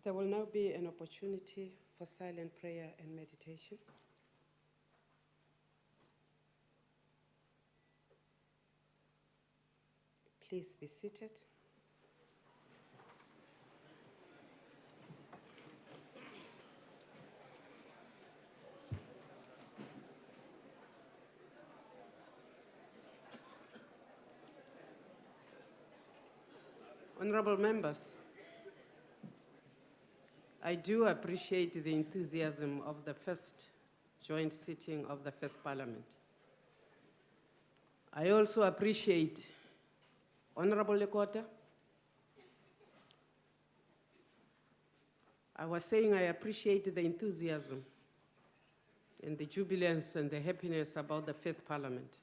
There will now be an opportunity for silent prayer and meditation. Please be seated. Honorable members, I do appreciate the enthusiasm of the first joint sitting of the Fifth Parliament. I also appreciate Honorable Lekota. I was saying I appreciate the enthusiasm and the jubilance and the happiness about the Fifth Parliament.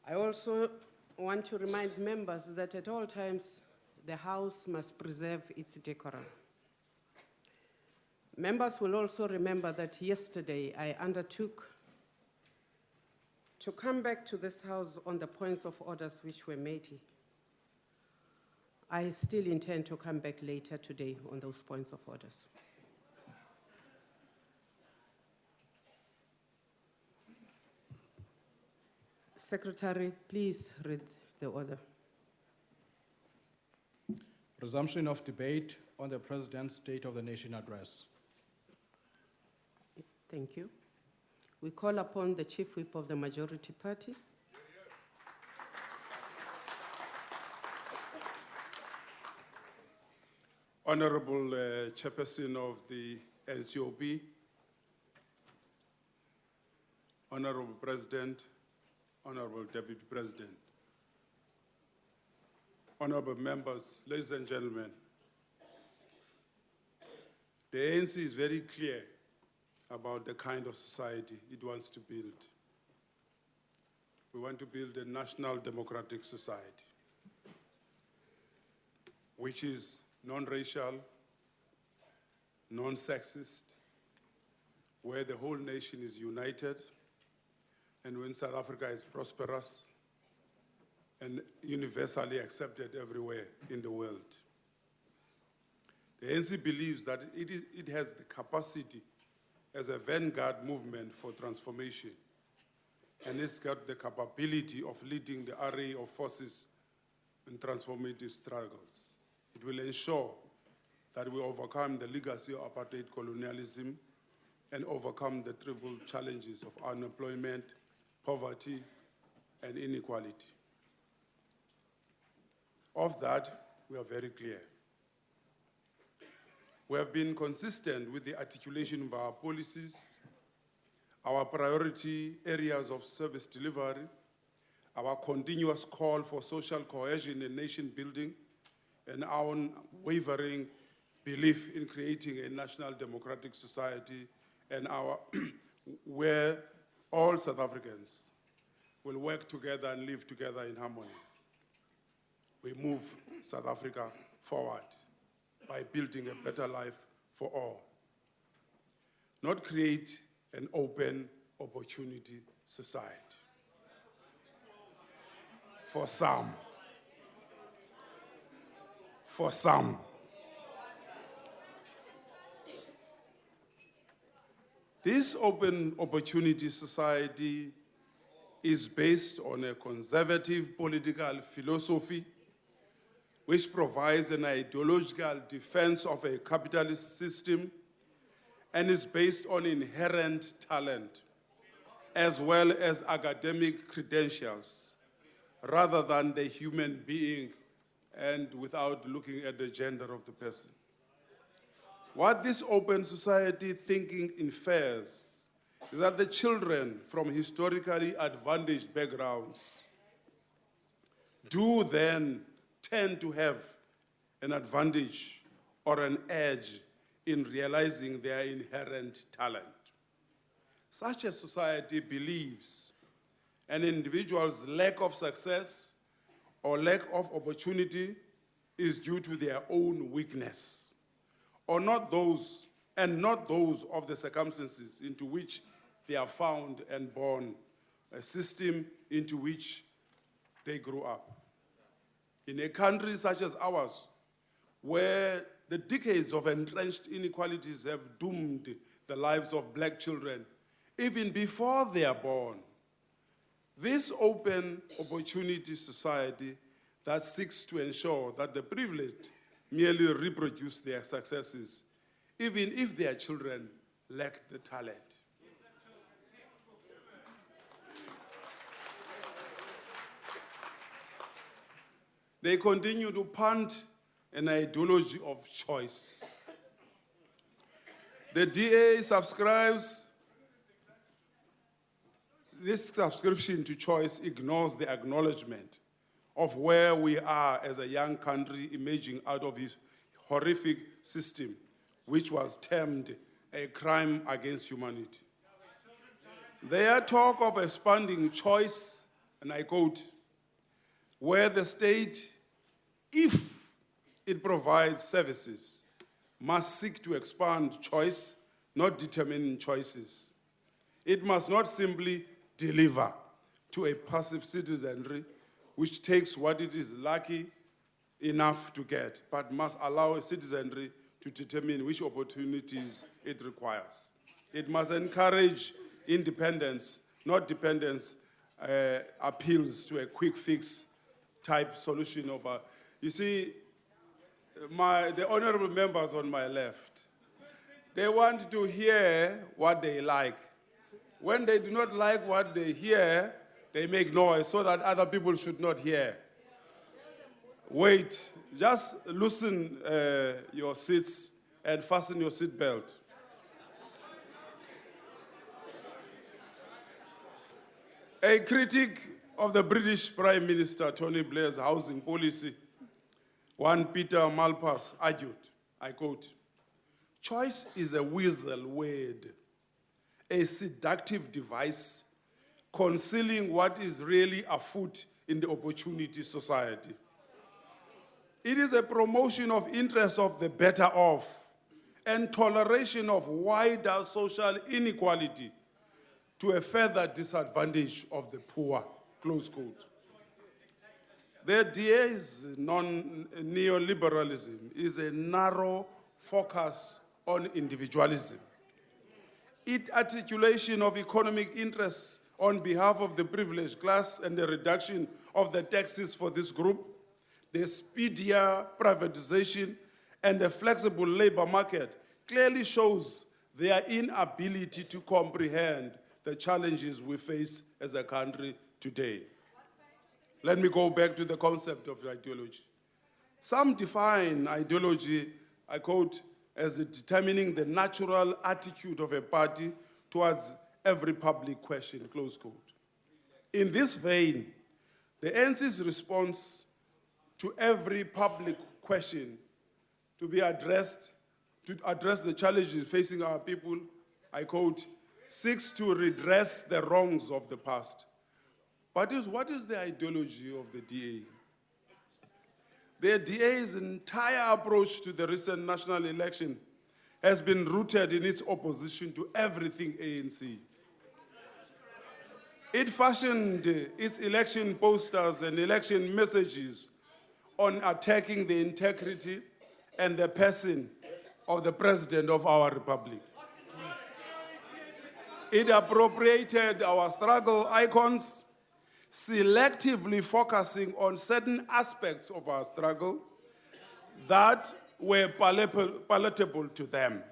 I also want to remind members that at all times, the House must preserve its decorum. Members will also remember that yesterday I undertook to come back to this House on the points of orders which were made. I still intend to come back later today on those points of orders. Secretary, please read the order. Resumption of debate on the President's State of the Nation address. Thank you. We call upon the Chief Whip of the Majority Party. Honorable Chairperson of the NCOB, Honorable President, Honorable Deputy President, honorable members, ladies and gentlemen, the ANC is very clear about the kind of society it wants to build. We want to build a national democratic society, which is non-racial, non-sexist, where the whole nation is united, and when South Africa is prosperous and universally accepted everywhere in the world. The ANC believes that it has the capacity as a vanguard movement for transformation, and it's got the capability of leading the array of forces in transformative struggles. It will ensure that we overcome the legacy of apartheid colonialism and overcome the triple challenges of unemployment, poverty, and inequality. Of that, we are very clear. We have been consistent with the articulation of our policies, our priority areas of service delivery, our continuous call for social cohesion and nation building, and our unwavering belief in creating a national democratic society and where all South Africans will work together and live together in harmony. We move South Africa forward by building a better life for all, not create an open opportunity society for some. For some. This open opportunity society is based on a conservative political philosophy which provides an ideological defense of a capitalist system and is based on inherent talent as well as academic credentials rather than the human being and without looking at the gender of the person. What this open society thinking infers is that the children from historically advantaged backgrounds do then tend to have an advantage or an edge in realizing their inherent talent. Such a society believes an individual's lack of success or lack of opportunity is due to their own weakness, or not those of the circumstances into which they are found and born, a system into which they grew up. In a country such as ours, where the decades of entrenched inequalities have doomed the lives of black children, even before they are born. This open opportunity society that seeks to ensure that the privileged merely reproduce their successes, even if their children lack the talent. They continue to punt an ideology of choice. The DA subscribes. This subscription to choice ignores the acknowledgement of where we are as a young country emerging out of this horrific system, which was termed a crime against humanity. Their talk of expanding choice, and I quote, where the state, if it provides services, must seek to expand choice, not determine choices. It must not simply deliver to a passive citizenry which takes what it is lucky enough to get, but must allow a citizenry to determine which opportunities it requires. It must encourage independence, not dependence, appeals to a quick fix type solution of a, you see, the honorable members on my left, they want to hear what they like. When they do not like what they hear, they make noise so that other people should not hear. Wait, just loosen your seats and fasten your seatbelt. A critic of the British Prime Minister Tony Blair's housing policy, one Peter Malpass, argued, I quote, choice is a weasel word, a seductive device concealing what is really afoot in the opportunity society. It is a promotion of interests of the better off and toleration of wider social inequality to a further disadvantage of the poor, close quote. The idea is neoliberalism is a narrow focus on individualism. Its articulation of economic interests on behalf of the privileged class and the reduction of the taxes for this group, the speedier privatization, and the flexible labor market clearly shows their inability to comprehend the challenges we face as a country today. Let me go back to the concept of ideology. Some define ideology, I quote, as determining the natural attitude of a party towards every public question, close quote. In this vein, the NC's response to every public question to be addressed, to address the challenges facing our people, I quote, seeks to redress the wrongs of the past. But what is the ideology of the DA? The DA's entire approach to the recent national election has been rooted in its opposition to everything ANC. It fashioned its election posters and election messages on attacking the integrity and the person of the President of our Republic. It appropriated our struggle icons, selectively focusing on certain aspects of our struggle that were palatable to them.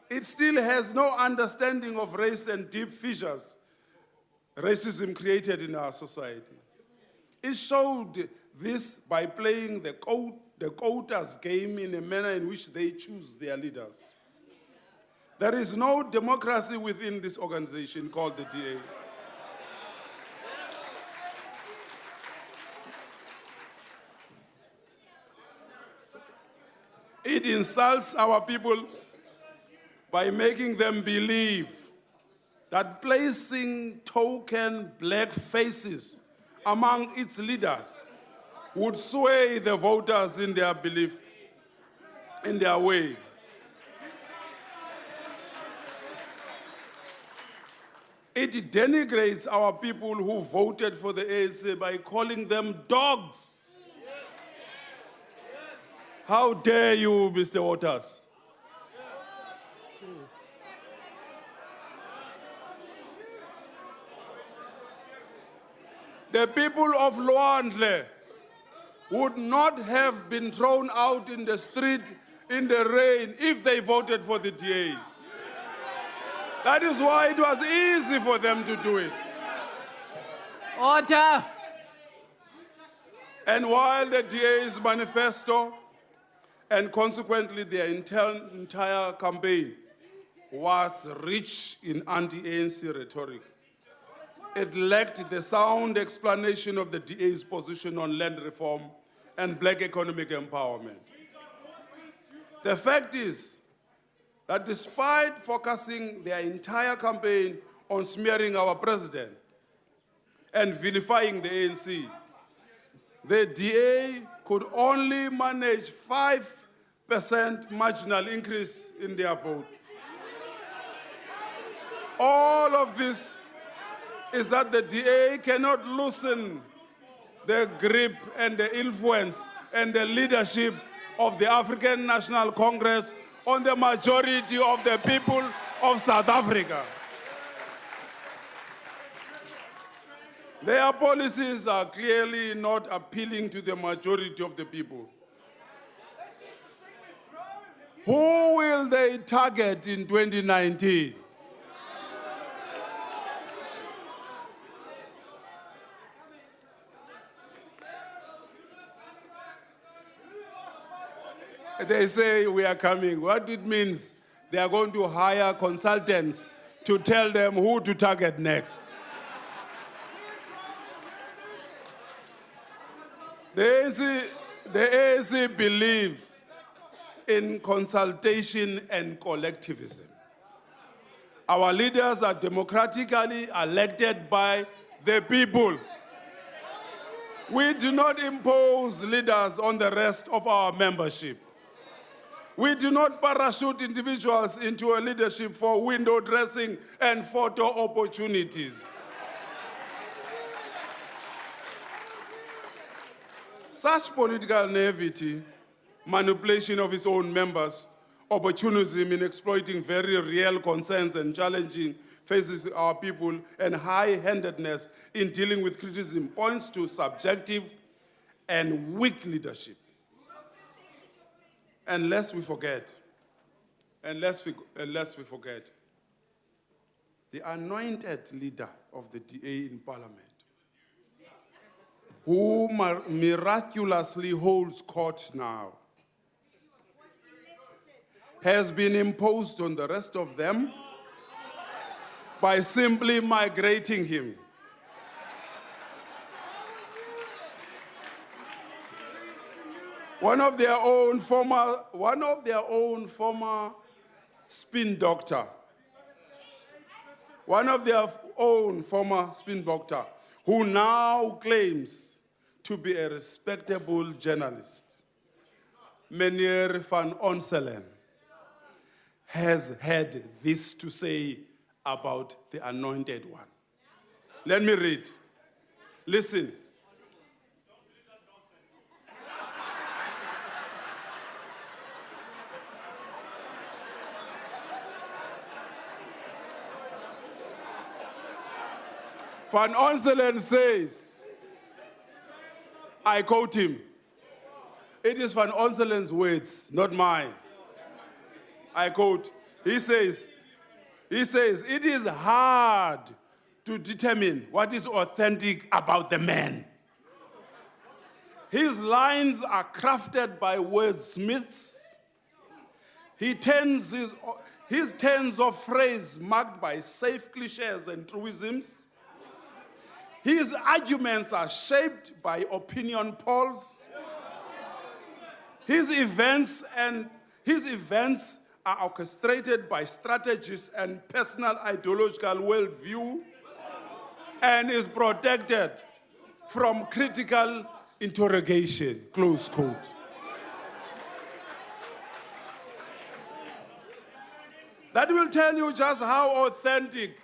It still has no understanding of race and deep fissures racism created in our society. It showed this by playing the quotas game in a manner in which they choose their leaders. There is no democracy within this organization called the DA. It insults our people by making them believe that placing token black faces among its leaders would sway the voters in their belief, in their way. It denigrates our people who voted for the ANC by calling them dogs. How dare you, Mr. Waters? The people of Luandle would not have been thrown out in the street in the rain if they voted for the DA. That is why it was easy for them to do it. Order. And while the DA's manifesto and consequently their entire campaign was rich in anti-ANC rhetoric, it lacked the sound explanation of the DA's position on land reform and black economic empowerment. The fact is that despite focusing their entire campaign on smearing our president and vilifying the ANC, the DA could only manage 5% marginal increase in their vote. All of this is that the DA cannot loosen the grip and the influence and the leadership of the African National Congress on the majority of the people of South Africa. Their policies are clearly not appealing to the majority of the people. Who will they target in 2019? They say we are coming. What it means, they are going to hire consultants to tell them who to target next. The ANC believe in consultation and collectivism. Our leaders are democratically elected by the people. We do not impose leaders on the rest of our membership. We do not parachute individuals into a leadership for window dressing and photo opportunities. Such political naivety, manipulation of its own members, opportunism in exploiting very real concerns and challenging faces our people, and high-handedness in dealing with criticism points to subjective and weak leadership. Unless we forget, the anointed leader of the DA in Parliament, who miraculously holds court now, has been imposed on the rest of them by simply migrating him. One of their own former spin doctor, who now claims to be a respectable journalist, Meneer van Onselen, has had this to say about the anointed one. Let me read. Listen. Van Onselen says, I quote him, it is Van Onselen's words, not mine. I quote, he says, it is hard to determine what is authentic about the man. His lines are crafted by wordsmiths. His turns of phrase marked by safe cliches and truisms. His arguments are shaped by opinion polls. His events are orchestrated by strategies and personal ideological worldview, and is protected from critical interrogation, close quote. That will tell you just how authentic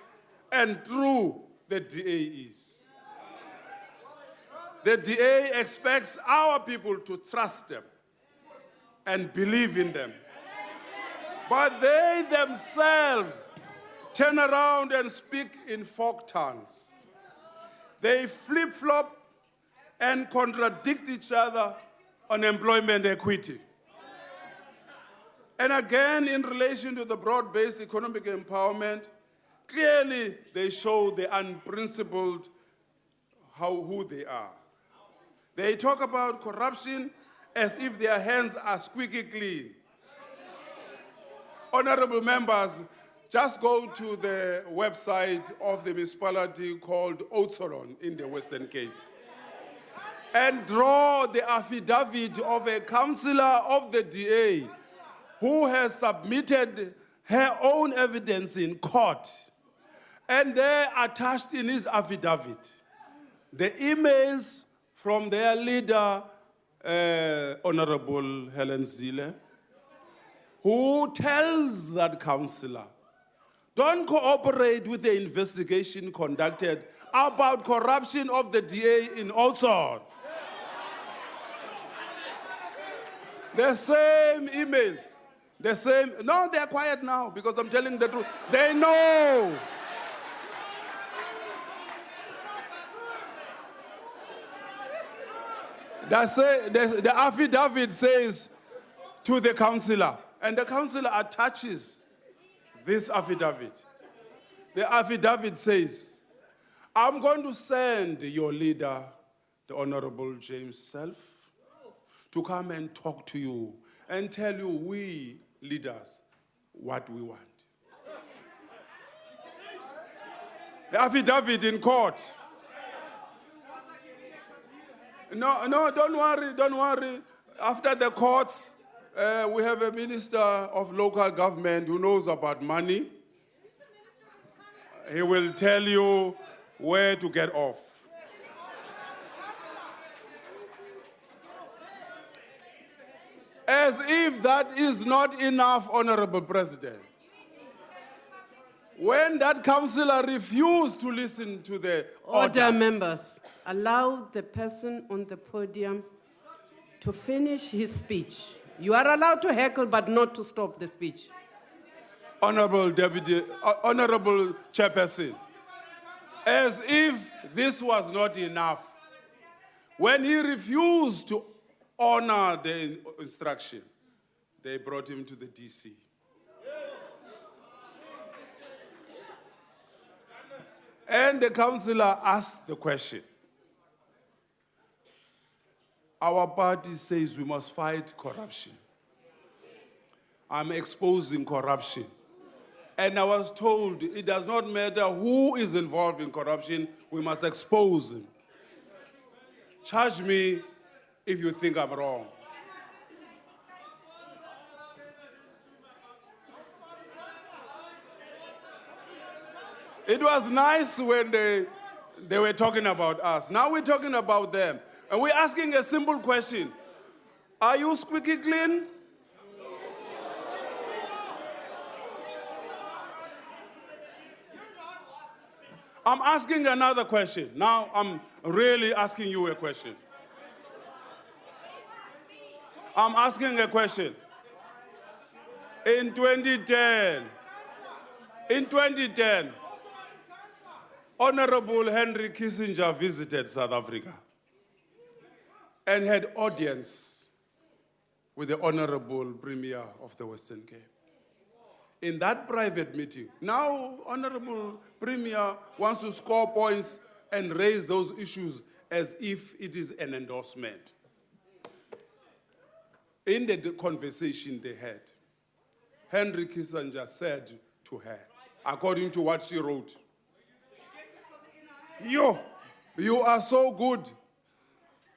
and true the DA is. The DA expects our people to trust them. and believe in them. But they themselves turn around and speak in folk tongues. They flip-flop and contradict each other on employment equity. And again, in relation to the broad-based economic empowerment, clearly they show the unprincipled who they are. They talk about corruption as if their hands are squeaky clean. Honorable members, just go to the website of the municipality called Oudtshoorn in the Western Cape and draw the affidavit of a councillor of the DA who has submitted her own evidence in court. And there attached in his affidavit, the emails from their leader, Honorable Helen Zille, who tells that councillor, don't cooperate with the investigation conducted about corruption of the DA in Oudtshoorn. The same emails, the same, no, they're quiet now because I'm telling the truth. They know. The affidavit says to the councillor, and the councillor attaches this affidavit. The affidavit says, I'm going to send your leader, the Honorable James Self, to come and talk to you and tell you, we leaders, what we want. The affidavit in court. No, don't worry. After the courts, we have a minister of local government who knows about money. He will tell you where to get off. As if that is not enough, Honorable President. When that councillor refused to listen to the Order, orders, members. Allow the person on the podium to finish his speech. You are allowed to heckle, but not to stop the speech. Honorable Chairperson, as if this was not enough, when he refused to honor the instruction, they brought him to the DC. And the councillor asked the question. Our party says we must fight corruption. I'm exposing corruption. And I was told it does not matter who is involved in corruption, we must expose him. Charge me if you think I'm wrong. It was nice when they were talking about us. Now we're talking about them. And we're asking a simple question. Are you squeaky clean? I'm asking another question. Now I'm really asking you a question. I'm asking a question. In 2010, Honorable Henry Kissinger visited South Africa and had audience with the Honorable Premier of the Western Cape. In that private meeting, now Honorable Premier wants to score points and raise those issues as if it is an endorsement. In the conversation they had, Henry Kissinger said to her, according to what she wrote, you are so good.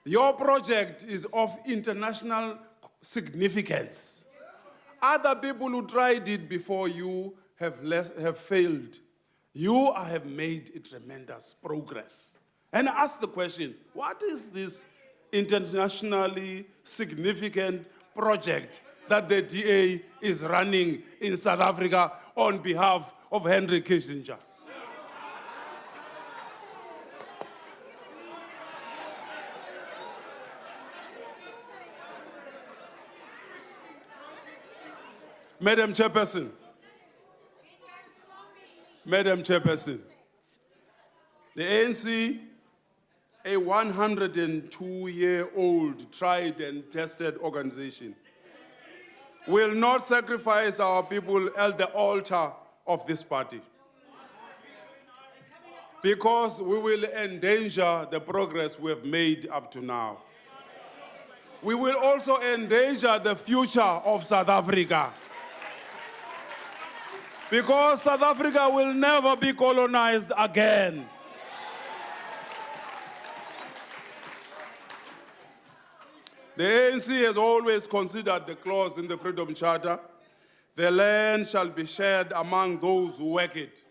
Your project is of international significance. Other people who tried it before you have failed. You have made a tremendous progress. And I ask the question, what is this internationally significant project that the DA is running in South Africa on behalf of Henry Kissinger? Madam Chairperson. Madam Chairperson. The ANC, a 102-year-old tried and tested organization, will not sacrifice our people at the altar of this party, because we will endanger the progress we have made up to now. We will also endanger the future of South Africa, because South Africa will never be colonized again. The ANC has always considered the clause in the Freedom Charter: the land shall be shared among those who work it.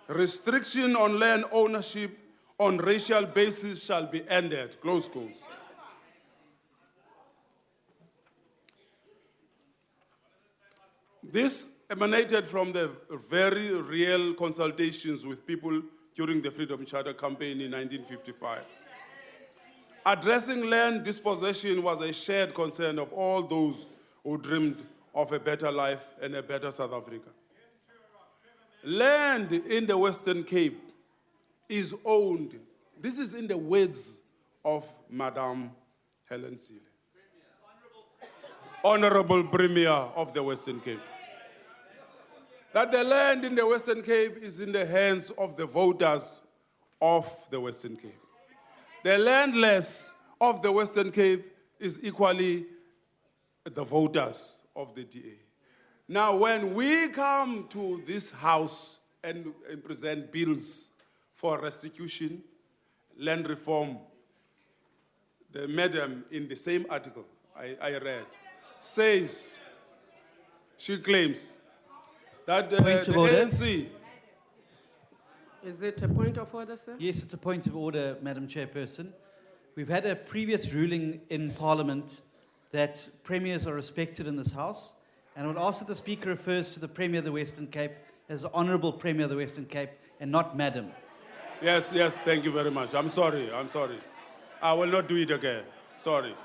Restriction on land ownership on racial basis shall be ended, close quotes. This emanated from the very real consultations with people during the Freedom Charter campaign in 1955. Addressing land dispossession was a shared concern of all those who dreamed of a better life and a better South Africa. Land in the Western Cape is owned. This is in the words of Madame Helen Zille, Honorable Premier of the Western Cape. That the land in the Western Cape is in the hands of the voters of the Western Cape. The landless of the Western Cape is equally the voters of the DA. Now, when we come to this house and present bills for restitution, land reform, the madam in the same article I read says, she claims that the Point of order. ANC. Is it a point of order, sir? Yes, it's a point of order, Madam Chairperson. We've had a previous ruling in Parliament that premiers are respected in this House, and I would ask that the Speaker refers to the Premier of the Western Cape as the Honourable Premier of the Western Cape and not Madam. Yes, thank you very much. I'm sorry. I will not do it again. Sorry.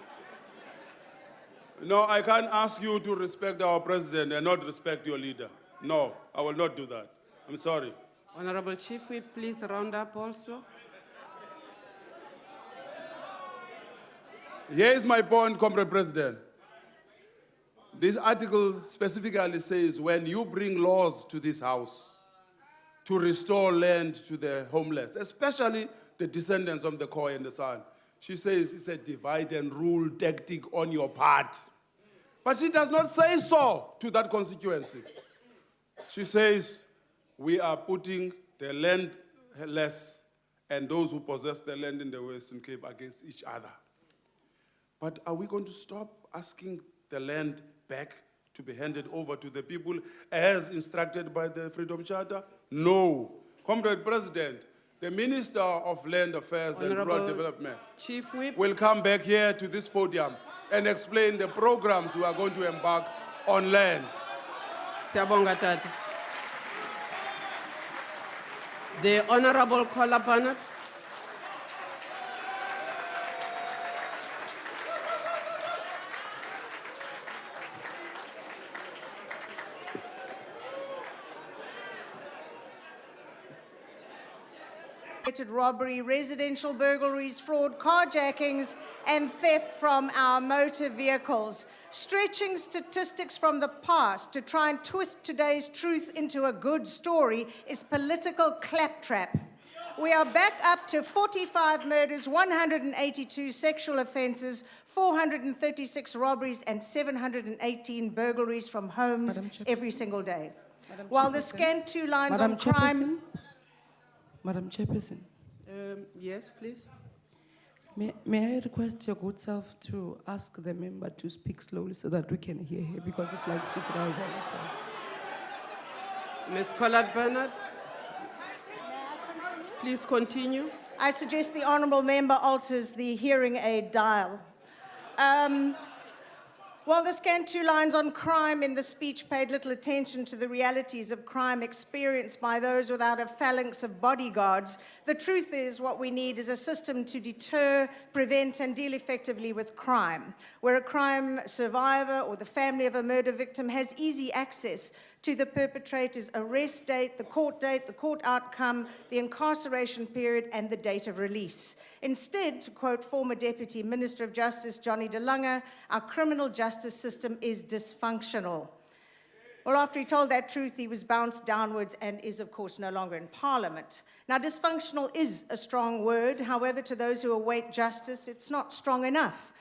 No, I can't ask you to respect our president and not respect your leader. No, I will not do that. I'm sorry. Honorable Chief Whip, please round up also. Here is my point, Comrade President. This article specifically says when you bring laws to this House to restore land to the homeless, especially the descendants of the Khoi and the San, she says it's a divide and rule tactic on your part. But she does not say so to that constituency. She says we are putting the landless and those who possess the land in the Western Cape against each other. But are we going to stop asking the land back to be handed over to the people as instructed by the Freedom Charter? No. Comrade President, the Minister of Land Affairs and Rural Development Chief Whip. will come back here to this podium and explain the programs we are going to embark on land. Siyabonga Tata. The Honorable Kola Barnett. Robbery, residential burglaries, fraud, carjackings, and theft from our motor vehicles. Stretching statistics from the past to try and twist today's truth into a good story is political claptrap. We are back up to 45 murders, 182 sexual offences, 436 robberies, and 718 burglaries from homes every single day. While the scant two lines on crime... Madam Chairperson, Yes, please. may I request your good self to ask the member to speak slowly so that we can hear her, because it's like she's rousing. Ms. Kola Barnett, please continue. I suggest the honourable member alters the hearing aid dial. While the scant 2 lines on crime in the speech paid little attention to the realities of crime experienced by those without a phalanx of bodyguards, the truth is what we need is a system to deter, prevent, and deal effectively with crime, where a crime survivor or the family of a murder victim has easy access to the perpetrator's arrest date, the court outcome, the incarceration period, and the date of release. Instead, to quote former Deputy Minister of Justice Johnny de Lange, our criminal justice system is dysfunctional. Well, after he told that truth, he was bounced downwards and is, of course, no longer in Parliament. Now, dysfunctional is a strong word. However, to those who await justice, it's not strong enough.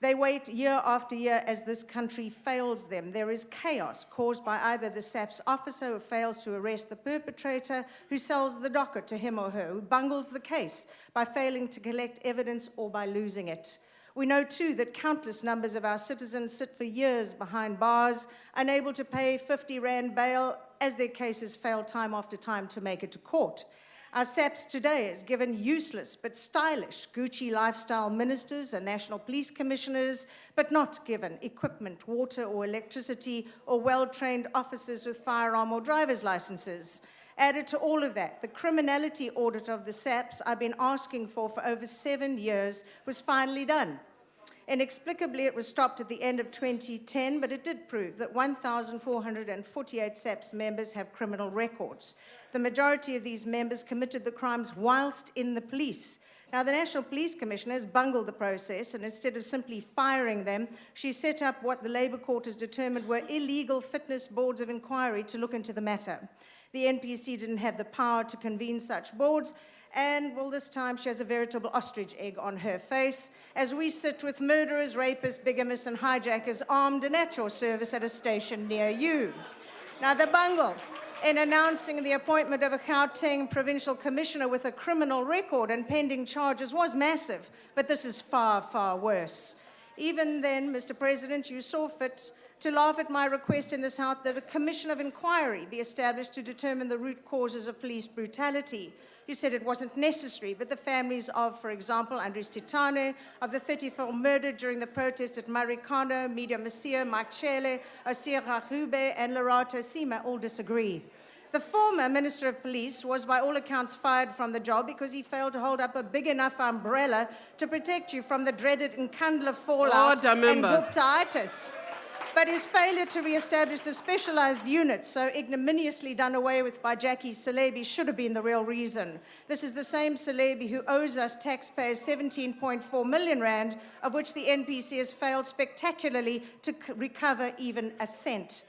They wait year after year as this country fails them. There is chaos caused by either the SAPS officer who fails to arrest the perpetrator, who sells the docket to him or her, who bungles the case by failing to collect evidence or by losing it. We know, too, that countless numbers of our citizens sit for years behind bars, unable to pay 50 Rand bail as their cases fail time after time to make it to court. Our SAPS today is given useless but stylish Gucci lifestyle ministers and national police commissioners, but not given equipment, water or electricity, or well-trained officers with firearm or driver's licenses. Added to all of that, the criminality audit of the SAPS I've been asking for over 7 years was finally done. Inexplicably, it was stopped at the end of 2010, but it did prove that 1,448 SAPS members have criminal records. The majority of these members committed the crimes whilst in the police. Now, the National Police Commissioner has bungled the process, and instead of simply firing them, she set up what the Labour Court has determined were illegal fitness boards of inquiry to look into the matter. The NPC didn't have the power to convene such boards, and, well, this time she has a veritable ostrich egg on her face as we sit with murderers, rapists, bigamists, and hijackers armed and at your service at a station near you. Now, the bungle in announcing the appointment of a Gauteng provincial commissioner with a criminal record and pending charges was massive, but this is far, far worse. Even then, Mr. President, you saw fit to laugh at my request in this House that a commission of inquiry be established to determine the root causes of police brutality. You said it wasn't necessary, but the families of, for example, Andries Titane, of the 34 murdered during the protest at Marikana, Media Masia, Mike Chele, Osir Rahube, and Lerato Sima all disagree. The former Minister of Police was, by all accounts, fired from the job because he failed to hold up a big enough umbrella to protect you from the dreaded Nkandla fallout Order, and members. Guptaitis. But his failure to re-establish the specialized unit, so ignominiously done away with by Jackie Salebi, should have been the real reason. This is the same Salebi who owes us taxpayers 17.4 million rand, of which the NPC has failed spectacularly to recover even a cent.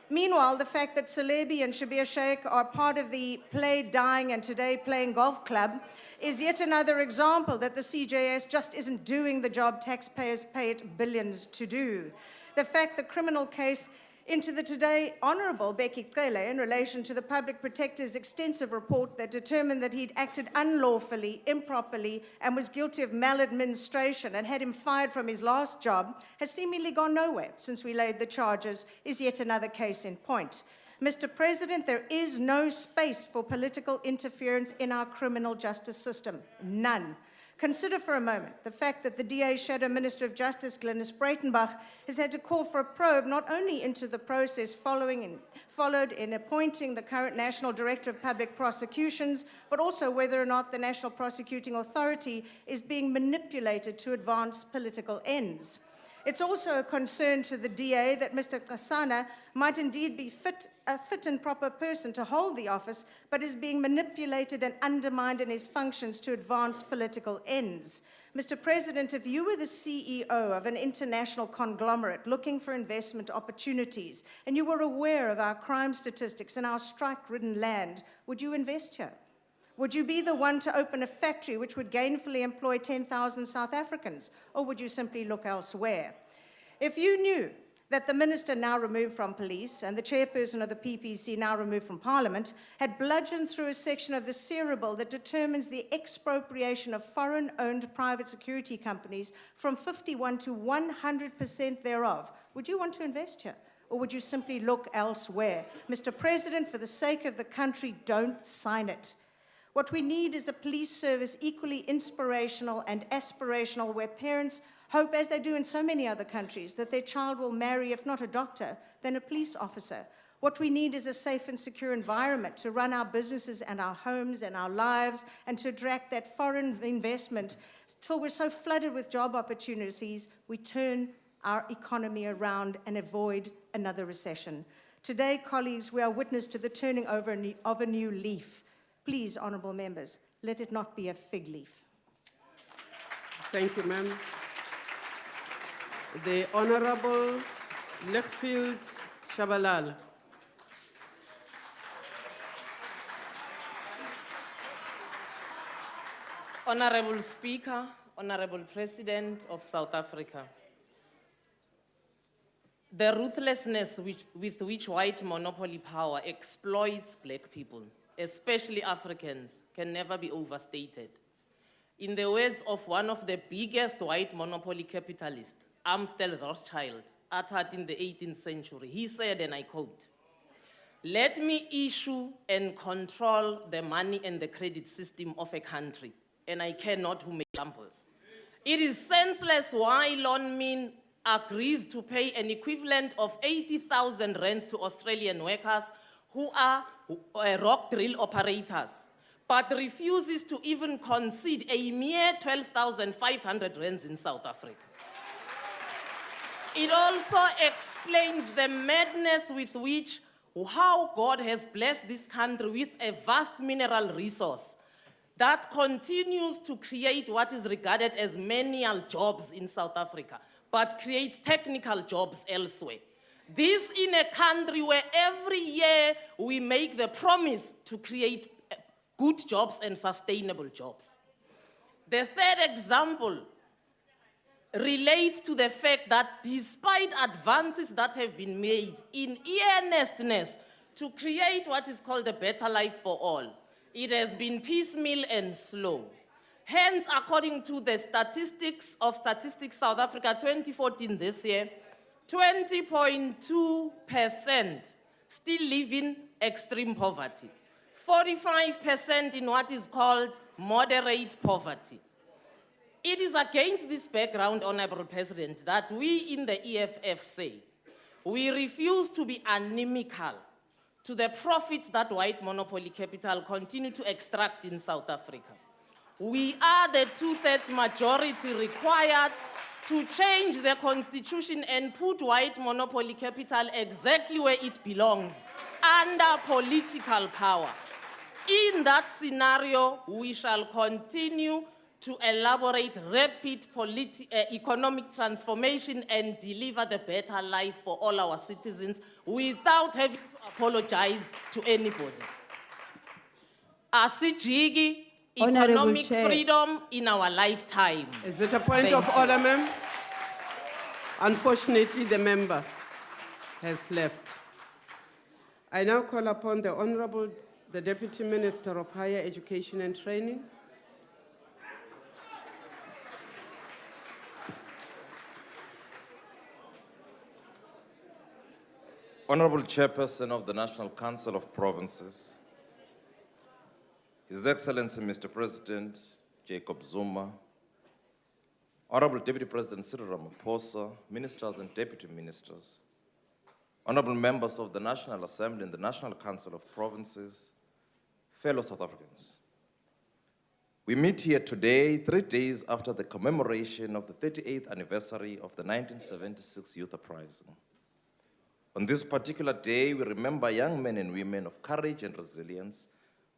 Meanwhile, the fact that Salebi and Shabir Sheikh are part of the Play, Dying, and Today Playing Golf Club is yet another example that the CJS just isn't doing the job taxpayers pay it billions to do. The fact the criminal case into the today Honourable Becky Cele in relation to the Public Protector's extensive report that determined that he'd acted unlawfully, improperly, and was guilty of maladministration and had him fired from his last job has seemingly gone nowhere since we laid the charges is yet another case in point. Mr. President, there is no space for political interference in our criminal justice system. None. Consider for a moment the fact that the DA Shadow Minister of Justice, Glynis Breitenbach, has had to call for a probe not only into the process followed in appointing the current National Director of Public Prosecutions, but also whether or not the National Prosecuting Authority is being manipulated to advance political ends. It's also a concern to the DA that Mr. Kasana might indeed be a fit and proper person to hold the office, but is being manipulated and undermined in his functions to advance political ends. Mr. President, if you were the CEO of an international conglomerate looking for investment opportunities, and you were aware of our crime statistics and our strike-ridden land, would you invest here? Would you be the one to open a factory which would gainfully employ 10,000 South Africans, or would you simply look elsewhere? If you knew that the minister now removed from police and the chairperson of the PPC now removed from Parliament had bludgeoned through a section of the CERA bill that determines the expropriation of foreign-owned private security companies from 51 to 100% thereof, would you want to invest here? Or would you simply look elsewhere? Mr. President, for the sake of the country, don't sign it. What we need is a police service equally inspirational and aspirational where parents hope, as they do in so many other countries, that their child will marry, if not a doctor, then a police officer. What we need is a safe and secure environment to run our businesses and our homes and our lives and to attract that foreign investment. Till we're so flooded with job opportunities, we turn our economy around and avoid another recession. Today, colleagues, we are witness to the turning over of a new leaf. Please, honourable members, let it not be a fig leaf. Thank you, ma'am. The Honourable Lichfield Shabalala. Honorable Speaker, Honorable President of South Africa, the ruthlessness with which white monopoly power exploits black people, especially Africans, can never be overstated. In the words of one of the biggest white monopoly capitalists, Amstel Rothschild, uttered in the 18th century, he said, and I quote, "Let me issue and control the money and the credit system of a country, and I care not who make examples. It is senseless why Lonmin agrees to pay an equivalent of 80,000 rands to Australian workers who are rock drill operators, but refuses to even concede a mere 12,500 rands in South Africa. It also explains the madness with which how God has blessed this country with a vast mineral resource that continues to create what is regarded as menial jobs in South Africa, but creates technical jobs elsewhere. This in a country where every year we make the promise to create good jobs and sustainable jobs. The third example relates to the fact that despite advances that have been made in earnestness to create what is called a better life for all, it has been piecemeal and slow. Hence, according to the Statistics South Africa 2014 this year, 20.2% still live in extreme poverty, 45% in what is called moderate poverty. It is against this background, Honourable President, that we in the EFF say we refuse to be inimical to the profits that white monopoly capital continue to extract in South Africa. We are the 2/3 majority required to change the constitution and put white monopoly capital exactly where it belongs, under political power. In that scenario, we shall continue to elaborate rapid economic transformation and deliver the better life for all our citizens without having to apologize to anybody. Asijigi, Honourable economic Chair. freedom in our lifetime. Is it a point Thank of you. order, ma'am? Unfortunately, the member has left. I now call upon the Honourable, the Deputy Minister of Higher Education and Training. Honorable Chairperson of the National Council of Provinces, His Excellency Mr. President Jacob Zuma, Honorable Deputy President Cyril Ramaphosa, Ministers and Deputy Ministers, Honorable Members of the National Assembly and the National Council of Provinces, fellow South Africans. We meet here today, 3 days after the commemoration of the 38th anniversary of the 1976 Youth Uprising. On this particular day, we remember young men and women of courage and resilience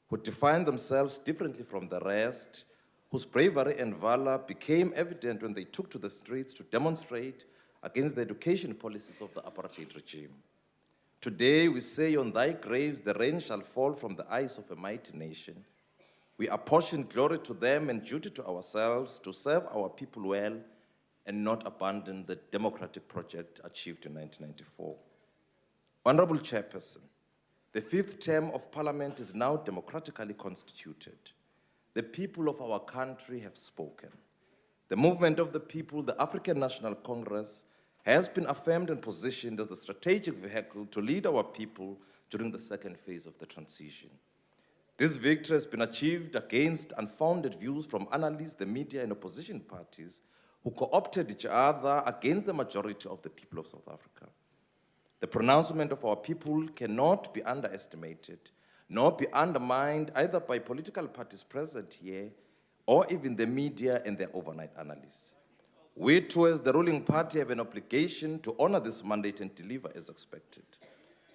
who defined themselves differently from the rest, whose bravery and valor became evident when they took to the streets to demonstrate against the education policies of the apartheid regime. Today, we say, on thy graves the rain shall fall from the eyes of a mighty nation. We apportion glory to them and duty to ourselves to serve our people well and not abandon the democratic project achieved in 1994. Honorable Chairperson, the 5th term of Parliament is now democratically constituted. The people of our country have spoken. The movement of the people, the African National Congress, has been affirmed and positioned as the strategic vehicle to lead our people during the second phase of the transition. This victory has been achieved against unfounded views from analysts, the media, and opposition parties who co-opted each other against the majority of the people of South Africa. The pronouncement of our people cannot be underestimated, nor be undermined either by political parties present here or even the media and their overnight analysts. We too, as the ruling party, have an obligation to honor this mandate and deliver as expected.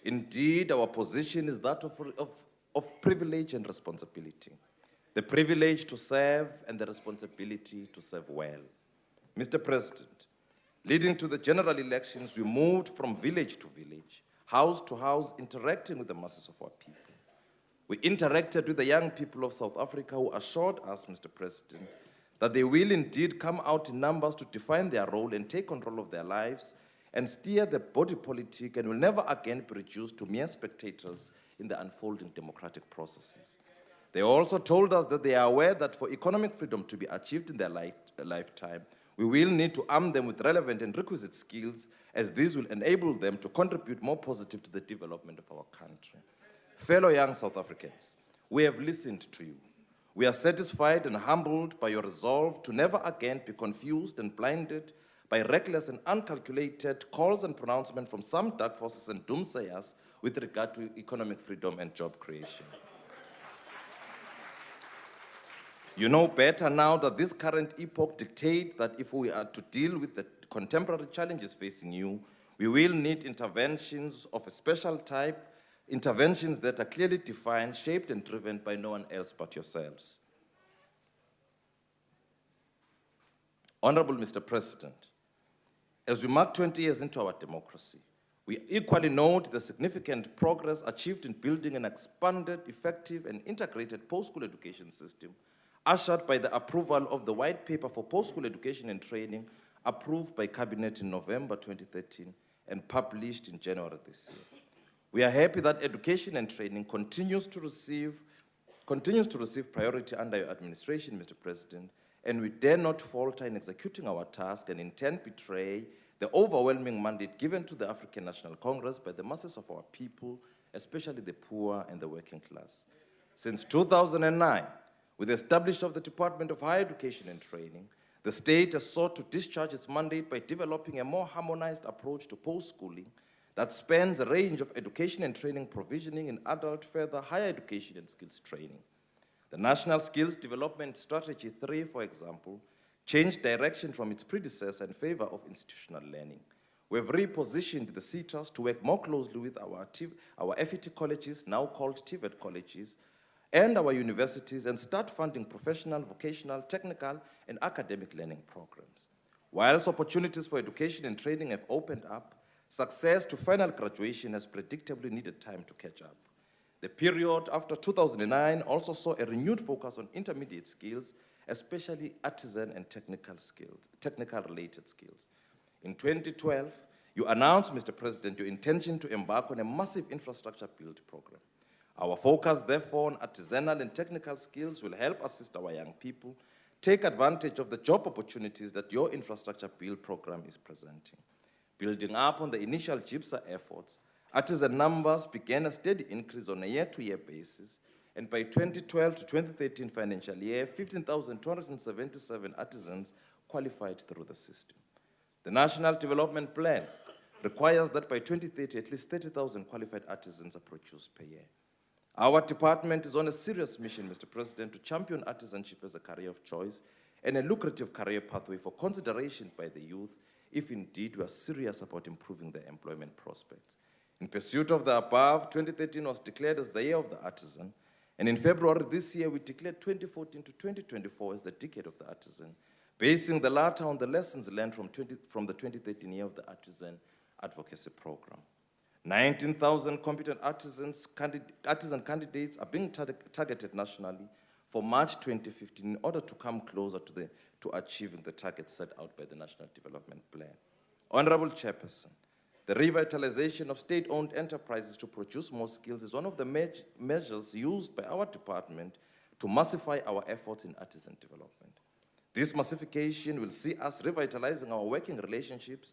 Indeed, our position is that of privilege and responsibility. The privilege to serve and the responsibility to serve well. Mr. President, leading to the general elections, we moved from village to village, house to house, interacting with the masses of our people. We interacted with the young people of South Africa who assured us, Mr. President, that they will indeed come out in numbers to define their role and take control of their lives and steer the body politic and will never again be reduced to mere spectators in the unfolding democratic processes. They also told us that they are aware that for economic freedom to be achieved in their lifetime, we will need to arm them with relevant and requisite skills, as these will enable them to contribute more positive to the development of our country. Fellow young South Africans, we have listened to you. We are satisfied and humbled by your resolve to never again be confused and blinded by reckless and uncalculated calls and pronouncements from some dark forces and doomsayers with regard to economic freedom and job creation. You know better now that this current epoch dictates that if we are to deal with the contemporary challenges facing you, we will need interventions of a special type, interventions that are clearly defined, shaped, and driven by no one else but yourselves. Honorable Mr. President, as we mark 20 years into our democracy, we equally note the significant progress achieved in building an expanded, effective, and integrated post-school education system, ushered by the approval of the White Paper for Post-School Education and Training, approved by Cabinet in November 2013 and published in January this year. We are happy that education and training continues to receive priority under your administration, Mr. President, and we dare not falter in executing our task and intend betray the overwhelming mandate given to the African National Congress by the masses of our people, especially the poor and the working class. Since 2009, with the establishment of the Department of Higher Education and Training, the state has sought to discharge its mandate by developing a more harmonized approach to post-schooling that spans a range of education and training provisioning in adult, further higher education and skills training. The National Skills Development Strategy 3, for example, changed direction from its predecessor in favor of institutional learning. We have repositioned the CETAs to work more closely with our FET colleges, now called TVET colleges, and our universities, and start funding professional, vocational, technical, and academic learning programs. Whilst opportunities for education and training have opened up, success to final graduation has predictably needed time to catch up. The period after 2009 also saw a renewed focus on intermediate skills, especially artisan and technical-related skills. In 2012, you announced, Mr. President, your intention to embark on a massive infrastructure build program. Our focus, therefore, on artisanal and technical skills will help assist our young people take advantage of the job opportunities that your infrastructure build program is presenting. Building up on the initial GIPSA efforts, artisan numbers began a steady increase on a year-to-year basis, and by 2012 to 2013 financial year, 15,277 artisans qualified through the system. The National Development Plan requires that by 2030, at least 30,000 qualified artisans are produced per year. Our department is on a serious mission, Mr. President, to champion artisanship as a career of choice and a lucrative career pathway for consideration by the youth, if indeed we are serious about improving their employment prospects. In pursuit of the above, 2013 was declared as the year of the artisan, and in February this year, we declared 2014 to 2024 as the decade of the artisan, basing the latter on the lessons learned from the 2013 year of the artisan advocacy program. 19,000 competent artisan candidates are being targeted nationally for March 2015 in order to come closer to achieving the targets set out by the National Development Plan. Honorable Chairperson, the revitalization of state-owned enterprises to produce more skills is one of the measures used by our department to massify our efforts in artisan development. This massification will see us revitalizing our working relationship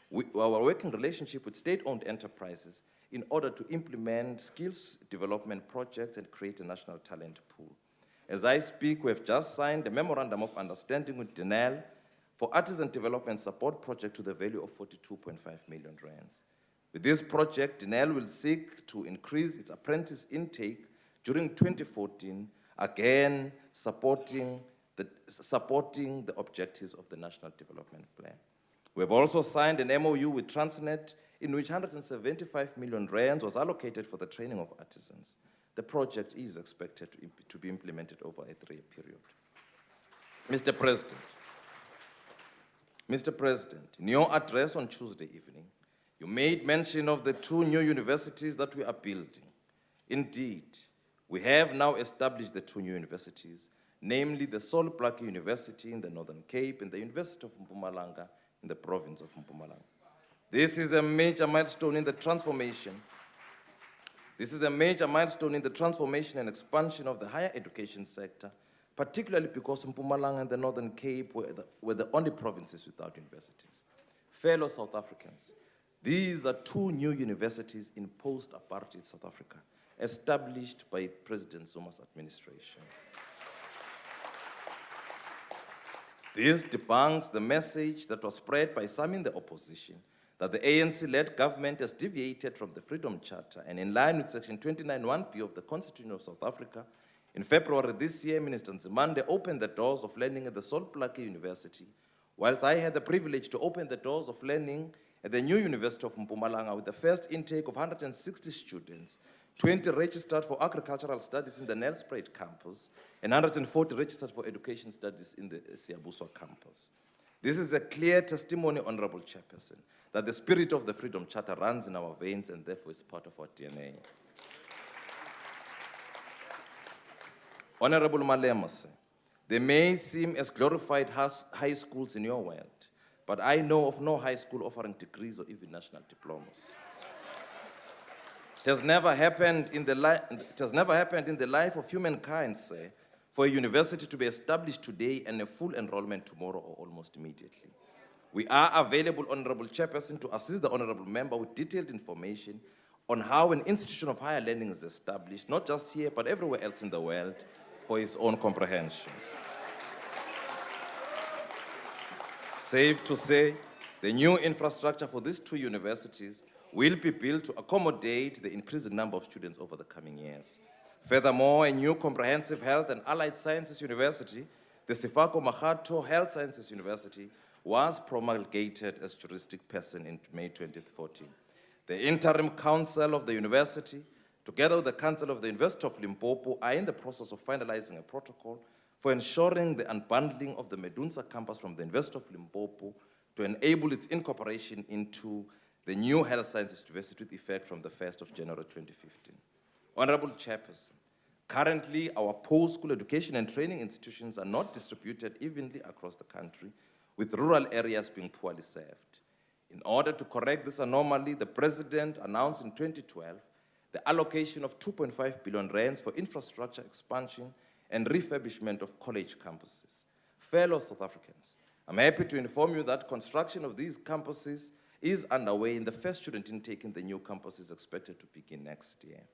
with state-owned enterprises in order to implement skills development projects and create a national talent pool. As I speak, we have just signed a memorandum of understanding with DENEL for artisan development support project to the value of 42.5 million rands. With this project, DNL will seek to increase its apprentice intake during 2014, again supporting the objectives of the National Development Plan. We have also signed an MOU with Transnet in which 175 million rands was allocated for the training of artisans. The project is expected to be implemented over a 3-year period. Mr. President, in your address on Tuesday evening, you made mention of the 2 new universities that we are building. Indeed, we have now established the 2 new universities, namely the Sol Plaatje University in the Northern Cape and the University of Mpumalanga in the province of Mpumalanga. This is a major milestone in the transformation. This is a major milestone in the transformation and expansion of the higher education sector, particularly because Mpumalanga and the Northern Cape were the only provinces without universities. Fellow South Africans, these are 2 new universities in post-apartheid South Africa, established by President Zuma's administration. This debunks the message that was spread by some in the opposition that the ANC-led government has deviated from the Freedom Charter, and in line with Section 29(1)B of the Constitution of South Africa, in February this year, Minister Nzimande opened the doors of learning at the Sol Plaatje University, whilst I had the privilege to open the doors of learning at the new University of Mpumalanga with the first intake of 160 students, 20 registered for agricultural studies in the Nelspruit campus, and 140 registered for education studies in the Siyabuswa campus. This is a clear testimony, Honorable Chairperson, that the spirit of the Freedom Charter runs in our veins and therefore is part of our DNA. Honorable Malema, they may seem as glorified high schools in your world, but I know of no high school offering degrees or even national diplomas. It has never happened in the life of humankind, sir, for a university to be established today and a full enrollment tomorrow or almost immediately. We are available, Honorable Chairperson, to assist the Honorable Member with detailed information on how an institution of higher learning is established, not just here, but everywhere else in the world, for his own comprehension. Safe to say, the new infrastructure for these 2 universities will be built to accommodate the increasing number of students over the coming years. Furthermore, a new comprehensive health and allied sciences university, the Sefako Makgatho Health Sciences University, was promulgated as juristic person in May 2014. The interim council of the university, together with the council of the University of Limpopo, are in the process of finalizing a protocol for ensuring the unbundling of the Medunsa campus from the University of Limpopo to enable its incorporation into the new Health Sciences University with effect from the 1st of January 2015. Honorable Chairperson, currently our post-school education and training institutions are not distributed evenly across the country, with rural areas being poorly served. In order to correct this anomaly, the President announced in 2012 the allocation of 2.5 billion rands for infrastructure expansion and refurbishment of college campuses. Fellow South Africans, I'm happy to inform you that construction of these campuses is underway, and the first student intake in the new campus is expected to begin next year.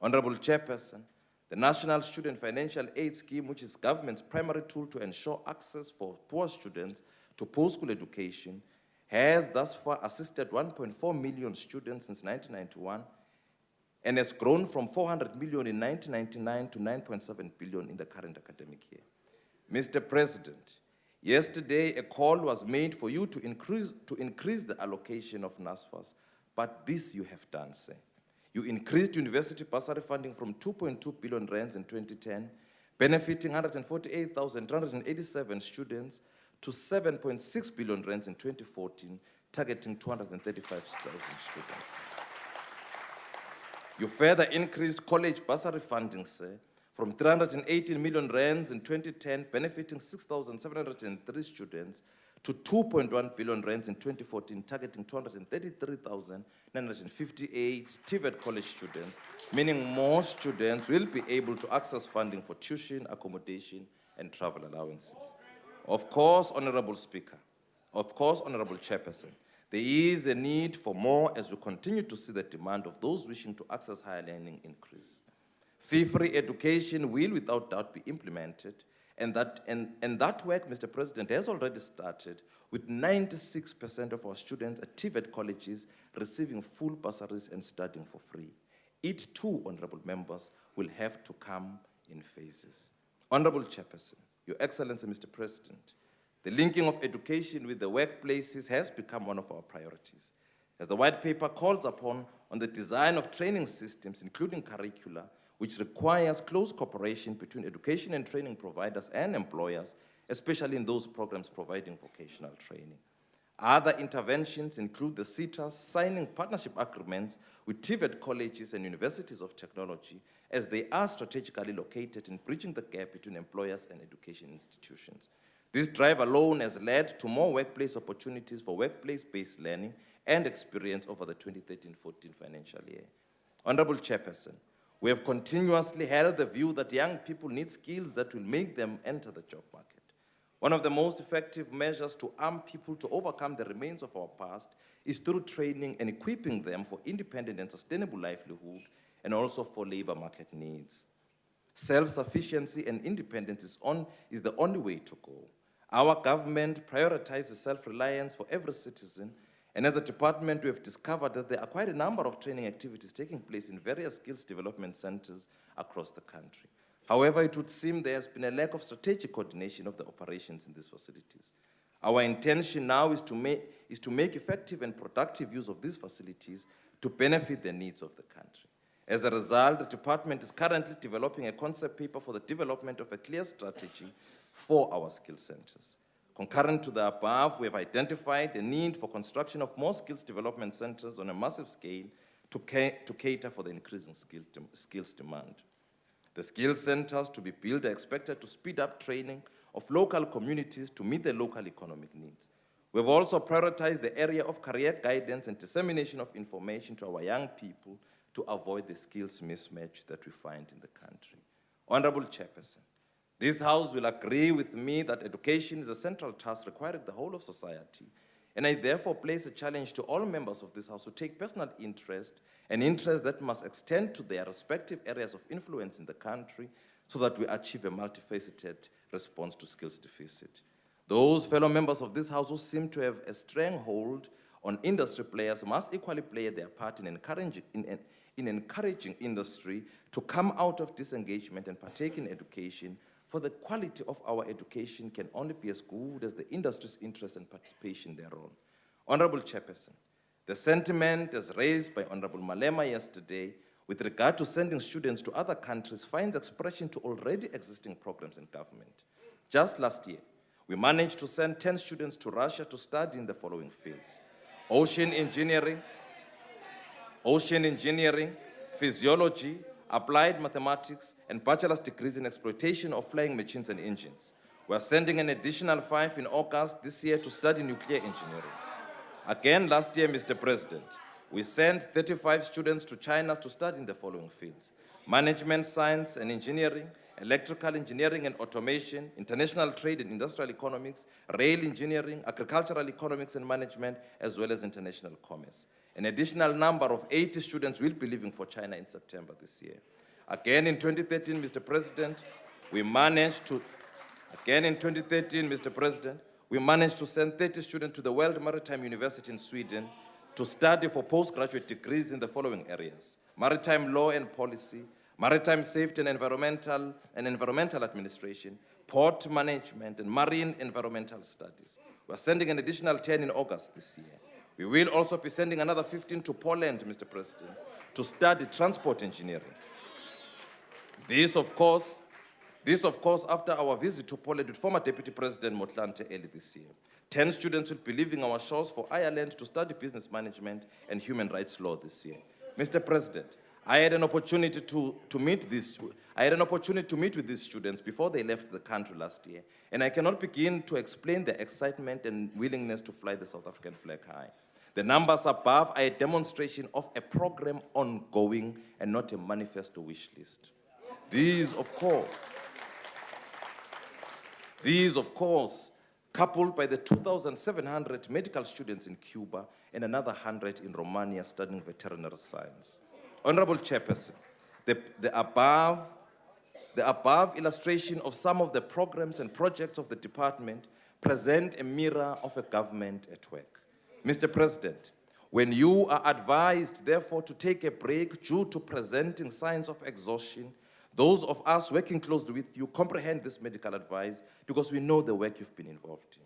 Honorable Chairperson, the National Student Financial Aid Scheme, which is government's primary tool to ensure access for poor students to post-school education, has thus far assisted 1.4 million students since 1991 and has grown from 400 million in 1999 to 9.7 billion in the current academic year. Mr. President, yesterday a call was made for you to increase the allocation of NSFAS, but this you have done, sir. You increased university bursary funding from 2.2 billion rands in 2010, benefiting 148,387 students, to 7.6 billion rands in 2014, targeting 235,000 students. You further increased college bursary funding, sir, from 318 million rands in 2010, benefiting 6,703 students, to 2.1 billion rands in 2014, targeting 233,958 TVET college students, meaning more students will be able to access funding for tuition, accommodation, and travel allowances. Of course, Honorable Speaker, of course, Honorable Chairperson, there is a need for more as we continue to see the demand of those wishing to access higher learning increase. Fee-free education will without doubt be implemented, And that work, Mr. President, has already started with 96% of our students at TVET colleges receiving full bursaries and studying for free. It too, honorable members, will have to come in phases. Honorable Chairperson, Your Excellency, Mr. President, the linking of education with the workplaces has become one of our priorities. As the white paper calls upon on the design of training systems, including curricula, which requires close cooperation between education and training providers and employers, especially in those programs providing vocational training. Other interventions include the CETAs signing partnership agreements with TVET colleges and universities of technology, as they are strategically located in bridging the gap between employers and education institutions. This drive alone has led to more workplace opportunities for workplace-based learning and experience over the 2013-14 financial year. Honorable Chairperson, we have continuously held the view that young people need skills that will make them enter the job market. One of the most effective measures to arm people to overcome the remains of our past is through training and equipping them for independent and sustainable livelihood and also for labor market needs. Self-sufficiency and independence is the only way to go. Our government prioritizes self-reliance for every citizen, and as a department, we have discovered that there are quite a number of training activities taking place in various skills development centers across the country. However, it would seem there has been a lack of strategic coordination of the operations in these facilities. Our intention now is to make effective and productive use of these facilities to benefit the needs of the country. As a result, the department is currently developing a concept paper for the development of a clear strategy for our skill centers. Concurrent to the above, we have identified the need for construction of more skills development centers on a massive scale to cater for the increasing skills demand. The skills centers to be built are expected to speed up training of local communities to meet the local economic needs. We have also prioritized the area of career guidance and dissemination of information to our young people to avoid the skills mismatch that we find in the country. Honorable Chairperson, this House will agree with me that education is a central task requiring the whole of society, and I therefore place a challenge to all members of this House to take personal interest, an interest that must extend to their respective areas of influence in the country so that we achieve a multifaceted response to skills deficit. Those fellow members of this House who seem to have a stranghold on industry players must equally play their part in encouraging industry to come out of disengagement and partake in education, for the quality of our education can only be as good as the industry's interest and participation thereon. Honorable Chairperson, the sentiment as raised by Honorable Malema yesterday with regard to sending students to other countries finds expression to already existing programs in government. Just last year, we managed to send 10 students to Russia to study in the following fields: ocean engineering, physiology, applied mathematics, and bachelor's degrees in exploitation of flying machines and engines. We are sending an additional 5 in August this year to study nuclear engineering. Again, last year, Mr. President, we sent 35 students to China to study in the following fields: management science and engineering, electrical engineering and automation, international trade and industrial economics, rail engineering, agricultural economics and management, as well as international commerce. An additional number of 80 students will be leaving for China in September this year. Again in 2013, Mr. President, we managed to send 30 students to the World Maritime University in Sweden to study for postgraduate degrees in the following areas: maritime law and policy, maritime safety and environmental administration, port management, and marine environmental studies. We are sending an additional 10 in August this year. We will also be sending another 15 to Poland, Mr. President, to study transport engineering. This, of course, after our visit to Poland with former Deputy President Motlanthe early this year. 10 students will be leaving our shores for Ireland to study business management and human rights law this year. Mr. President, I had an opportunity to meet with these students before they left the country last year, and I cannot begin to explain their excitement and willingness to fly the South African flag high. The numbers above are a demonstration of a program ongoing and not a manifesto wish list. These, of course, coupled by the 2,700 medical students in Cuba and another 100 in Romania studying veterinary science. Honorable Chairperson, the above The above illustration of some of the programs and projects of the department present a mirror of a government at work. Mr. President, when you are advised, therefore, to take a break due to presenting signs of exhaustion, those of us working closely with you comprehend this medical advice because we know the work you've been involved in.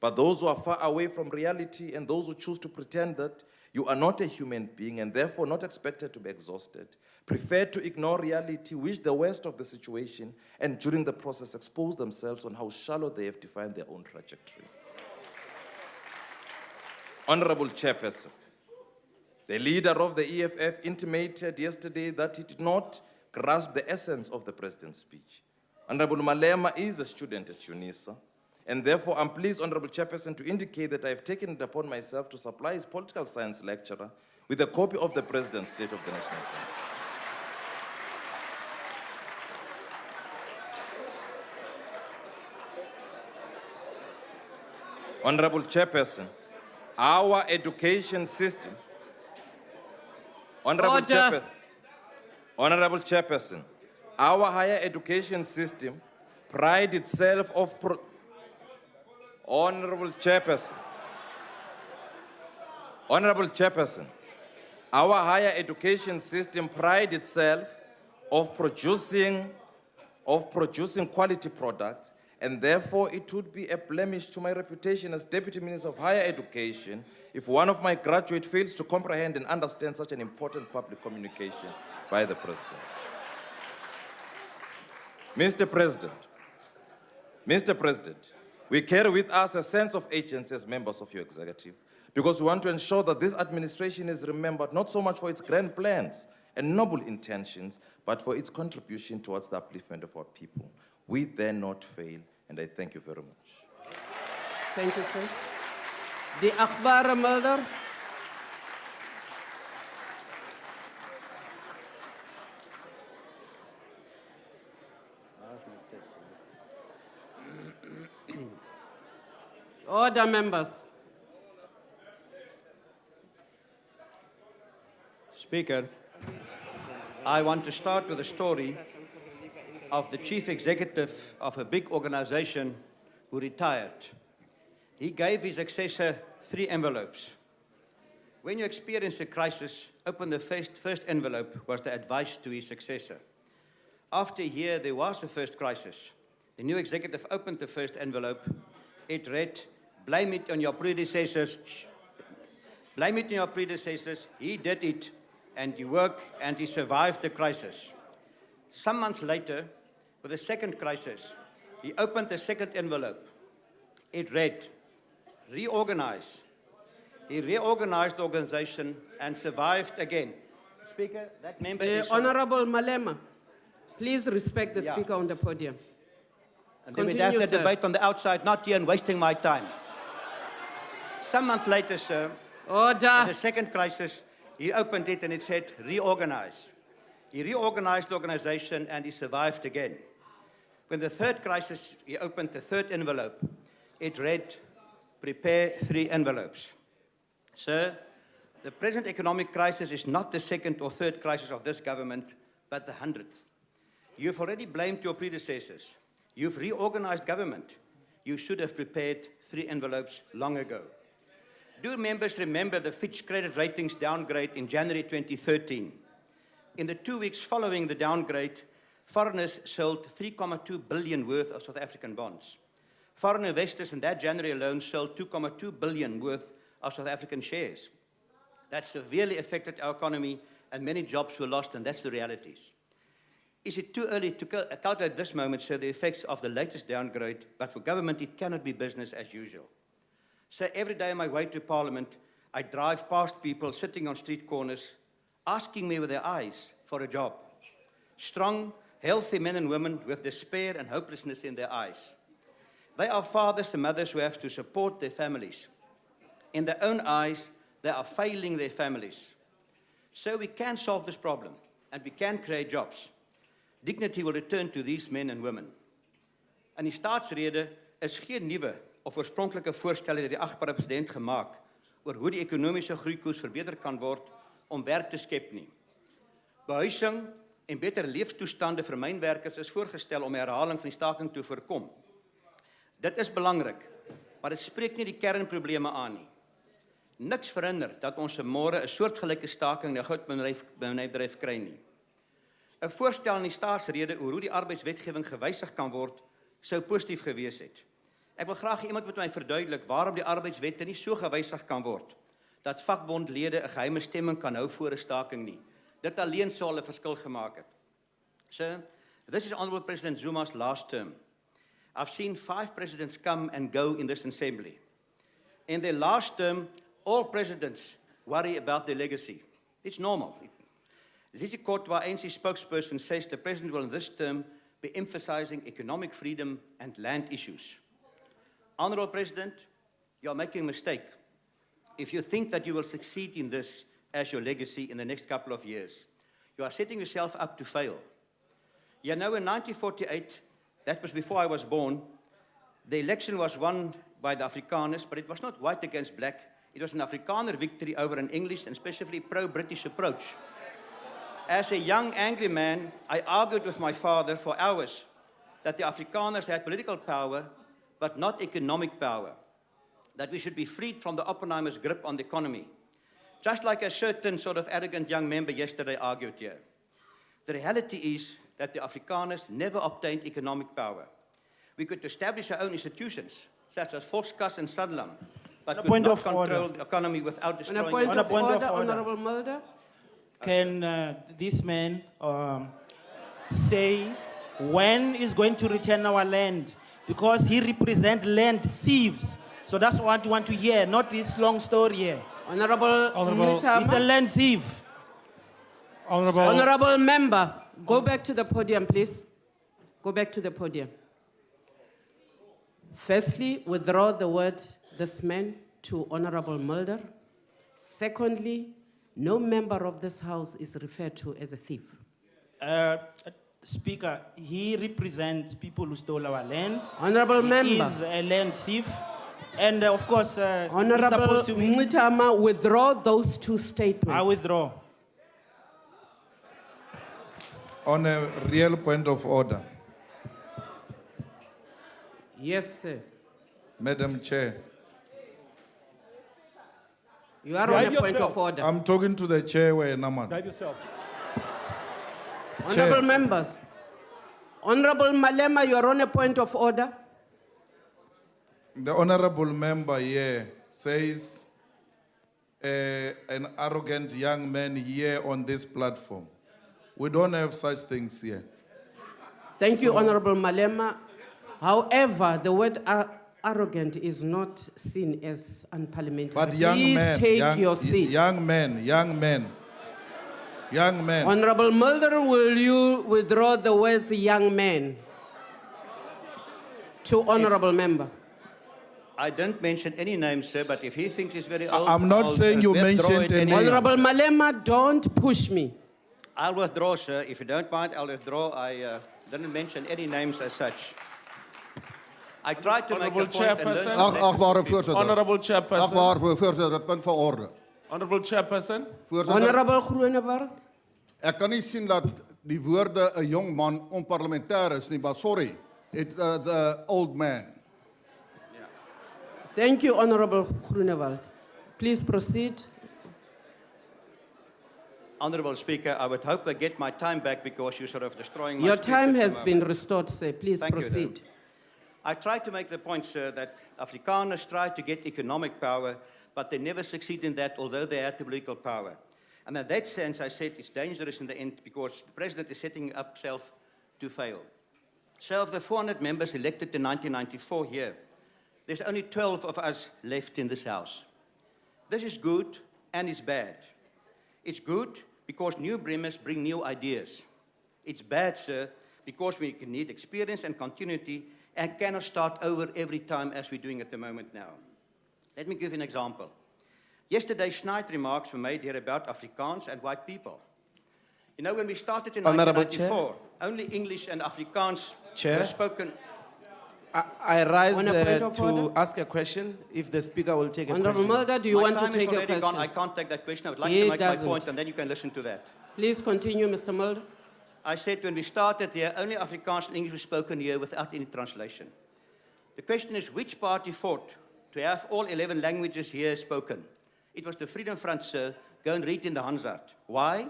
But those who are far away from reality and those who choose to pretend that you are not a human being and therefore not expected to be exhausted, prefer to ignore reality, wish the worst of the situation, and during the process expose themselves on how shallow they have defined their own trajectory. Honorable Chairperson, the leader of the EFF intimated yesterday that he did not grasp the essence of the President's speech. Honorable Malema is a student at UNISA, and therefore I'm pleased, Honorable Chairperson, to indicate that I have taken it upon myself to supply his political science lecturer with a copy of the President's State of the National Council. Honorable Chairperson, our education system. Honorable Chairperson, our higher education system prides itself of Honorable Chairperson, our higher education system prides itself of producing quality products, and therefore it would be a blemish to my reputation as Deputy Minister of Higher Education if one of my graduates fails to comprehend and understand such an important public communication by the President. Mr. President, we carry with us a sense of agency as members of your executive because we want to ensure that this administration is remembered not so much for its grand plans and noble intentions, but for its contribution towards the upliftment of our people. We dare not fail, and I thank you very much. Thank you, sir. The Akbar Mulder. Order, members. Speaker, I want to start with a story of the chief executive of a big organization who retired. He gave his successor 3 envelopes. When you experience a crisis, open the first envelope was the advice to his successor. After a year, there was a first crisis. The new executive opened the first envelope. It read, blame it on your predecessors. Blame it on your predecessors. He did it, and he worked, and he survived the crisis. Some months later, with the second crisis, he opened the second envelope. It read, reorganize. He reorganized the organization and survived again. Speaker, that member is... Honorable Malema, please respect the Yeah. speaker on the podium. And then we'd Continue, have the sir. debate on the outside, not here and wasting my time. Some months later, sir, in Order. the second crisis, he opened it and it said, reorganize. He reorganized the organization and he survived again. When the third crisis, he opened the third envelope. It read, prepare 3 envelopes. Sir, the present economic crisis is not the second or third crisis of this government, but the 100th. You've already blamed your predecessors. You've reorganized government. You should have prepared 3 envelopes long ago. Do members remember the Fitch credit ratings downgrade in January 2013? In the 2 weeks following the downgrade, foreigners sold 3.2 billion worth of South African bonds. Foreign investors in that January alone sold 2.2 billion worth of South African shares. That severely affected our economy and many jobs were lost, and that's the realities. Is it too early to calculate this moment, sir, the effects of the latest downgrade, but for government it cannot be business as usual. Sir, every day on my way to Parliament, I drive past people sitting on street corners, asking me with their eyes for a job. Strong, healthy men and women with despair and hopelessness in their eyes. They are fathers and mothers who have to support their families. In their own eyes, they are failing their families. So we can solve this problem, and we can create jobs. Dignity will return to these men and women. In die staatsrede is geen nuwe of oorspronklike voorstelle deur die agbare president gemaak oor hoe die ekonomiese groeikoers verbeter kan word om werk te skep nie. Behuising en beter leeftoestande vir mynwerkers is voorgestel om herhaling van die staking te voorkom. Dit is belangrik, maar dit spreek nie die kernprobleme aan nie. Niks verhinder dat ons môre 'n soortgelyke staking in die goudmynbedryf kry nie. 'n Voorstel in die staatsrede oor hoe die arbeidswetgewing gewysig kan word, sou positief gewees het. Ek wil graag iemand met my verduidelik waarom die arbeidswette nie so gewysig kan word dat vakbondlede 'n geheime stemming kan hou voor 'n staking nie. Dit alleen sou al 'n verskil gemaak het. Sir, this is Honourable President Zuma's last term. I've seen 5 presidents come and go in this assembly. In their last term, all presidents worry about their legacy. It's normal. Zizi Kotwa, ANC spokesperson, says the president will in this term be emphasizing economic freedom and land issues. Honourable President, you are making a mistake if you think that you will succeed in this as your legacy in the next couple of years. You are setting yourself up to fail. You know, in 1948, that was before I was born, the election was won by the Afrikaners, but it was not white against black. It was an Afrikaner victory over an English and specifically pro-British approach. As a young angry man, I argued with my father for hours that the Afrikaners had political power, but not economic power, that we should be freed from the Oppenheimer's grip on the economy, just like a certain sort of arrogant young member yesterday argued here. The reality is that the Afrikaners never obtained economic power. We could establish our own institutions, such as Volkskas and Sanlam, but could not control the economy without On a destroying point it. of order, Honourable Mulder. Can this man say when he's going to return our land? Because he represents land thieves. So that's what I want to hear, not this long story here. Honourable Mutama. He's a land thief. Honourable member, go back to the podium, please. Go back to the podium. Firstly, withdraw the word "this man" to Honourable Mulder. Secondly, no member of this house is referred to as a thief. Speaker, he represents people who stole our land. Honourable He member. is a land thief. And of course, he's Honourable supposed to be... Mutama, withdraw those two statements. I withdraw. On a real point of order, Yes, sir. Madam Chair, You are on a point of order. I'm talking to the chair where Naman. Honourable members. Honourable Malema, you are on a point of order. The honorable member here says an arrogant young man here on this platform. We don't have such things here. Thank you, Honourable Malema. However, the word arrogant is not seen as unparliamentary. But young Please man, take your seat. young man. Honourable Mulder, will you withdraw the words young man? To Honourable member. I didn't mention any names, sir, but if he thinks he's very old, I'm not I'll saying you withdraw mentioned it any- anyway. Honourable Malema, don't push me. I'll withdraw, sir. If you don't mind, I'll withdraw. I didn't mention any names as such. I tried to make a point and learn some Achtbare lessons. voorzitter. Honorable Chairperson. Achtbare voorzitter, punt van orde. Honorable Chairperson. Voorzitter, Honourable Groenewald. ek kan nie sien dat die woorde 'n jong man onparlementêr is nie, maar sorry, the old man. Thank you, Honourable Groenewald. Please proceed. Honourable Speaker, I would hope I get my time back because you're sort of destroying my Your speech time at the has moment. been restored, sir. Please Thank you, proceed. though. I tried to make the point, sir, that Afrikaners tried to get economic power, but they never succeed in that, although they had the political power. And in that sense, I said it's dangerous in the end because the president is setting up himself to fail. So of the 400 members elected in 1994 here, there's only 12 of us left in this house. This is good and it's bad. It's good because new Bremers bring new ideas. It's bad, sir, because we need experience and continuity and cannot start over every time as we're doing at the moment now. Let me give you an example. Yesterday, snide remarks were made here about Afrikaans and white people. You know, when we started in Honourable 1994, only English and Afrikaans Chair. were spoken. I rise On a point of to order. ask a question if the speaker will take a Honourable question. Mulder, do you My want to time is take a already gone. I question? can't take that question. I would like He to make doesn't. my point and then you can listen to that. Please continue, Mr. Mulder. I said when we started here, only Afrikaans and English were spoken here without any translation. The question is, which party fought to have all 11 languages here spoken? It was the Freedom Front, sir. Go and read in the Hansard. Why?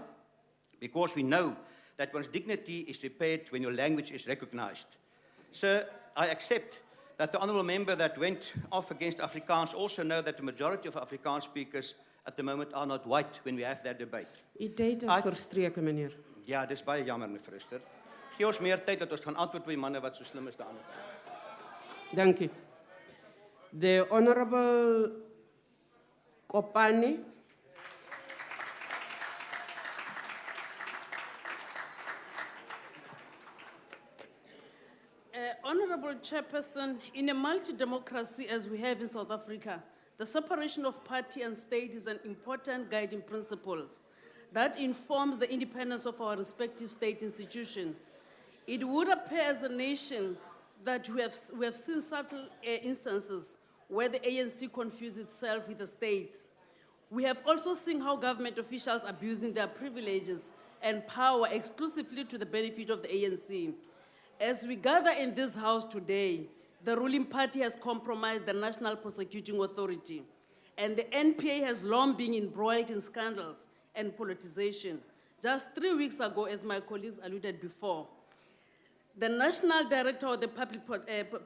Because we know that one's dignity is repaired when your language is recognized. Sir, I accept that the honourable member that went off against Afrikaans also know that the majority of Afrikaans speakers at the moment are not white when we have that debate. U tyd is verstreke, meneer. Ja, dis baie jammer, mevrou Minister. Gee ons meer tyd dat ons gaan antwoord op die manne wat so slim is daarin. Dank u. The Honorable Kopani. Honorable Chairperson, in a multi-democracy as we have in South Africa, the separation of party and state is an important guiding principle that informs the independence of our respective state institutions. It would appear as a nation that we have seen subtle instances where the ANC confused itself with the state. We have also seen how government officials abusing their privileges and power exclusively to the benefit of the ANC. As we gather in this house today, the ruling party has compromised the National Prosecuting Authority, and the NPA has long been embroiled in scandals and politicization. Just 3 weeks ago, as my colleagues alluded before, the National Director of the Public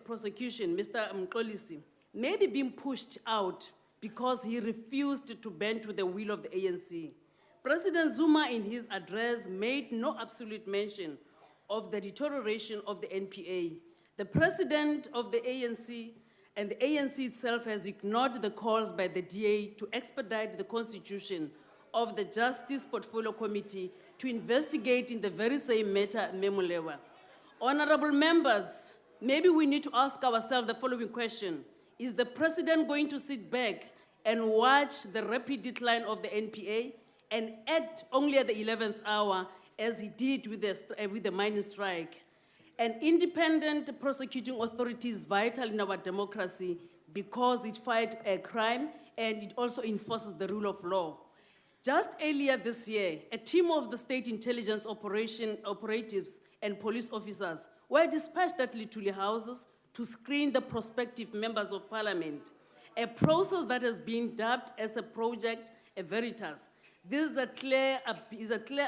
Prosecution, Mr. Mxolisi, may be being pushed out because he refused to bend to the will of the ANC. President Zuma, in his address, made no absolute mention of the deterioration of the NPA. The president of the ANC and the ANC itself has ignored the calls by the DA to expedite the constitution of the Justice Portfolio Committee to investigate in the very same matter, Memo Lewa. Honorable members, maybe we need to ask ourselves the following question. Is the president going to sit back and watch the rapid decline of the NPA and act only at the 11th hour as he did with the mining strike? An independent prosecuting authority is vital in our democracy because it fights a crime and it also enforces the rule of law. Just earlier this year, a team of the state intelligence operatives and police officers were dispatched at Lituli houses to screen the prospective members of parliament, a process that has been dubbed as a project Veritas. This is a clear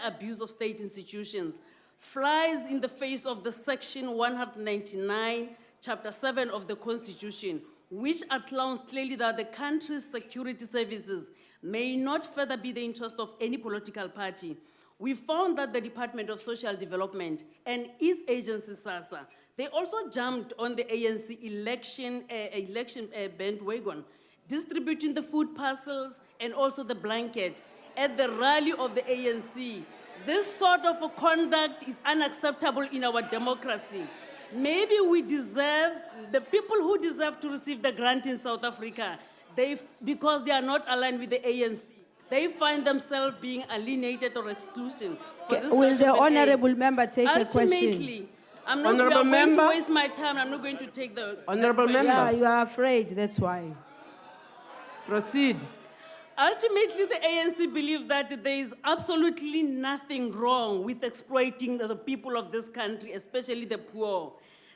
abuse of state institutions, flies in the face of the section 199, chapter 7 of the Constitution, which outlines clearly that the country's security services may not further be the interest of any political party. We found that the Department of Social Development and its agency, SASA, they also jumped on the ANC election bandwagon, distributing the food parcels and also the blanket at the rally of the ANC. This sort of a conduct is unacceptable in our democracy. Maybe we deserve, the people who deserve to receive the grant in South Africa, because they are not aligned with the ANC, they find themselves being alienated or exclusion. Will the honourable member take a question? Ultimately, I'm not going to waste my time. I'm not going to take the Honourable member. Yeah, you are afraid, that's why. Proceed. Ultimately, the ANC believe that there is absolutely nothing wrong with exploiting the people of this country, especially the poor.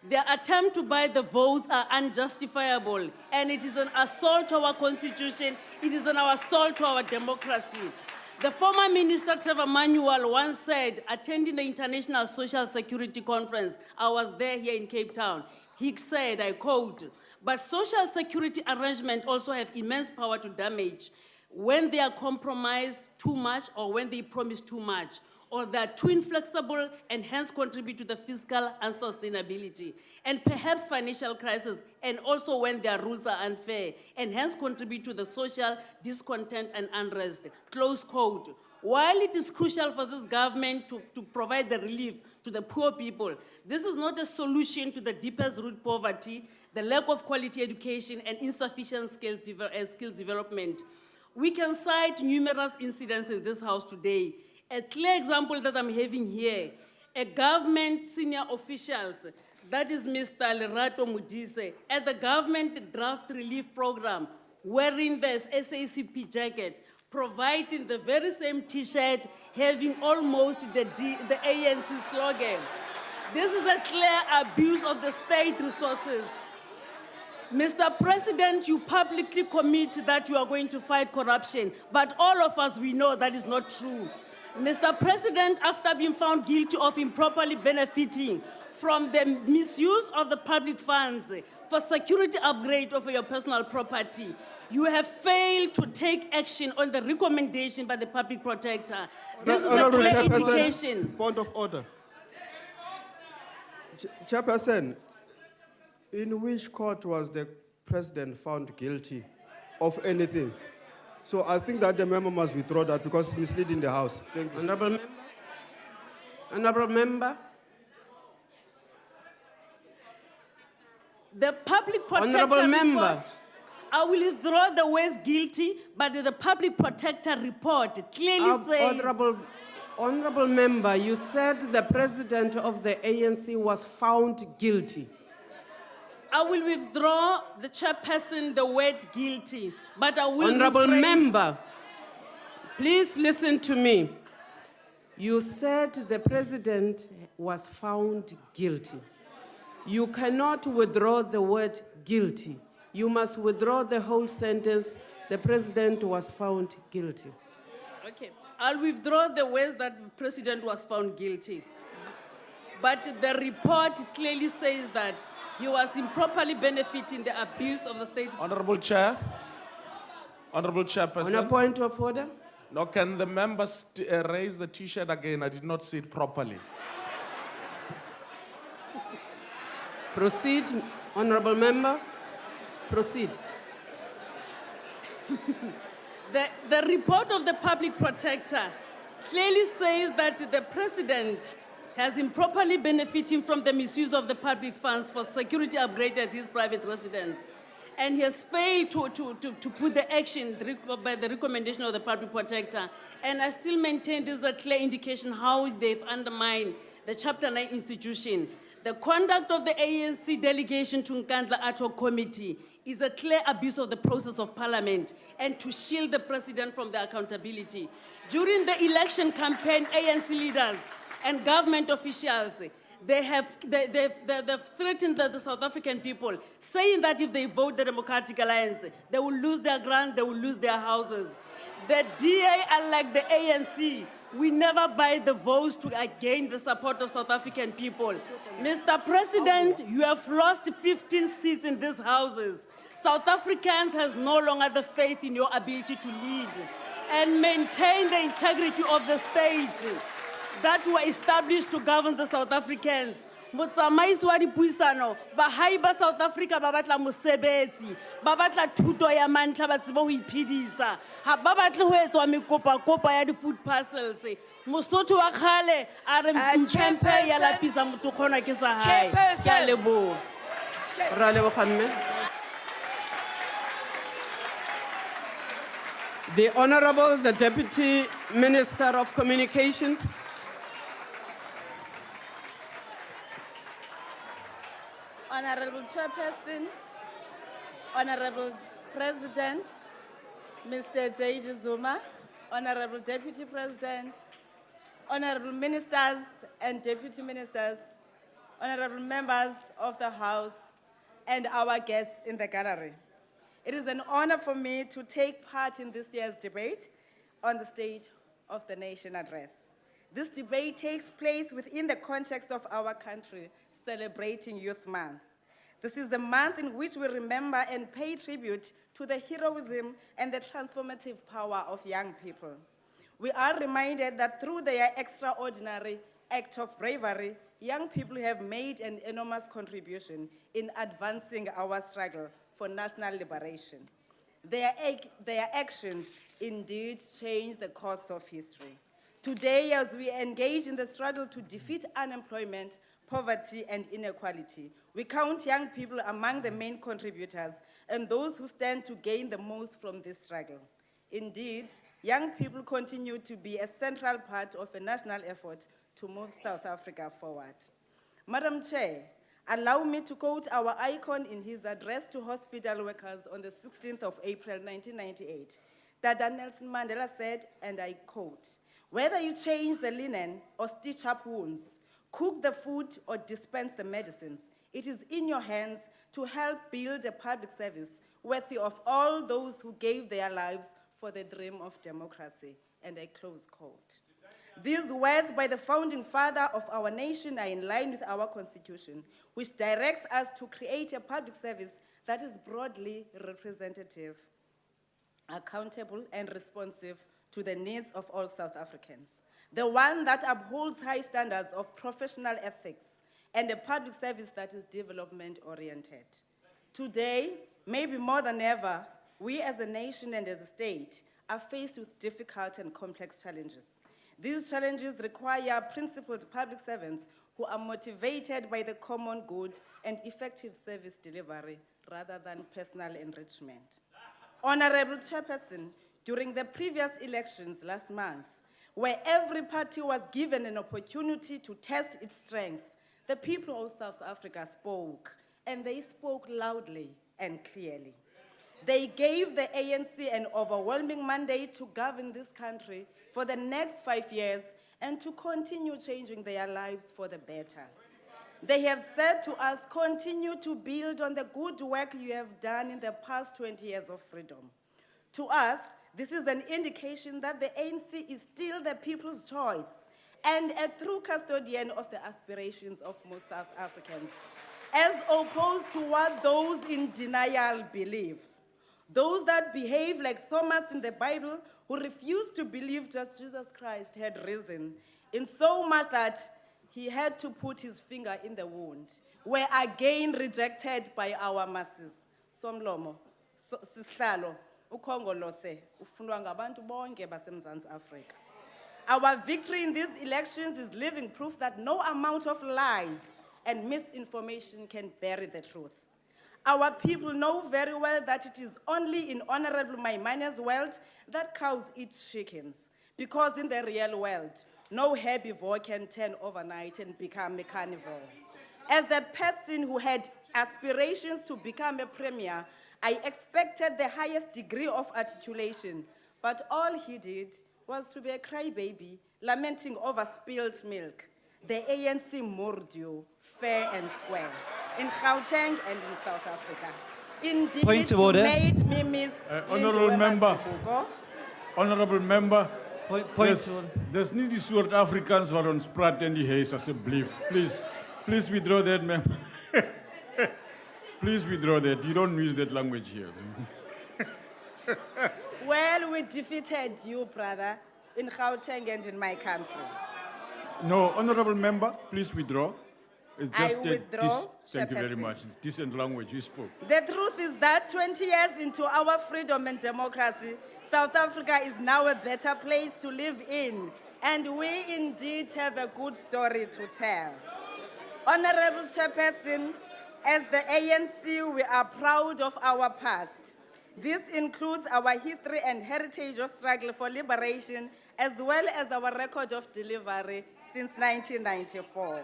Their attempt to buy the votes are unjustifiable, and it is an assault to our constitution, it is an assault to our democracy. The former Minister Trevor Manuel once said, attending the International Social Security Conference, I was there here in Cape Town, he said, I quote, "But social security arrangements also have immense power to damage when they are compromised too much or when they promise too much, or they are too inflexible and hence contribute to the fiscal unsustainability, and perhaps financial crisis, and also when their rules are unfair, and hence contribute to the social discontent and unrest." Close quote. While it is crucial for this government to provide the relief to the poor people, this is not a solution to the deepest root poverty, the lack of quality education, and insufficient skills development. We can cite numerous incidents in this house today. A clear example that I'm having here, a government senior officials, that is Mr. Lerato Mudise, at the government draft relief program, wearing the SACP jacket, providing the very same T-shirt having almost the ANC slogan. This is a clear abuse of the state resources. Mr. President, you publicly commit that you are going to fight corruption, but all of us, we know that is not true. Mr. President, after being found guilty of improperly benefiting from the misuse of the public funds for security upgrade of your personal property, you have failed to take action on the recommendation by the public protector. This is a Honourable clear Chairperson, indication. Point of order. Chairperson, in which court was the president found guilty of anything? So I think that the member must withdraw that because it's misleading the House. Thank you. Honourable Member. Honourable Member. The public protector Honourable Member. report, I will withdraw the words guilty, but the public protector report clearly says... Honourable Member, you said the president of the ANC was found guilty. I will withdraw the chairperson the word guilty, but I will Honourable rephrase- Member, please listen to me. You said the president was found guilty. You cannot withdraw the word guilty. You must withdraw the whole sentence, the president was found guilty. Okay, I'll withdraw the words that the president was found guilty. But the report clearly says that he was improperly benefiting the abuse of the state. Honorable Chair. Honorable Chairperson. On a point of order? No, can the members raise the T-shirt again? I did not see it properly. Proceed, Honourable Member. Proceed. The report of the public protector clearly says that the president has improperly benefiting from the misuse of the public funds for security upgrade at his private residence. And he has failed to put the action by the recommendation of the public protector. And I still maintain this is a clear indication how they've undermined the Chapter 9 institution. The conduct of the ANC delegation to Nkandla Ad Hoc Committee is a clear abuse of the process of parliament and to shield the president from the accountability. During the election campaign, ANC leaders and government officials, they've threatened the South African people, saying that if they vote the Democratic Alliance, they will lose their grants, they will lose their houses. The DA, unlike the ANC, we never buy the votes to gain the support of South African people. Mr. President, you have lost 15 seats in these houses. South Africans has no longer the faith in your ability to lead and maintain the integrity of the state that were established to govern the South Africans. Motsamaisi wa dipuisano, bahai ba South Africa ba batla mosebetsi, ba batla thuto ya mantlha ba tsebe ho iphedisa. Ha ba batle ho etswa mekopa ya di-food parcels. Mosotho wa khale a re mpempe ya lapisa motho kgona ke sa hae. Ke a leboha. Ra leboga mme. The Honourable, the Deputy Minister of Communications. Honorable Chairperson, Honorable President, Mr. J. Zuma, Honorable Deputy President, Honorable Ministers and Deputy Ministers, Honorable Members of the House, and our guests in the gallery. It is an honor for me to take part in this year's debate on the State of the Nation address. This debate takes place within the context of our country celebrating Youth Month. This is the month in which we remember and pay tribute to the heroism and the transformative power of young people. We are reminded that through their extraordinary act of bravery, young people have made an enormous contribution in advancing our struggle for national liberation. Their actions indeed change the course of history. Today, as we engage in the struggle to defeat unemployment, poverty, and inequality, we count young people among the main contributors and those who stand to gain the most from this struggle. Indeed, young people continue to be a central part of a national effort to move South Africa forward. Madam Chair, allow me to quote our icon in his address to hospital workers on the 16th of April, 1998. Dada Nelson Mandela said, and I quote, "Whether you change the linen or stitch up wounds, cook the food or dispense the medicines, it is in your hands to help build a public service worthy of all those who gave their lives for the dream of democracy." And I close quote. These words by the founding father of our nation are in line with our constitution, which directs us to create a public service that is broadly representative, accountable, and responsive to the needs of all South Africans. The one that upholds high standards of professional ethics and a public service that is development-oriented. Today, maybe more than ever, we as a nation and as a state are faced with difficult and complex challenges. These challenges require principled public servants who are motivated by the common good and effective service delivery rather than personal enrichment. Honorable Chairperson, during the previous elections last month, where every party was given an opportunity to test its strength, the people of South Africa spoke, and they spoke loudly and clearly. They gave the ANC an overwhelming mandate to govern this country for the next 5 years and to continue changing their lives for the better. They have said to us, continue to build on the good work you have done in the past 20 years of freedom. To us, this is an indication that the ANC is still the people's choice and a true custodian of the aspirations of most South Africans, as opposed to what those in denial believe. Those that behave like Thomas in the Bible, who refused to believe just Jesus Christ had risen, in so much that he had to put his finger in the wound, were again rejected by our masses. Somlomo, Sihlalo, uKhongolose, ufundwa ngabantu bonke baseMzantsi Afrika. Our victory in these elections is living proof that no amount of lies and misinformation can bury the truth. Our people know very well that it is only in Honorable Maimana's world that cows eat chickens, because in the real world, no herbivore can turn overnight and become a carnivore. As a person who had aspirations to become a premier, I expected the highest degree of articulation, but all he did was to be a crybaby, lamenting over spilled milk. The ANC murdered you, fair and square, in Gauteng and in South Africa. Indeed, Point of you order. made me miss Honorable member, there's nie die soort Afrikaans wat ons praat in die huis asseblief. Please withdraw that, ma'am. Please withdraw that. You don't use that language here. Well, we defeated you, brother, in Gauteng and in my country. No, honorable member, please withdraw. It's I just withdraw, thank you very Chairperson. much. It's decent language you spoke. The truth is that 20 years into our freedom and democracy, South Africa is now a better place to live in, and we indeed have a good story to tell. Honorable Chairperson, as the ANC, we are proud of our past. This includes our history and heritage of struggle for liberation, as well as our record of delivery since 1994.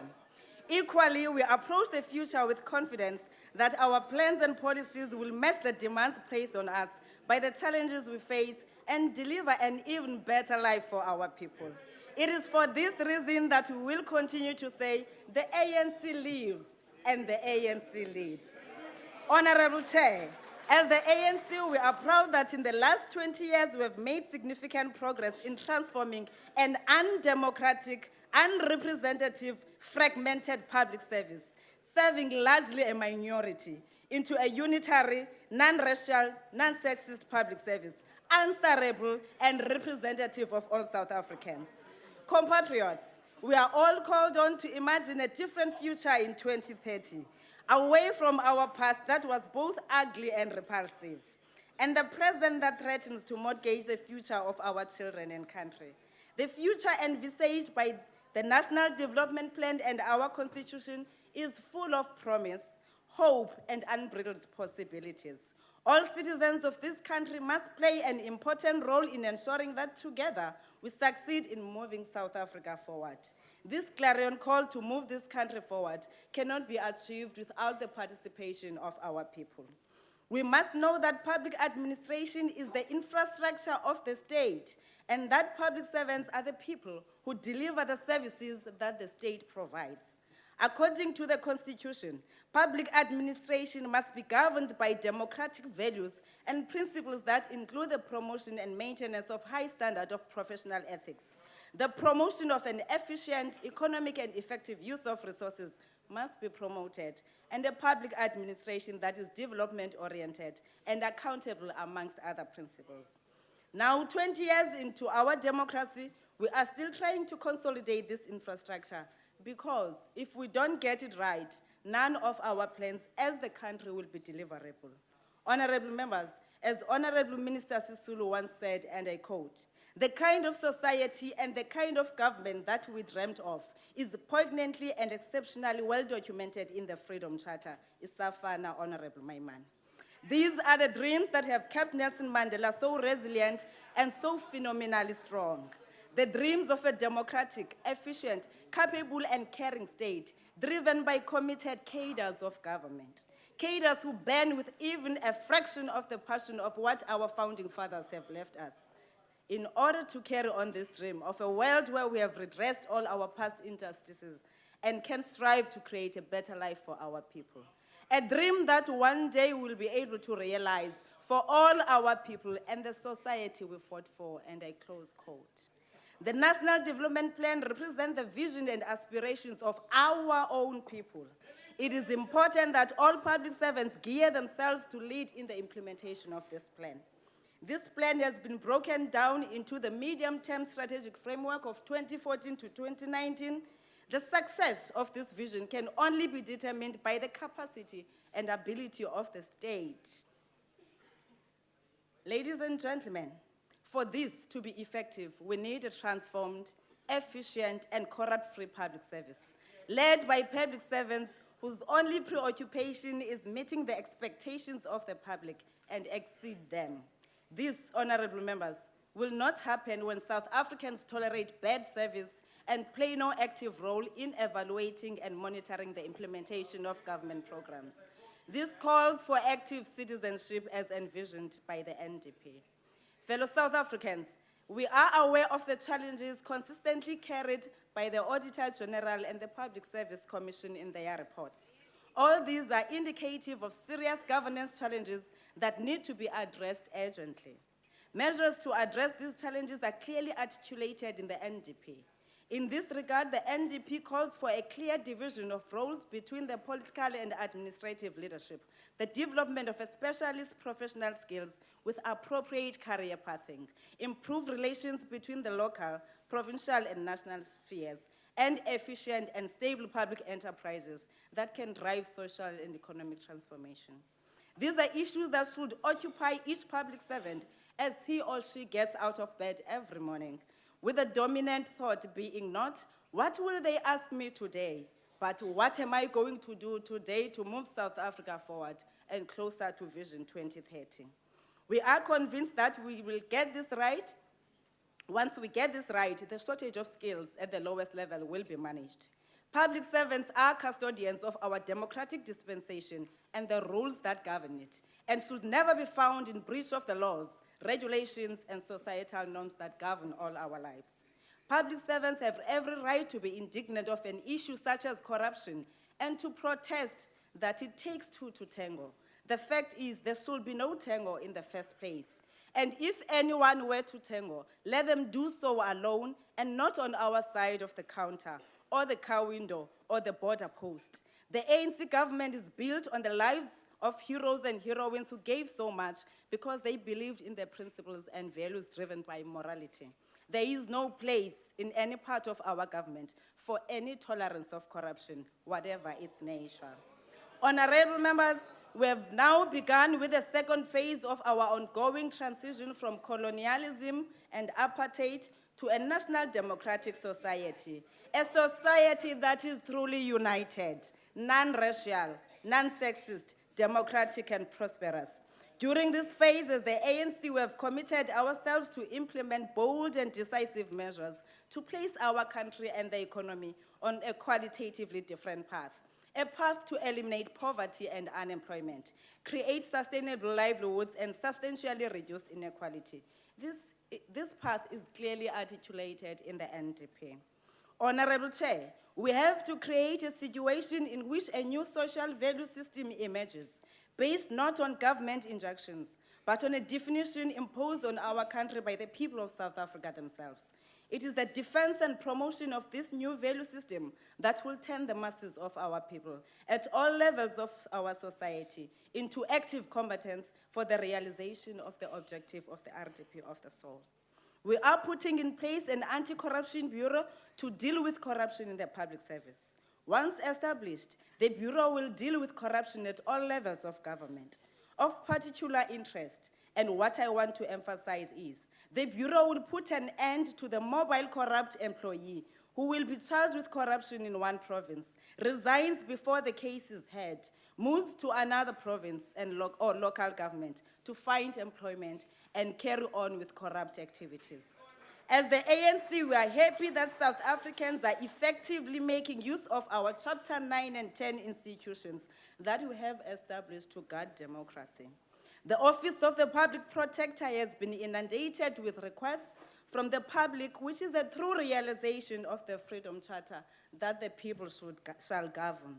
Equally, we approach the future with confidence that our plans and policies will match the demands placed on us by the challenges we face and deliver an even better life for our people. It is for this reason that we will continue to say, the ANC lives and the ANC leads. Honorable Chair, as the ANC, we are proud that in the last 20 years, we have made significant progress in transforming an undemocratic, unrepresentative, fragmented public service, serving largely a minority, into a unitary, non-racial, non-sexist public service, answerable and representative of all South Africans. Compatriots, we are all called on to imagine a different future in 2030, away from our past that was both ugly and repulsive, and the present that threatens to mortgage the future of our children and country. The future envisaged by the National Development Plan and our Constitution is full of promise, hope, and unbridled possibilities. All citizens of this country must play an important role in ensuring that together we succeed in moving South Africa forward. This clarion call to move this country forward cannot be achieved without the participation of our people. We must know that public administration is the infrastructure of the state, and that public servants are the people who deliver the services that the state provides. According to the Constitution, public administration must be governed by democratic values and principles that include the promotion and maintenance of high standard of professional ethics. The promotion of an efficient, economic, and effective use of resources must be promoted, and a public administration that is development-oriented and accountable, amongst other principles. Now, 20 years into our democracy, we are still trying to consolidate this infrastructure, because if we don't get it right, none of our plans as the country will be deliverable. Honorable members, as Honorable Minister Sisulu once said, and I quote, "The kind of society and the kind of government that we dreamt of is poignantly and exceptionally well documented in the Freedom Charter." Isafana, Honorable Maiman. These are the dreams that have kept Nelson Mandela so resilient and so phenomenally strong. The dreams of a democratic, efficient, capable, and caring state, driven by committed cadres of government. Cadres who burn with even a fraction of the passion of what our founding fathers have left us. In order to carry on this dream of a world where we have redressed all our past injustices and can strive to create a better life for our people. A dream that one day we'll be able to realize for all our people and the society we fought for, and I close quote. The National Development Plan represents the vision and aspirations of our own people. It is important that all public servants gear themselves to lead in the implementation of this plan. This plan has been broken down into the medium-term strategic framework of 2014 to 2019. The success of this vision can only be determined by the capacity and ability of the state. Ladies and gentlemen, for this to be effective, we need a transformed, efficient, and corrupt-free public service, led by public servants whose only preoccupation is meeting the expectations of the public and exceed them. This, honorable members, will not happen when South Africans tolerate bad service and play no active role in evaluating and monitoring the implementation of government programs. This calls for active citizenship as envisioned by the NDP. Fellow South Africans, we are aware of the challenges consistently carried by the Auditor General and the Public Service Commission in their reports. All these are indicative of serious governance challenges that need to be addressed urgently. Measures to address these challenges are clearly articulated in the NDP. In this regard, the NDP calls for a clear division of roles between the political and administrative leadership, the development of a specialist professional skills with appropriate career pathing, improved relations between the local, provincial, and national spheres, and efficient and stable public enterprises that can drive social and economic transformation. These are issues that should occupy each public servant as he or she gets out of bed every morning, with the dominant thought being not, what will they ask me today, but what am I going to do today to move South Africa forward and closer to Vision 2030. We are convinced that we will get this right. Once we get this right, the shortage of skills at the lowest level will be managed. Public servants are custodians of our democratic dispensation and the rules that govern it, and should never be found in breach of the laws, regulations, and societal norms that govern all our lives. Public servants have every right to be indignant of an issue such as corruption and to protest that it takes two to tango. The fact is there should be no tango in the first place. And if anyone were to tango, let them do so alone and not on our side of the counter or the car window or the border post. The ANC government is built on the lives of heroes and heroines who gave so much because they believed in their principles and values driven by morality. There is no place in any part of our government for any tolerance of corruption, whatever its nature. Honorable members, we have now begun with the second phase of our ongoing transition from colonialism and apartheid to a national democratic society, a society that is truly united, non-racial, non-sexist, democratic, and prosperous. During this phase, as the ANC, we have committed ourselves to implement bold and decisive measures to place our country and the economy on a qualitatively different path. a path to eliminate poverty and unemployment, create sustainable livelihoods, and substantially reduce inequality. This path is clearly articulated in the NDP. Honorable Chair, we have to create a situation in which a new social value system emerges, based not on government injunctions, but on a definition imposed on our country by the people of South Africa themselves. It is the defense and promotion of this new value system that will turn the masses of our people at all levels of our society into active combatants for the realization of the objective of the RDP of the soul. We are putting in place an anti-corruption bureau to deal with corruption in the public service. Once established, the bureau will deal with corruption at all levels of government. Of particular interest, and what I want to emphasize is, the bureau will put an end to the mobile corrupt employee who will be charged with corruption in one province, resigns before the case is heard, moves to another province or local government to find employment and carry on with corrupt activities. As the ANC, we are happy that South Africans are effectively making use of our Chapter 9 and 10 institutions that we have established to guard democracy. The Office of the Public Protector has been inundated with requests from the public, which is a true realization of the Freedom Charter that the people shall govern.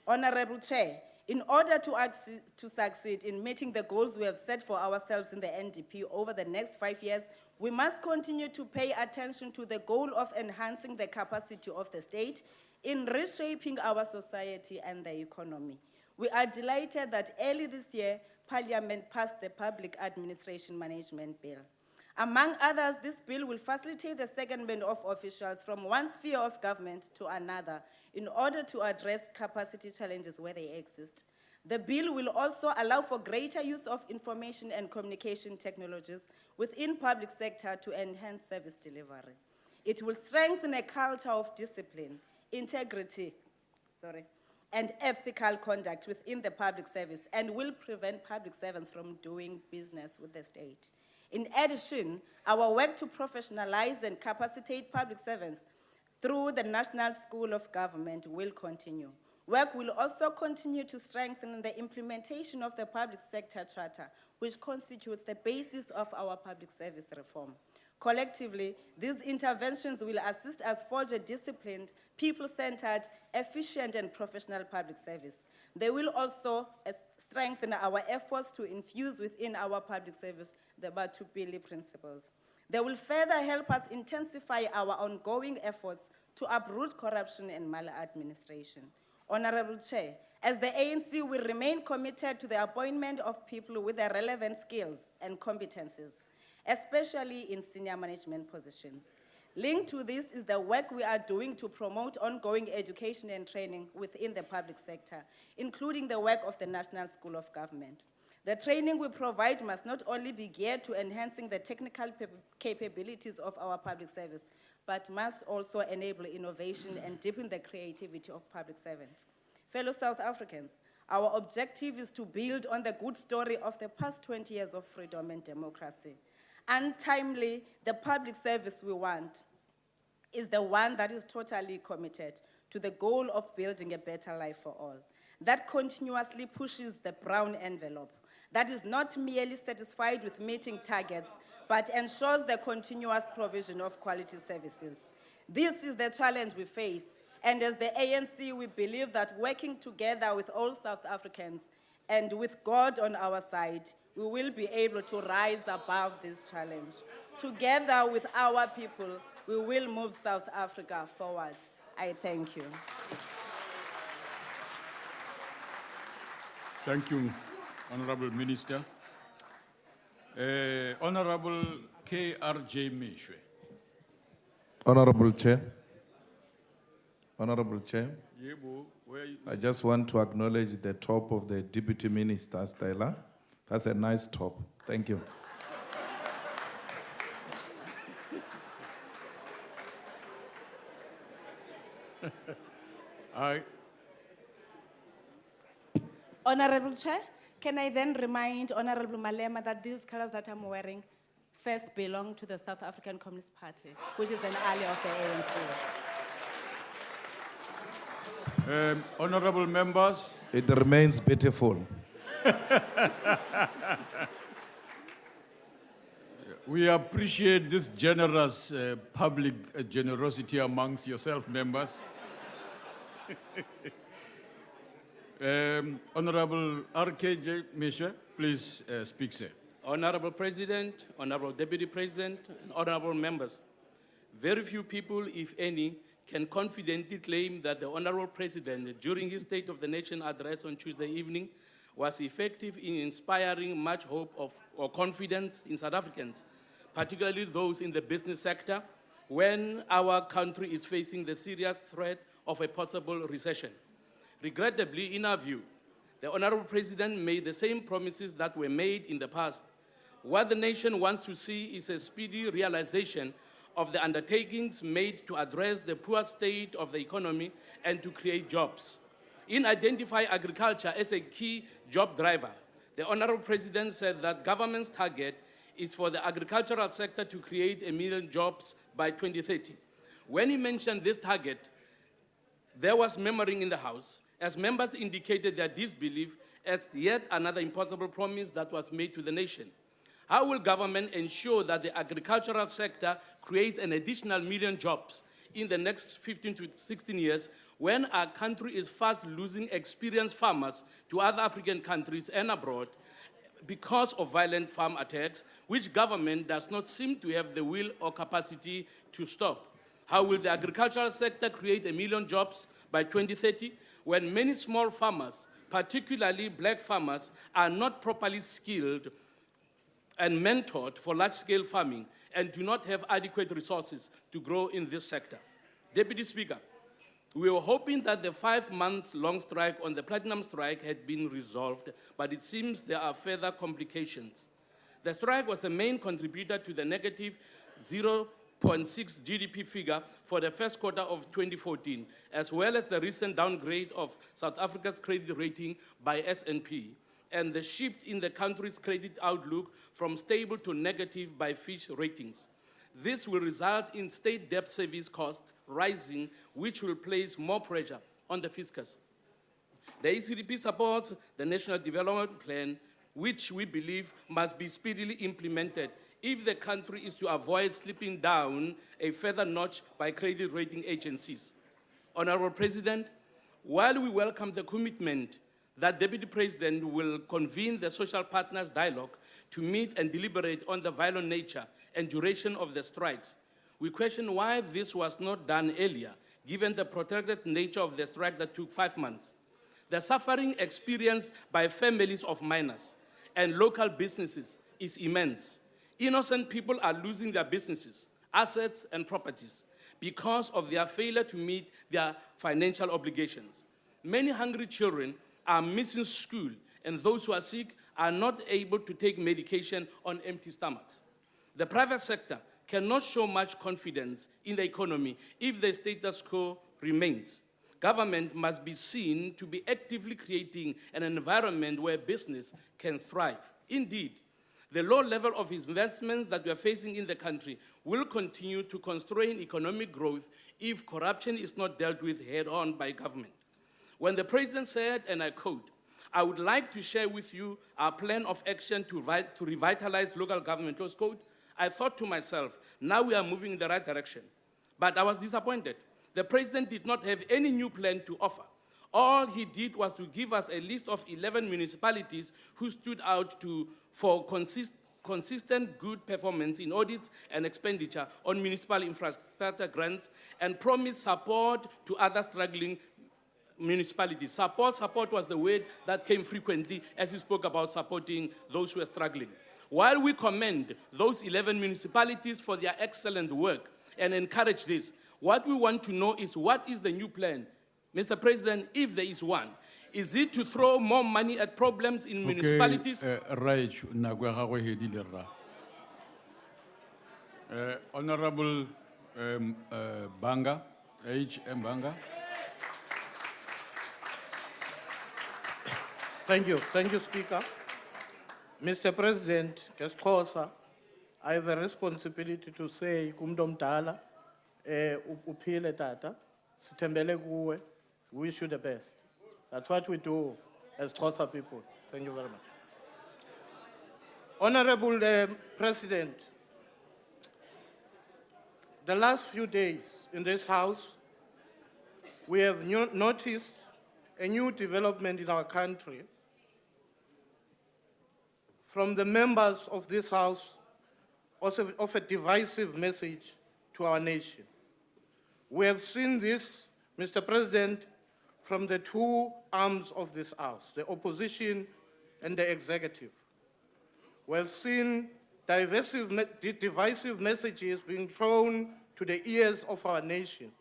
Honorable Chair, in order to succeed in meeting the goals we have set for ourselves in the NDP over the next 5 years, we must continue to pay attention to the goal of enhancing the capacity of the state in reshaping our society and the economy. We are delighted that early this year, Parliament passed the Public Administration Management Bill. Among others, this bill will facilitate the secondment of officials from one sphere of government to another in order to address capacity challenges where they exist. The bill will also allow for greater use of information and communication technologies within public sector to enhance service delivery. It will strengthen a culture of discipline, integrity, and ethical conduct within the public service and will prevent public servants from doing business with the state. In addition, our work to professionalize and capacitate public servants through the National School of Government will continue. Work will also continue to strengthen the implementation of the Public Sector Charter, which constitutes the basis of our public service reform. Collectively, these interventions will assist us forge a disciplined, people-centered, efficient, and professional public service. They will also strengthen our efforts to infuse within our public service the Batupili principles. They will further help us intensify our ongoing efforts to uproot corruption and maladministration. Honorable Chair, as the ANC will remain committed to the appointment of people with the relevant skills and competencies, especially in senior management positions. Linked to this is the work we are doing to promote ongoing education and training within the public sector, including the work of the National School of Government. The training we provide must not only be geared to enhancing the technical capabilities of our public service, but must also enable innovation and deepen the creativity of public servants. Fellow South Africans, our objective is to build on the good story of the past 20 years of freedom and democracy. Untimely, the public service we want is the one that is totally committed to the goal of building a better life for all, that continuously pushes the brown envelope, that is not merely satisfied with meeting targets, but ensures the continuous provision of quality services. This is the challenge we face, and as the ANC, we believe that working together with all South Africans and with God on our side, we will be able to rise above this challenge. Together with our people, we will move South Africa forward. I thank you. Thank you, Honorable Minister. Honorable K.R.J. Mishwe. Honorable Chair. Honorable Chair. I just want to acknowledge the top of the Deputy Minister, Stella. That's a nice top. Thank you. Honorable Chair, can I then remind Honorable Malema that these colors that I'm wearing first belong to the South African Communist Party, which is an ally of the ANC. Honorable members, It remains beautiful. we appreciate this generous public generosity amongst yourself members. Honorable RKJ Misha, please speak, sir. Honorable President, Honorable Deputy President, and honorable members, very few people, if any, can confidently claim that the Honorable President, during his State of the Nation address on Tuesday evening, was effective in inspiring much hope or confidence in South Africans, particularly those in the business sector, when our country is facing the serious threat of a possible recession. Regrettably, in our view, the Honorable President made the same promises that were made in the past. What the nation wants to see is a speedy realization of the undertakings made to address the poor state of the economy and to create jobs. In identifying agriculture as a key job driver, the Honorable President said that government's target is for the agricultural sector to create 1 million jobs by 2030. When he mentioned this target, there was murmuring in the House, as members indicated their disbelief at yet another impossible promise that was made to the nation. How will government ensure that the agricultural sector creates an additional 1 million jobs in the next 15 to 16 years when our country is fast losing experienced farmers to other African countries and abroad because of violent farm attacks, which government does not seem to have the will or capacity to stop? How will the agricultural sector create 1 million jobs by 2030 when many small farmers, particularly black farmers, are not properly skilled and mentored for large-scale farming and do not have adequate resources to grow in this sector? Deputy Speaker, we were hoping that the 5-month-long strike on the platinum strike had been resolved, but it seems there are further complications. The strike was the main contributor to the negative 0.6 GDP figure for the first quarter of 2014, as well as the recent downgrade of South Africa's credit rating by S&P, and the shift in the country's credit outlook from stable to negative by Fitch ratings. This will result in state debt service costs rising, which will place more pressure on the fiscus. The ECDP supports the National Development Plan, which we believe must be speedily implemented if the country is to avoid slipping down a further notch by credit rating agencies. Honorable President, while we welcome the commitment that Deputy President will convene the social partners dialogue to meet and deliberate on the violent nature and duration of the strikes, we question why this was not done earlier, given the protracted nature of the strike that took 5 months. The suffering experienced by families of miners and local businesses is immense. Innocent people are losing their businesses, assets, and properties because of their failure to meet their financial obligations. Many hungry children are missing school, and those who are sick are not able to take medication on empty stomachs. The private sector cannot show much confidence in the economy if the status quo remains. Government must be seen to be actively creating an environment where business can thrive. Indeed, the low level of investments that we are facing in the country will continue to constrain economic growth if corruption is not dealt with head-on by government. When the President said, and I quote, "I would like to share with you our plan of action to revitalize local government," close quote, I thought to myself, now we are moving in the right direction. But I was disappointed. The President did not have any new plan to offer. All he did was to give us a list of 11 municipalities who stood out for consistent good performance in audits and expenditure on municipal infrastructure grants and promised support to other struggling municipalities. Support was the word that came frequently as he spoke about supporting those who are struggling. While we commend those 11 municipalities for their excellent work and encourage this, what we want to know is what is the new plan? Mr. President, if there is one, is it to throw more money at problems in municipalities? Honorable Banga, H.M. Banga. Thank you, Speaker. Mr. President, Kesxhosa, I have a responsibility to say, Kumdom Tala, Uphile Tata, Sitembele Kuwe, We wish you the best. That's what we do as Xhosa people. Thank you very much. Honorable President, the last few days in this House, we have noticed a new development in our country from the members of this House of a divisive message to our nation. We have seen this, Mr. President, from the two arms of this House, the opposition and the executive. We have seen divisive messages being thrown to the ears of our nation.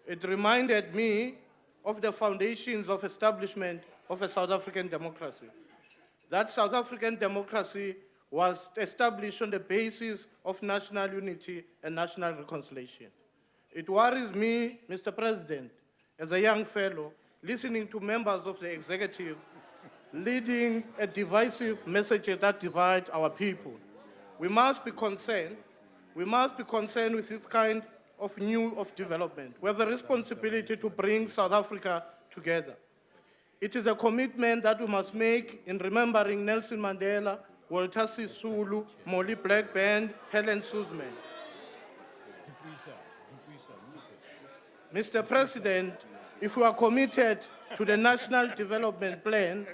It reminded me of the foundations of establishment of a South African democracy. That South African democracy was established on the basis of national unity and national reconciliation. It worries me, Mr. President, as a young fellow, listening to members of the executive leading a divisive message that divides our people. We must be concerned. We must be concerned with this kind of development. We have a responsibility to bring South Africa together. It is a commitment that we must make in remembering Nelson Mandela, Walter Sisulu, Molly Blackburn, Helen Suzman. Mr. President, if we are committed to the National Development Plan,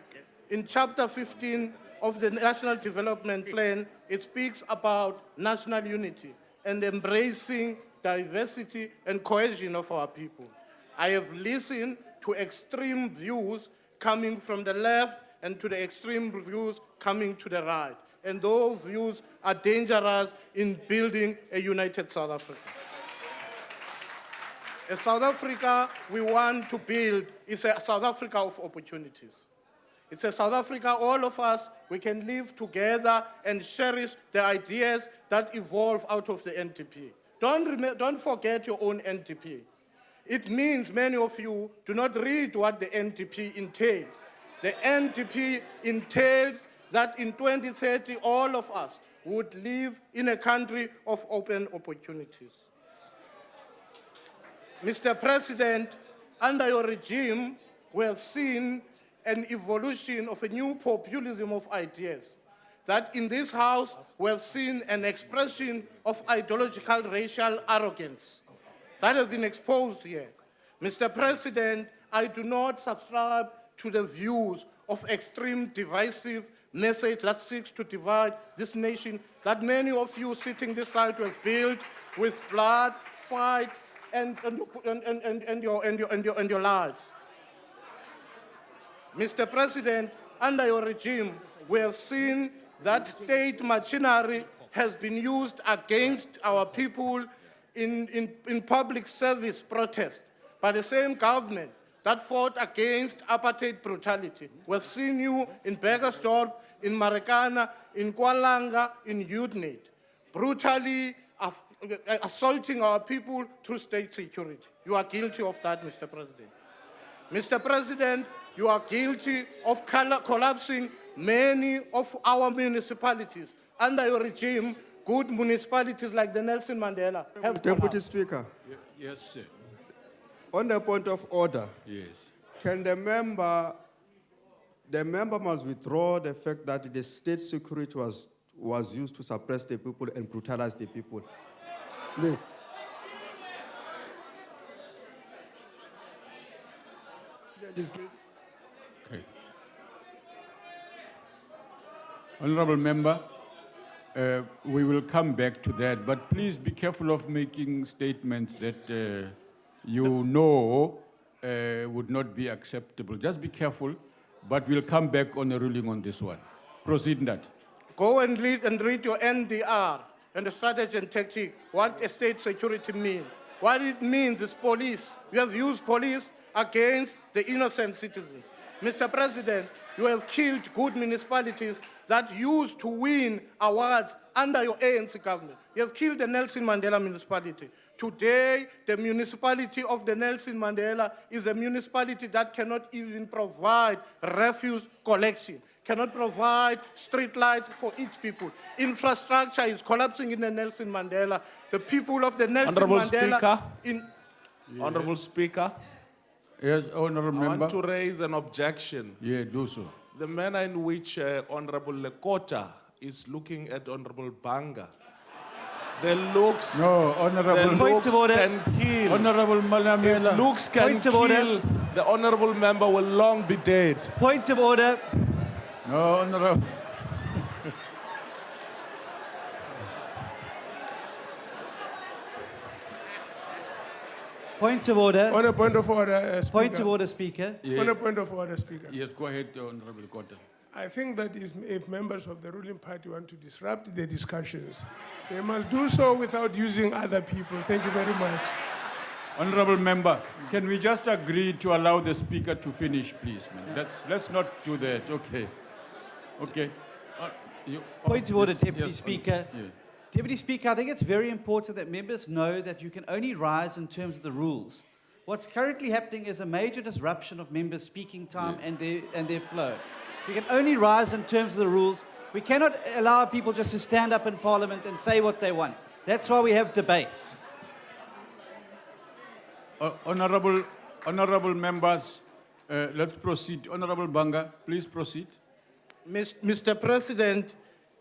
in Chapter 15 of the National Development Plan, it speaks about national unity and embracing diversity and cohesion of our people. I have listened to extreme views coming from the left and to the extreme views coming to the right. And those views are dangerous in building a united South Africa. A South Africa we want to build is a South Africa of opportunities. It's a South Africa, all of us, we can live together and cherish the ideas that evolve out of the NDP. Don't forget your own NDP. It means many of you do not read what the NDP entails. The NDP entails that in 2030, all of us would live in a country of open opportunities. Mr. President, under your regime, we have seen an evolution of a new populism of ideas. That in this House, we have seen an expression of ideological racial arrogance. That has been exposed here. Mr. President, I do not subscribe to the views of extreme divisive message that seeks to divide this nation that many of you sitting this side have built with blood, fight, and your lives. Mr. President, under your regime, we have seen that state machinery has been used against our people in public service protest by the same government that fought against apartheid brutality. We've seen you in Bergersdorp, in Marikana, in Kualanga, in Udnate, brutally assaulting our people through state security. You are guilty of that, Mr. President. Mr. President, you are guilty of collapsing many of our municipalities. Under your regime, good municipalities like the Nelson Mandela have Deputy collapsed. Speaker, Yes, sir. on the point of order, Yes. can the member must withdraw the fact that the state security was used to suppress the people and brutalize the people. Please. Okay. Honorable Member, we will come back to that, but please be careful of making statements that you know would not be acceptable. Just be careful, but we'll come back on a ruling on this one. Proceed, Nat. Go and read your NDR and the strategy and tactic, what a state security means. What it means is police. You have used police against the innocent citizens. Mr. President, you have killed good municipalities that used to win awards under your ANC government. You have killed the Nelson Mandela municipality. Today, the municipality of the Nelson Mandela is a municipality that cannot even provide refuse collection, cannot provide street lights for its people. Infrastructure is collapsing in the Nelson Mandela. The people of the Nelson Honorable Mandela... Speaker. Honorable Speaker. Yes, Honorable I Member. want to raise an objection. Yeah, do so. The manner in which Honorable Lekota is looking at Honorable Banga. The looks, No, Honorable. the Point looks of order. can kill. Honorable Malamela. If looks can Point of order. kill, the honorable member will long be dead. Point of order. No, Honorable. Point of order. On a point of order, Speaker. Point of order, Speaker. On a point of order, Speaker. Yes, go ahead, Honorable Kota. I think that if members of the ruling party want to disrupt the discussions, they must do so without using other people. Thank you very much. Honorable Member, can we just agree to allow the Speaker to finish, please, man? Let's not do that, okay? Okay. Point of order, yes, Deputy yes, Speaker. yeah. Deputy Speaker, I think it's very important that members know that you can only rise in terms of the rules. What's currently happening is a major disruption of members' speaking time and their flow. You can only rise in terms of the rules. We cannot allow people just to stand up in Parliament and say what they want. That's why we have debates. Honorable members, let's proceed. Honorable Banga, please proceed. Mr. President,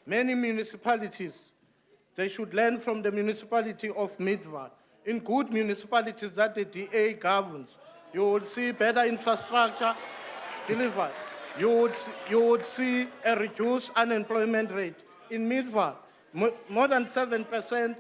many municipalities, they should learn from the municipality of Midvar. In good municipalities that the DA governs, you will see better infrastructure delivered. You would see a reduced unemployment rate. In Midvar, more than 7%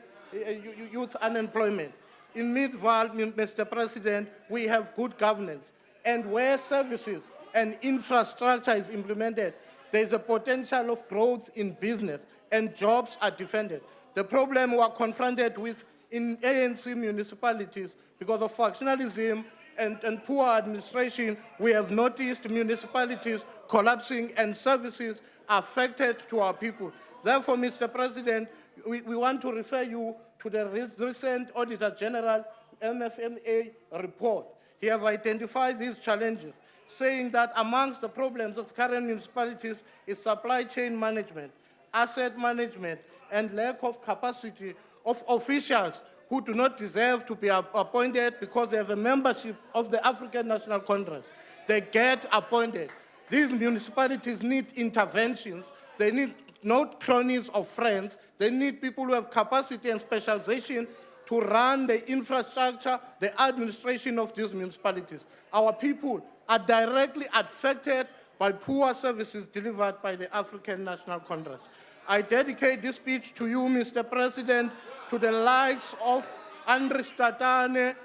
youth unemployment. In Midvar, Mr. President, we have good governance. And where services and infrastructure is implemented, there is a potential of growth in business and jobs are defended. The problem we are confronted with in ANC municipalities because of factionalism and poor administration, we have noticed municipalities collapsing and services affected to our people. Therefore, Mr. President, we want to refer you to the recent Auditor General MFMA report. He has identified these challenges, saying that amongst the problems of current municipalities is supply chain management, asset management, and lack of capacity of officials who do not deserve to be appointed because they have a membership of the African National Congress. They get appointed. These municipalities need interventions. They need not cronies or friends. They need people who have capacity and specialization to run the infrastructure, the administration of these municipalities. Our people are directly affected by poor services delivered by the African National Congress. I dedicate this speech to you, Mr. President, to the likes of Andries Tatane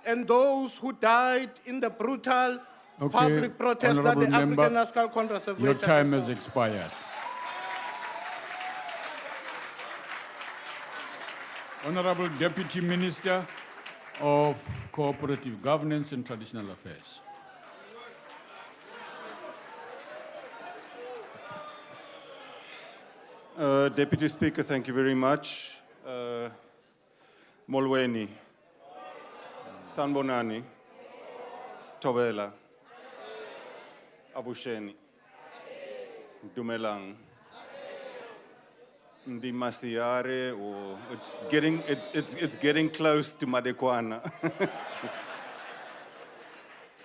and those who died in the brutal public protest that the African National Congress have Your made. time has expired. Honorable Deputy Minister of Cooperative Governance and Traditional Affairs. Deputy Speaker, thank you very much. Molweni, Sanbonani, Tobela, Abusheni, Dumelang, Ndi Masiare, or it's getting close to Madekwana.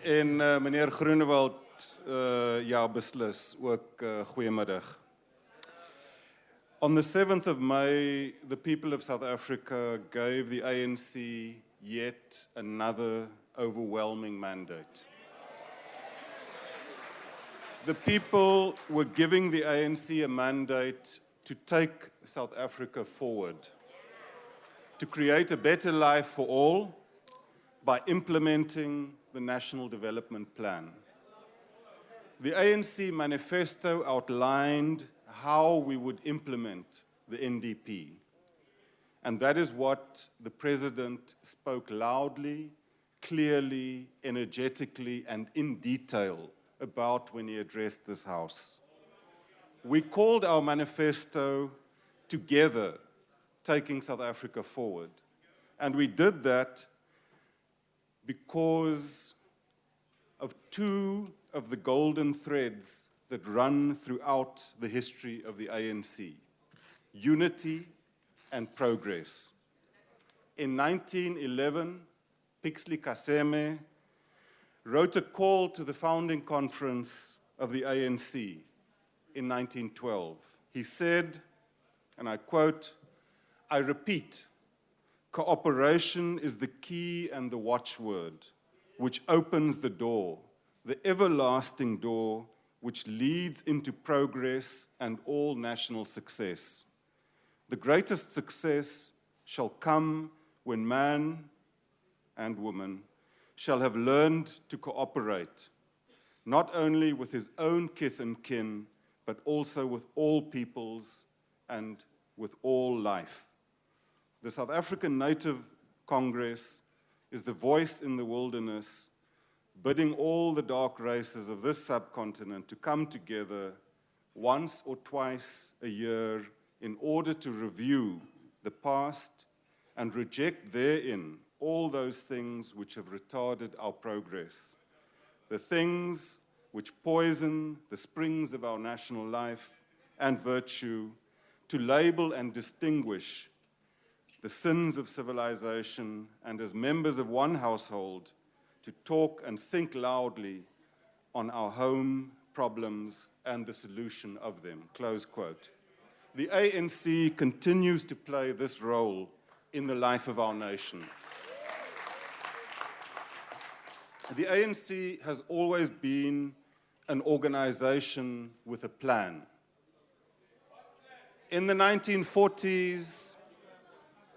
En meneer Groenewald, ja beslis, ook goeiemiddag. On the 7th of May, the people of South Africa gave the ANC yet another overwhelming mandate. The people were giving the ANC a mandate to take South Africa forward, to create a better life for all by implementing the National Development Plan. The ANC manifesto outlined how we would implement the NDP. And that is what the President spoke loudly, clearly, energetically, and in detail about when he addressed this House. We called our manifesto Together, Taking South Africa Forward. And we did that because of two of the golden threads that run throughout the history of the ANC: unity and progress. In 1911, Pixley Kaseme wrote a call to the founding conference of the ANC in 1912. He said, and I quote, "I repeat, cooperation is the key and the watchword which opens the door, the everlasting door which leads into progress and all national success. The greatest success shall come when man and woman shall have learned to cooperate, not only with his own kith and kin, but also with all peoples and with all life." The South African Native Congress is the voice in the wilderness, bidding all the dark races of this subcontinent to come together once or twice a year in order to review the past and reject therein all those things which have retarded our progress, the things which poison the springs of our national life and virtue, to label and distinguish the sins of civilization, and as members of one household, to talk and think loudly on our home problems and the solution of them, close quote. The ANC continues to play this role in the life of our nation. The ANC has always been an organization with a plan. In the 1940s,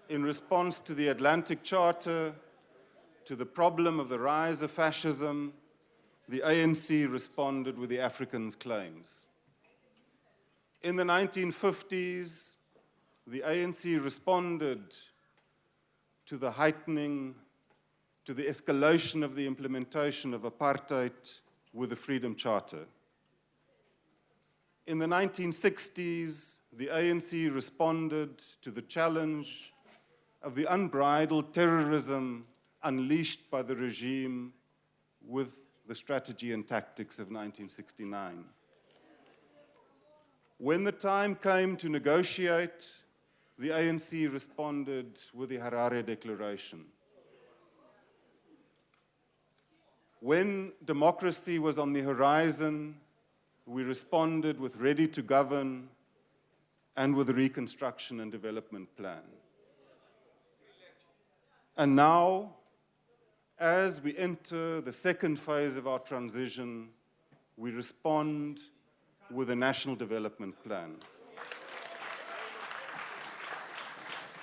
in response to the Atlantic Charter, to the problem of the rise of fascism, the ANC responded with the Africans' claims. In the 1950s, the ANC responded to the heightening, to the escalation of the implementation of apartheid with the Freedom Charter. In the 1960s, the ANC responded to the challenge of the unbridled terrorism unleashed by the regime with the strategy and tactics of 1969. When the time came to negotiate, the ANC responded with the Harare Declaration. When democracy was on the horizon, we responded with Ready to Govern and with the Reconstruction and Development Plan. And now, as we enter the second phase of our transition, we respond with a National Development Plan.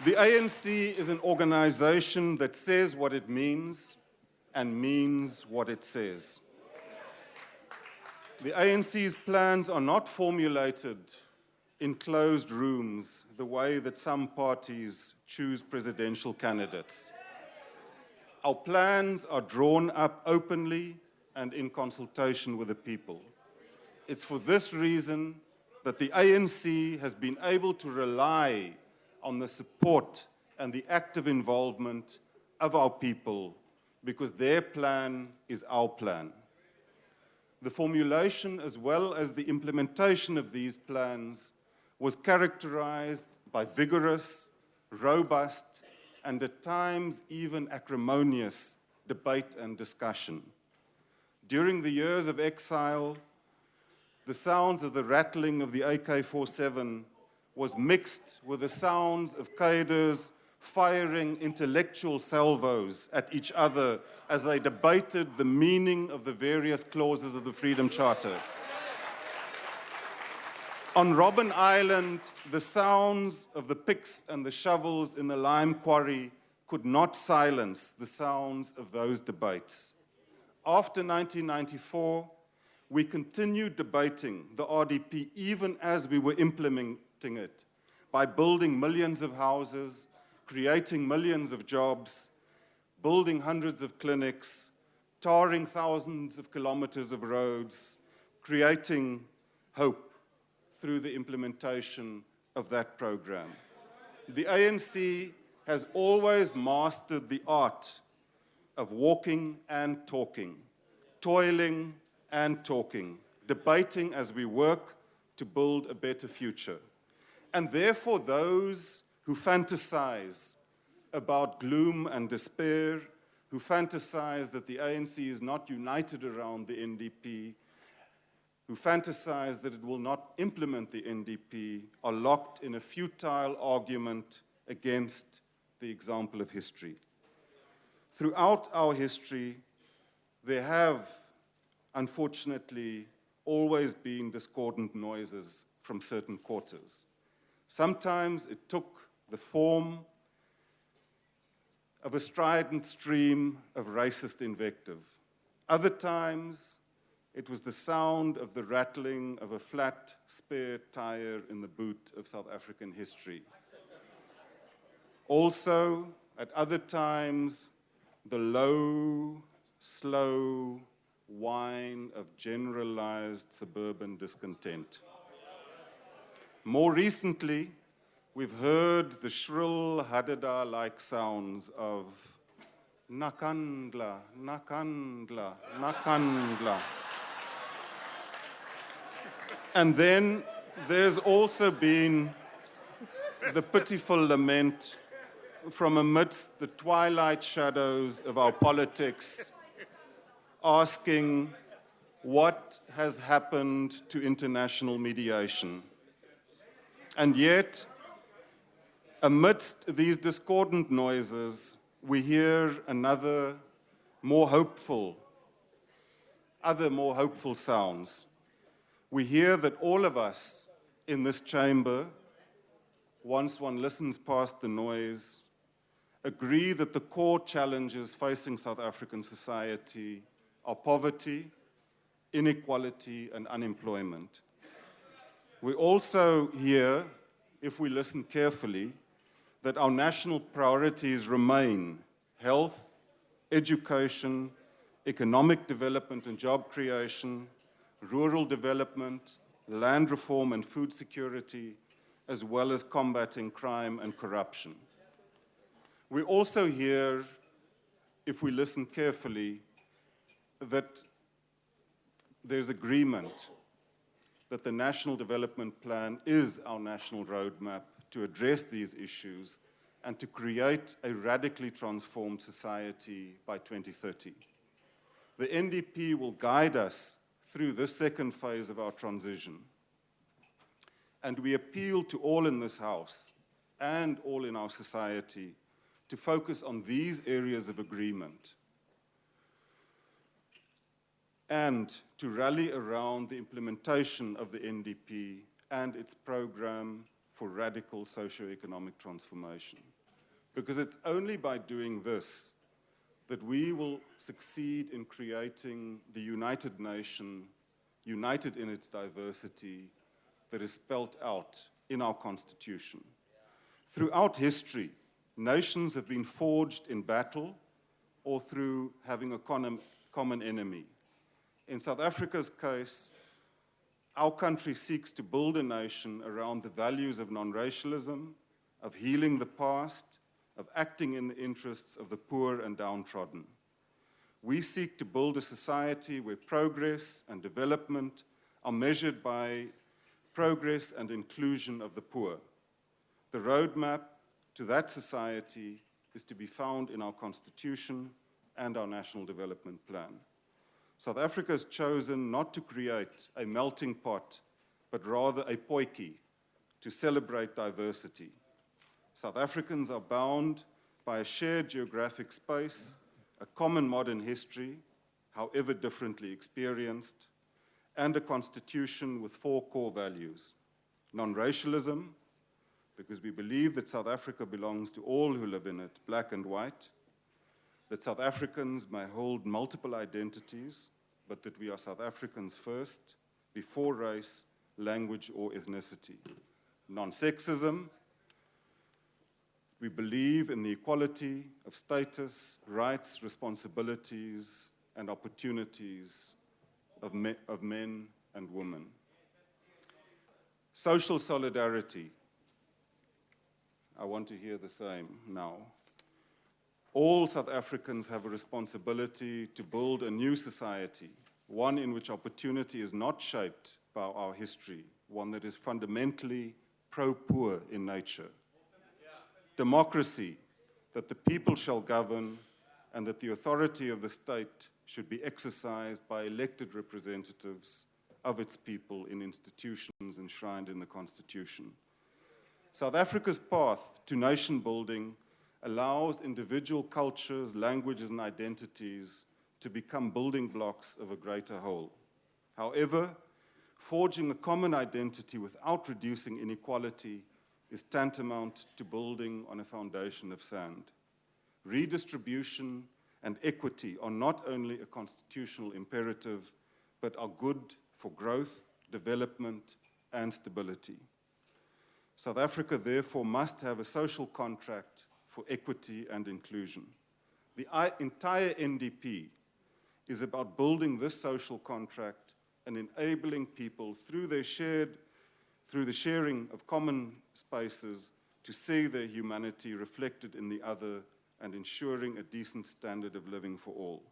The ANC is an organization that says what it means and means what it says. The ANC's plans are not formulated in closed rooms the way that some parties choose presidential candidates. Our plans are drawn up openly and in consultation with the people. It's for this reason that the ANC has been able to rely on the support and the active involvement of our people, because their plan is our plan. The formulation as well as the implementation of these plans was characterized by vigorous, robust, and at times even acrimonious debate and discussion. During the years of exile, the sounds of the rattling of the AK-47 was mixed with the sounds of cadres firing intellectual salvos at each other as they debated the meaning of the various clauses of the Freedom Charter. On Robben Island, the sounds of the picks and the shovels in the lime quarry could not silence the sounds of those debates. After 1994, we continued debating the RDP even as we were implementing it by building millions of houses, creating millions of jobs, building hundreds of clinics, tarring thousands of kilometers of roads, creating hope through the implementation of that program. The ANC has always mastered the art of walking and talking, toiling and talking, debating as we work to build a better future. And therefore, those who fantasize about gloom and despair who fantasize that the ANC is not united around the NDP, who fantasize that it will not implement the NDP, are locked in a futile argument against the example of history. Throughout our history, there have, unfortunately, always been discordant noises from certain quarters. Sometimes it took the form of a strident stream of racist invective. Other times, it was the sound of the rattling of a flat spare tire in the boot of South African history. Also, at other times, the low, slow whine of generalized suburban discontent. More recently, we've heard the shrill Hadada-like sounds of Nakandla, Nakandla, Nakandla. And then there's also been the pitiful lament from amidst the twilight shadows of our politics, asking what has happened to international mediation. And yet, amidst these discordant noises, we hear other more hopeful sounds. We hear that all of us in this chamber, once one listens past the noise, agree that the core challenges facing South African society are poverty, inequality, and unemployment. We also hear, if we listen carefully, that our national priorities remain health, education, economic development and job creation, rural development, land reform and food security, as well as combating crime and corruption. We also hear, if we listen carefully, that there's agreement that the National Development Plan is our national roadmap to address these issues and to create a radically transformed society by 2030. The NDP will guide us through this second phase of our transition. And we appeal to all in this House and all in our society to focus on these areas of agreement and to rally around the implementation of the NDP and its program for radical socio-economic transformation. Because it's only by doing this that we will succeed in creating the united nation, united in its diversity, that is spelt out in our Constitution. Throughout history, nations have been forged in battle or through having a common enemy. In South Africa's case, our country seeks to build a nation around the values of non-racialism, of healing the past, of acting in the interests of the poor and downtrodden. We seek to build a society where progress and development are measured by progress and inclusion of the poor. The roadmap to that society is to be found in our Constitution and our National Development Plan. South Africa has chosen not to create a melting pot, but rather a potjie to celebrate diversity. South Africans are bound by a shared geographic space, a common modern history, however differently experienced, and a constitution with 4 core values. Non-racialism, because we believe that South Africa belongs to all who live in it, black and white, that South Africans may hold multiple identities, but that we are South Africans first, before race, language, or ethnicity. Non-sexism, we believe in the equality of status, rights, responsibilities, and opportunities of men and women. Social solidarity. I want to hear the same now. All South Africans have a responsibility to build a new society, one in which opportunity is not shaped by our history, one that is fundamentally pro-poor in nature. Democracy, that the people shall govern, and that the authority of the state should be exercised by elected representatives of its people in institutions enshrined in the Constitution. South Africa's path to nation building allows individual cultures, languages, and identities to become building blocks of a greater whole. However, forging a common identity without reducing inequality is tantamount to building on a foundation of sand. Redistribution and equity are not only a constitutional imperative, but are good for growth, development, and stability. South Africa, therefore, must have a social contract for equity and inclusion. The entire NDP is about building this social contract and enabling people through the sharing of common spaces to see their humanity reflected in the other and ensuring a decent standard of living for all.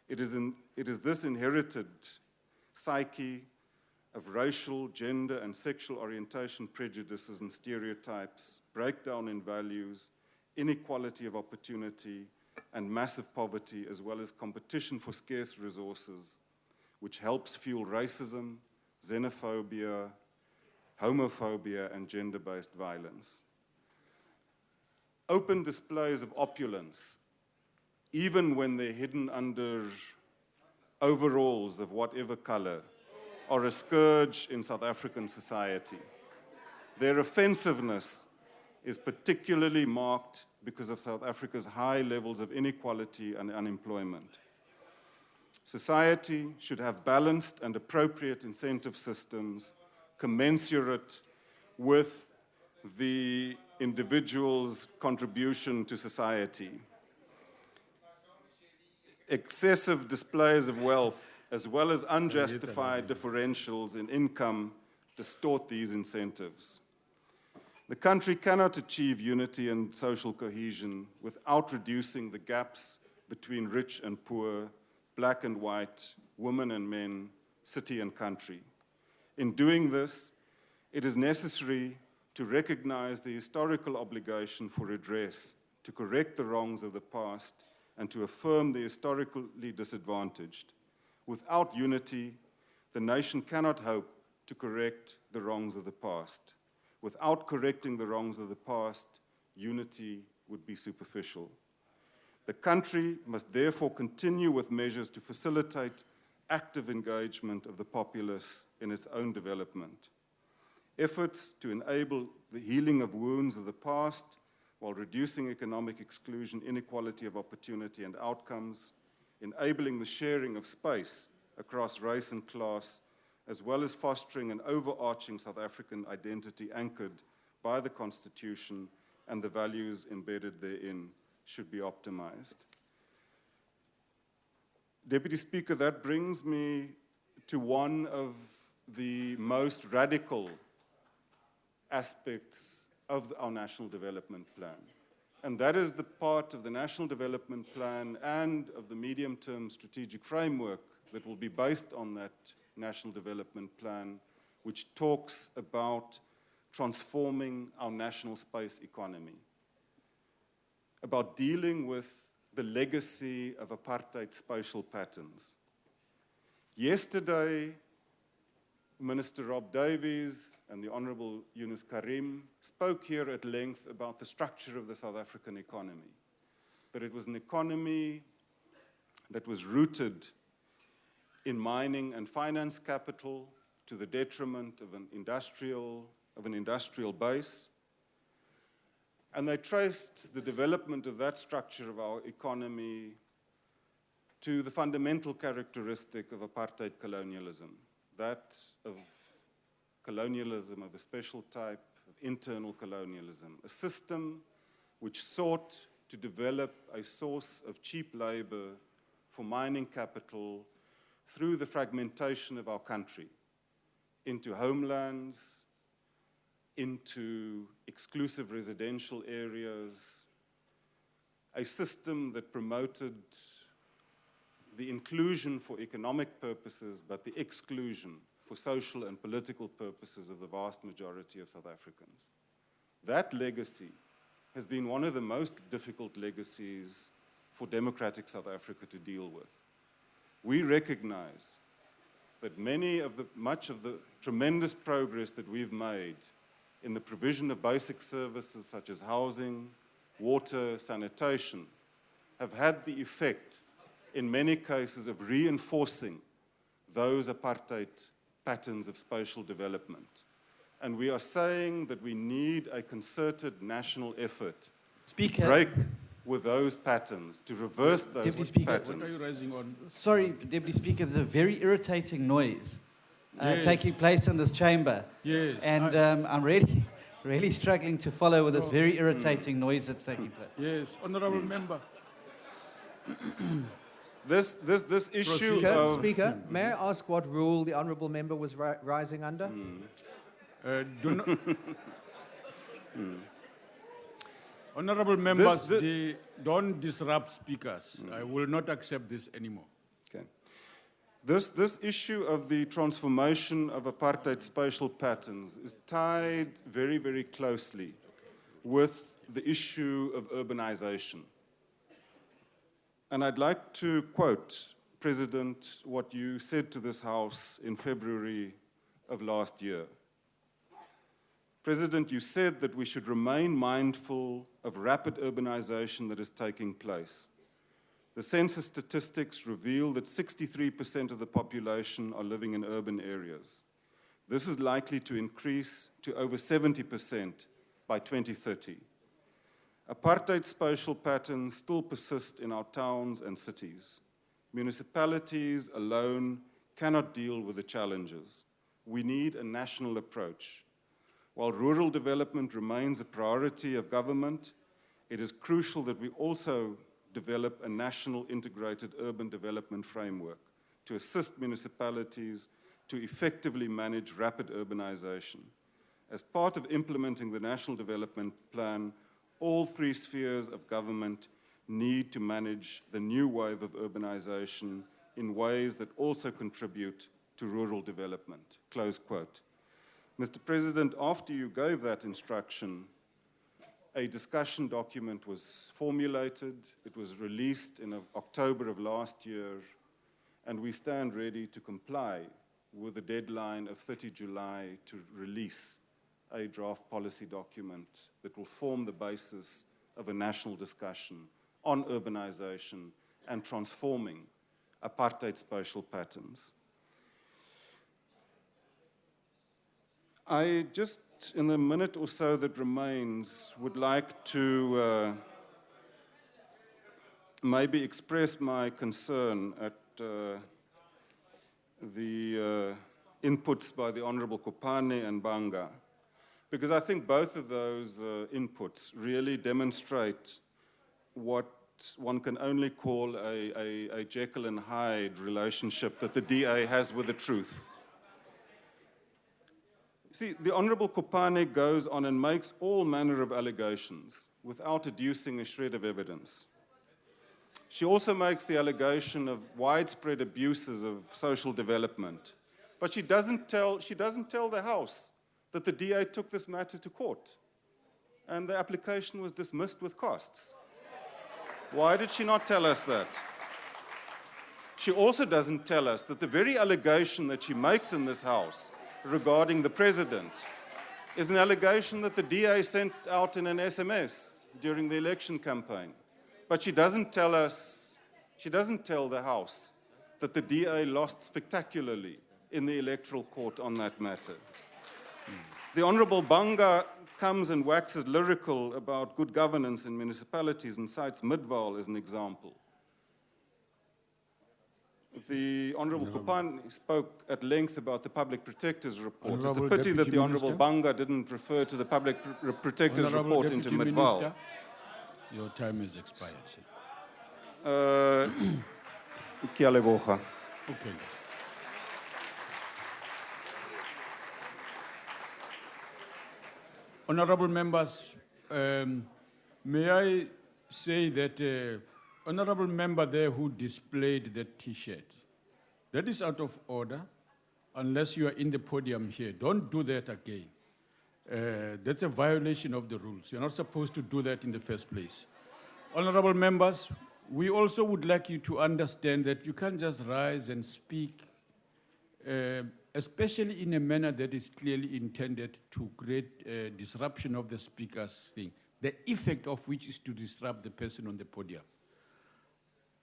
It is this inherited psyche of racial, gender, and sexual orientation prejudices and stereotypes, breakdown in values, inequality of opportunity, and massive poverty, as well as competition for scarce resources, which helps fuel racism, xenophobia, homophobia, and gender-based violence. Open displays of opulence, even when they're hidden under overalls of whatever color, are a scourge in South African society. Their offensiveness is particularly marked because of South Africa's high levels of inequality and unemployment. Society should have balanced and appropriate incentive systems commensurate with the individual's contribution to society. Excessive displays of wealth, as well as unjustified differentials in income, distort these incentives. The country cannot achieve unity and social cohesion without reducing the gaps between rich and poor, black and white, women and men, city and country. In doing this, it is necessary to recognize the historical obligation for redress, to correct the wrongs of the past, and to affirm the historically disadvantaged. Without unity, the nation cannot hope to correct the wrongs of the past. Without correcting the wrongs of the past, unity would be superficial. The country must therefore continue with measures to facilitate active engagement of the populace in its own development. Efforts to enable the healing of wounds of the past while reducing economic exclusion, inequality of opportunity and outcomes, enabling the sharing of space across race and class, as well as fostering an overarching South African identity anchored by the Constitution and the values embedded therein, should be optimized. Deputy Speaker, that brings me to one of the most radical aspects of our National Development Plan. And that is the part of the National Development Plan and of the medium-term strategic framework that will be based on that National Development Plan, which talks about transforming our national space economy, about dealing with the legacy of apartheid spatial patterns. Yesterday, Minister Rob Davies and the Honorable Yunus Karim spoke here at length about the structure of the South African economy, that it was an economy that was rooted in mining and finance capital to the detriment of an industrial base. And they traced the development of that structure of our economy to the fundamental characteristic of apartheid colonialism, that of colonialism of a special type, of internal colonialism, a system which sought to develop a source of cheap labor for mining capital through the fragmentation of our country into homelands, into exclusive residential areas, a system that promoted the inclusion for economic purposes, but the exclusion for social and political purposes of the vast majority of South Africans. That legacy has been one of the most difficult legacies for democratic South Africa to deal with. We recognize that much of the tremendous progress that we've made in the provision of basic services such as housing, water, sanitation, have had the effect, in many cases, of reinforcing those apartheid patterns of spatial development. And we are saying that we need a concerted national effort to break with those patterns, to reverse those Deputy Speaker, patterns. What are you raising on? Sorry, Deputy Speaker, there's a very irritating noise Yes. taking place in this chamber. Yes, And I'm really struggling to follow with this very irritating noise that's taking place. Yes, Honourable Member. This issue Speaker, may I ask what rule the honourable member was rising under? Do not Honourable members, don't disrupt speakers. I will not accept this anymore. Okay. This issue of the transformation of apartheid spatial patterns is tied very, very closely with the issue of urbanization. And I'd like to quote, President, what you said to this House in February of last year. President, you said that we should remain mindful of rapid urbanization that is taking place. The census statistics reveal that 63% of the population are living in urban areas. This is likely to increase to over 70% by 2030. Apartheid spatial patterns still persist in our towns and cities. Municipalities alone cannot deal with the challenges. We need a national approach. While rural development remains a priority of government, it is crucial that we also develop a national integrated urban development framework to assist municipalities to effectively manage rapid urbanization. As part of implementing the National Development Plan, all three spheres of government need to manage the new wave of urbanization in ways that also contribute to rural development. Close quote. Mr. President, after you gave that instruction, a discussion document was formulated. It was released in October of last year, and we stand ready to comply with the deadline of 30 July to release a draft policy document that will form the basis of a national discussion on urbanization and transforming apartheid spatial patterns. I just, in the minute or so that remains, would like to maybe express my concern at the inputs by the Honourable Kopane and Banga, because I think both of those inputs really demonstrate what one can only call a Jekyll and Hyde relationship that the DA has with the truth. See, the Honourable Kopane goes on and makes all manner of allegations without adducing a shred of evidence. She also makes the allegation of widespread abuses of social development, but she doesn't tell the House that the DA took this matter to court and the application was dismissed with costs. Why did she not tell us that? She also doesn't tell us that the very allegation that she makes in this House regarding the President is an allegation that the DA sent out in an SMS during the election campaign. But she doesn't tell the House that the DA lost spectacularly in the electoral court on that matter. The Honourable Banga comes and waxes lyrical about good governance in municipalities and cites Midvaal as an example. The Honourable Kopane spoke at length about the Public Protector's report. It's a pity that the Honourable Banga didn't refer to the Public Protector's report into Midvaal. Your time has expired, sir. Ke a leboga. Okay. Honourable members, may I say that honourable member there who displayed that T-shirt, that is out of order unless you are in the podium here. Don't do that again. That's a violation of the rules. You're not supposed to do that in the first place. Honourable members, We also would like you to understand that you can't just rise and speak, especially in a manner that is clearly intended to create disruption of the speaker's thing, the effect of which is to disrupt the person on the podium.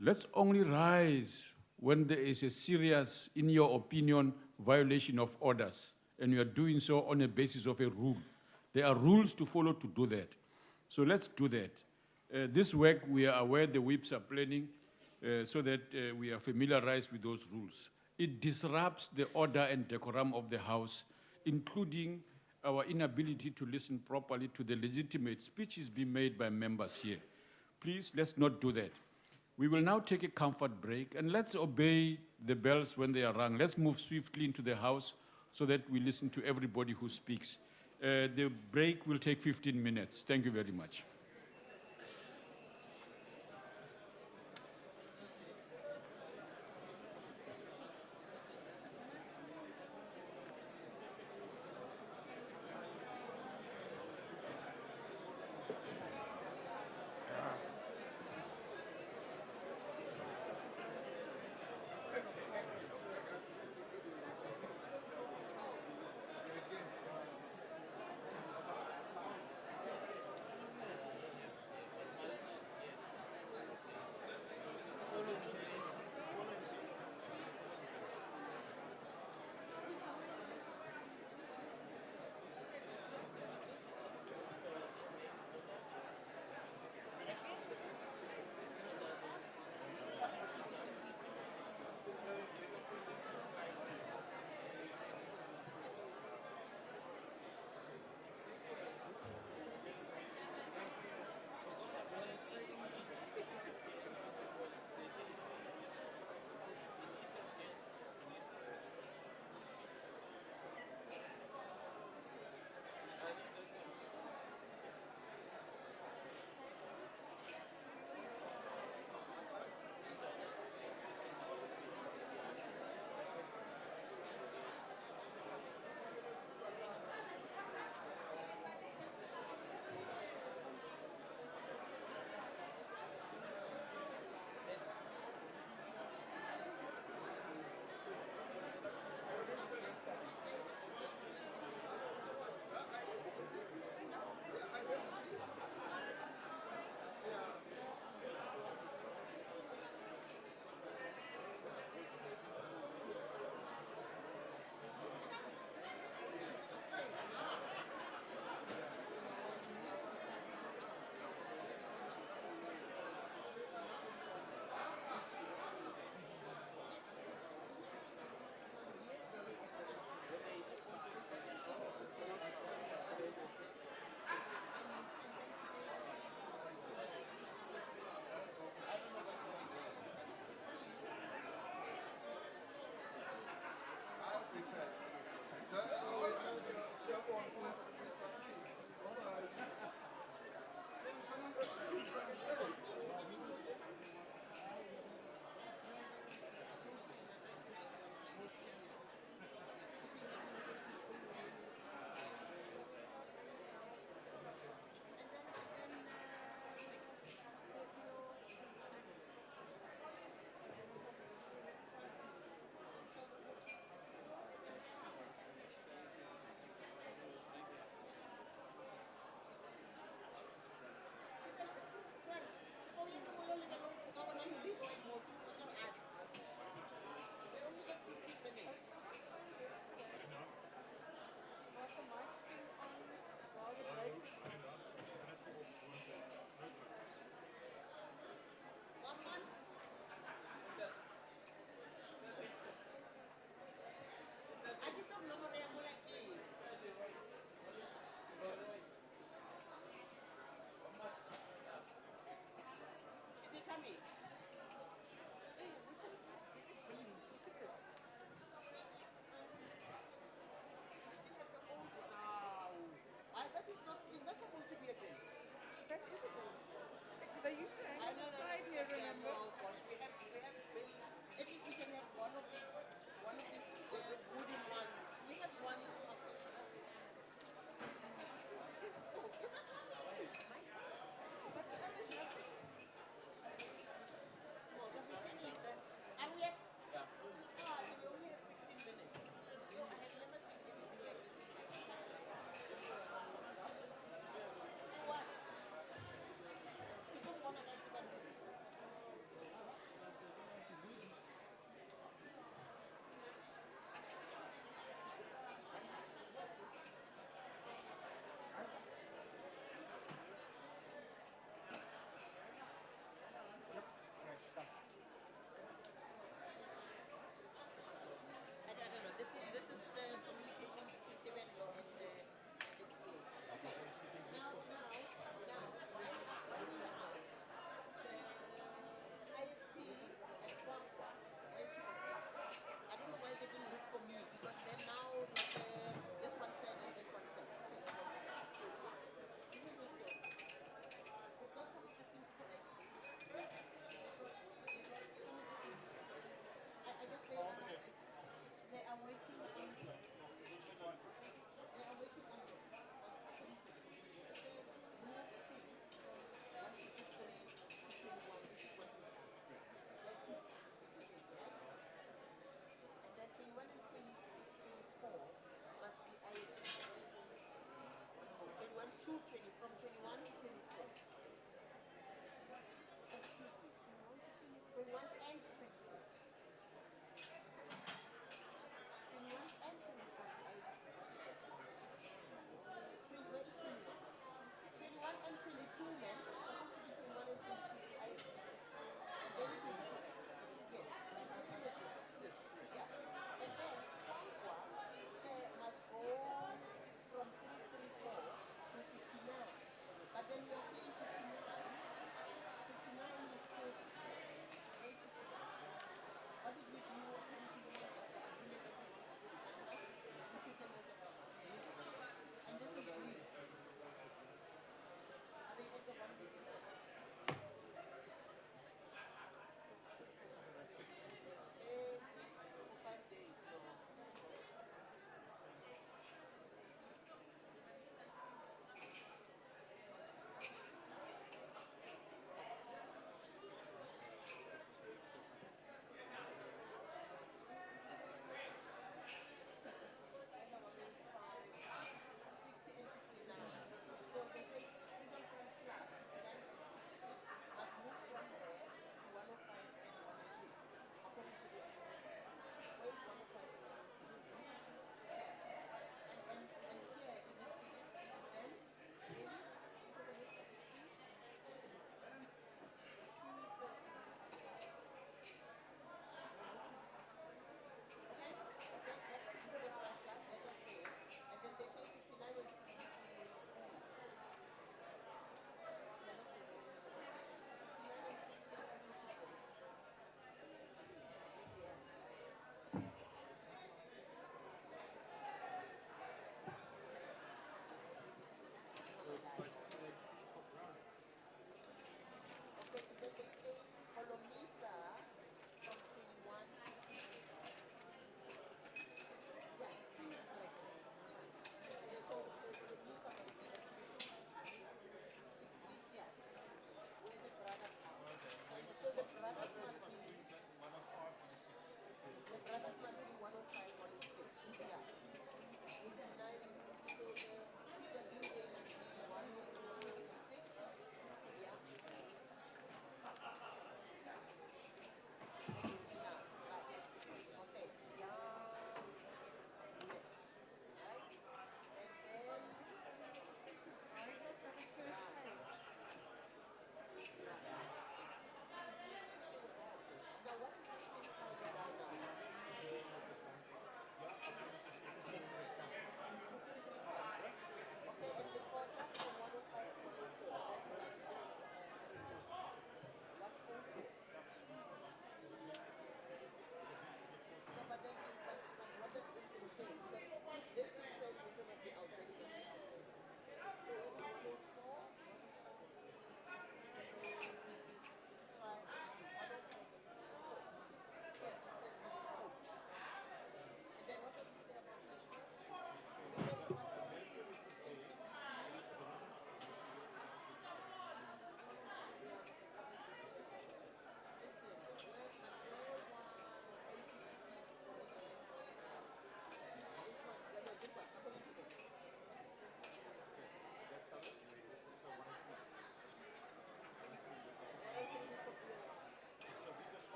Let's only rise when there is a serious, in your opinion, violation of orders, and you are doing so on a basis of a rule. There are rules to follow to do that. So let's do that. This work, we are aware the whips are planning so that we are familiarized with those rules. It disrupts the order and decorum of the House, including our inability to listen properly to the legitimate speeches being made by members here. Please, let's not do that. We will now take a comfort break, and let's obey the bells when they are rung. Let's move swiftly into the House so that we listen to everybody who speaks. The break will take 15 minutes. Thank you very much.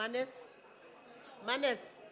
Manes. Manes.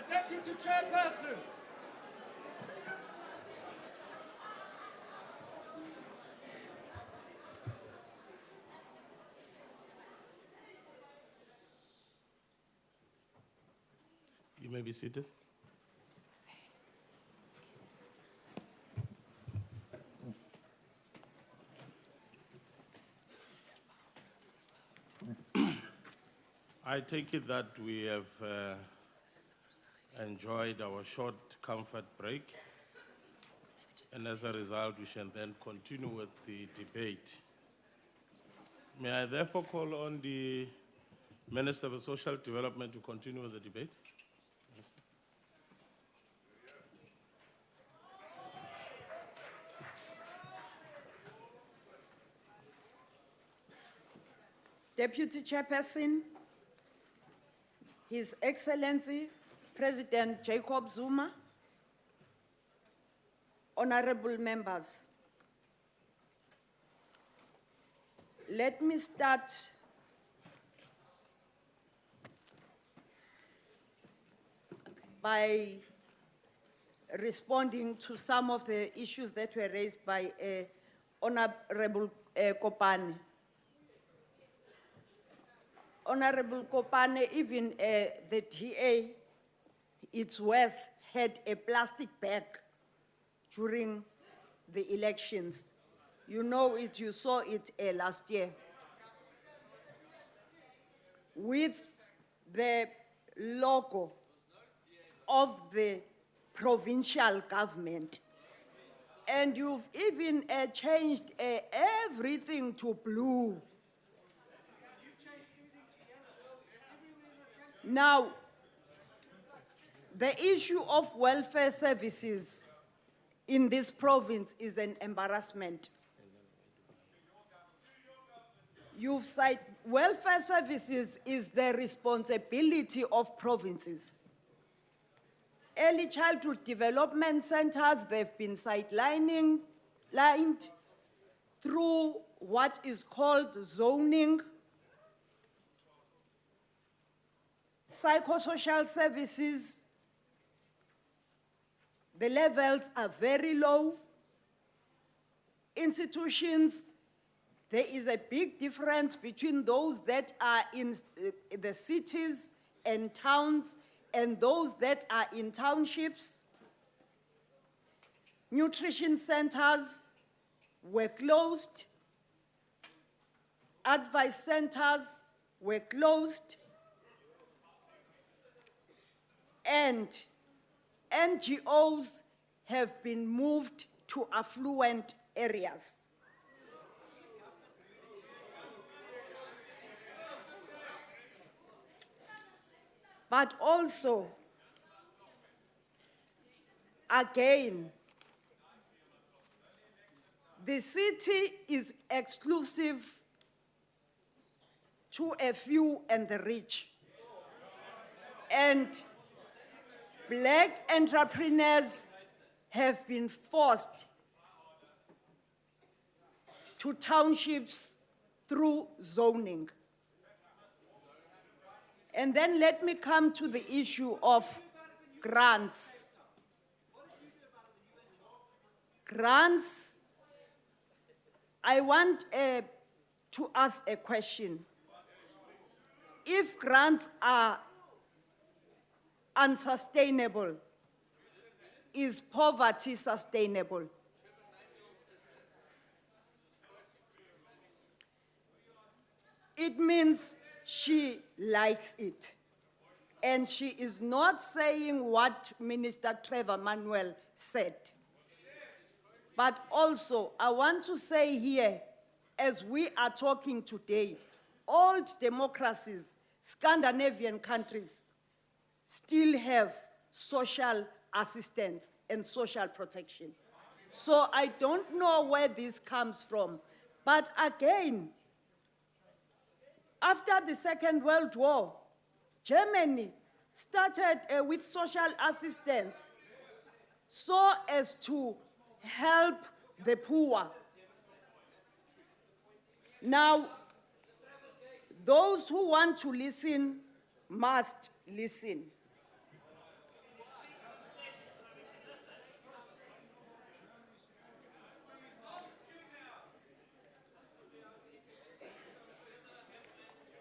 Deputy Chairperson. You may be seated. I take it that we have enjoyed our short comfort break, and as a result, we shall then continue with the debate. May I therefore call on the Minister for Social Development to continue with the debate? Minister. Deputy Chairperson, His Excellency President Jacob Zuma, honorable members, let me start by responding to some of the issues that were raised by Honorable Kopane. Honorable Kopane, even the DA, it's worse, had a plastic bag during the elections. You know it, you saw it last year. With the logo of the provincial government. And you've even changed everything to blue. Now, the issue of welfare services in this province is an embarrassment. You've cited welfare services is the responsibility of provinces. Early childhood development centers, they've been lined through what is called zoning. Psychosocial services, the levels are very low. Institutions, there is a big difference between those that are in the cities and towns and those that are in townships. Nutrition centers were closed. Advice centers were closed. And NGOs have been moved to affluent areas. But also, again, the city is exclusive to a few and the rich. And Black entrepreneurs have been forced to townships through zoning. And then let me come to the issue of grants. Grants, I want to ask a question. If grants are unsustainable, is poverty sustainable? It means she likes it. And she is not saying what Minister Trevor Manuel said. But also, I want to say here, as we are talking today, old democracies, Scandinavian countries, still have social assistance and social protection. So I don't know where this comes from. But again, after the Second World War, Germany started with social assistance so as to help the poor. Now, those who want to listen must listen.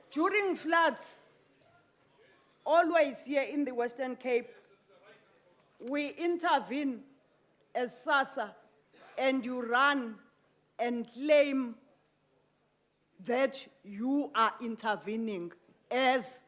During floods, always here in the Western Cape, we intervene as SASSA, and you run and claim that you are intervening as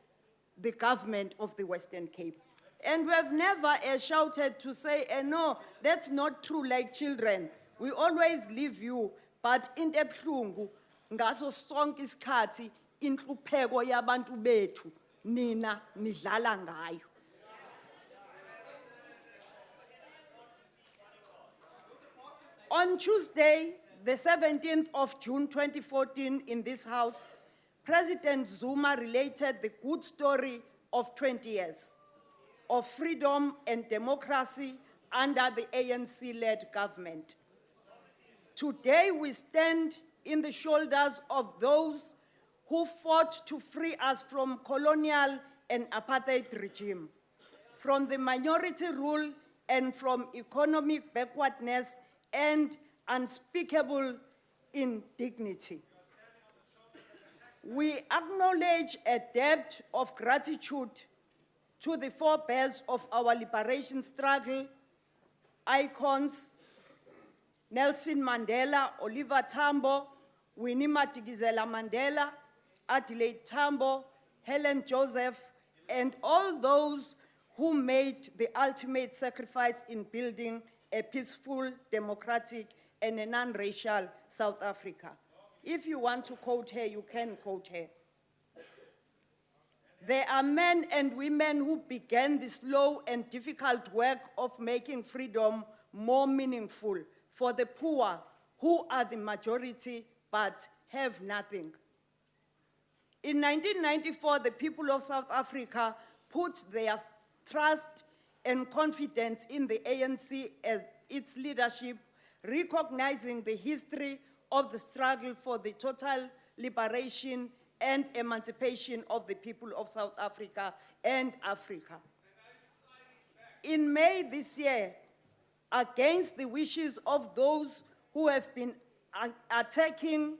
the government of the Western Cape. And we have never shouted to say, no, that's not true like children. We always leave you, but in ebuhlungu, ngaso sonke isikhathi inhlupheko yabantu bethu, nina nidlala ngayo. On Tuesday, the 17th of June 2014, in this House, President Zuma related the good story of 20 years of freedom and democracy under the ANC-led government. Today, we stand in the shoulders of those who fought to free us from colonial and apartheid regime, from the minority rule and from economic backwardness and unspeakable indignity. We acknowledge a debt of gratitude to the forebears of our liberation struggle, icons Nelson Mandela, Oliver Tambo, Winnie Madikizela Mandela, Adelaide Tambo, Helen Joseph, and all those who made the ultimate sacrifice in building a peaceful, democratic, and a non-racial South Africa. If you want to quote her, you can quote her. There are men and women who began the slow and difficult work of making freedom more meaningful for the poor, who are the majority but have nothing. In 1994, the people of South Africa put their trust and confidence in the ANC as its leadership, recognizing the history of the struggle for the total liberation and emancipation of the people of South Africa and Africa. In May this year, against the wishes of those who have been attacking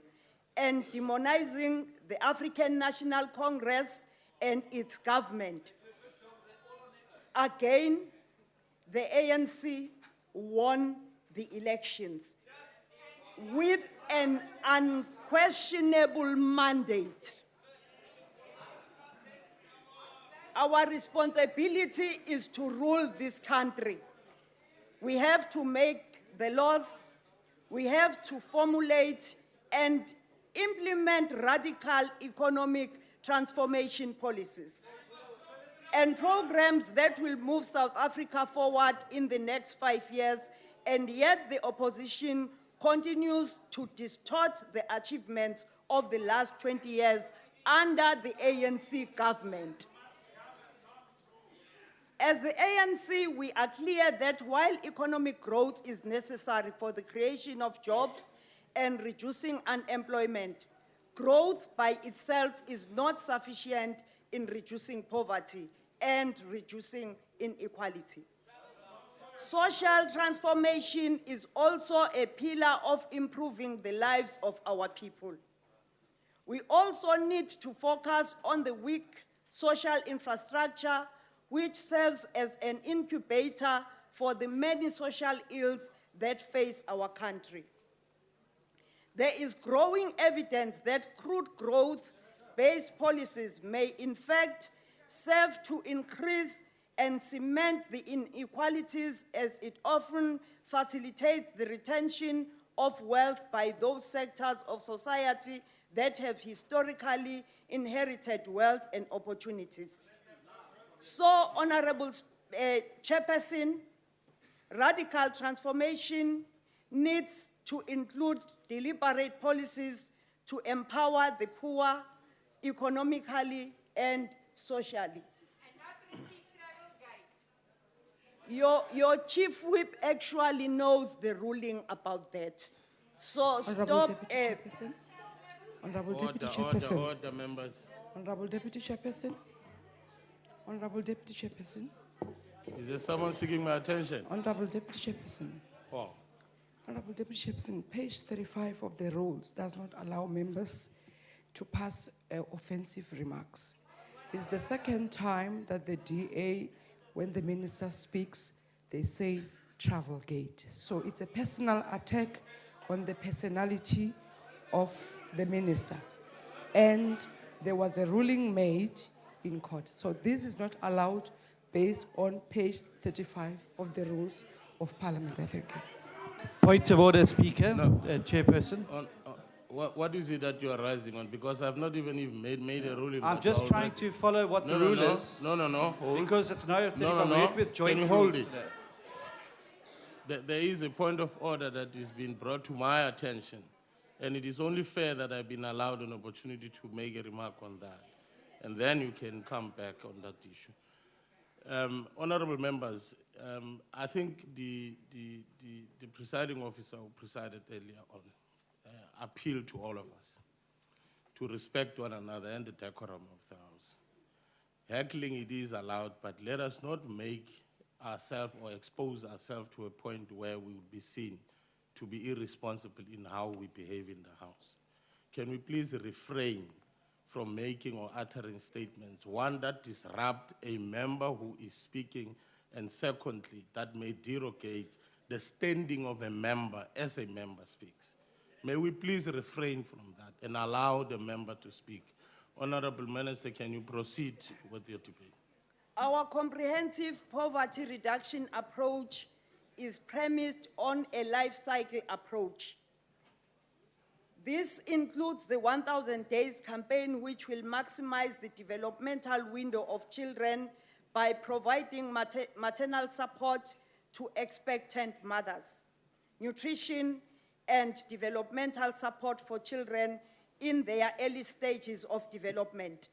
and demonizing the African National Congress and its government, again, the ANC won the elections with an unquestionable mandate. Our responsibility is to rule this country. We have to make the laws, we have to formulate and implement radical economic transformation policies and programs that will move South Africa forward in the next 5 years, and yet the opposition continues to distort the achievements of the last 20 years under the ANC government. As the ANC, we are clear that while economic growth is necessary for the creation of jobs and reducing unemployment, growth by itself is not sufficient in reducing poverty and reducing inequality. Social transformation is also a pillar of improving the lives of our people. We also need to focus on the weak social infrastructure, which serves as an incubator for the many social ills that face our country. There is growing evidence that crude growth-based policies may in fact serve to increase and cement the inequalities, as it often facilitates the retention of wealth by those sectors of society that have historically inherited wealth and opportunities. So, Honorable Chairperson, radical transformation needs to include deliberate policies to empower the poor economically and socially. Your chief whip actually knows the ruling about that. So Honorable stop. Deputy Chairperson. Honorable Deputy Chairperson. Order, members. Honorable Deputy Chairperson. Honorable Deputy Chairperson. Is there someone seeking my attention? Honorable Deputy Chairperson. Oh. Honorable Deputy Chairperson, page 35 of the rules does not allow members to pass offensive remarks. It's the second time that the DA, when the minister speaks, they say travel gate. So it's a personal attack on the personality of the minister. And there was a ruling made in court. So this is not allowed based on page 35 of the rules of parliament. I thank you. Point of order, Speaker. No. Chairperson. What is it that you are rising on? Because I've not even made a ruling. I'm that's just trying already- to follow what No, the no, rule no. is. No. Hold. Because it's now No. with joint Can you hold rules it? today. There is a point of order that is being brought to my attention, and it is only fair that I've been allowed an opportunity to make a remark on that, and then you can come back on that issue. Honorable members, I think the presiding officer who presided earlier on appealed to all of us to respect one another and the decorum of the House. Heckling, it is allowed, but let us not make ourselves or expose ourselves to a point where we will be seen to be irresponsible in how we behave in the House. Can we please refrain from making or uttering statements, one, that disrupt a member who is speaking, and secondly, that may derogate the standing of a member as a member speaks. May we please refrain from that and allow the member to speak. Honorable Minister, can you proceed with your debate? Our comprehensive poverty reduction approach is premised on a life cycle approach. This includes the 1,000 Days campaign, which will maximize the developmental window of children by providing maternal support to expectant mothers, nutrition and developmental support for children in their early stages of development.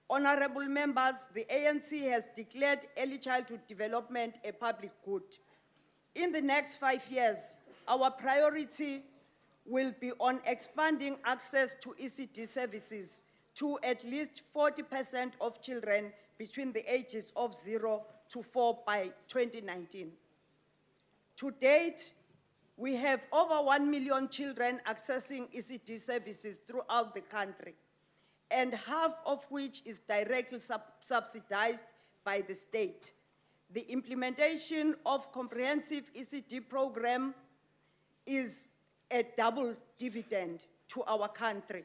Honorable members, the ANC has declared early childhood development a public good. In the next 5 years, our priority will be on expanding access to ECD services to at least 40% of children between the ages of 0 to 4 by 2019. To date, we have over 1 million children accessing ECD services throughout the country, and half of which is directly subsidized by the state. The implementation of comprehensive ECD program is a double dividend to our country.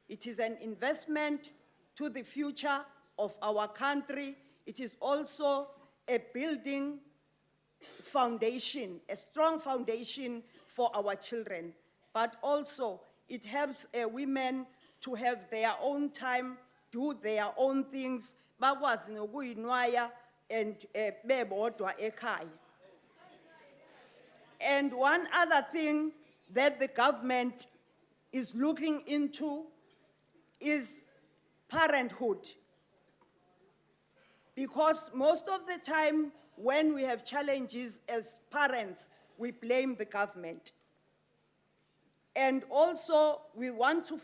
It is an investment to the future of our country. It is also a building foundation, a strong foundation for our children, but also it helps women to have their own time, do their own things, bakwazi nokuyinwaya and bebodwa ekhaya. And one other thing that the government is looking into is parenthood. Because most of the time when we have challenges as parents, we blame the government. And also we want to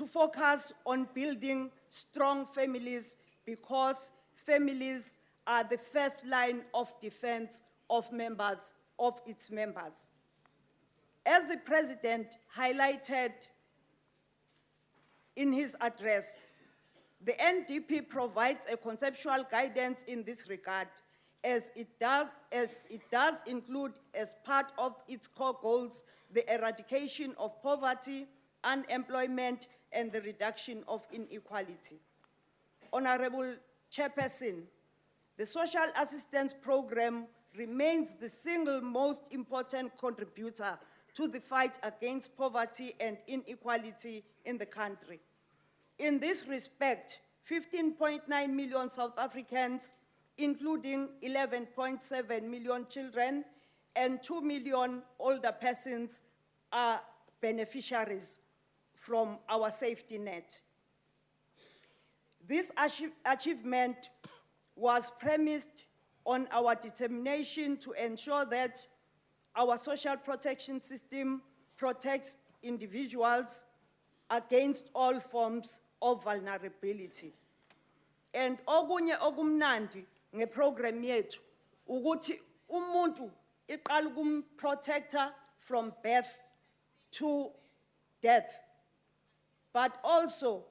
focus on building strong families, because families are the first line of defense of its members. As the President highlighted in his address, the NDP provides a conceptual guidance in this regard, as it does include as part of its core goals the eradication of poverty, unemployment, and the reduction of inequality. Honorable Chairperson, the social assistance program remains the single most important contributor to the fight against poverty and inequality in the country. In this respect, 15.9 million South Africans, including 11.7 million children and 2 million older persons, are beneficiaries from our safety net. This achievement was premised on our determination to ensure that our social protection system protects individuals against all forms of vulnerability. And okunye okumnandi ngeprogram yethu ukuthi umuntu iqala kumprotector from birth to death. But also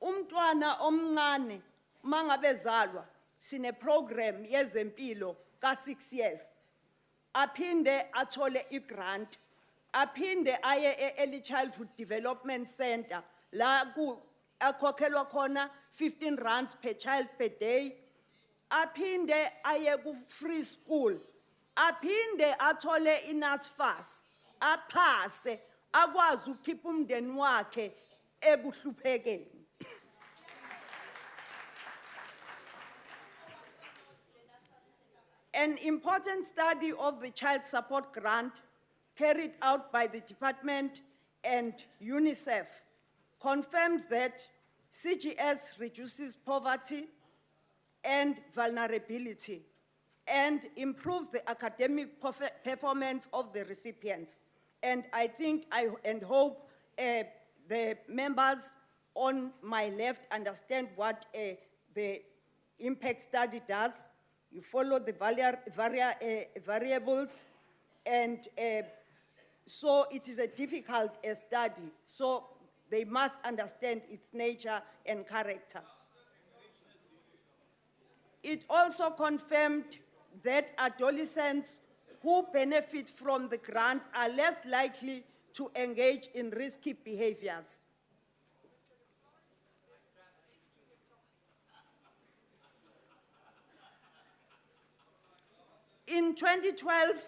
umntwana omncane mangabe zalwa sine program yezempilo ka 6 years. Aphinde athole i-grant, aphinde aye early childhood development center la akhokhelwa khona 15 rands per child per day, aphinde aye ku-free school, aphinde athole i-NSFAS, aphase, akwazi ukukhipha umndeni wakhe ekuhluphekeni. An important study of the child support grant carried out by the department and UNICEF confirms that CGS reduces poverty and vulnerability and improves the academic performance of the recipients. And I think and hope the members on my left understand what the impact study does. You follow the variables, and so it is a difficult study. So they must understand its nature and character. It also confirmed that adolescents who benefit from the grant are less likely to engage in risky behaviors. In 2012,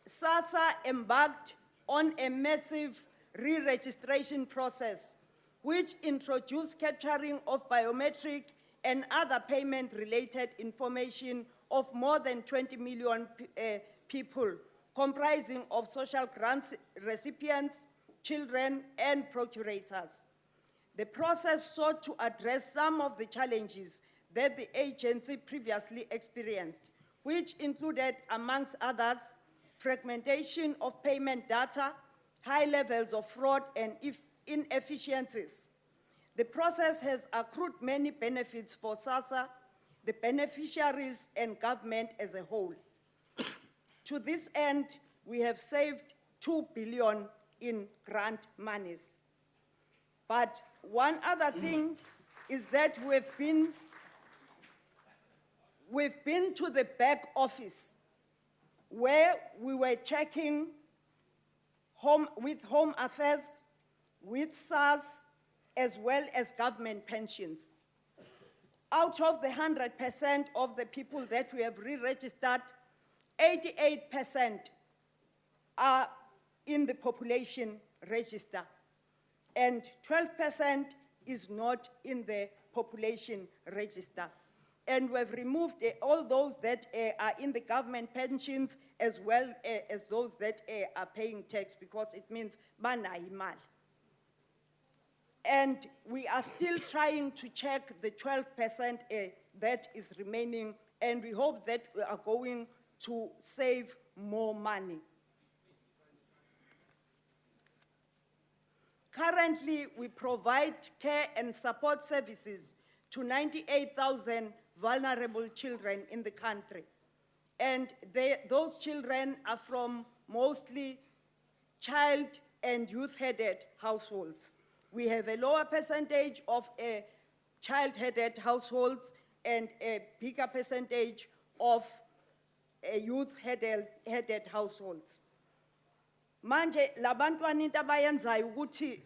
SASSA embarked on a massive re-registration process, which introduced capturing of biometric and other payment-related information of more than 20 million people, comprising of social grants recipients, children, and procurators. The process sought to address some of the challenges that the agency previously experienced, which included, amongst others, fragmentation of payment data, high levels of fraud, and inefficiencies. The process has accrued many benefits for SASSA, the beneficiaries, and government as a whole. To this end, we have saved 2 billion in grant monies. But one other thing is that we've been to the back office where we were checking with Home Affairs, with SARS, as well as government pensions. Out of the 100% of the people that we have re-registered, 88% are in the population register, and 12% is not in the population register. And we have removed all those that are in the government pensions, as well as those that are paying tax, because it means banayo imali. And we are still trying to check the 12% that is remaining, and we hope that we are going to save more money. Currently, we provide care and support services to 98,000 vulnerable children in the country. And those children are from mostly child and youth-headed households. We have a lower percentage of child-headed households and a bigger percentage of youth-headed households. Manje labantwana into abayenzayo ukuthi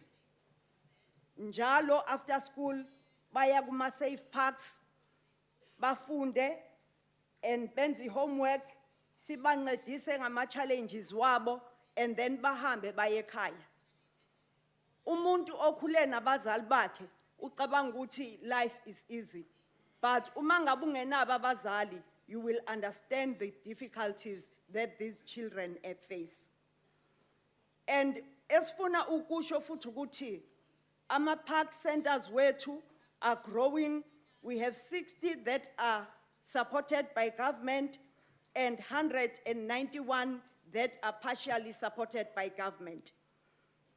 njalo after school baya kuma safe parks bafunde and benze homework, sibancedise ngama challenges wabo, and then bahambe baye ekhaya. Umuntu okhule nabazali bakhe ucabanga ukuthi life is easy, but uma ngabe ungenabo abazali, you will understand the difficulties that these children face. And esifuna ukusho futhi ukuthi ama park centers wethu are growing. We have 60 that are supported by government and 191 that are partially supported by government.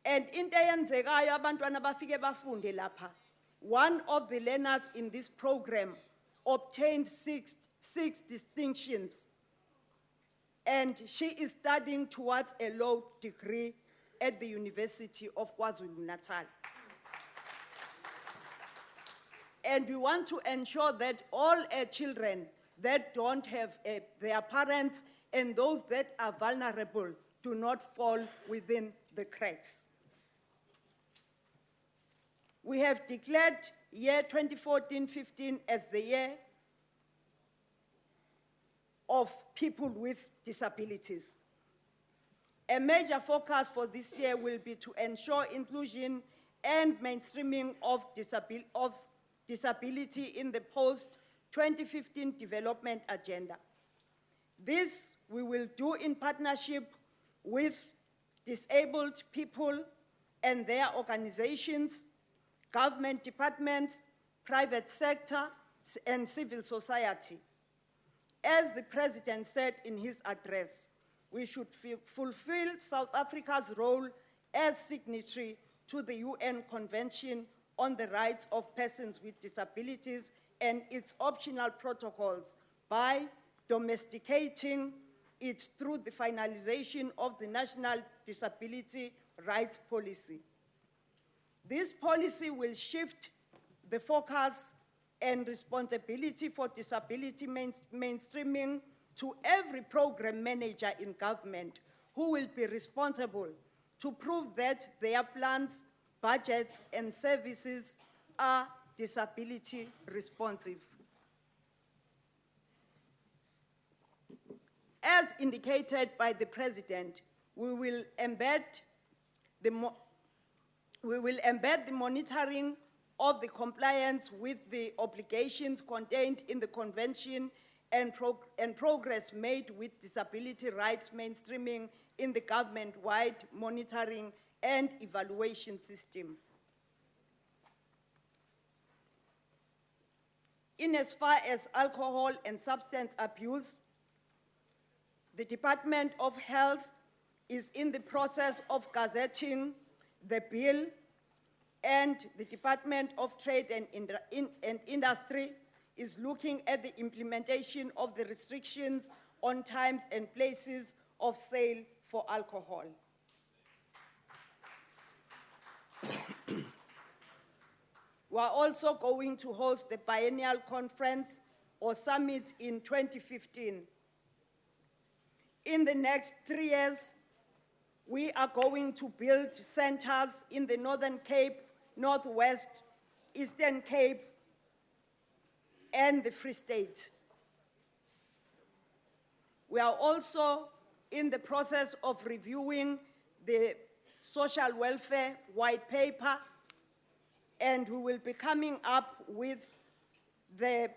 And into eyenzekayo abantwana bafike bafunde lapha. One of the learners in this program obtained six distinctions, and she is studying towards a law degree at the University of KwaZulu-Natal. And we want to ensure that all children that don't have their parents and those that are vulnerable do not fall within the cracks. We have declared year 2014-15 as the year of people with disabilities. A major focus for this year will be to ensure inclusion and mainstreaming of disability in the post-2015 development agenda. This we will do in partnership with disabled people and their organizations, government departments, private sector, and civil society. As the President said in his address, we should fulfill South Africa's role as signatory to the UN Convention on the Rights of Persons with Disabilities and its optional protocols by domesticating it through the finalization of the National Disability Rights Policy. This policy will shift the focus and responsibility for disability mainstreaming to every program manager in government who will be responsible to prove that their plans, budgets, and services are disability responsive. As indicated by the President, we will embed the monitoring of the compliance with the obligations contained in the Convention and progress made with disability rights mainstreaming in the government-wide monitoring and evaluation system. In as far as alcohol and substance abuse, the Department of Health is in the process of gazetting the bill, and the Department of Trade and Industry is looking at the implementation of the restrictions on times and places of sale for alcohol. We are also going to host the biennial conference or summit in 2015. In the next 3 years, we are going to build centers in the Northern Cape, Northwest, Eastern Cape, and the Free State. We are also in the process of reviewing the social welfare white paper, and we will be coming up with the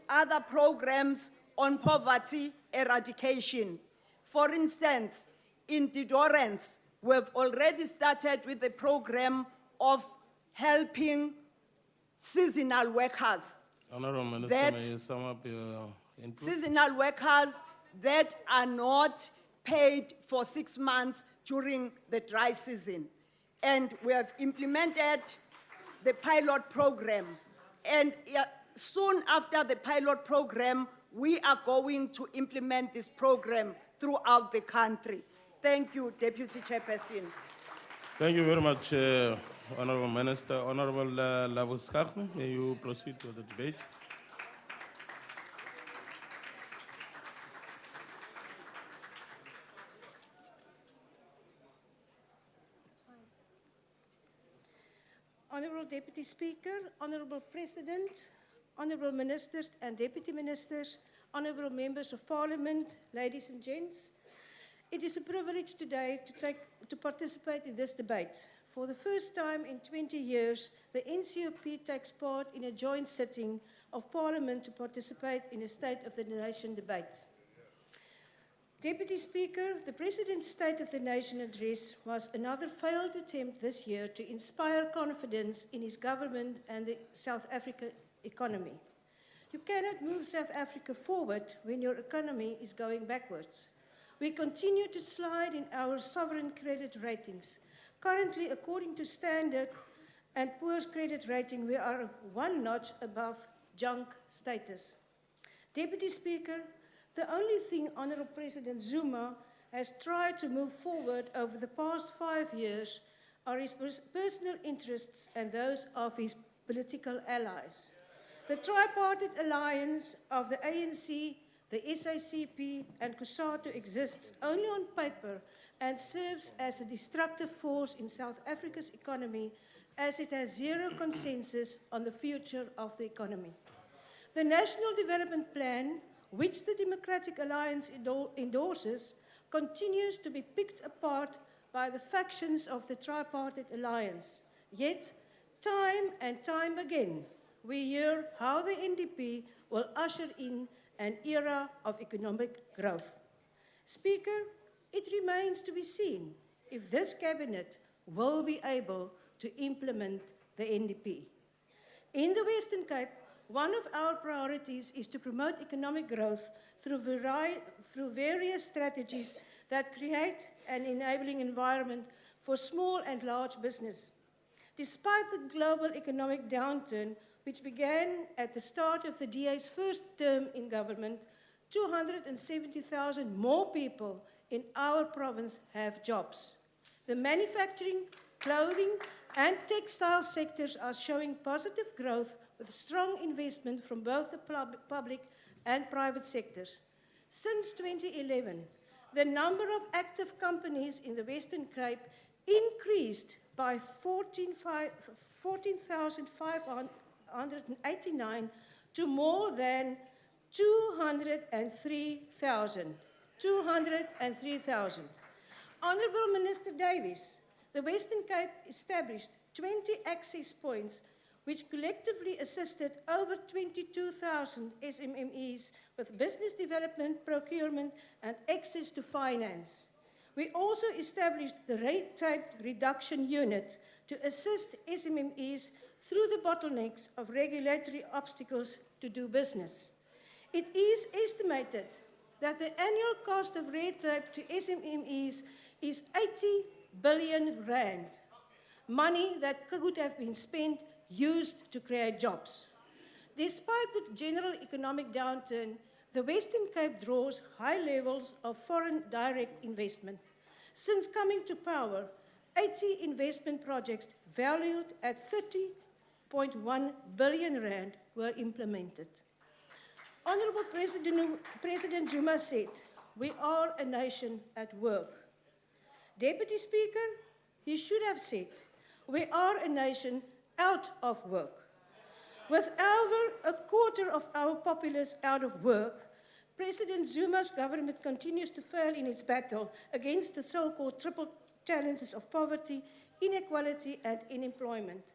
other programs on poverty eradication. For instance, in Didorens, we've already started with the program of helping seasonal workers. Honourable Minister, may you sum up your input? Seasonal workers that are not paid for 6 months during the dry season. And we have implemented the pilot program. And soon after the pilot program, we are going to implement this program throughout the country. Thank you, Deputy Chairperson. Thank you very much, Honourable Minister. Honourable Labuskagh, may you proceed with the debate? Honourable Deputy Speaker, Honourable President, Honourable Ministers and Deputy Ministers, Honourable Members of Parliament, ladies and gents, it is a privilege today to participate in this debate. For the first time in 20 years, the NCOP takes part in a joint sitting of Parliament to participate in a State of the Nation debate. Deputy Speaker, the President's State of the Nation address was another failed attempt this year to inspire confidence in his government and the South African economy. You cannot move South Africa forward when your economy is going backwards. We continue to slide in our sovereign credit ratings. Currently, according to Standard and Poor's credit rating, we are 1 notch above junk status. Deputy Speaker, the only thing Honourable President Zuma has tried to move forward over the past 5 years are his personal interests and those of his political allies. The tripartite alliance of the ANC, the SACP, and COSATU exists only on paper and serves as a destructive force in South Africa's economy, as it has zero consensus on the future of the economy. The National Development Plan, which the Democratic Alliance endorses, continues to be picked apart by the factions of the tripartite alliance. Yet, time and time again, we hear how the NDP will usher in an era of economic growth. Speaker, it remains to be seen if this cabinet will be able to implement the NDP. In the Western Cape, one of our priorities is to promote economic growth through various strategies that create an enabling environment for small and large business. Despite the global economic downturn, which began at the start of the DA's first term in government, 270,000 more people in our province have jobs. The manufacturing, clothing, and textile sectors are showing positive growth with strong investment from both the public and private sectors. Since 2011, the number of active companies in the Western Cape increased by 14,589 to more than 203,000. 203,000. Honourable Minister Davies, the Western Cape established 20 access points which collectively assisted over 22,000 SMMEs with business development, procurement, and access to finance. We also established the Red Tape Reduction Unit to assist SMMEs through the bottlenecks of regulatory obstacles to do business. It is estimated that the annual cost of red tape to SMMEs is 80 billion rand, money that could have been spent used to create jobs. Despite the general economic downturn, the Western Cape draws high levels of foreign direct investment. Since coming to power, 80 investment projects valued at 30.1 billion rand were implemented. Honourable President Zuma said, "We are a nation at work." Deputy Speaker, he should have said, "We are a nation out of work." With over a quarter of our populace out of work, President Zuma's government continues to fail in its battle against the so-called triple challenges of poverty, inequality, and unemployment.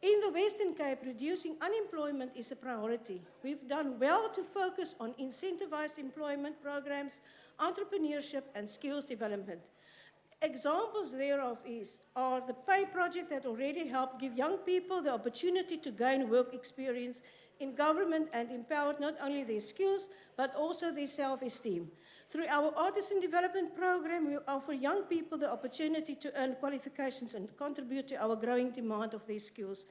In the Western Cape, reducing unemployment is a priority. We've done well to focus on incentivized employment programs, entrepreneurship, and skills development. Examples thereof are the PAY project that already helped give young people the opportunity to gain work experience in government and empowered not only their skills, but also their self-esteem. Through our artisan development program, we offer young people the opportunity to earn qualifications and contribute to our growing demand of their skills.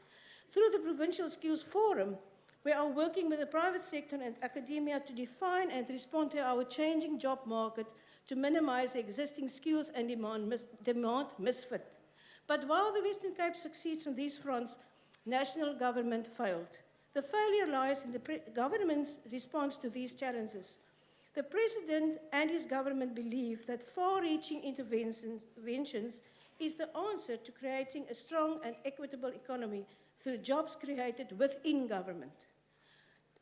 Through the Provincial Skills Forum, we are working with the private sector and academia to define and respond to our changing job market to minimize existing skills and demand misfit. But while the Western Cape succeeds on these fronts, national government failed. The failure lies in the government's response to these challenges. The President and his government believe that far-reaching interventions is the answer to creating a strong and equitable economy through jobs created within government.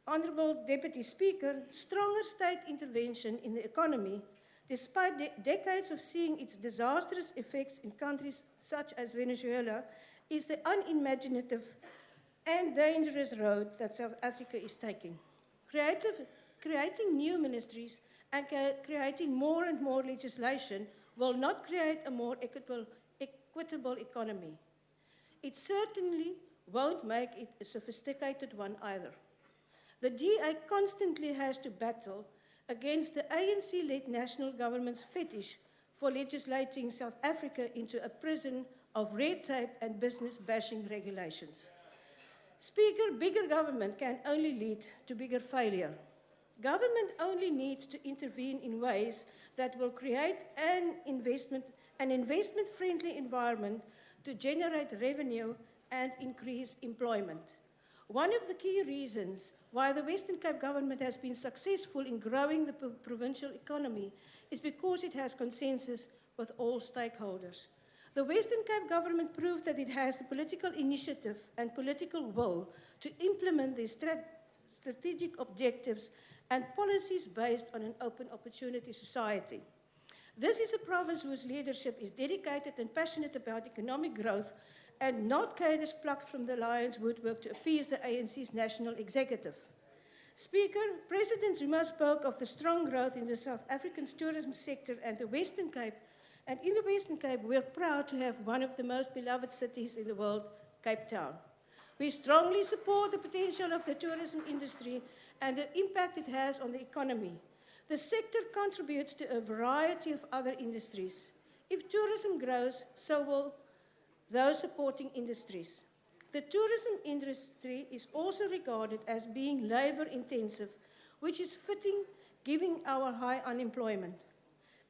Honourable Deputy Speaker, stronger state intervention in the economy, despite decades of seeing its disastrous effects in countries such as Venezuela, is the unimaginative and dangerous road that South Africa is taking. Creating new ministries and creating more and more legislation will not create a more equitable economy. It certainly won't make it a sophisticated one either. The DA constantly has to battle against the ANC-led national government's fetish for legislating South Africa into a prison of red tape and business-bashing regulations. Speaker, bigger government can only lead to bigger failure. Government only needs to intervene in ways that will create an investment-friendly environment to generate revenue and increase employment. One of the key reasons why the Western Cape government has been successful in growing the provincial economy is because it has consensus with all stakeholders. The Western Cape government proved that it has the political initiative and political will to implement the strategic objectives and policies based on an open opportunity society. This is a province whose leadership is dedicated and passionate about economic growth and not cadres plucked from the lion's woodwork to appease the ANC's national executive. Speaker, President Zuma spoke of the strong growth in the South African tourism sector and the Western Cape. And in the Western Cape, we're proud to have one of the most beloved cities in the world, Cape Town. We strongly support the potential of the tourism industry and the impact it has on the economy. The sector contributes to a variety of other industries. If tourism grows, so will those supporting industries. The tourism industry is also regarded as being labor-intensive, which is fitting given our high unemployment.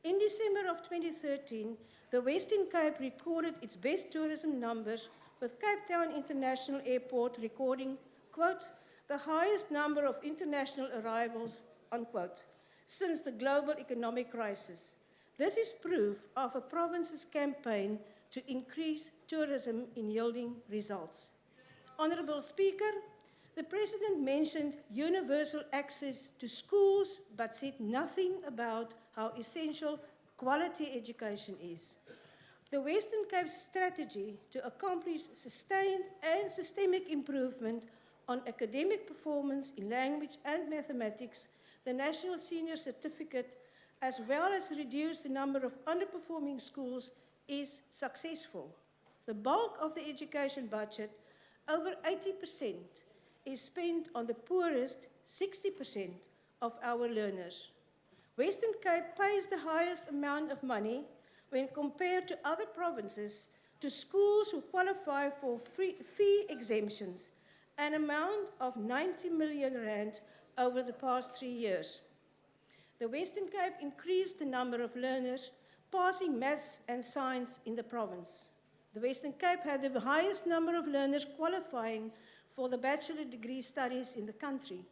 In December of 2013, the Western Cape recorded its best tourism numbers, with Cape Town International Airport recording, quote, the highest number of international arrivals, unquote, since the global economic crisis. This is proof of a province's campaign to increase tourism in yielding results. Honourable Speaker, the President mentioned universal access to schools, but said nothing about how essential quality education is. The Western Cape's strategy to accomplish sustained and systemic improvement on academic performance in language and mathematics, the National Senior Certificate, as well as reduce the number of underperforming schools, is successful. The bulk of the education budget, over 80%, is spent on the poorest 60% of our learners. Western Cape pays the highest amount of money when compared to other provinces to schools who qualify for fee exemptions, an amount of 90 million rand over the past 3 years. The Western Cape increased the number of learners passing maths and science in the province. The Western Cape had the highest number of learners qualifying for the bachelor degree studies in the country.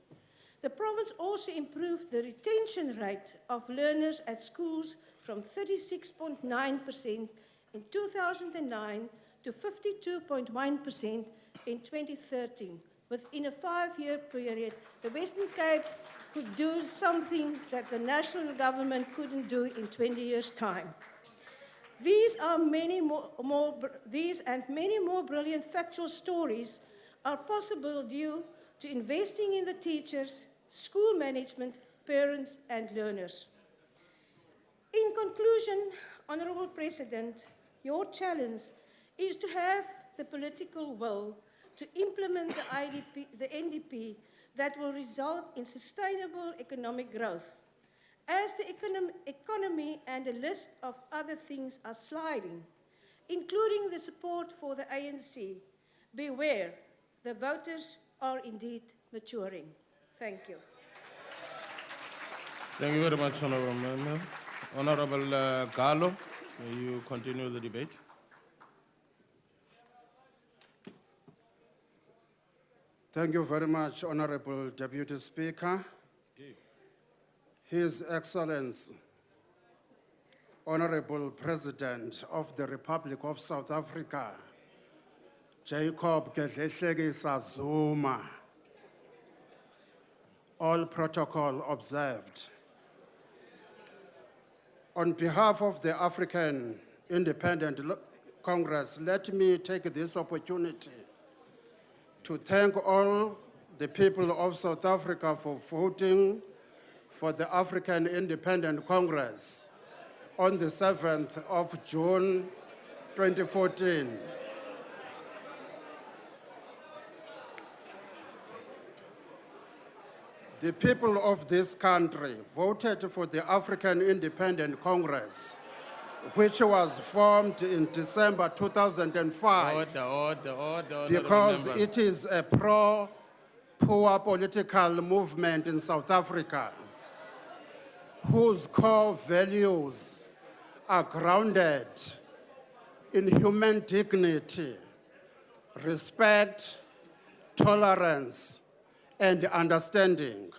The province also improved the retention rate of learners at schools from 36.9% in 2009 to 52.1% in 2013. Within a 5-year period, the Western Cape could do something that the national government couldn't do in 20 years' time. These and many more brilliant factual stories are possible due to investing in the teachers, school management, parents, and learners. In conclusion, Honourable President, your challenge is to have the political will to implement the NDP that will result in sustainable economic growth. As the economy and a list of other things are sliding, including the support for the ANC, beware, the voters are indeed maturing. Thank you. Thank you very much, Honourable Member. Honourable Gallo, may you continue the debate? Thank you very much, Honourable Deputy Speaker. His Excellency, Honourable President of the Republic of South Africa, Jacob Gedlehlekisa Zuma, all protocol observed. On behalf of the African Independent Congress, let me take this opportunity to thank all the people of South Africa for voting for the African Independent Congress on the 7th of June, 2014. The people of this country voted for the African Independent Congress, which was formed in December 2005, because it is a pro-poor political movement in South Africa, whose core values are grounded in human dignity, respect, tolerance, and understanding.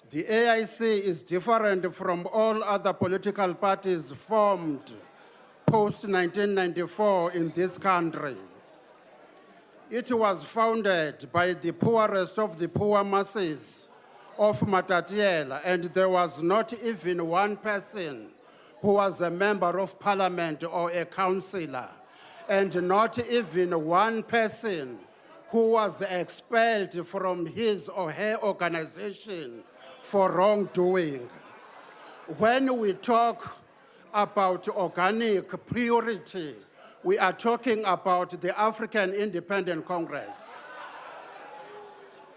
The AIC is different from all other political parties formed post-1994 in this country. It was founded by the poorest of the poor masses of Matatiele, and there was not even one person who was a member of parliament or a councillor, and not even one person who was expelled from his or her organization for wrongdoing. When we talk about organic purity, we are talking about the African Independent Congress.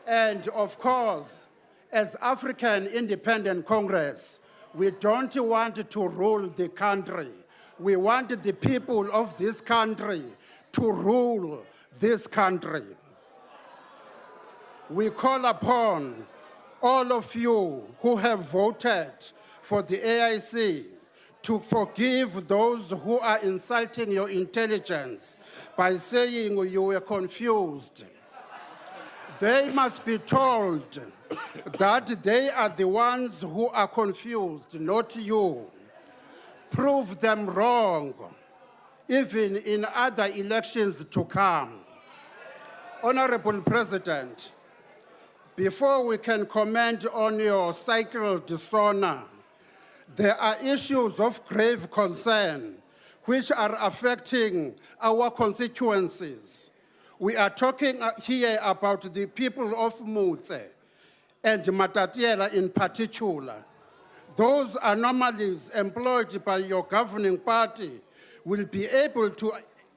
And of course, as African Independent Congress, we don't want to rule the country. We want the people of this country to rule this country. We call upon all of you who have voted for the AIC to forgive those who are insulting your intelligence by saying you were confused. They must be told that they are the ones who are confused, not you. Prove them wrong, even in other elections to come. Honorable President, before we can comment on your cycle dishonor, there are issues of grave concern which are affecting our constituencies. We are talking here about the people of Mutse and Matatiele in particular. Those anomalies employed by your governing party will be able to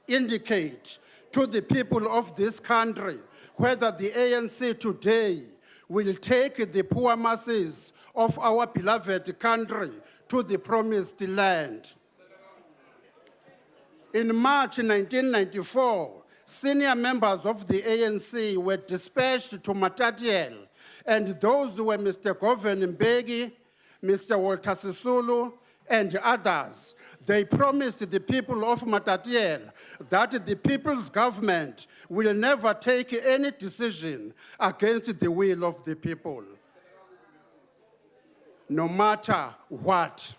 indicate to the people of this country whether the ANC today will take the poor masses of our beloved country to the promised land. In March 1994, senior members of the ANC were dispatched to Matatiele, and those were Mr. Govan Mbeki, Mr. Walter Sisulu, and others. They promised the people of Matatiele that the people's government will never take any decision against the will of the people, no matter what.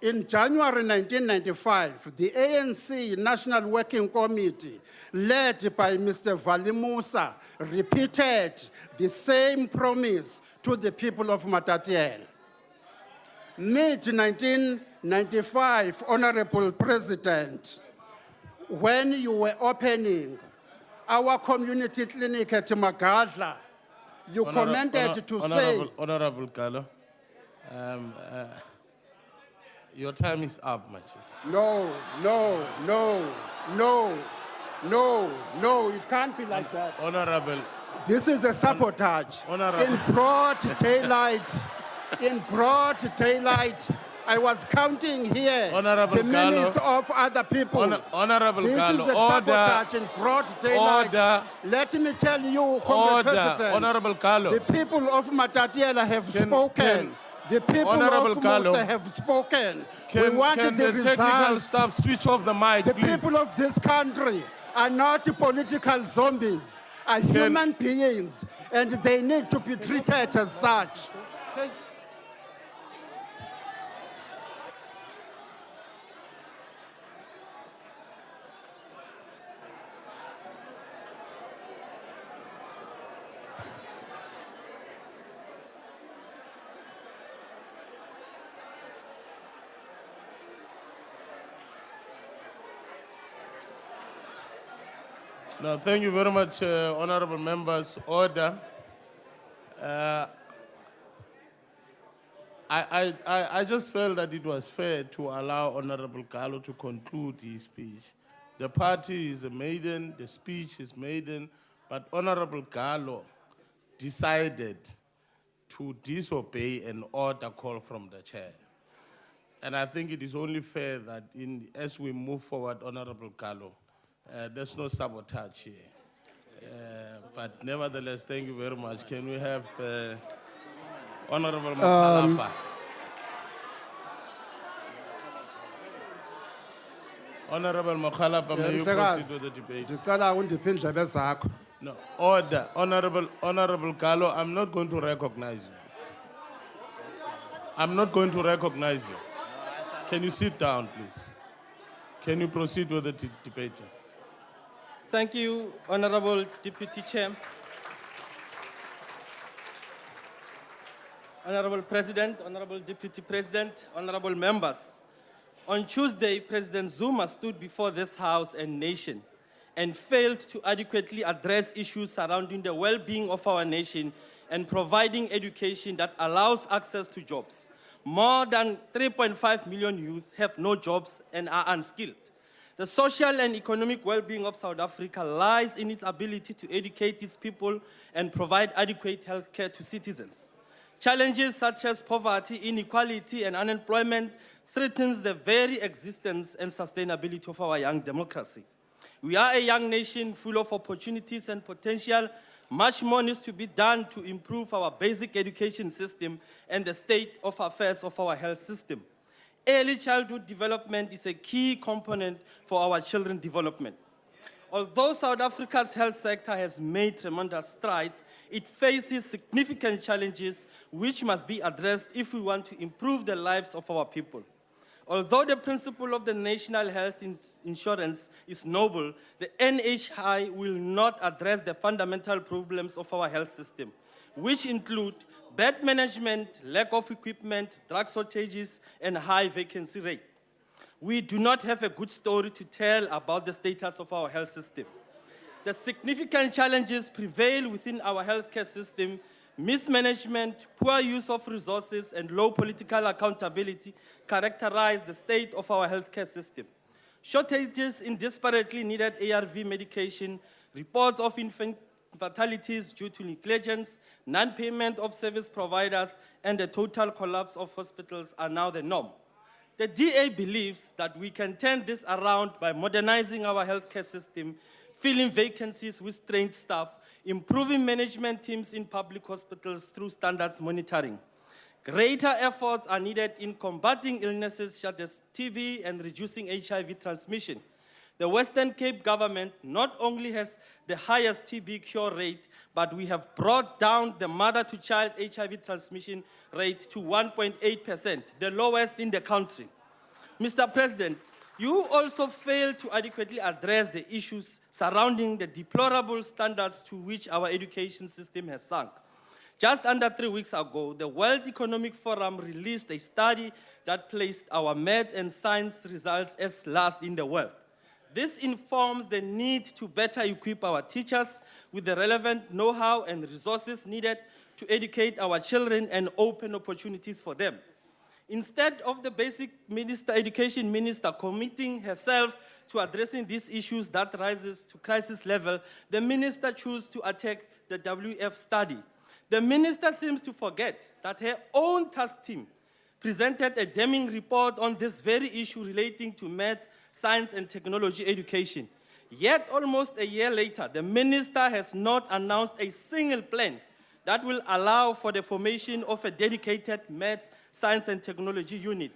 In January 1995, the ANC National Working Committee, led by Mr. Valimusa, repeated the same promise to the people of Matatiele. Mid-1995, Honorable President, when you were opening our community clinic at Magadla, you commented to say... Honorable Gallo, your time is up, my chief. No, it can't be like that. Honorable. This is a sabotage. Honorable. In broad daylight, I was counting here Honorable the minutes Gallo. of other people. Honorable This Gallo, is a sabotage in broad daylight. Order. Let me tell you, Comrade President, Honorable Gallo. the people of Matatiele have spoken. The people Honorable of Gallo. Mutse have spoken. We Can want the the technical results. staff switch off the mic, The please? people of this country are not political zombies, are human beings, and they need to be treated as such. No, thank you very much, honorable members. Order. I just felt that it was fair to allow Honorable Gallo to conclude his speech. The party is a maiden, the speech is maiden, but Honorable Gallo decided to disobey an order call from the chair. And I think it is only fair that as we move forward, Honorable Gallo, there's no sabotage here. But nevertheless, thank you very much. Can we have Honorable Makalapa? Honorable Mokhalapa, may you proceed with the debate? Ndicela undiphe iindlebe zakho. No, order. Honorable Gallo, I'm not going to recognize you. I'm not going to recognize you. Can you sit down, please? Can you proceed with the debate? Thank you, Honorable Deputy Chair. Honorable President, Honorable Deputy President, honorable members. On Tuesday, President Zuma stood before this House and nation and failed to adequately address issues surrounding the well-being of our nation and providing education that allows access to jobs. More than 3.5 million youth have no jobs and are unskilled. The social and economic well-being of South Africa lies in its ability to educate its people and provide adequate health care to citizens. Challenges such as poverty, inequality, and unemployment threatens the very existence and sustainability of our young democracy. We are a young nation full of opportunities and potential. Much more needs to be done to improve our basic education system and the state of affairs of our health system. Early childhood development is a key component for our children's development. Although South Africa's health sector has made tremendous strides, it faces significant challenges which must be addressed if we want to improve the lives of our people. Although the principle of the national health insurance is noble, the NHI will not address the fundamental problems of our health system, which include bad management, lack of equipment, drug shortages, and high vacancy rate. We do not have a good story to tell about the status of our health system. The significant challenges prevail within our healthcare system. Mismanagement, poor use of resources, and low political accountability characterize the state of our healthcare system. Shortages in desperately needed ARV medication, reports of infant fatalities due to negligence, non-payment of service providers, and the total collapse of hospitals are now the norm. The DA believes that we can turn this around by modernizing our healthcare system, filling vacancies with trained staff, improving management teams in public hospitals through standards monitoring. Greater efforts are needed in combating illnesses such as TB and reducing HIV transmission. The Western Cape government not only has the highest TB cure rate, but we have brought down the mother-to-child HIV transmission rate to 1.8%, the lowest in the country. Mr. President, you also failed to adequately address the issues surrounding the deplorable standards to which our education system has sunk. Just under 3 weeks ago, the World Economic Forum released a study that placed our maths and science results as last in the world. This informs the need to better equip our teachers with the relevant know-how and resources needed to educate our children and open opportunities for them. Instead of the education minister committing herself to addressing these issues that rises to crisis level, the minister chose to attack the WF study. The minister seems to forget that her own task team presented a damning report on this very issue relating to maths, science, and technology education. Yet, almost a year later, the minister has not announced a single plan that will allow for the formation of a dedicated maths, science, and technology unit.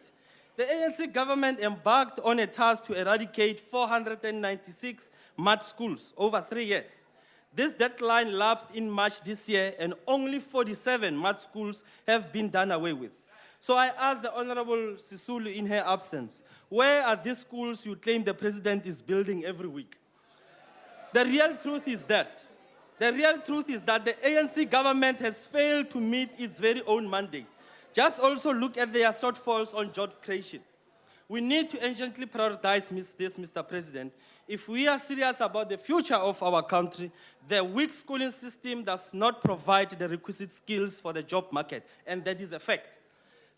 The ANC government embarked on a task to eradicate 496 maths schools over 3 years. This deadline lapsed in March this year, and only 47 maths schools have been done away with. So I ask the Honorable Sisulu in her absence, where are these schools you claim the president is building every week? The real truth is that the ANC government has failed to meet its very own mandate. Just also look at their shortfalls on job creation. We need to urgently prioritize this, Mr. President. If we are serious about the future of our country, the weak schooling system does not provide the requisite skills for the job market, and that is a fact.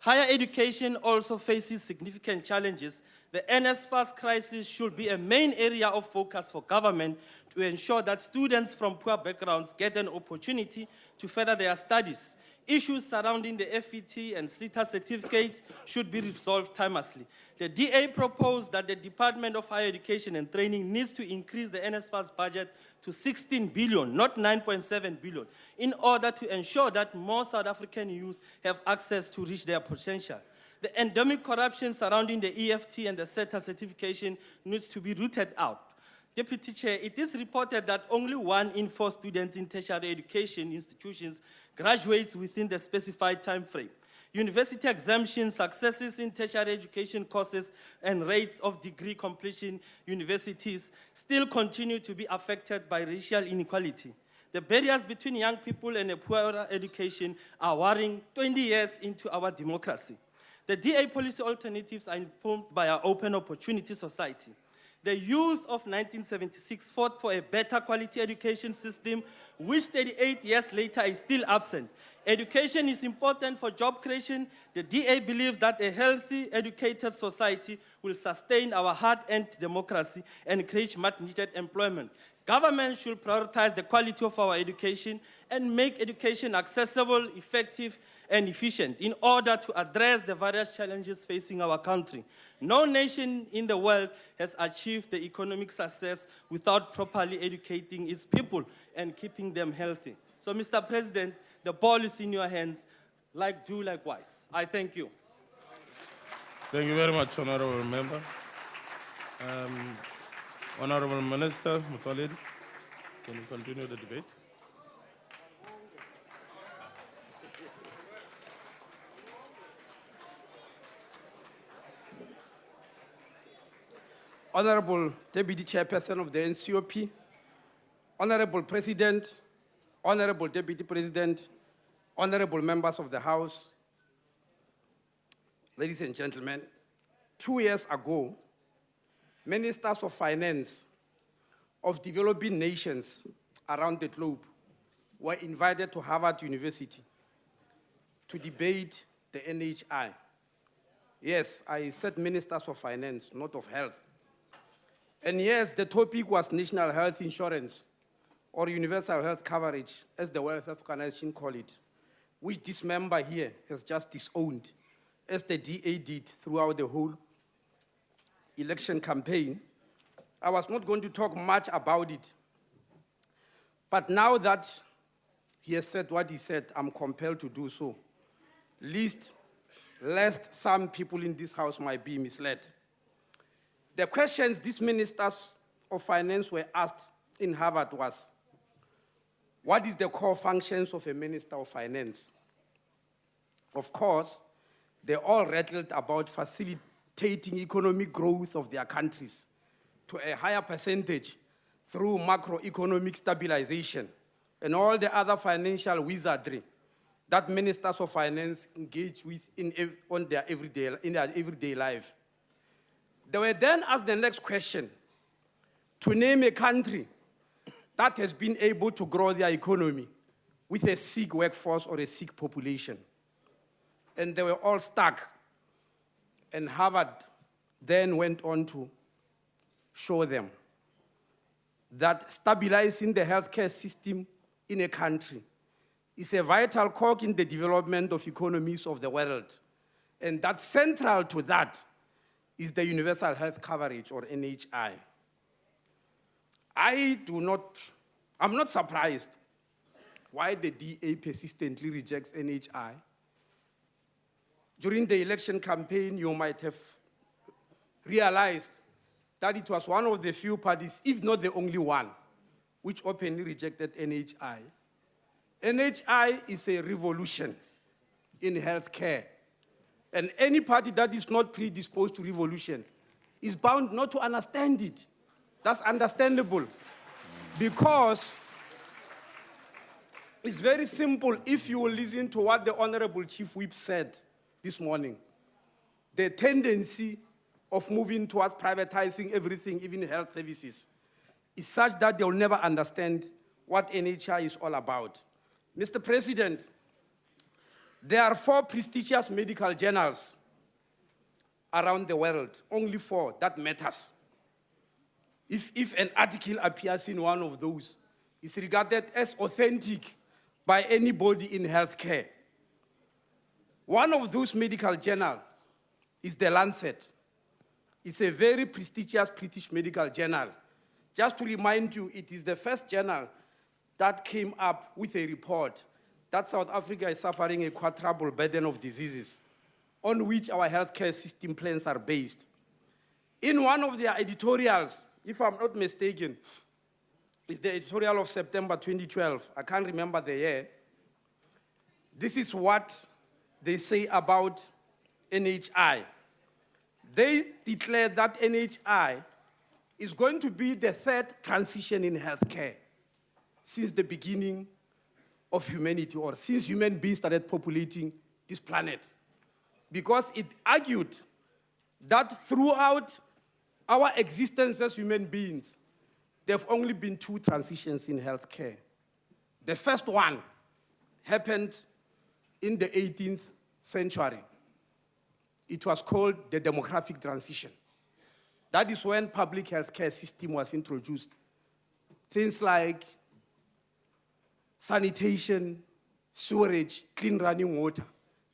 Higher education also faces significant challenges. The NSFAS crisis should be a main area of focus for government to ensure that students from poor backgrounds get an opportunity to further their studies. Issues surrounding the FET and CETA certificates should be resolved timelessly. The DA proposed that the Department of Higher Education and Training needs to increase the NSFAS budget to 16 billion, not 9.7 billion, in order to ensure that more South African youth have access to reach their potential. The endemic corruption surrounding the EFT and the SETA certification needs to be rooted out. Deputy Chair, it is reported that only 1 in 4 students in tertiary education institutions graduates within the specified time frame. University exemption, successes in tertiary education courses, and rates of degree completion universities still continue to be affected by racial inequality. The barriers between young people and a poorer education are worrying 20 years into our democracy. The DA policy alternatives are informed by our open opportunity society. The youth of 1976 fought for a better quality education system, which 38 years later is still absent. Education is important for job creation. The DA believes that a healthy, educated society will sustain our hard-earned democracy and create much-needed employment. Government should prioritize the quality of our education and make education accessible, effective, and efficient in order to address the various challenges facing our country. No nation in the world has achieved the economic success without properly educating its people and keeping them healthy. So, Mr. President, the ball is in your hands. Do likewise. I thank you. Thank you very much, Honorable Member. Honorable Minister Mutsaledi, can you continue the debate? Honorable Deputy Chairperson of the NCOP, Honorable President, Honorable Deputy President, Honorable Members of the House, ladies and gentlemen, 2 years ago, Ministers of Finance of developing nations around the globe were invited to Harvard University to debate the NHI. Yes, I said Ministers of Finance, not of Health. And yes, the topic was national health insurance or universal health coverage, as the World Health Organization call it, which this member here has just disowned, as the DA did throughout the whole election campaign. I was not going to talk much about it. But now that he has said what he said, I'm compelled to do so, lest some people in this house might be misled. The questions these ministers of finance were asked in Harvard was, what is the core functions of a minister of finance? Of course, they all rattled about facilitating economic growth of their countries to a higher percentage through macroeconomic stabilization and all the other financial wizardry that ministers of finance engage with in their everyday life. They were then asked the next question, to name a country that has been able to grow their economy with a sick workforce or a sick population. And they were all stuck. And Harvard then went on to show them that stabilizing the healthcare system in a country is a vital cog in the development of economies of the world. And that central to that is the universal health coverage, or NHI. I'm not surprised why the DA persistently rejects NHI. During the election campaign, you might have realized that it was one of the few parties, if not the only one, which openly rejected NHI. NHI is a revolution in healthcare. And any party that is not predisposed to revolution is bound not to understand it. That's understandable. Because it's very simple if you will listen to what the Honorable Chief Whip said this morning. The tendency of moving towards privatizing everything, even health services, is such that they will never understand what NHI is all about. Mr. President, there are 4 prestigious medical journals around the world, only 4, that matters. If an article appears in one of those, it's regarded as authentic by anybody in healthcare. One of those medical journals is The Lancet. It's a very prestigious British medical journal. Just to remind you, it is the first journal that came up with a report that South Africa is suffering a quadruple burden of diseases. on which our healthcare system plans are based. In one of their editorials, if I'm not mistaken, it's the editorial of September 2012, I can't remember the year, this is what they say about NHI. They declare that NHI is going to be the third transition in healthcare since the beginning of humanity, or since human beings started populating this planet. Because it argued that throughout our existence as human beings, there have only been two transitions in healthcare. The first one happened in the 18th century. It was called the demographic transition. That is when public healthcare system was introduced. Things like sanitation, sewerage, clean running water.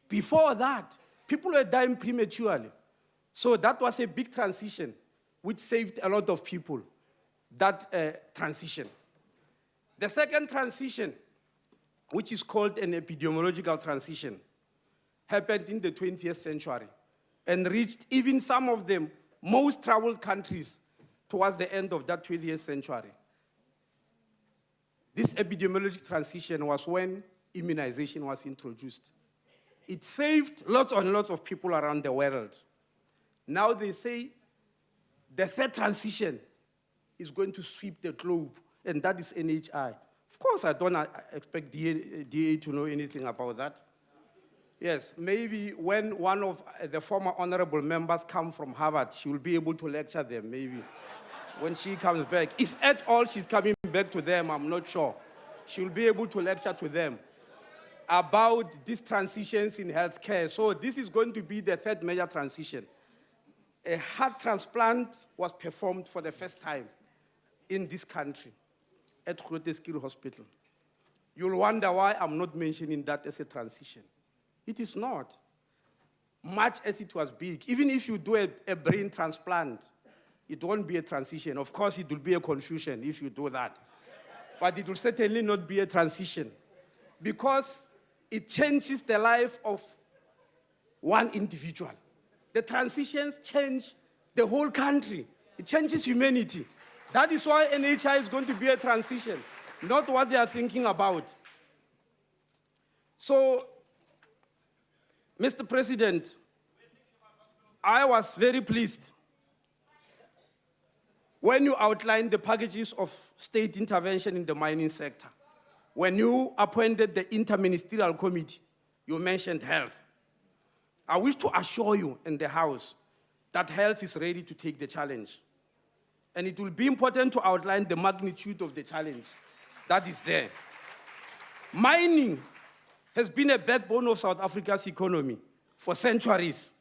Before that, people were dying prematurely. So that was a big transition, which saved a lot of people, that transition. The second transition, which is called an epidemiological transition, happened in the 20th century and reached even some of the most troubled countries towards the end of that 20th century. This epidemiological transition was when immunization was introduced. It saved lots and lots of people around the world. Now they say the third transition is going to sweep the globe, and that is NHI. Of course, I don't expect DA to know anything about that. Yes, maybe when one of the former honorable members come from Harvard, she will be able to lecture them, maybe. When she comes back. If at all she's coming back to them, I'm not sure. She'll be able to lecture to them about these transitions in healthcare. So this is going to be the third major transition. A heart transplant was performed for the first time in this country at Groote Hospital. You'll wonder why I'm not mentioning that as a transition. It is not. Much as it was big. Even if you do a brain transplant, it won't be a transition. Of course, it will be a confusion if you do that. But it will certainly not be a transition because it changes the life of one individual. The transitions change the whole country. It changes humanity. That is why NHI is going to be a transition, not what they are thinking about. So, Mr. President, I was very pleased when you outlined the packages of state intervention in the mining sector. When you appointed the interministerial committee, you mentioned health. I wish to assure you in the House that health is ready to take the challenge. And it will be important to outline the magnitude of the challenge that is there. Mining has been a backbone of South Africa's economy for centuries,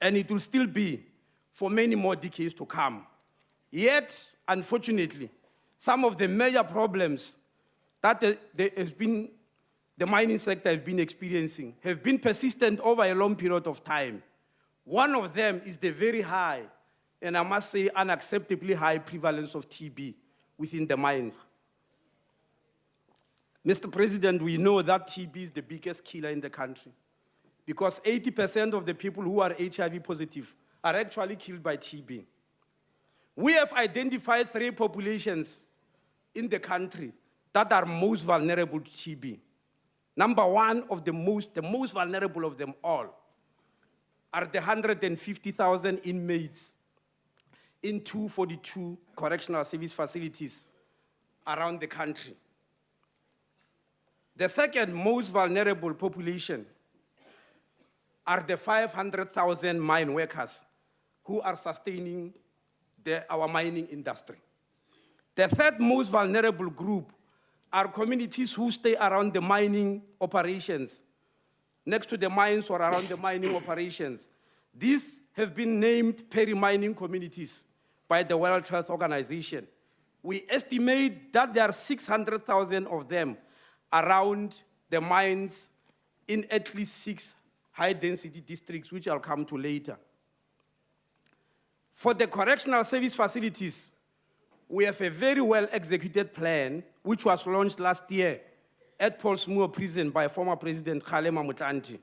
and it will still be for many more decades to come. Yet, unfortunately, some of the major problems that the mining sector has been experiencing have been persistent over a long period of time. One of them is the very high, and I must say unacceptably high prevalence of TB within the mines. Mr. President, we know that TB is the biggest killer in the country because 80% of the people who are HIV positive are actually killed by TB. We have identified 3 populations in the country that are most vulnerable to TB. Number one of the most vulnerable of them all are the 150,000 inmates in 242 correctional service facilities around the country. The second most vulnerable population are the 500,000 mine workers who are sustaining our mining industry. The third most vulnerable group are communities who stay around the mining operations, next to the mines or around the mining operations. These have been named peri-mining communities by the World Health Organization. We estimate that there are 600,000 of them around the mines in at least 6 high-density districts, which I'll come to later. For the correctional service facilities, we have a very well-executed plan, which was launched last year at Paulsmoor Prison by former President Kgalema Motlanthe.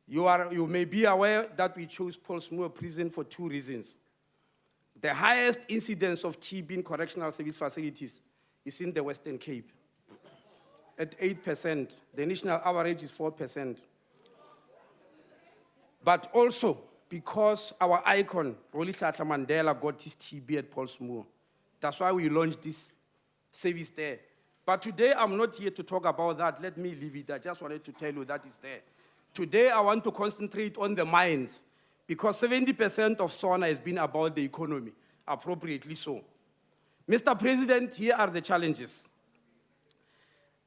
You may be aware that we chose Portsmouth Prison for 2 reasons. The highest incidence of TB in correctional service facilities is in the Western Cape, at 8%. The national average is 4%. But also because our icon, Rolihlahla Mandela, got his TB at Portsmouth. That's why we launched this service there. But today, I'm not here to talk about that. Let me leave it. I just wanted to tell you that is there. Today, I want to concentrate on the mines, because 70% of SONA has been about the economy, appropriately so. Mr. President, here are the challenges.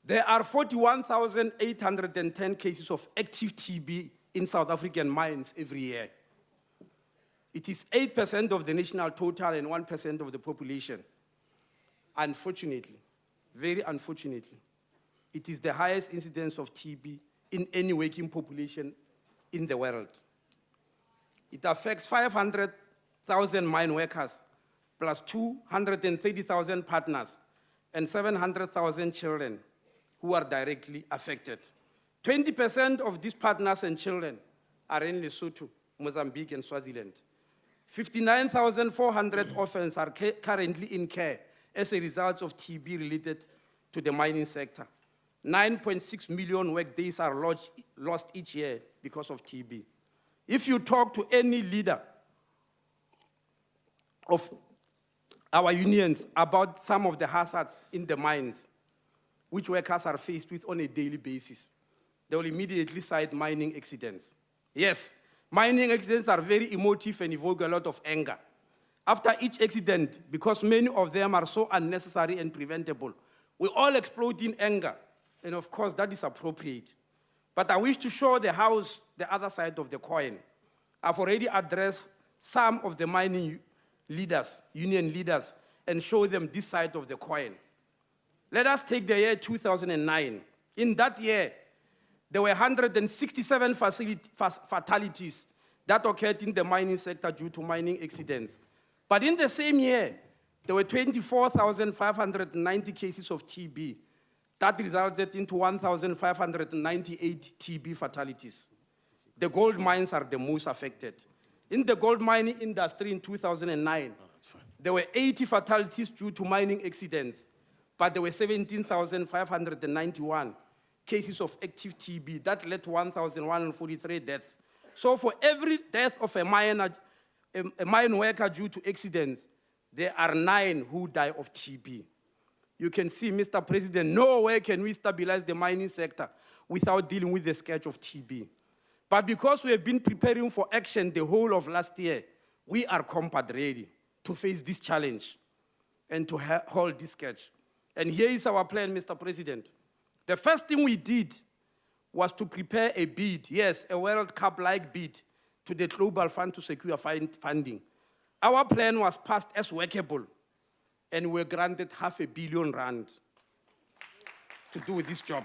There are 41,810 cases of active TB in South African mines every year. It is 8% of the national total and 1% of the population. Unfortunately, very unfortunately, it is the highest incidence of TB in any working population in the world. It affects 500,000 mine workers, plus 230,000 partners, and 700,000 children who are directly affected. 20% of these partners and children are in Lesotho, Mozambique, and Swaziland. 59,400 orphans are currently in care as a result of TB related to the mining sector. 9.6 million workdays are lost each year because of TB. If you talk to any leader of our unions about some of the hazards in the mines, which workers are faced with on a daily basis, they will immediately cite mining accidents. Yes, mining accidents are very emotive and evoke a lot of anger. After each accident, because many of them are so unnecessary and preventable, we all explode in anger. And of course, that is appropriate. But I wish to show the House the other side of the coin. I've already addressed some of the mining leaders, union leaders, and show them this side of the coin. Let us take the year 2009. In that year, there were 167 fatalities that occurred in the mining sector due to mining accidents. But in the same year, there were 24,590 cases of TB. That resulted into 1,598 TB fatalities. The gold mines are the most affected. In the gold mining industry in 2009, there were 80 fatalities due to mining accidents, but there were 17,591 cases of active TB. That led to 1,143 deaths. So for every death of a mine worker due to accidents, there are 9 who die of TB. You can see, Mr. President, nowhere can we stabilize the mining sector without dealing with the scourge of TB. But because we have been preparing for action the whole of last year, we are compact ready to face this challenge and to hold this scourge. And here is our plan, Mr. President. The first thing we did was to prepare a bid, yes, a World Cup-like bid, to the Global Fund to secure funding. Our plan was passed as workable, and we were granted R500 million to do this job.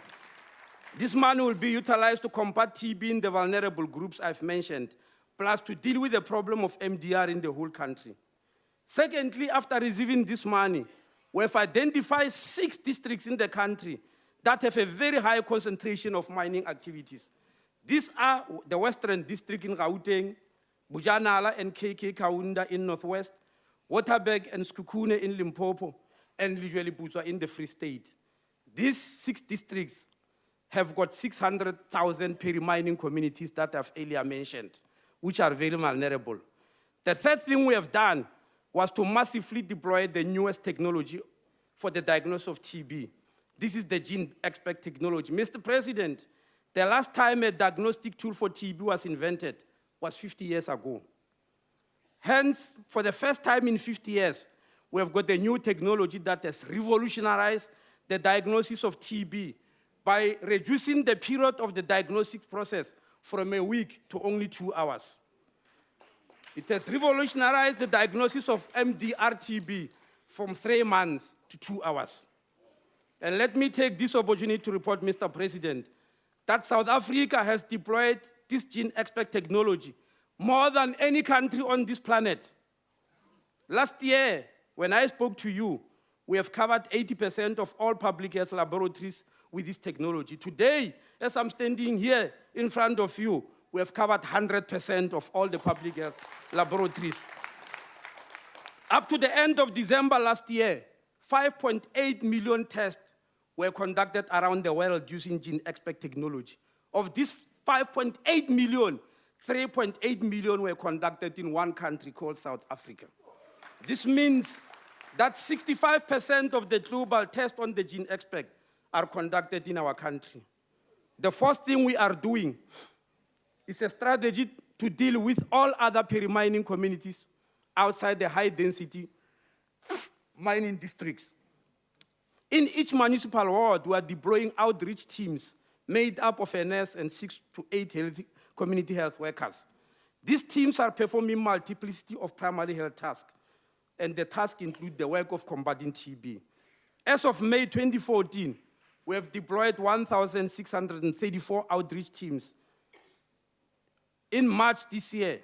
This money will be utilized to combat TB in the vulnerable groups I've mentioned, plus to deal with the problem of MDR in the whole country. Secondly, after receiving this money, we have identified 6 districts in the country that have a very high concentration of mining activities. These are the Western District in Gauteng, Bujanala and KK Kaunda in Northwest, Waterberg and Skukune in Limpopo, and Lijuelipuzwa in the Free State. These 6 districts have got 600,000 peri-mining communities that I've earlier mentioned, which are very vulnerable. The third thing we have done was to massively deploy the newest technology for the diagnosis of TB. This is the gene expert technology. Mr. President, the last time a diagnostic tool for TB was invented was 50 years ago. Hence, for the first time in 50 years, we have got a new technology that has revolutionized the diagnosis of TB by reducing the period of the diagnostic process from a week to only 2 hours. It has revolutionized the diagnosis of MDR-TB from 3 months to 2 hours. And let me take this opportunity to report, Mr. President, that South Africa has deployed this gene expert technology more than any country on this planet. Last year, when I spoke to you, we have covered 80% of all public health laboratories with this technology. Today, as I'm standing here in front of you, we have covered 100% of all the public health laboratories. Up to the end of December last year, 5.8 million tests were conducted around the world using GeneXpert technology. Of this 5.8 million, 3.8 million were conducted in one country called South Africa. This means that 65% of the global tests on the GeneXpert are conducted in our country. The first thing we are doing is a strategy to deal with all other peri-mining communities outside the high-density mining districts. In each municipal ward, we are deploying outreach teams made up of a nurse and 6 to 8 community health workers. These teams are performing multiplicity of primary health tasks, and the tasks include the work of combating TB. As of May 2014, we have deployed 1,634 outreach teams. In March this year,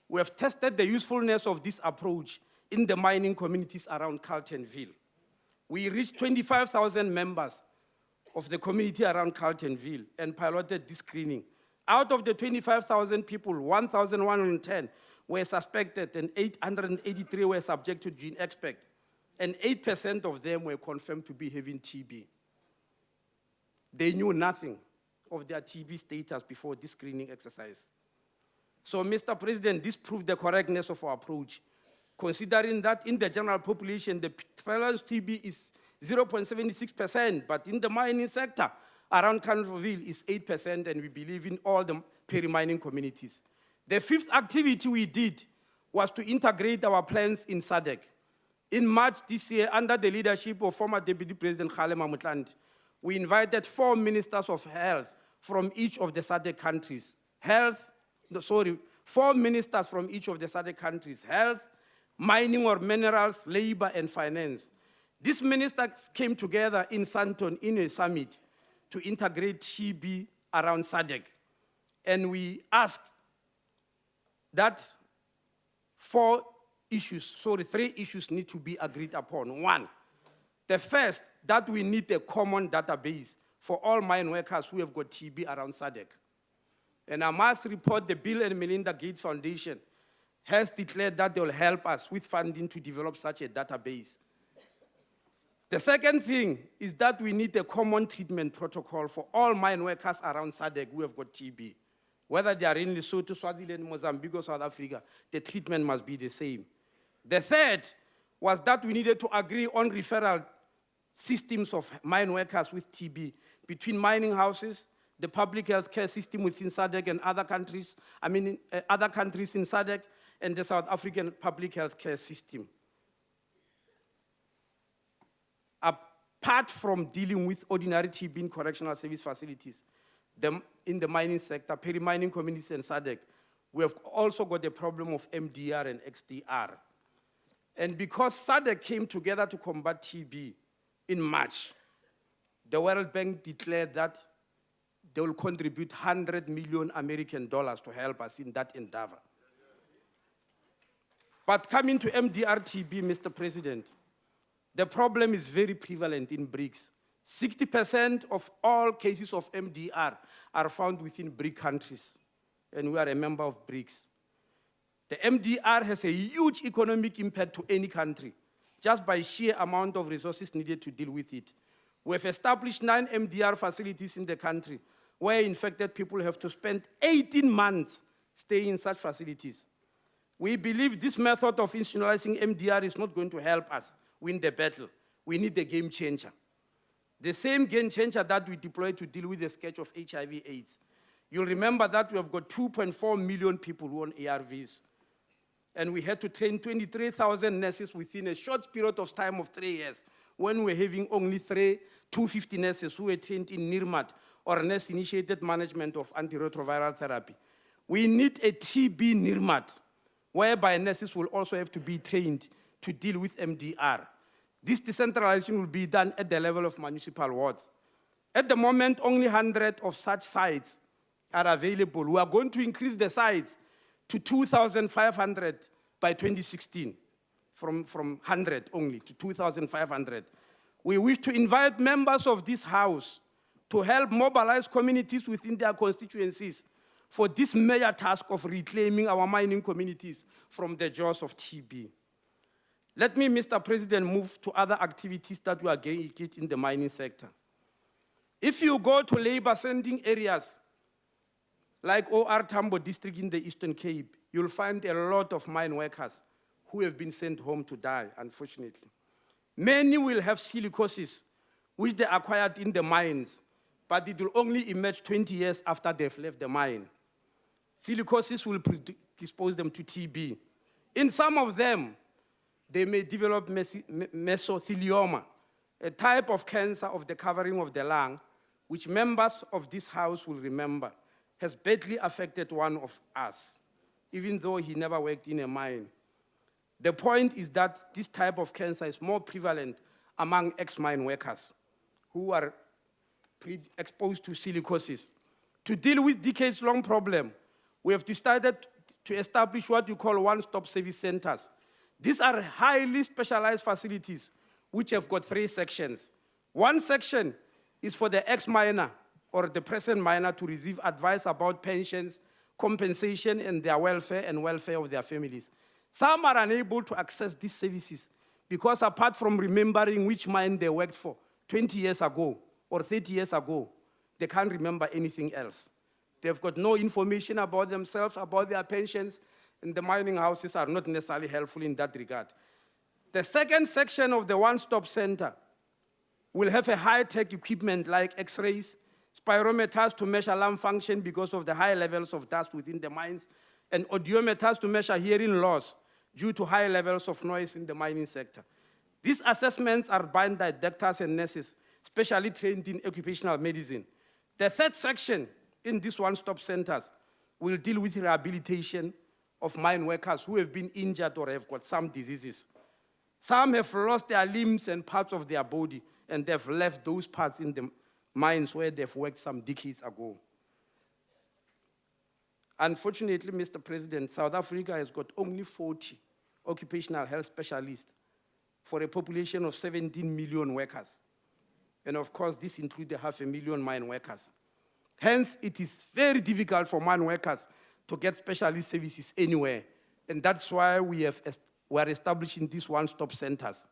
we have tested the usefulness of this approach in the mining communities around Carletonville. We reached 25,000 members of the community around Carletonville and piloted this screening. Out of the 25,000 people, 1,110 were suspected and 883 were subject to GeneXpert, and 8% of them were confirmed to be having TB. They knew nothing of their TB status before this screening exercise. So, Mr. President, this proved the correctness of our approach, considering that in the general population, the prevalence of TB is 0.76%, but in the mining sector, around Carletonville is 8%, and we believe in all the peri-mining communities. The fifth activity we did was to integrate our plans in SADC. In March this year, under the leadership of former Deputy President Kgalema Motlanthe, we invited 4 ministers of health from each of the SADC countries. 4 ministers from each of the SADC countries: health, mining or minerals, labor, and finance. These ministers came together in Sandton in a summit to integrate TB around SADC. And we asked that 3 issues need to be agreed upon. 1, the first, that we need a common database for all mine workers who have got TB around SADC. And I must report the Bill and Melinda Gates Foundation has declared that they will help us with funding to develop such a database. The second thing is that we need a common treatment protocol for all mine workers around SADC who have got TB. Whether they are in Lesotho, Swaziland, Mozambique, or South Africa, the treatment must be the same. The third was that we needed to agree on referral systems of mine workers with TB between mining houses, the public health care system within SADC and other countries, other countries in SADC, and the South African public health care system. Apart from dealing with ordinary TB in correctional service facilities, in the mining sector, peri-mining communities and SADC, we have also got the problem of MDR and XDR. And because SADC came together to combat TB in March, the World Bank declared that they will contribute $100 million American to help us in that endeavor. But coming to MDR TB, Mr. President, the problem is very prevalent in BRICS. 60% of all cases of MDR are found within BRIC countries, and we are a member of BRICS. The MDR has a huge economic impact to any country, just by sheer amount of resources needed to deal with it. We have established 9 MDR facilities in the country, where infected people have to spend 18 months staying in such facilities. We believe this method of institutionalizing MDR is not going to help us win the battle. We need a game changer. The same game changer that we deployed to deal with the scourge of HIV/AIDS. You'll remember that we have got 2.4 million people who are on ARVs. And we had to train 23,000 nurses within a short period of time of 3 years, when we're having only 250 nurses who were trained in NIRMAT, or nurse-initiated management of antiretroviral therapy. We need a TB NIRMAT, whereby nurses will also have to be trained to deal with MDR. This decentralization will be done at the level of municipal wards. At the moment, only 100 of such sites are available. We are going to increase the sites to 2,500 by 2016, from 100 only to 2,500. We wish to invite members of this House to help mobilize communities within their constituencies for this major task of reclaiming our mining communities from the jaws of TB. Let me, Mr. President, move to other activities that we are engaged in the mining sector. If you go to labor-sending areas like OR Tambo district in the Eastern Cape, you'll find a lot of mine workers who have been sent home to die, unfortunately. Many will have silicosis, which they acquired in the mines, but it will only emerge 20 years after they've left the mine. Silicosis will predispose them to TB. In some of them, they may develop mesothelioma, a type of cancer of the covering of the lung, which members of this House will remember, has badly affected one of us, even though he never worked in a mine. The point is that this type of cancer is more prevalent among ex-mine workers who are exposed to silicosis. To deal with decades-long problem, we have decided to establish what you call one-stop service centers. These are highly specialized facilities which have got 3 sections. One section is for the ex-miner or the present miner to receive advice about pensions, compensation, and their welfare and welfare of their families. Some are unable to access these services because apart from remembering which mine they worked for 20 years ago or 30 years ago, they can't remember anything else. They've got no information about themselves, about their pensions, and the mining houses are not necessarily helpful in that regard. The second section of the one-stop center will have a high-tech equipment like X-rays, spirometers to measure lung function because of the high levels of dust within the mines, and audiometers to measure hearing loss due to high levels of noise in the mining sector. These assessments are done by doctors and nurses, specially trained in occupational medicine. The third section in these one-stop centers will deal with rehabilitation of mine workers who have been injured or have got some diseases. Some have lost their limbs and parts of their body, and they've left those parts in the mines where they've worked some decades ago. Unfortunately, Mr. President, South Africa has got only 40 occupational health specialists for a population of 17 million workers. And of course, this includes 500,000 mine workers. Hence, it is very difficult for mine workers to get specialist services anywhere. And that's why we are establishing these one-stop centers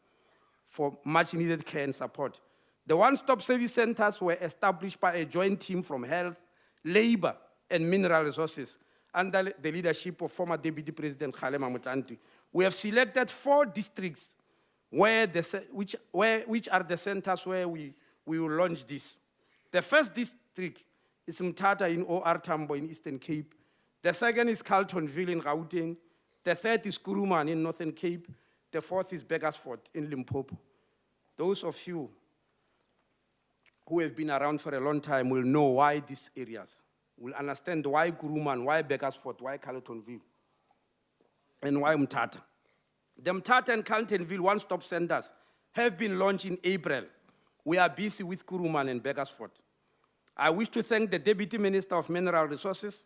for much needed care and support. The one-stop service centers were established by a joint team from health, labor, and mineral resources under the leadership of former Deputy President Kgalema Motlanthe. We have selected 4 districts which are the centers where we will launch this. The first district is Mthatha in OR Tambo in Eastern Cape. The second is Carltonville in Gauteng. The third is Kuruman in Northern Cape. The fourth is Beggarsford in Limpopo. Those of you who have been around for a long time will know why these areas, will understand why Kuruman, why Beggarsford, why Carltonville, and why Mthatha. The Mthatha and Carltonville one-stop centers have been launched in April. We are busy with Kuruman and Beggarsford. I wish to thank the Deputy Minister of Mineral Resources,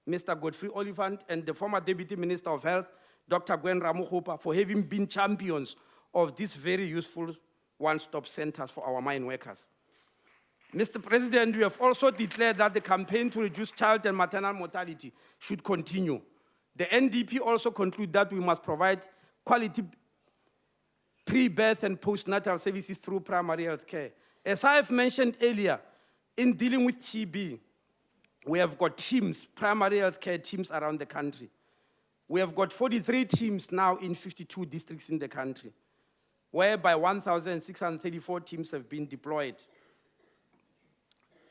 Mr. Godfrey Oliphant, and the former Deputy Minister of Health, Dr. Gwen Ramogopa, for having been champions of these very useful one-stop centers for our mine workers. Mr. President, we have also declared that the campaign to reduce child and maternal mortality should continue. The NDP also conclude that we must provide quality pre-birth and postnatal services through primary health care. As I have mentioned earlier, in dealing with TB, we have got teams, primary health care teams around the country. We have got 43 teams now in 52 districts in the country, whereby 1,634 teams have been deployed.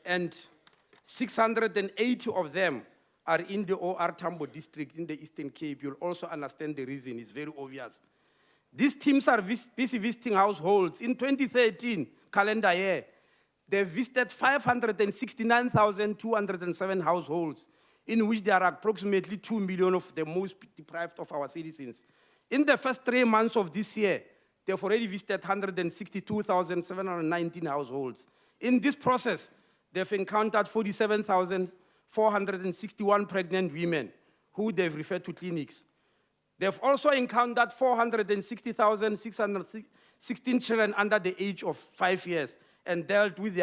And 680 of them are in the OR Tambo district in the Eastern Cape. You'll also understand the reason, it's very obvious. These teams are busy visiting households. In 2013 calendar year, they visited 569,207 households, in which there are approximately 2 million of the most deprived of our citizens. In the first 3 months of this year, they've already visited 162,719 households. In this process, they've encountered 47,461 pregnant women who they've referred to clinics. They've also encountered 460,616 children under the age of 5 years and dealt with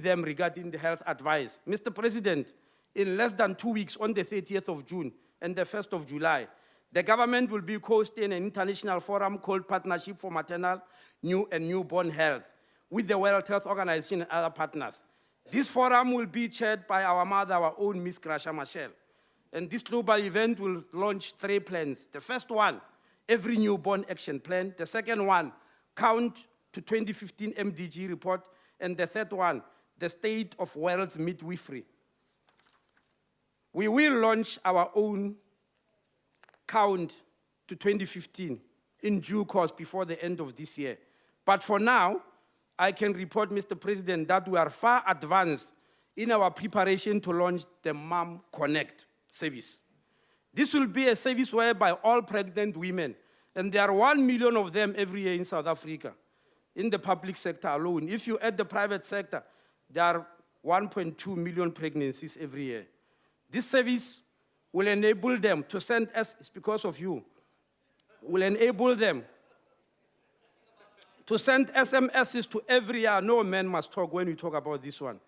them regarding the health advice. Mr. President, in less than 2 weeks on the 30th of June and the 1st of July. The government will be hosting an international forum called Partnership for Maternal, New and Newborn Health with the World Health Organization and other partners. This forum will be chaired by our mother, our own Miss Gracia Machel. And this global event will launch 3 plans. The first one, Every Newborn Action Plan. The second one, Count to 2015 MDG report. And the third one, the State of World Midwifery. We will launch our own Count to 2015 in due course before the end of this year. But for now, I can report, Mr. President, that we are far advanced in our preparation to launch the Mom Connect service. This will be a service whereby all pregnant women, and there are 1 million of them every year in South Africa, in the public sector alone. If you add the private sector, there are 1.2 million pregnancies every year. This service will enable them to send us, it's because of you, will enable them to send SMSs to every year. No man must talk when we talk about this one.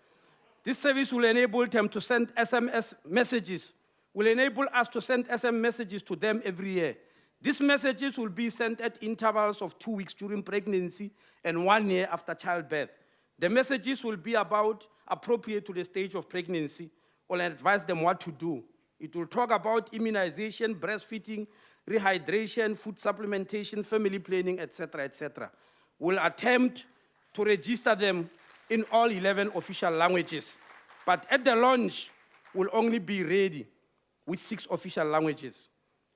This service will enable them to send SMS messages, will enable us to send SMS messages to them every year. These messages will be sent at intervals of 2 weeks during pregnancy and 1 year after childbirth. The messages will be appropriate to the stage of pregnancy, will advise them what to do. It will talk about immunization, breastfeeding, rehydration, food supplementation, family planning, etc., etc. We'll attempt to register them in all 11 official languages. But at the launch, we'll only be ready with 6 official languages,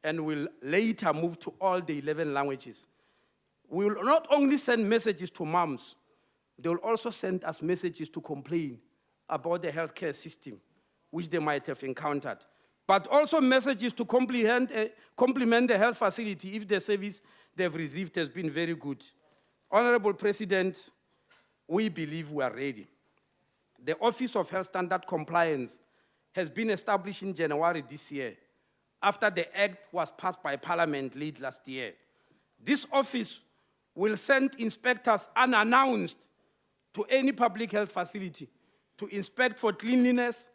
and we'll later move to all the 11 languages. We will not only send messages to moms, they will also send us messages to complain about the healthcare system, which they might have encountered, but also messages to compliment the health facility if the service they've received has been very good. Honorable President, we believe we are ready. The Office of Health Standard Compliance has been established in January this year, after the Act was passed by Parliament late last year. This office will send inspectors unannounced to any public health facility to inspect for cleanliness,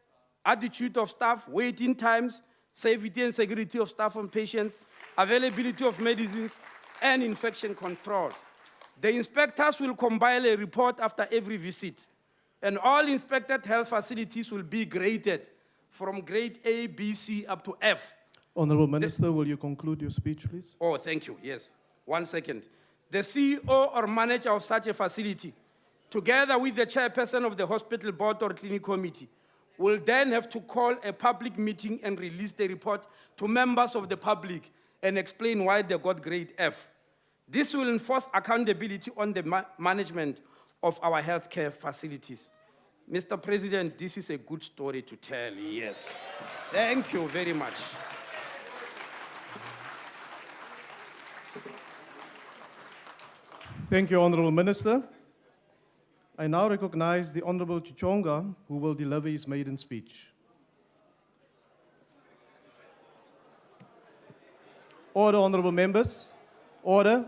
attitude of staff, waiting times, safety and security of staff and patients, availability of medicines, and infection control. The inspectors will compile a report after every visit, and all inspected health facilities will be graded from grade A, B, C, up to F. Honorable Minister, will you conclude your speech, please? Oh, thank you, yes. 1 second. The CEO or manager of such a facility, together with the chairperson of the hospital board or clinic committee, will then have to call a public meeting and release the report to members of the public and explain why they got grade F. This will enforce accountability on the management of our healthcare facilities. Mr. President, this is a good story to tell, yes. Thank you very much. Thank you, Honorable Minister. I now recognize the Honorable Chichonga, who will deliver his maiden speech. Order, honorable members. Order.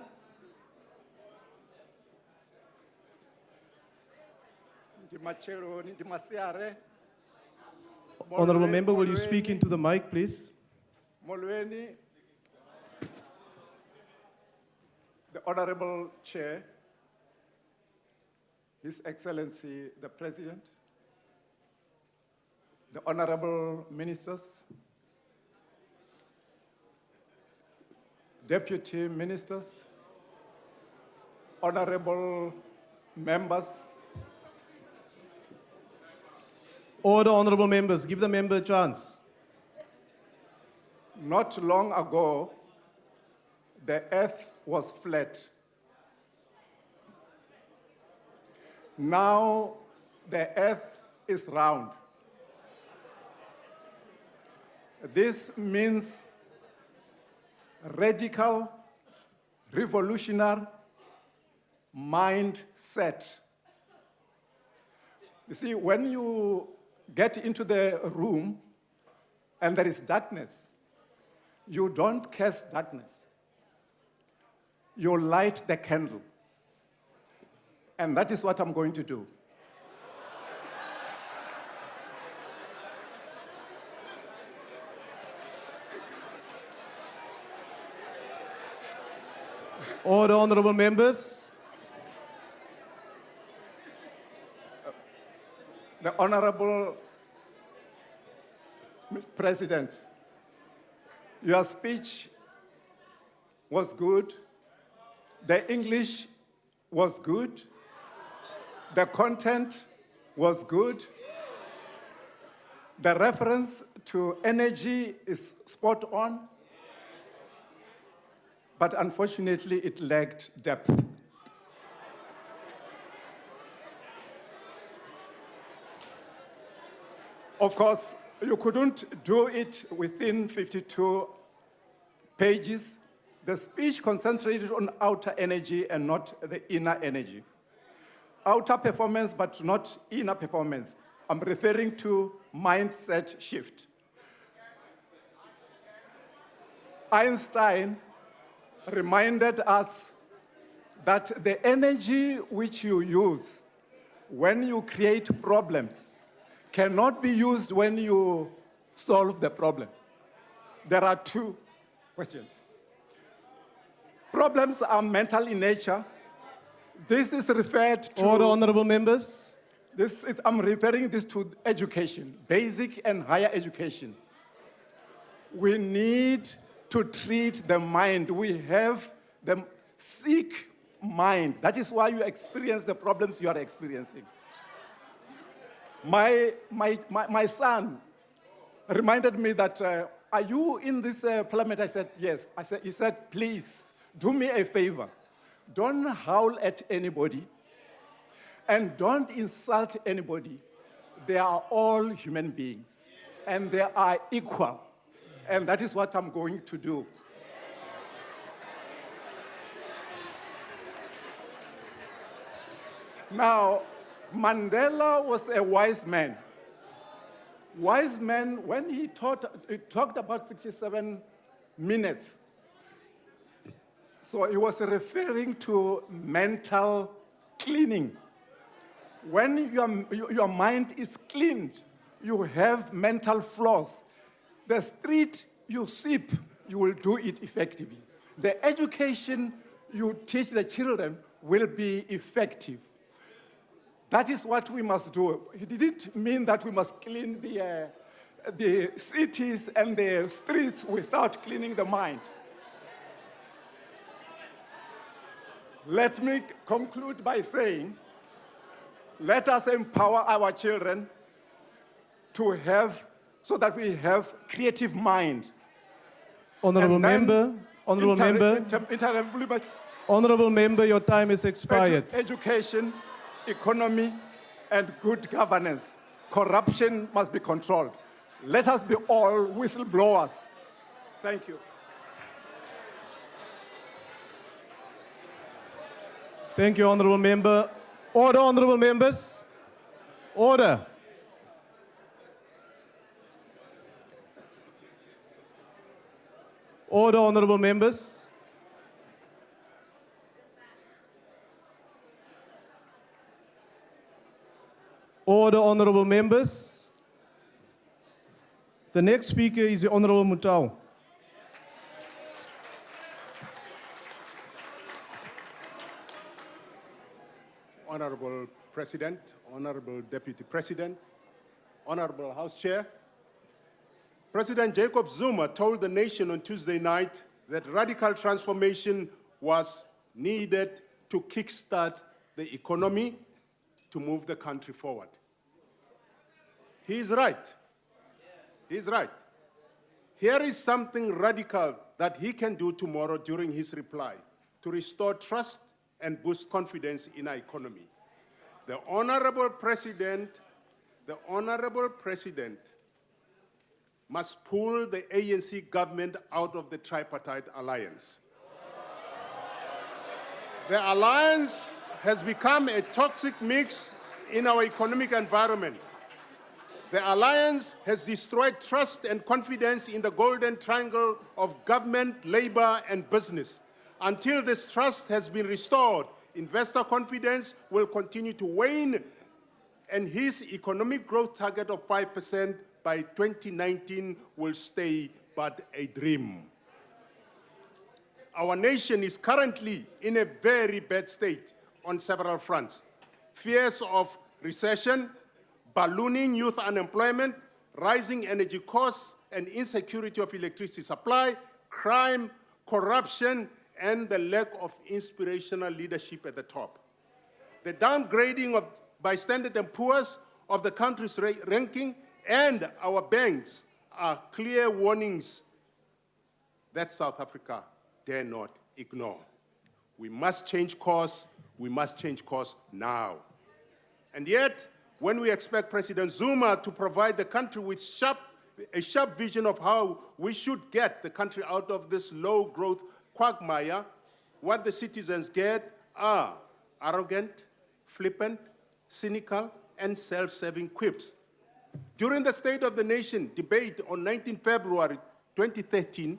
Honorable member, will you speak into the mic, please? Molweni, the Honorable Chair, His Excellency the President, the Honorable Ministers, Deputy Ministers, Honorable Members. Order, honorable members. Give the member a chance. Not long ago, the earth was flat. Now, the earth is round. This means radical, revolutionary mindset. You see, when you get into the room and there is darkness, you don't cast darkness. You light the candle. And that is what I'm going to do. Order, honorable members. The Honorable Mr. President, your speech was good. The English was good. The content was good. The reference to energy is spot on. But unfortunately, it lacked depth. Of course, you couldn't do it within 52 pages. The speech concentrated on outer energy and not the inner energy. Outer performance, but not inner performance. I'm referring to mindset shift. Einstein reminded us that the energy which you use when you create problems cannot be used when you solve the problem. There are two questions. Problems are mental in nature. This is referred to... Order, honorable members. I'm referring this to education, basic and higher education. We need to treat the mind. We have the sick mind. That is why you experience the problems you are experiencing. My son reminded me that, are you in this parliament? I said, yes. He said, please, do me a favor. Don't howl at anybody and don't insult anybody. They are all human beings and they are equal. And that is what I'm going to do. Now, Mandela was a wise man. Wise man, when he talked about 67 minutes. So he was referring to mental cleaning. When your mind is cleaned, you have mental flaws. The street you sweep, you will do it effectively. The education you teach the children will be effective. That is what we must do. It didn't mean that we must clean the cities and the streets without cleaning the mind. Let me conclude by saying, let us empower our children to have, so that we have creative mind. Honorable member, honorable member, your time is expired. Education, economy, and good governance. Corruption must be controlled. Let us be all whistleblowers. Thank you. Thank you, honorable member. Order, honorable members. Order. Order, honorable members. Order, honorable members. The next speaker is the Honorable Mutau. Honorable President, Honorable Deputy President, Honorable House Chair, President Jacob Zuma told the nation on Tuesday night that radical transformation was needed to kickstart the economy to move the country forward. He is right. He is right. Here is something radical that he can do tomorrow during his reply to restore trust and boost confidence in our economy. The Honorable President must pull the ANC government out of the tripartite alliance. The alliance has become a toxic mix in our economic environment. The alliance has destroyed trust and confidence in the golden triangle of government, labor, and business. Until this trust has been restored, investor confidence will continue to wane, and his economic growth target of 5% by 2019 will stay but a dream. our nation is currently in a very bad state on several fronts. Fears of recession, ballooning youth unemployment, rising energy costs and insecurity of electricity supply, crime, corruption, and the lack of inspirational leadership at the top. The downgrading by Standard & Poor's of the country's ranking and our banks are clear warnings that South Africa dare not ignore. We must change course. We must change course now. And yet, when we expect President Zuma to provide the country with a sharp vision of how we should get the country out of this low-growth quagmire, what the citizens get are arrogant, flippant, cynical, and self-serving quips. During the State of the Nation debate on 19 February 2013,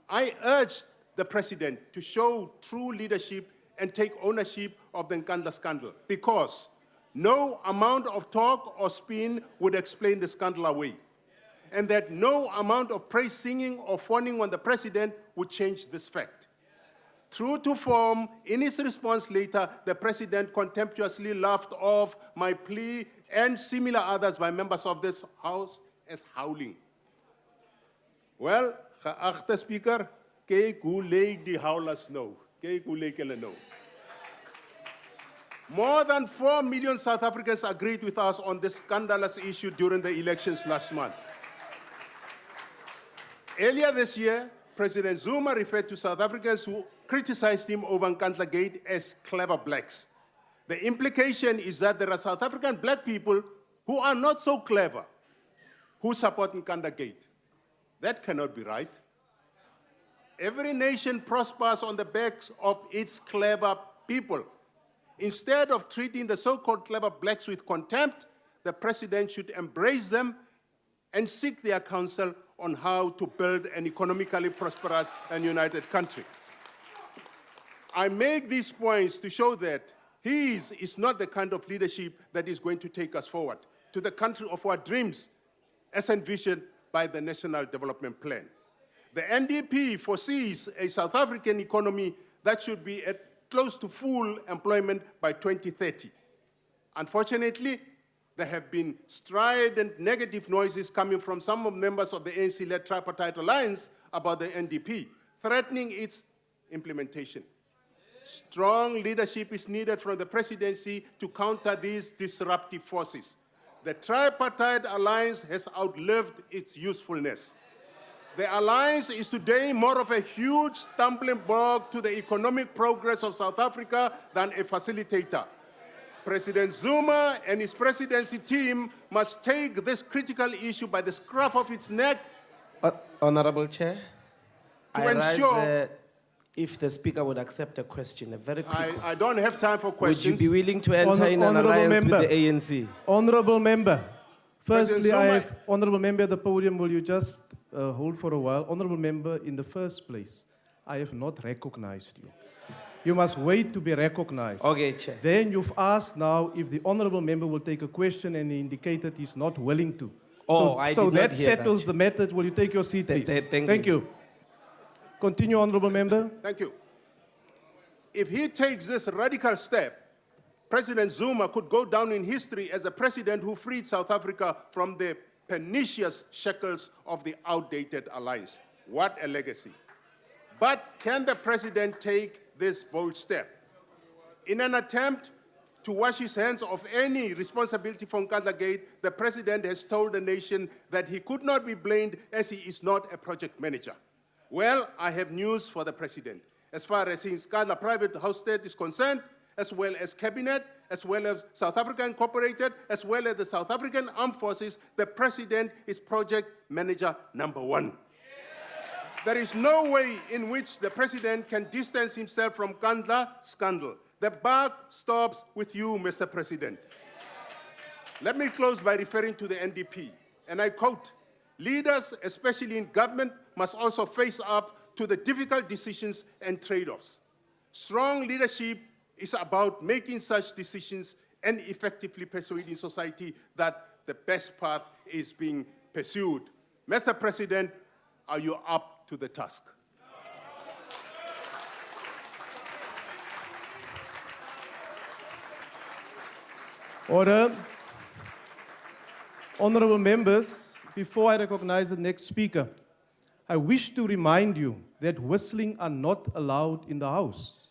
I urged the President to show true leadership and take ownership of the Nkandla scandal, because no amount of talk or spin would explain the scandal away, and that no amount of praise singing or fawning on the President would change this fact. True to form, in his response later, the President contemptuously laughed off my plea and similar others by members of this House as howling. Well, geachte Speaker, kyk hoe lyk die howlers nou. Kyk hoe lyk hulle nou. More than 4 million South Africans agreed with us on this scandalous issue during the elections last month. Earlier this year, President Zuma referred to South Africans who criticized him over Nkandla Gate as clever blacks. The implication is that there are South African black people who are not so clever, who support Nkandla Gate. That cannot be right. Every nation prospers on the backs of its clever people. Instead of treating the so-called clever blacks with contempt, the President should embrace them and seek their counsel on how to build an economically prosperous and united country. I make these points to show that his is not the kind of leadership that is going to take us forward to the country of our dreams, as envisioned by the National Development Plan. The NDP foresees a South African economy that should be at close to full employment by 2030. Unfortunately, there have been strident negative noises coming from some members of the ANC-led tripartite alliance about the NDP, threatening its implementation. Strong leadership is needed from the presidency to counter these disruptive forces. The tripartite alliance has outlived its usefulness. The alliance is today more of a huge stumbling block to the economic progress of South Africa than a facilitator. President Zuma and his presidency team must take this critical issue by the scruff of its neck. Honorable Chair, To I ensure- rise, if the Speaker would accept a question, a very quick one. I don't have time for questions. Would you be willing to enter in an alliance with the ANC? Honorable member. Firstly, President Honorable member at the podium, will you just hold for a while? Honorable member, in the first place, I have not recognized you. You must wait to be recognized. Okay, Chair. Then you've asked now if the honorable member will take a question, and he indicated he's not willing to. Oh, I so did not that hear that, settles the matter. Will you take your seat, please? Thank you. Continue, honorable member. Thank you. If he takes this radical step, President Zuma could go down in history as a president who freed South Africa from the pernicious shackles of the outdated alliance. What a legacy. But can the president take this bold step? In an attempt to wash his hands of any responsibility for Nkandla Gate, the president has told the nation that he could not be blamed as he is not a project manager. Well, I have news for the president. As far as his Nkandla private house state is concerned, as well as cabinet, as well as South Africa Incorporated, as well as the South African Armed Forces, the president is project manager number one. There is no way in which the president can distance himself from Nkandla scandal. The buck stops with you, Mr. President. Let me close by referring to the NDP, and I quote, "Leaders, especially in government, must also face up to the difficult decisions and trade-offs. Strong leadership is about making such decisions and effectively persuading society that the best path is being pursued." Mr. President, are you up to the task? Order. Honorable members, before I recognize the next speaker, I wish to remind you that whistling are not allowed in the House.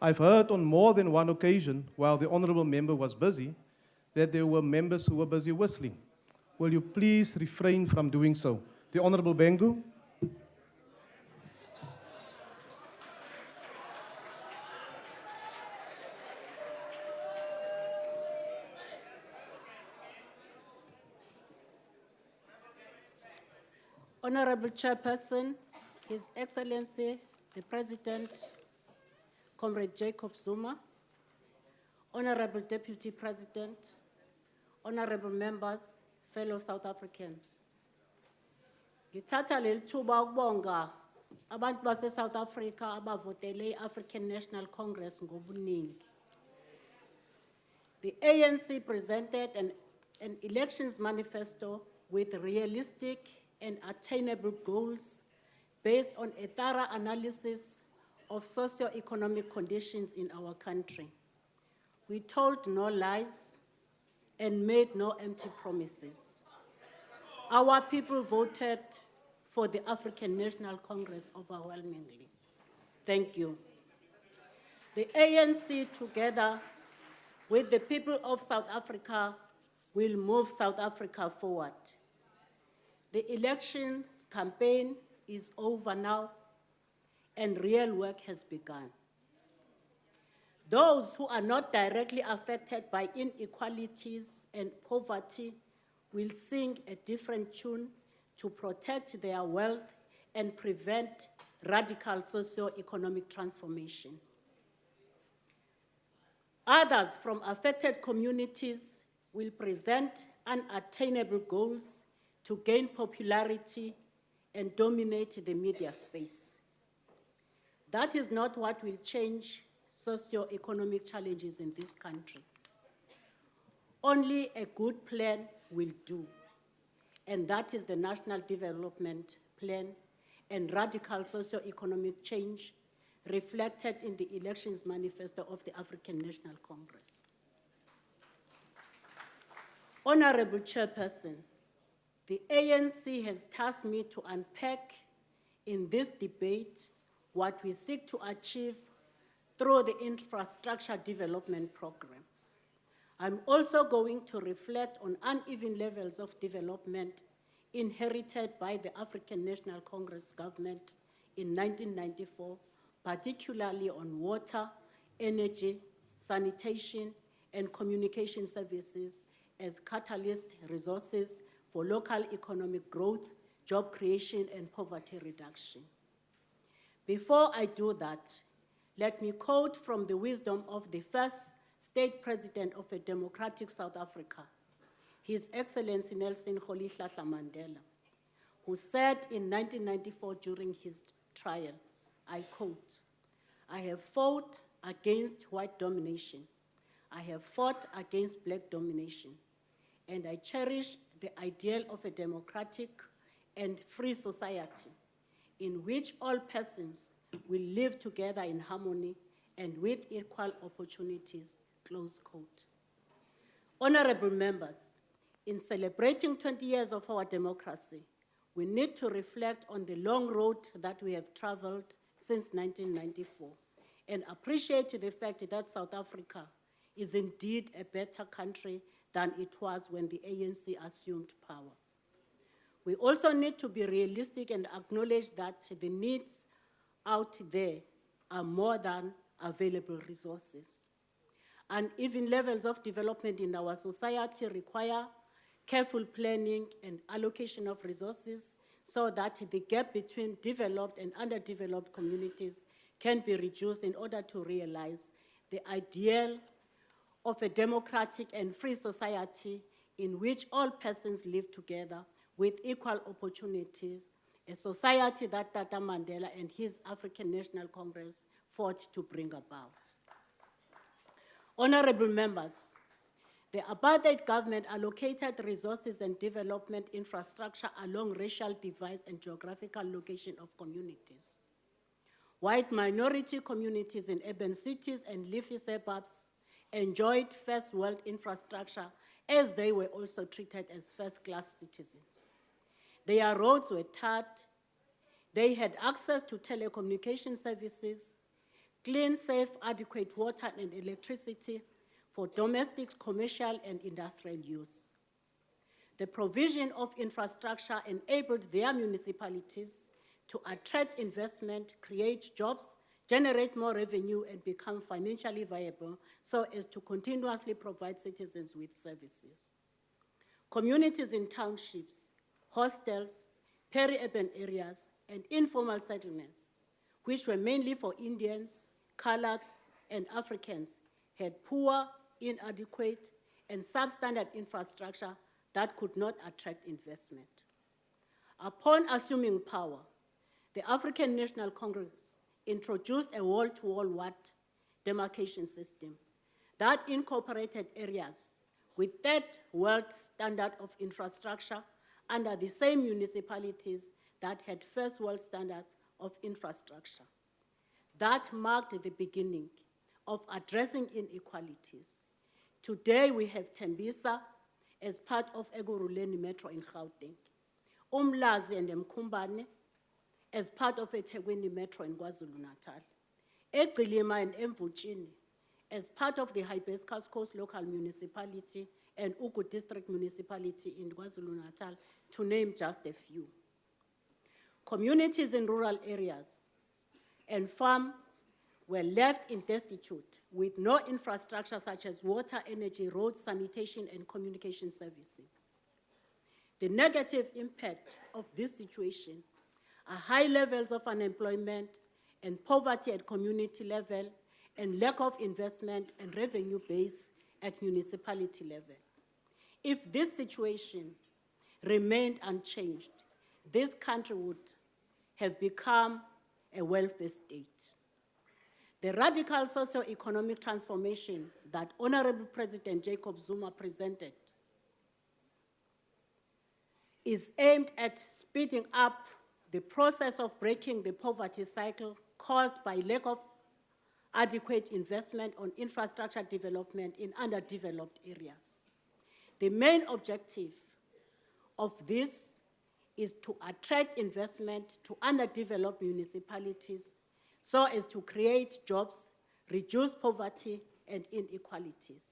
I've heard on more than one occasion, while the honorable member was busy, that there were members who were busy whistling. Will you please refrain from doing so? The Honorable Bengu. Honorable Chairperson, His Excellency, the President, Comrade Jacob Zuma, Honorable Deputy President, Honorable members, fellow South Africans. Ngithatha leli thuba ukubonga abantu base South Africa abavotele i-African National Congress ngobuningi. The ANC presented an elections manifesto with realistic and attainable goals based on a thorough analysis of socio-economic conditions in our country. We told no lies and made no empty promises. Our people voted for the African National Congress overwhelmingly. Thank you. The ANC, together with the people of South Africa, will move South Africa forward. The elections campaign is over now, and real work has begun. Those who are not directly affected by inequalities and poverty will sing a different tune to protect their wealth and prevent radical socio-economic transformation. Others from affected communities will present unattainable goals to gain popularity and dominate the media space. That is not what will change socio-economic challenges in this country. Only a good plan will do, and that is the National Development Plan and radical socio-economic change reflected in the elections manifesto of the African National Congress. Honorable Chairperson, the ANC has tasked me to unpack in this debate what we seek to achieve through the infrastructure development program. I'm also going to reflect on uneven levels of development inherited by the African National Congress government in 1994, particularly on water, energy, sanitation, and communication services as catalyst resources for local economic growth, job creation, and poverty reduction. Before I do that, let me quote from the wisdom of the first state president of a democratic South Africa, His Excellency Nelson Rolihlahla Mandela, who said in 1994 during his trial, I quote, "I have fought against white domination. I have fought against black domination, and I cherish the ideal of a democratic and free society in which all persons will live together in harmony and with equal opportunities," close quote. Honorable members, in celebrating 20 years of our democracy, we need to reflect on the long road that we have traveled since 1994 and appreciate the fact that South Africa is indeed a better country than it was when the ANC assumed power. We also need to be realistic and acknowledge that the needs out there are more than available resources. Uneven levels of development in our society require careful planning and allocation of resources so that the gap between developed and underdeveloped communities can be reduced in order to realize the ideal of a democratic and free society in which all persons live together with equal opportunities, a society that Tata Mandela and his African National Congress fought to bring about. Honorable members, the apartheid government allocated resources and development infrastructure along racial divides and geographical location of communities. White minority communities in urban cities and leafy suburbs enjoyed first world infrastructure as they were also treated as first-class citizens. Their roads were tarred, they had access to telecommunication services, clean, safe, adequate water and electricity for domestic, commercial, and industrial use. The provision of infrastructure enabled their municipalities to attract investment, create jobs, generate more revenue, and become financially viable so as to continuously provide citizens with services. Communities in townships, hostels, peri-urban areas, and informal settlements, which were mainly for Indians, Coloureds, and Africans, had poor, inadequate, and substandard infrastructure that could not attract investment. Upon assuming power, the African National Congress introduced a wall-to-wall ward demarcation system that incorporated areas with that world standard of infrastructure under the same municipalities that had first world standards of infrastructure. That marked the beginning of addressing inequalities. Today we have Tembisa as part of Eguruleni Metro in Gauteng, Umlazi and Mkumbane as part of eThekwini Metro in KwaZulu-Natal, Egcilima and Mvutshini as part of the Hibiscus Coast Local Municipality and Ugu District Municipality in KwaZulu-Natal, to name just a few. Communities in rural areas and farms were left in destitute with no infrastructure such as water, energy, roads, sanitation, and communication services. The negative impact of this situation are high levels of unemployment and poverty at community level and lack of investment and revenue base at municipality level. If this situation remained unchanged, this country would have become a welfare state. The radical socio-economic transformation that Honorable President Jacob Zuma presented is aimed at speeding up the process of breaking the poverty cycle caused by lack of adequate investment on infrastructure development in underdeveloped areas. The main objective of this is to attract investment to underdeveloped municipalities so as to create jobs, reduce poverty and inequalities.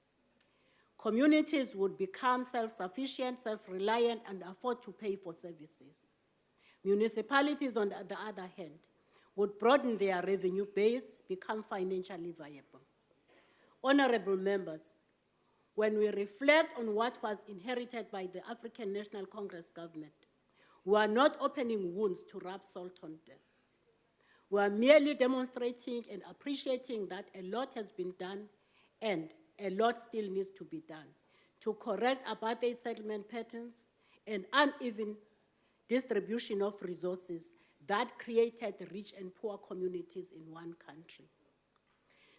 Communities would become self-sufficient, self-reliant, and afford to pay for services. Municipalities, on the other hand, would broaden their revenue base, become financially viable. Honorable members, when we reflect on what was inherited by the African National Congress government, we are not opening wounds to rub salt on them. We are merely demonstrating and appreciating that a lot has been done and a lot still needs to be done to correct apartheid settlement patterns and uneven distribution of resources that created rich and poor communities in one country.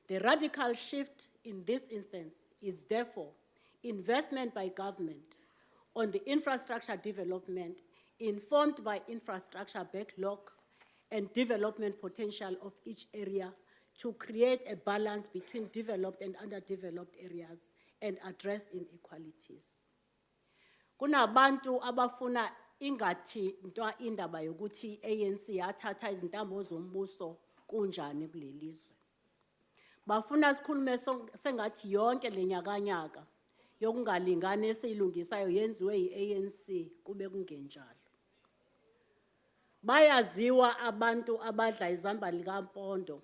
The radical shift in this instance is therefore investment by government on the infrastructure development informed by infrastructure backlog and development potential of each area to create a balance between developed and underdeveloped areas and address inequalities. Kunabantu abafuna ingathi nto indaba yokuthi ANC yathatha izintambo zombuso kunjani kulelizwe. Bafuna sikhulume sengathi yonke lenyakanyaka yokungalingani esiyilungisayo yenziwe yi-ANC kube kungenjalo. Bayaziwa abantu abadla izamba likampondo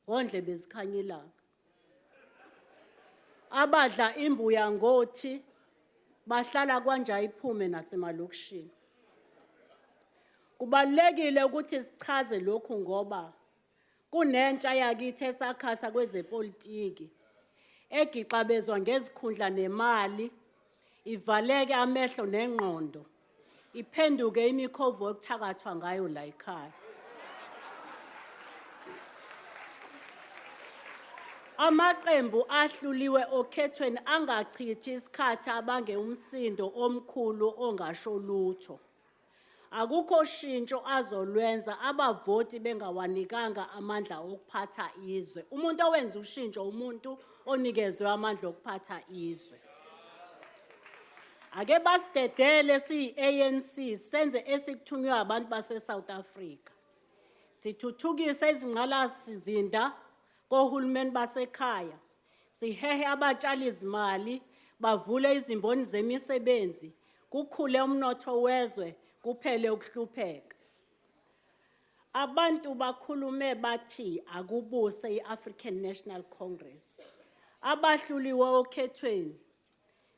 ondle bezikhanyilanga, abadla imbuya ngothi bahlala kwanja iphume nasemalokishini. Kubalulekile ukuthi sichaze lokhu ngoba kunentsha yakithi esakhasa kwezepolitiki egixabezwa ngezikhundla nemali, ivaleke amehlo nengqondo, iphenduke imikhovo ekuthakathwa ngayo la ekhaya. Amaqembu ahluliwe okhethweni angachithi isikhathi abange umsindo omkhulu ongasho lutho. akukho shintsho azolwenza abavoti bengawanikanga amandla okuphatha izwe. Umuntu owenza ushintsho umuntu onikezwe amandla okuphatha izwe. Ake basidedele siyi-ANC senze esikuthunywa abantu base-South Africa. Sithuthukise izingqalasizinda kohulumeni basekhaya. Sihehe abatshalizimali bavule izimboni zemisebenzi. Kukhule umnotho wezwe, kuphele ukuhlupheka. Abantu bakhulume bathi akubuse i-African National Congress. Abahluliwe okhethweni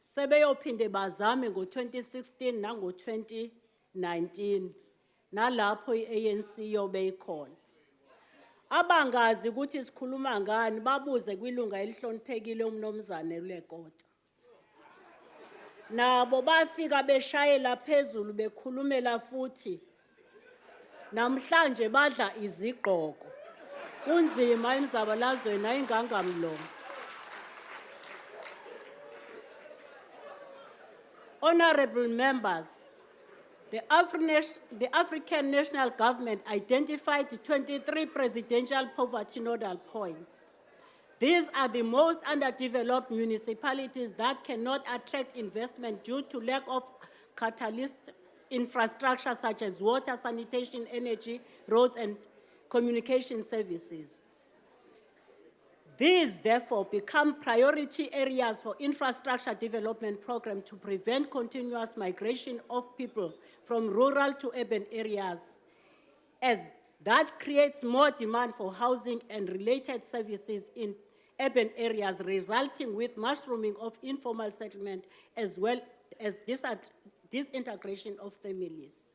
sebeyophinde bazame ngo-2016 nango-2019 nalapho i-ANC yobe ikhona. Abangazi ukuthi sikhuluma ngani babuze kwilunga elihloniphekile umnomzane Lekota. Nabo bafika beshayela phezulu bekhulumela futhi. Namhlanje badla izigqoko. Kunzima emzabalazweni ayingangamlomo. Honorable members, the African National Government identified 23 presidential poverty nodal points. These are the most underdeveloped municipalities that cannot attract investment due to lack of catalyst infrastructure such as water, sanitation, energy, roads, and communication services. These, therefore, become priority areas for infrastructure development program to prevent continuous migration of people from rural to urban areas, as that creates more demand for housing and related services in urban areas, resulting with mushrooming of informal settlement as well as disintegration of families.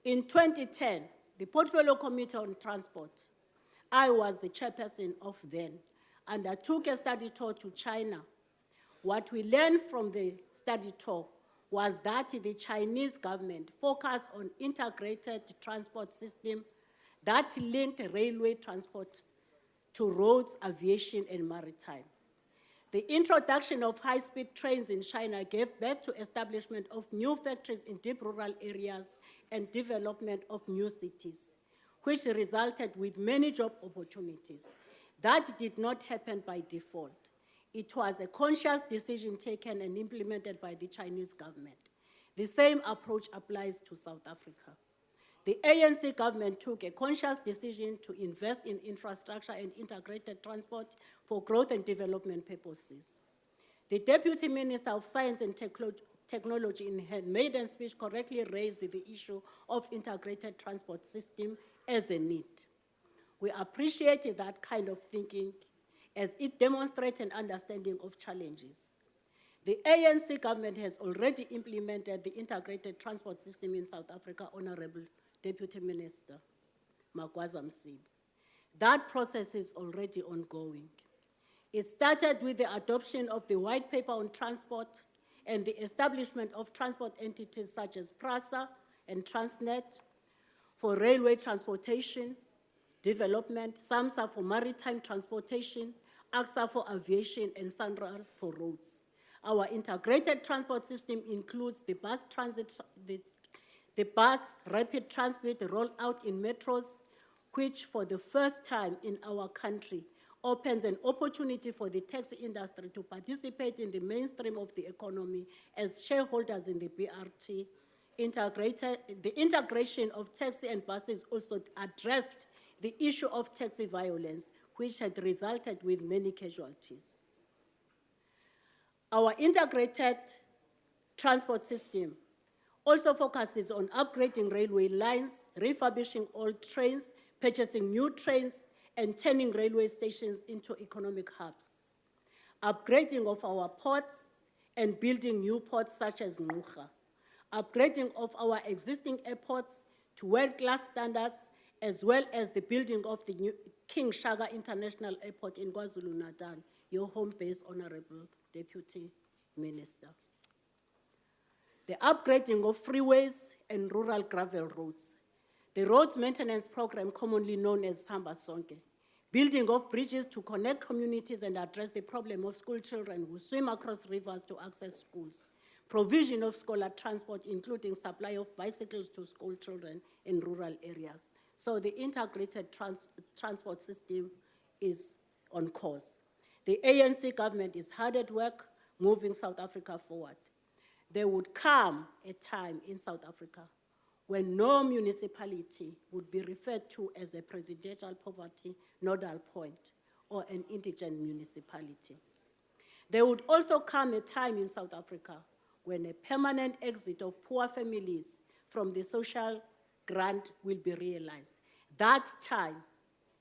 In 2010, the Portfolio Committee on Transport, I was the chairperson of then, undertook a study tour to China. What we learned from the study tour was that the Chinese government focused on integrated transport system that linked railway transport to roads, aviation, and maritime. The introduction of high-speed trains in China gave birth to establishment of new factories in deep rural areas and development of new cities, which resulted with many job opportunities. That did not happen by default. It was a conscious decision taken and implemented by the Chinese government. The same approach applies to South Africa. The ANC government took a conscious decision to invest in infrastructure and integrated transport for growth and development purposes. The Deputy Minister of Science and Technology in her maiden speech correctly raised the issue of integrated transport system as a need. We appreciated that kind of thinking as it demonstrates an understanding of challenges. The ANC government has already implemented the integrated transport system in South Africa, Honorable Deputy Minister Magwaza Msibi. That process is already ongoing. It started with the adoption of the white paper on transport and the establishment of transport entities such as PRASA and Transnet for railway transportation, development, SAMSA for maritime transportation, AXA for aviation, and SANRAL for roads. Our integrated transport system includes the bus transit, the bus rapid transit rollout in metros, which for the first time in our country opens an opportunity for the taxi industry to participate in the mainstream of the economy as shareholders in the BRT. The integration of taxi and buses also addressed the issue of taxi violence, which had resulted with many casualties. Our integrated transport system also focuses on upgrading railway lines, refurbishing old trains, purchasing new trains, and turning railway stations into economic hubs. Upgrading of our ports and building new ports such as Ngqura. Upgrading of our existing airports to world-class standards, as well as the building of the new King Shaka International Airport in KwaZulu-Natal, your home base, Honorable Deputy Minister. The upgrading of freeways and rural gravel roads. The roads maintenance program, commonly known as Samba Sonke. Building of bridges to connect communities and address the problem of school children who swim across rivers to access schools. provision of scholar transport, including supply of bicycles to school children in rural areas. So the integrated transport system is on course. The ANC government is hard at work moving South Africa forward. There would come a time in South Africa when no municipality would be referred to as a presidential poverty nodal point or an indigent municipality. There would also come a time in South Africa when a permanent exit of poor families from the social grant will be realized. That time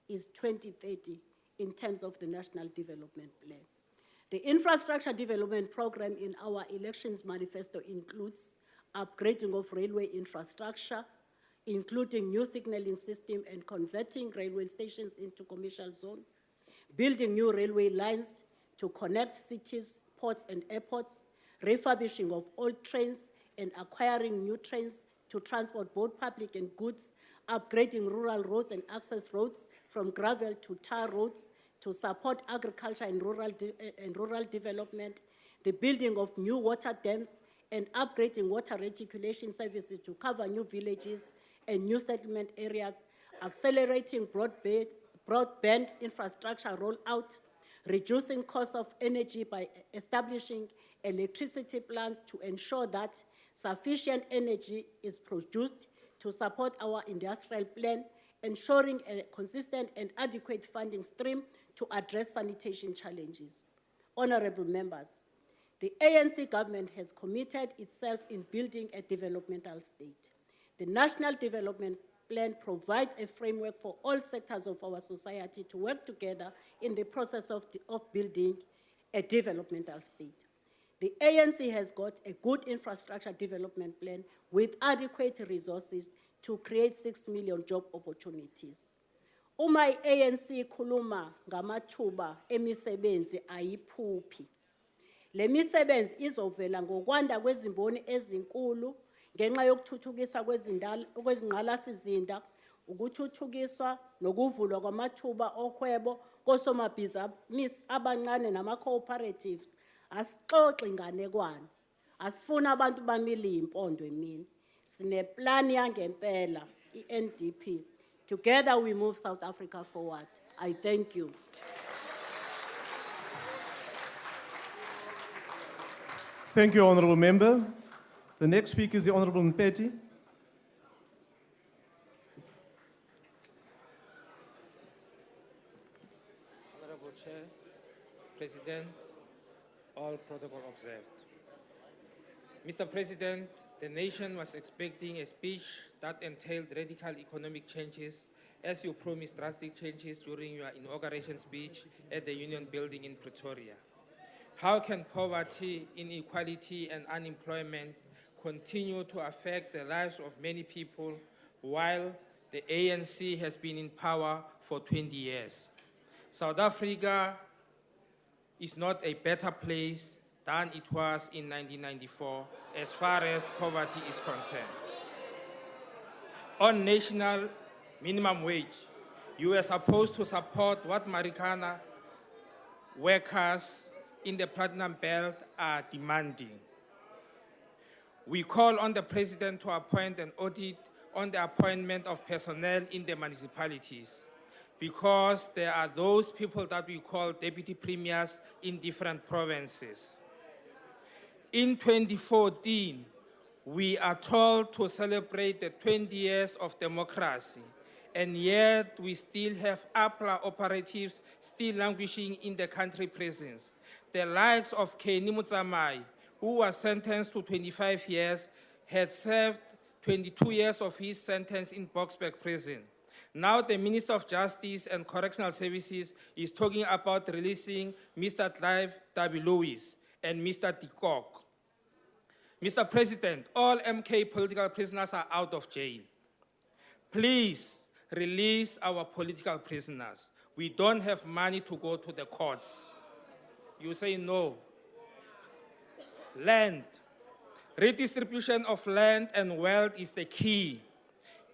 is 2030 in terms of the National Development Plan. The infrastructure development program in our elections manifesto includes upgrading of railway infrastructure, including new signaling system and converting railway stations into commercial zones, building new railway lines to connect cities, ports, and airports, refurbishing of old trains and acquiring new trains to transport both public and goods, upgrading rural roads and access roads from gravel to tar roads to support agriculture and rural development, the building of new water dams and upgrading water reticulation services to cover new villages and new settlement areas, accelerating broadband infrastructure rollout, reducing costs of energy by establishing electricity plants to ensure that sufficient energy is produced to support our industrial plan, ensuring a consistent and adequate funding stream to address sanitation challenges. Honorable members, the ANC government has committed itself in building a developmental state. The National Development Plan provides a framework for all sectors of our society to work together in the process of building a developmental state. The ANC has got a good infrastructure development plan with adequate resources to create 6 million job opportunities. Uma i-ANC ikhuluma ngamathuba emisebenzi ayiphuphi. Le misebenzi izovela ngokwanda kwezimboni ezinkulu ngenxa yokuthuthukisa kwezingqalasizinda, ukuthuthukiswa nokuvulwa kwamathuba ohwebo kosomabhizinisi abancane nama-cooperatives. Asixoxe nganekwane, asifuna abantu bamile impondo emini. Sineplan yangempela, i-NDP. Together we move South Africa forward. I thank you. Thank you, Honourable Member. The next speaker is the Honourable Mpeti. Honourable Chair, President, all protocol observed. Mr. President, the nation was expecting a speech that entailed radical economic changes, as you promised drastic changes during your inauguration speech at the Union Building in Pretoria. How can poverty, inequality, and unemployment continue to affect the lives of many people while the ANC has been in power for 20 years? South Africa is not a better place than it was in 1994 as far as poverty is concerned. On national minimum wage, you were supposed to support what Marikana workers in the Platinum Belt are demanding. We call on the President to appoint an audit on the appointment of personnel in the municipalities, because there are those people that we call deputy premiers in different provinces. In 2014, we are told to celebrate the 20 years of democracy, and yet we still have APLA operatives still languishing in the country prisons. The likes of Kenny Mutsamai, who was sentenced to 25 years, had served 22 years of his sentence in Boksburg prison. Now the Minister of Justice and Correctional Services is talking about releasing Mr. Clive W. Lewis and Mr. de Kock. Mr. President, all MK political prisoners are out of jail. Please release our political prisoners. We don't have money to go to the courts. You say no. Land. Redistribution of land and wealth is the key.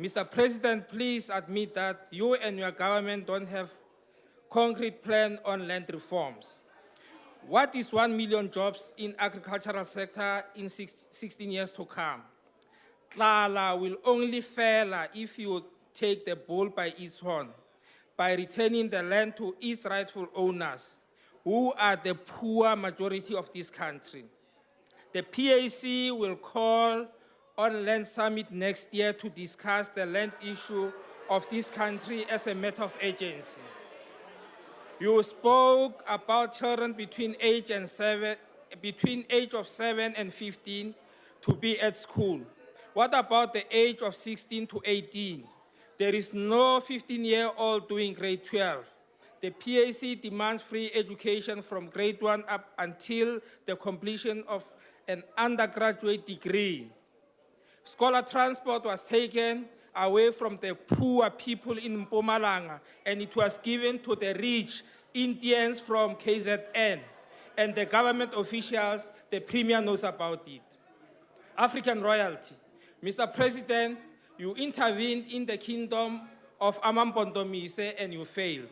Mr. President, please admit that you and your government don't have concrete plan on land reforms. What is 1 million jobs in agricultural sector in 16 years to come? Tlala will only fail if you take the bull by its horn, by returning the land to its rightful owners, who are the poor majority of this country. The PAC will call on Land Summit next year to discuss the land issue of this country as a matter of urgency. You spoke about children between age of 7 and 15 to be at school. What about the age of 16 to 18? There is no 15-year-old doing grade 12. The PAC demands free education from grade 1 up until the completion of an undergraduate degree. Scholar transport was taken away from the poor people in Mpumalanga, and it was given to the rich Indians from KZN. And the government officials, the Premier knows about it. African royalty. Mr. President, you intervened in the kingdom of Amampondomise and you failed.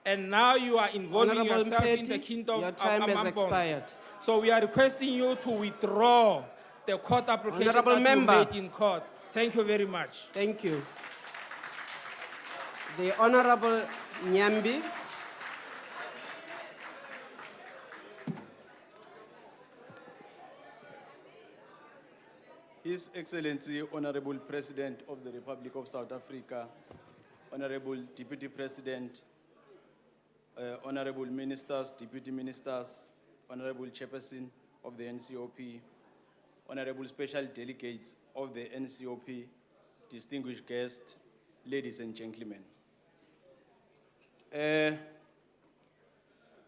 And now you are involving Honorable yourself in Mpeti, the kingdom your of time has Amampondo. expired. So we are requesting you to withdraw the court application Honorable that member. you made in court. Thank you very much. Thank you. The Honorable Nyambi. His Excellency, Honorable President of the Republic of South Africa, Honorable Deputy President, Honorable Ministers, Deputy Ministers, Honorable Chairperson of the NCOP, Honorable Special Delegates of the NCOP, distinguished guests, ladies and gentlemen.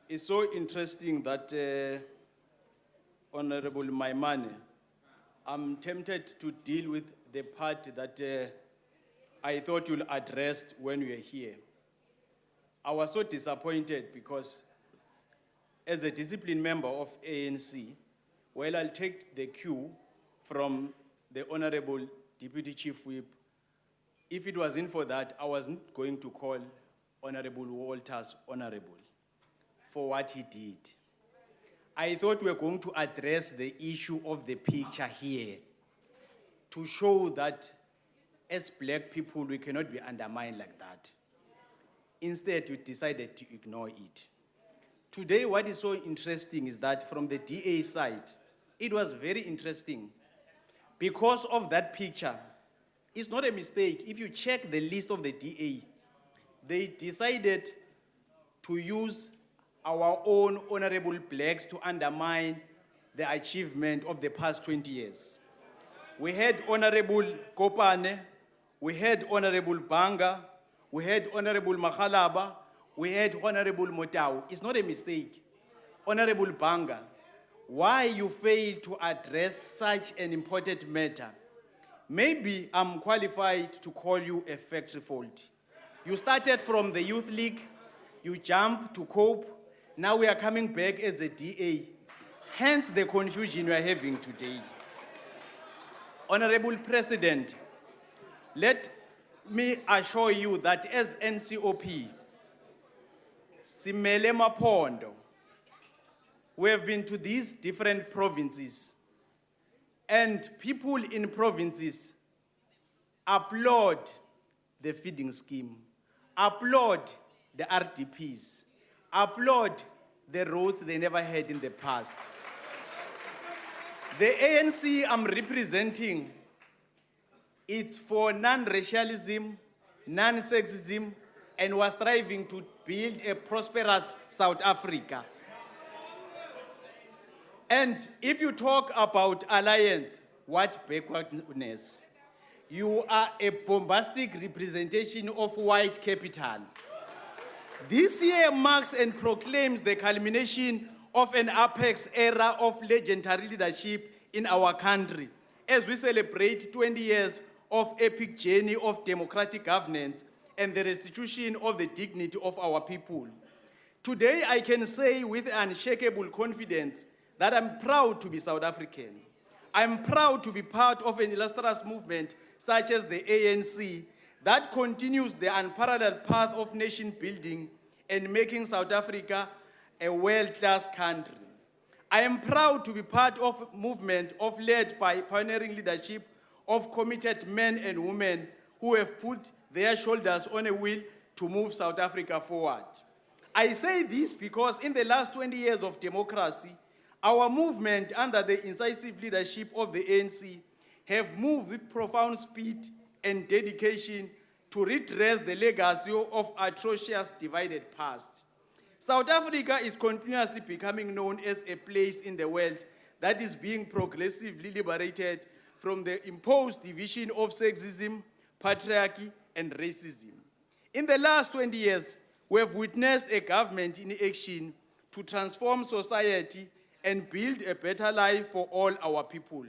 It's so interesting that Honorable Maimane, I'm tempted to deal with the part that I thought you'll address when you were here. I was so disappointed because as a disciplined member of ANC, well, I'll take the cue from the Honorable Deputy Chief Whip. If it wasn't for that, I wasn't going to call Honorable Walters honorable for what he did. I thought we were going to address the issue of the picture here to show that as black people, we cannot be undermined like that. Instead, we decided to ignore it. Today, what is so interesting is that from the DA side, it was very interesting. Because of that picture, it's not a mistake. If you check the list of the DA, they decided to use our own honorable blacks to undermine the achievement of the past 20 years. We had Honorable Kopane, we had Honorable Banga, we had Honorable Makhalaba, we had Honorable Motau. It's not a mistake. Honorable Banga, why you failed to address such an important matter? Maybe I'm qualified to call you a factory fault. You started from the Youth League, you jumped to COPE, now we are coming back as a DA. Hence the confusion we are having today. Honorable President, let me assure you that as NCOP, Simele Mapondo, we have been to these different provinces, and people in provinces applaud the feeding scheme, applaud the RDPs, applaud the roads they never had in the past. The ANC I'm representing, it's for non-racialism, non-sexism, and we're striving to build a prosperous South Africa. And if you talk about alliance, what backwardness? You are a bombastic representation of white capital. This year marks and proclaims the culmination of an apex era of legendary leadership in our country, as we celebrate 20 years of epic journey of democratic governance and the restitution of the dignity of our people. Today, I can say with unshakable confidence that I'm proud to be South African. I'm proud to be part of an illustrious movement such as the ANC that continues the unparalleled path of nation building and making South Africa a world-class country. I am proud to be part of a movement led by pioneering leadership of committed men and women who have put their shoulders on a wheel to move South Africa forward. I say this because in the last 20 years of democracy, our movement under the incisive leadership of the ANC have moved with profound speed and dedication to redress the legacy of atrocious divided past. South Africa is continuously becoming known as a place in the world that is being progressively liberated from the imposed division of sexism, patriarchy, and racism. In the last 20 years, we have witnessed a government in action to transform society and build a better life for all our people,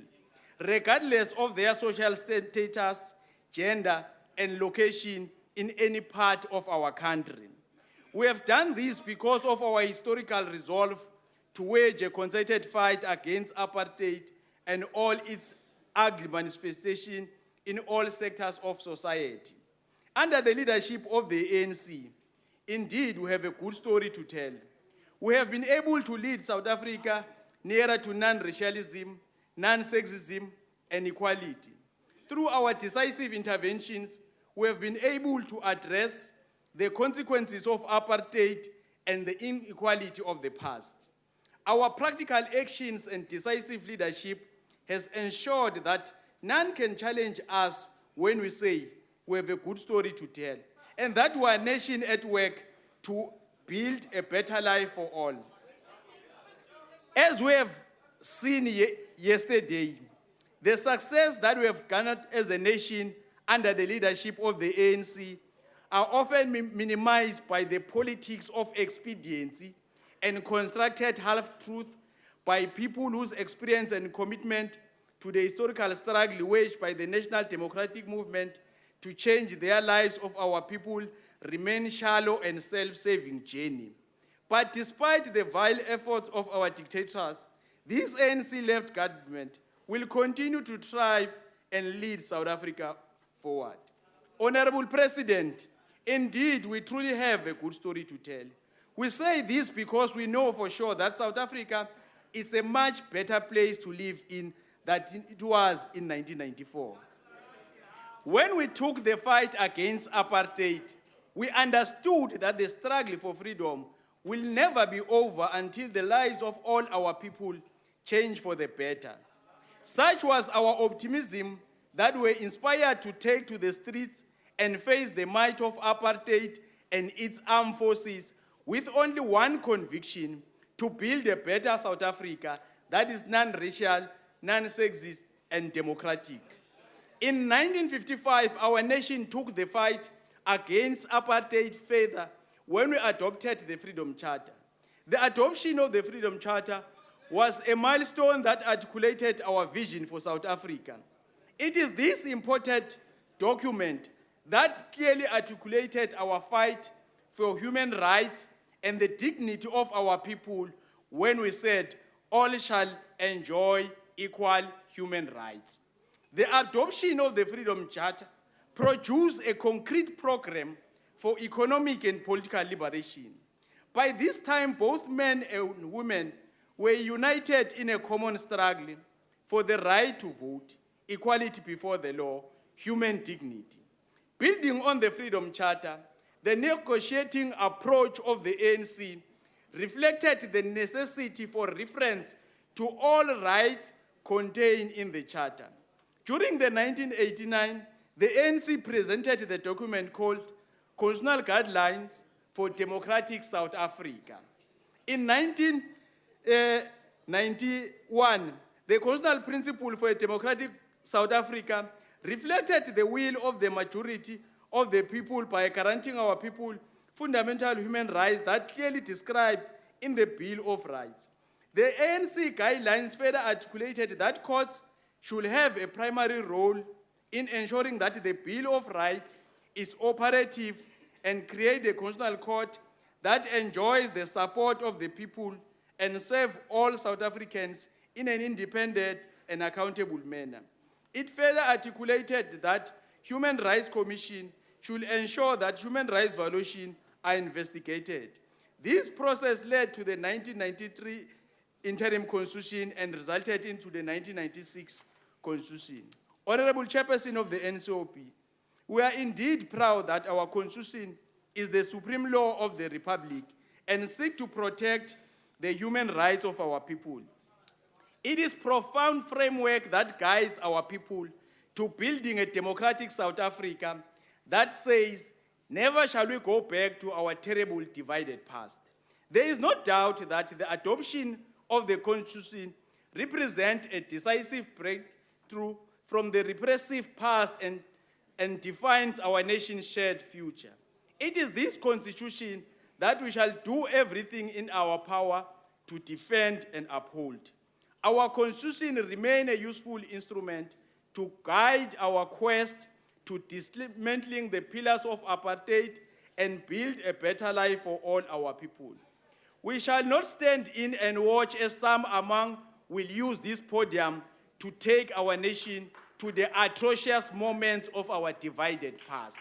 regardless of their social status, gender, and location in any part of our country. We have done this because of our historical resolve to wage a concerted fight against apartheid and all its ugly manifestations in all sectors of society. Under the leadership of the ANC, indeed, we have a good story to tell. We have been able to lead South Africa nearer to non-racialism, non-sexism, and equality. Through our decisive interventions, we have been able to address the consequences of apartheid and the inequality of the past. Our practical actions and decisive leadership has ensured that none can challenge us when we say we have a good story to tell, and that we are a nation at work to build a better life for all. As we have seen yesterday, the success that we have garnered as a nation under the leadership of the ANC are often minimized by the politics of expediency and constructed half-truth by people whose experience and commitment to the historical struggle waged by the National Democratic Movement to change their lives of our people remain shallow and self-serving journey. But despite the vile efforts of our dictators, this ANC-led government will continue to thrive and lead South Africa forward. Honorable President, indeed, we truly have a good story to tell. We say this because we know for sure that South Africa is a much better place to live in than it was in 1994. When we took the fight against apartheid, we understood that the struggle for freedom will never be over until the lives of all our people change for the better. Such was our optimism that we were inspired to take to the streets and face the might of apartheid and its armed forces with only one conviction: to build a better South Africa that is non-racial, non-sexist, and democratic. In 1955, our nation took the fight against apartheid further when we adopted the Freedom Charter. The adoption of the Freedom Charter was a milestone that articulated our vision for South Africa. It is this important document that clearly articulated our fight for human rights and the dignity of our people when we said, all shall enjoy equal human rights. The adoption of the Freedom Charter produced a concrete program for economic and political liberation. By this time, both men and women were united in a common struggle for the right to vote, equality before the law, human dignity. Building on the Freedom Charter, the negotiating approach of the ANC reflected the necessity for reference to all rights contained in the Charter. During the 1989, the ANC presented the document called Constitutional Guidelines for Democratic South Africa. In 1991, the Constitutional Principle for a Democratic South Africa reflected the will of the majority of the people by guaranteeing our people fundamental human rights that clearly described in the Bill of Rights. The ANC guidelines further articulated that courts should have a primary role in ensuring that the Bill of Rights is operative and create a constitutional court that enjoys the support of the people and serve all South Africans in an independent and accountable manner. It further articulated that Human Rights Commission should ensure that human rights violations are investigated. This process led to the 1993 interim constitution and resulted into the 1996 constitution. Honorable Chairperson of the NCOP, we are indeed proud that our constitution is the supreme law of the Republic and seek to protect the human rights of our people. It is profound framework that guides our people to building a democratic South Africa that says, never shall we go back to our terrible divided past. There is no doubt that the adoption of the Constitution represents a decisive breakthrough from the repressive past and defines our nation's shared future. It is this Constitution that we shall do everything in our power to defend and uphold. Our Constitution remains a useful instrument to guide our quest to dismantling the pillars of apartheid and build a better life for all our people. We shall not stand in and watch as some among will use this podium to take our nation to the atrocious moments of our divided past.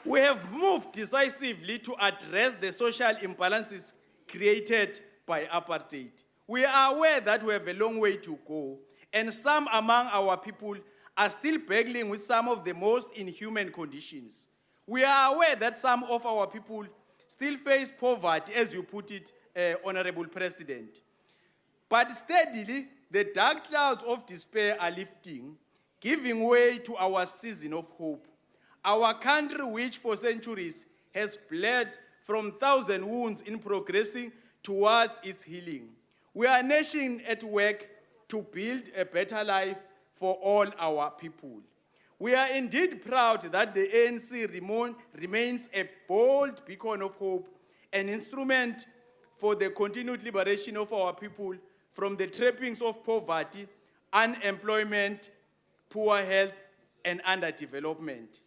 We have moved decisively to address the social imbalances created by apartheid. We are aware that we have a long way to go, and some among our people are still battling with some of the most inhuman conditions. We are aware that some of our people still face poverty, as you put it, Honorable President. But steadily, the dark clouds of despair are lifting, giving way to our season of hope. Our country, which for centuries has bled from thousand wounds in progressing towards its healing. We are a nation at work to build a better life for all our people. We are indeed proud that the ANC remains a bold beacon of hope, an instrument for the continued liberation of our people from the trappings of poverty, unemployment, poor health, and underdevelopment.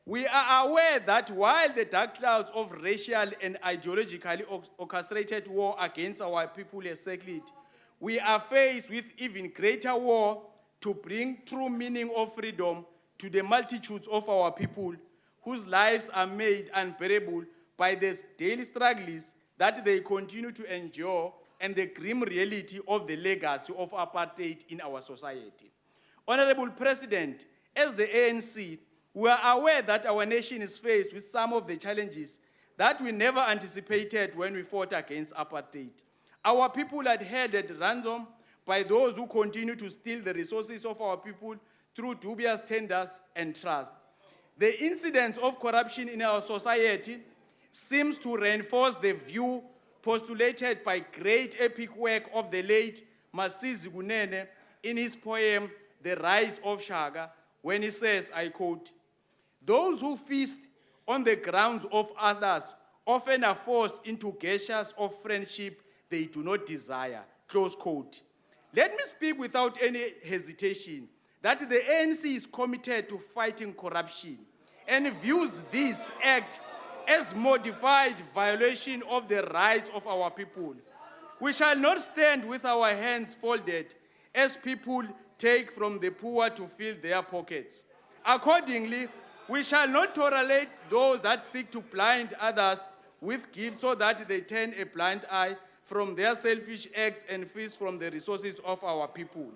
We are aware that while the dark clouds of racial and ideologically orchestrated war against our people has circled, we are faced with even greater war to bring true meaning of freedom to the multitudes of our people whose lives are made unbearable by the daily struggles that they continue to endure and the grim reality of the legacy of apartheid in our society. Honorable President, as the ANC, we are aware that our nation is faced with some of the challenges that we never anticipated when we fought against apartheid. Our people are held at ransom by those who continue to steal the resources of our people through dubious tenders and trust. The incidence of corruption in our society seems to reinforce the view postulated by great epic work of the late Masisi Kunene in his poem, The Rise of Shaka, when he says, I quote, "Those who feast on the grounds of others often are forced into gestures of friendship they do not desire," close quote. Let me speak without any hesitation that the ANC is committed to fighting corruption and views this act as modified violation of the rights of our people. We shall not stand with our hands folded as people take from the poor to fill their pockets. Accordingly, we shall not tolerate those that seek to blind others with gifts so that they turn a blind eye from their selfish acts and feast from the resources of our people.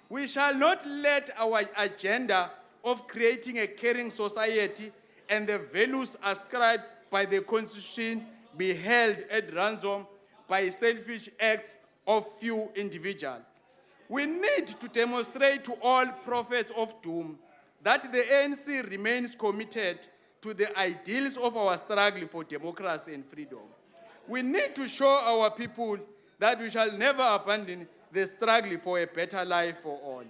We shall not let our agenda of creating a caring society and the values ascribed by the Constitution be held at ransom by selfish acts of few individuals. We need to demonstrate to all prophets of doom that the ANC remains committed to the ideals of our struggle for democracy and freedom. We need to show our people that we shall never abandon the struggle for a better life for all.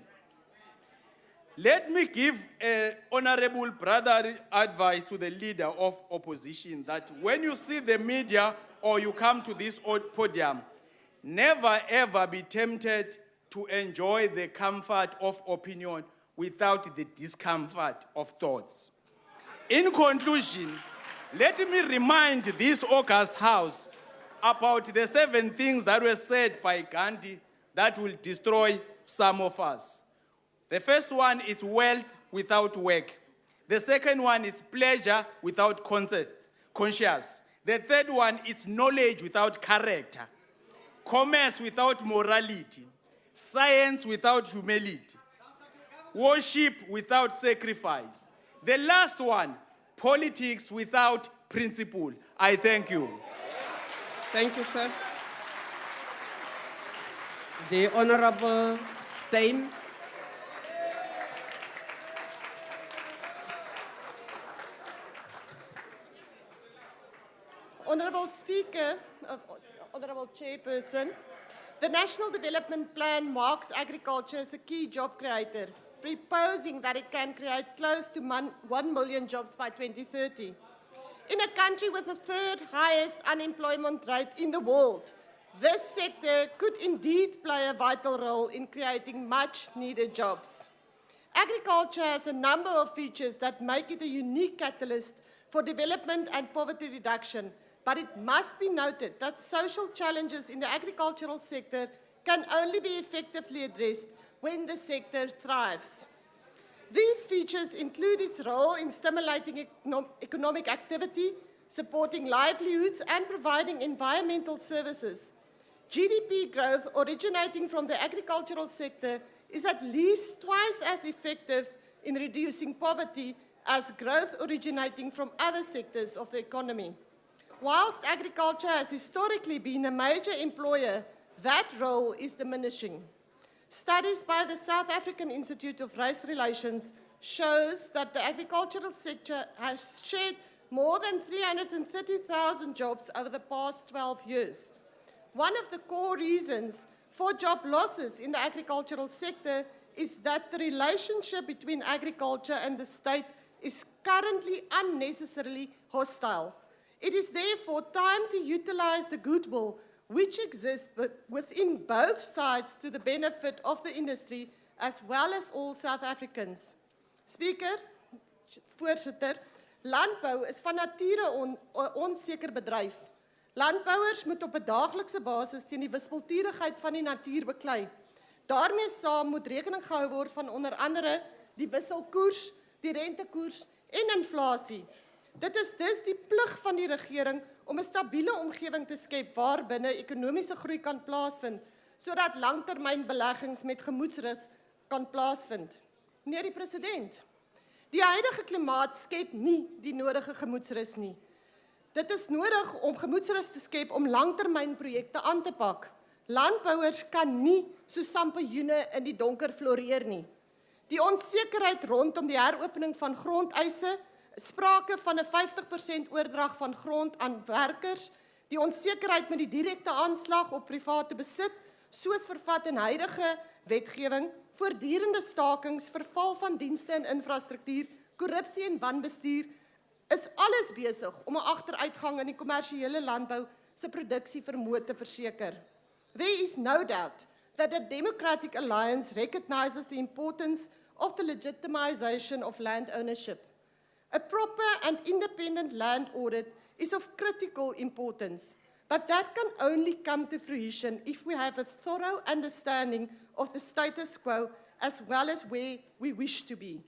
Let me give an honorable brotherly advice to the leader of opposition that when you see the media or you come to this podium, never ever be tempted to enjoy the comfort of opinion without the discomfort of thoughts. In conclusion, let me remind this august house about the 7 things that were said by Gandhi that will destroy some of us. The first one is wealth without work. The second one is pleasure without conscience. The third one is knowledge without character. commerce without morality, science without humility, worship without sacrifice. The last one, politics without principle. I thank you. Thank you, sir. The Honorable Stein. Honourable Speaker, Honourable Chairperson, the National Development Plan marks agriculture as a key job creator, proposing that it can create close to 1 million jobs by 2030. In a country with the third highest unemployment rate in the world, this sector could indeed play a vital role in creating much needed jobs. Agriculture has a number of features that make it a unique catalyst for development and poverty reduction, but it must be noted that social challenges in the agricultural sector can only be effectively addressed when the sector thrives. These features include its role in stimulating economic activity, supporting livelihoods, and providing environmental services. GDP growth originating from the agricultural sector is at least twice as effective in reducing poverty as growth originating from other sectors of the economy. Whilst agriculture has historically been a major employer, that role is diminishing. Studies by the South African Institute of Race Relations shows that the agricultural sector has shed more than 330,000 jobs over the past 12 years. One of the core reasons for job losses in the agricultural sector is that the relationship between agriculture and the state is currently unnecessarily hostile. It is therefore time to utilize the goodwill which exists within both sides to the benefit of the industry as well as all South Africans. Speaker, voorsitter, landbou is van nature 'n onseker bedryf. Landbouers moet op 'n daaglikse basis teen die wispelturigheid van die natuur beklei. Daarmee saam moet rekening gehou word van onder andere die wisselkoers, die rentekoers en inflasie. Dit is dus die plig van die regering om 'n stabiele omgewing te skep waarbinne ekonomiese groei kan plaasvind, sodat langtermynbeleggings met gemoedsrus kan plaasvind. Meneer die president, die huidige klimaat skep nie die nodige gemoedsrus nie. Dit is nodig om gemoedsrus te skep om langtermynprojekte aan te pak. Landbouers kan nie soos sampioene in die donker floreer nie. Die onsekerheid rondom die heropening van grondeise, sprake van 'n 50% oordrag van grond aan werkers, die onsekerheid met die direkte aanslag op private besit, soos vervat in huidige wetgewing, voortdurende stakings, verval van dienste en infrastruktuur, korrupsie en wanbestuur, is alles besig om 'n agteruitgang in die kommersiële landbou se produksievermoë te verseker. There is no doubt that the Democratic Alliance recognizes the importance of the legitimization of land ownership. A proper and independent land audit is of critical importance, but that can only come to fruition if we have a thorough understanding of the status quo as well as where we wish to be.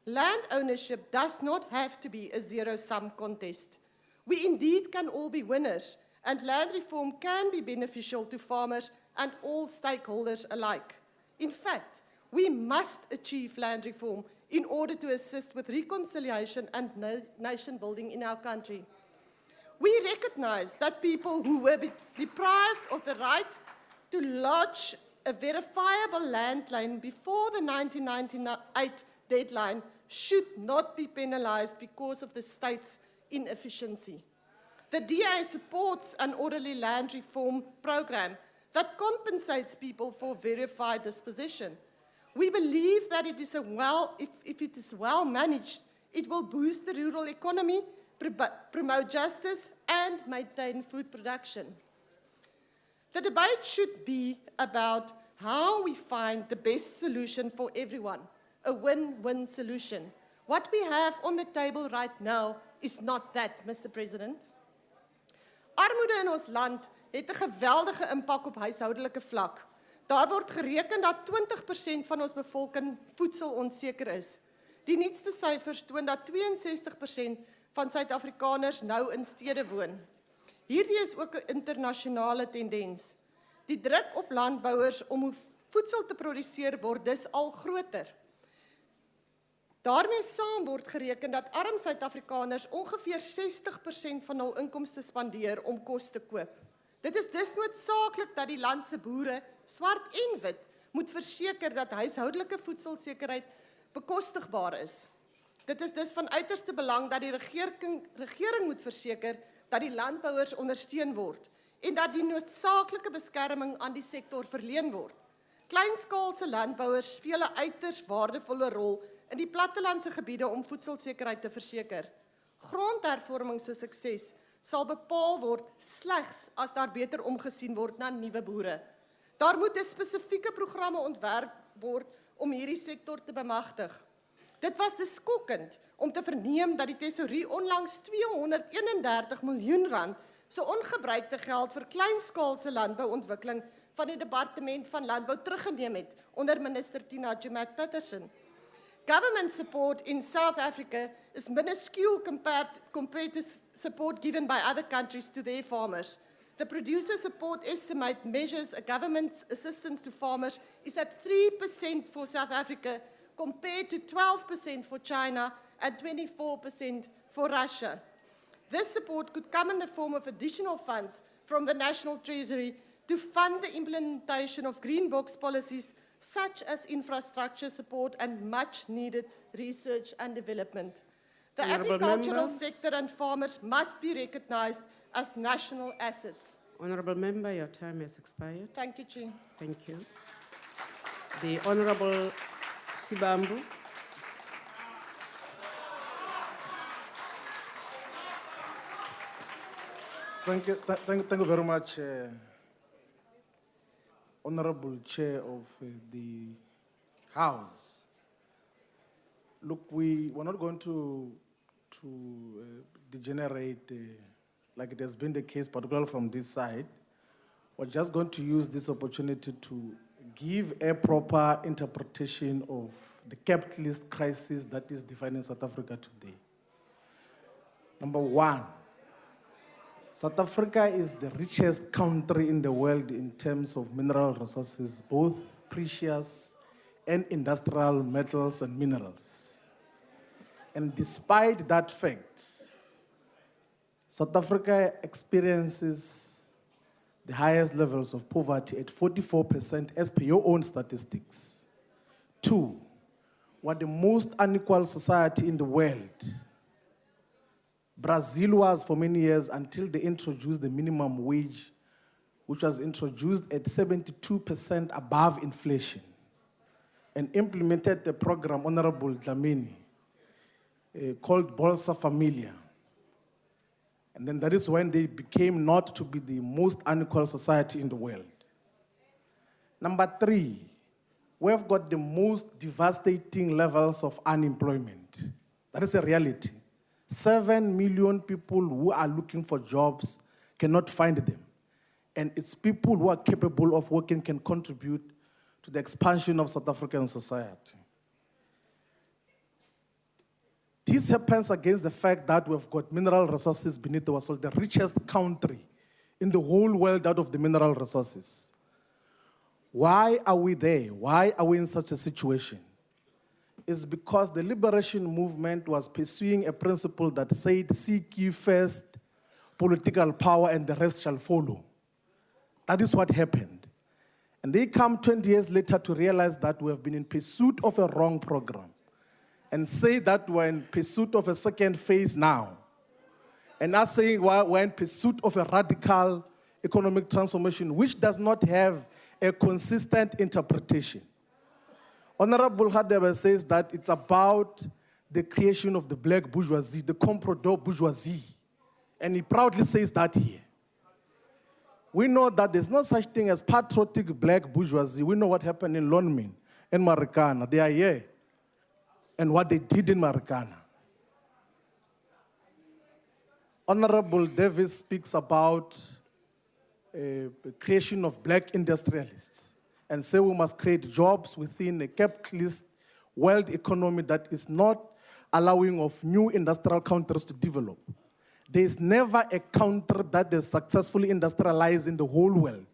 Land ownership does not have to be a zero-sum contest. We indeed can all be winners, and land reform can be beneficial to farmers and all stakeholders alike. In fact, we must achieve land reform in order to assist with reconciliation and nation building in our country. We recognize that people who were deprived of the right to lodge a verifiable land claim before the 1998 deadline should not be penalized because of the state's inefficiency. The DA supports an orderly land reform program that compensates people for verified disposition. We believe that if it is well managed, it will boost the rural economy, promote justice, and maintain food production. The debate should be about how we find the best solution for everyone, a win-win solution. What we have on the table right now is not that, Mr. President. Armoede in ons land het 'n geweldige impak op huishoudelike vlak. Daar word gereken dat 20% van ons bevolking voedselonseker is. Die nuutste syfers toon dat 62% van Suid-Afrikaners nou in stede woon. Hierdie is ook 'n internasionale tendens. Die druk op landbouers om voedsel te produseer word dus al groter. Daarmee saam word gereken dat arm Suid-Afrikaners ongeveer 60% van hul inkomste spandeer om kos te koop. Dit is dus noodsaaklik dat die land se boere, swart en wit, moet verseker dat huishoudelike voedselsekerheid bekostigbaar is. Dit is dus van uiterste belang dat die regering moet verseker dat die landbouers ondersteun word en dat die noodsaaklike beskerming aan die sektor verleen word. Kleinskaalse landbouers speel 'n uiters waardevolle rol in die plattelandse gebiede om voedselsekerheid te verseker. Grondhervorming se sukses sal bepaal word slegs as daar beter omgesien word na nuwe boere. Daar moet spesifieke programme ontwerp word om hierdie sektor te bemagtig. Dit was dus skokkend om te verneem dat die tesourie onlangs R231 miljoen se ongebruikte geld vir kleinskaalse landbouontwikkeling van die Departement van Landbou teruggeneem het onder minister Tina Joemat-Pettersson. Government support in South Africa is minuscule compared to support given by other countries to their farmers. The producer support estimate measures a government's assistance to farmers is at 3% for South Africa compared to 12% for China and 24% for Russia. This support could come in the form of additional funds from the National Treasury to fund the implementation of green box policies such as infrastructure support and much needed research and development. The Honourable agricultural Member. sector and farmers must be recognized as national assets. Honourable Member, your time has expired. Thank you, Chair. Thank you. The Honourable Sibambu. Thank you very much, Honorable Chair of the House. Look, we're not going to degenerate like it has been the case, particularly from this side. We're just going to use this opportunity to give a proper interpretation of the capitalist crisis that is defining South Africa today. Number one, South Africa is the richest country in the world in terms of mineral resources, both precious and industrial metals and minerals. And despite that fact, South Africa experiences the highest levels of poverty at 44% as per your own statistics. Two, we're the most unequal society in the world. Brazil was for many years until they introduced the minimum wage, which was introduced at 72% above inflation, and implemented the program, Honorable Dlamini, called Bolsa Familia. And then that is when they became not to be the most unequal society in the world. Number three, we've got the most devastating levels of unemployment. That is a reality. 7 million people who are looking for jobs cannot find them. And it's people who are capable of working can contribute to the expansion of South African society. This happens against the fact that we've got mineral resources beneath our soil, the richest country in the whole world out of the mineral resources. Why are we there? Why are we in such a situation? It's because the liberation movement was pursuing a principle that said, seek ye first political power and the rest shall follow. That is what happened. And they come 20 years later to realize that we have been in pursuit of a wrong program and say that we're in pursuit of a second phase now. And not saying we're in pursuit of a radical economic transformation, which does not have a consistent interpretation. Honorable Hadebe says that it's about the creation of the black bourgeoisie, the comprador bourgeoisie. And he proudly says that here. We know that there's no such thing as patriotic black bourgeoisie. We know what happened in Lonmin and Marikana. They are here. And what they did in Marikana. Honorable Davis speaks about the creation of black industrialists and say we must create jobs within a capitalist world economy that is not allowing of new industrial countries to develop. There is never a country that is successfully industrialized in the whole world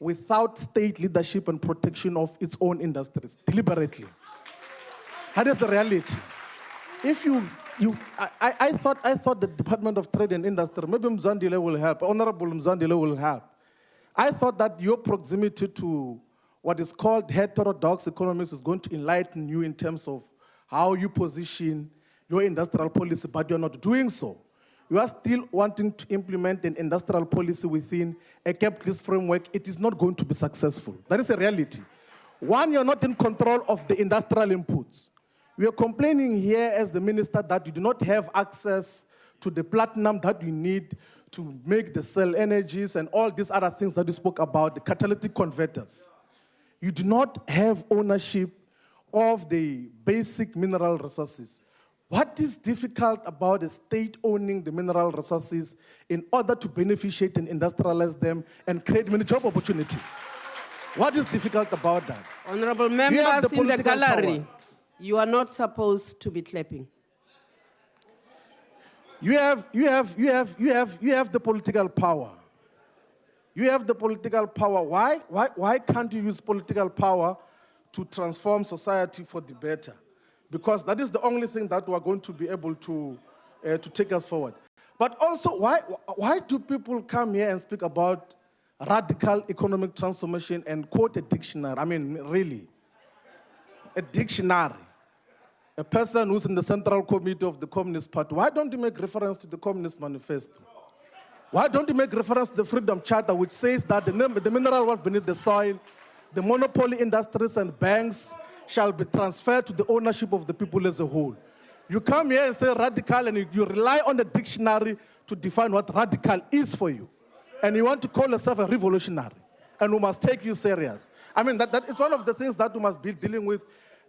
without state leadership and protection of its own industries, deliberately. That is the reality. If I thought the Department of Trade and Industry, maybe Mzandile will help, Honorable Mzandile will help. I thought that your proximity to what is called heterodox economics is going to enlighten you in terms of how you position your industrial policy, but you're not doing so. You are still wanting to implement an industrial policy within a capitalist framework. It is not going to be successful. That is a reality. One, you're not in control of the industrial inputs. We are complaining here as the minister that you do not have access to the platinum that you need to make the cell energies and all these other things that you spoke about, the catalytic converters. You do not have ownership of the basic mineral resources. What is difficult about the state owning the mineral resources in order to beneficiate and industrialize them and create many job opportunities? What is difficult about that? Honorable You have members in the political gallery, power. you are not supposed to be clapping. You have the political power. You have the political power. Why can't you use political power to transform society for the better? Because that is the only thing that we are going to be able to take us forward. But also, why do people come here and speak about radical economic transformation and quote a dictionary? I mean, really, a dictionary. A person who's in the Central Committee of the Communist Party, why don't you make reference to the Communist Manifesto? Why don't you make reference to the Freedom Charter, which says that the mineral wealth beneath the soil, the monopoly industries and banks shall be transferred to the ownership of the people as a whole? You come here and say radical, and you rely on the dictionary to define what radical is for you. And you want to call yourself a revolutionary, and we must take you serious. I mean, that it's one of the things that we must be dealing with.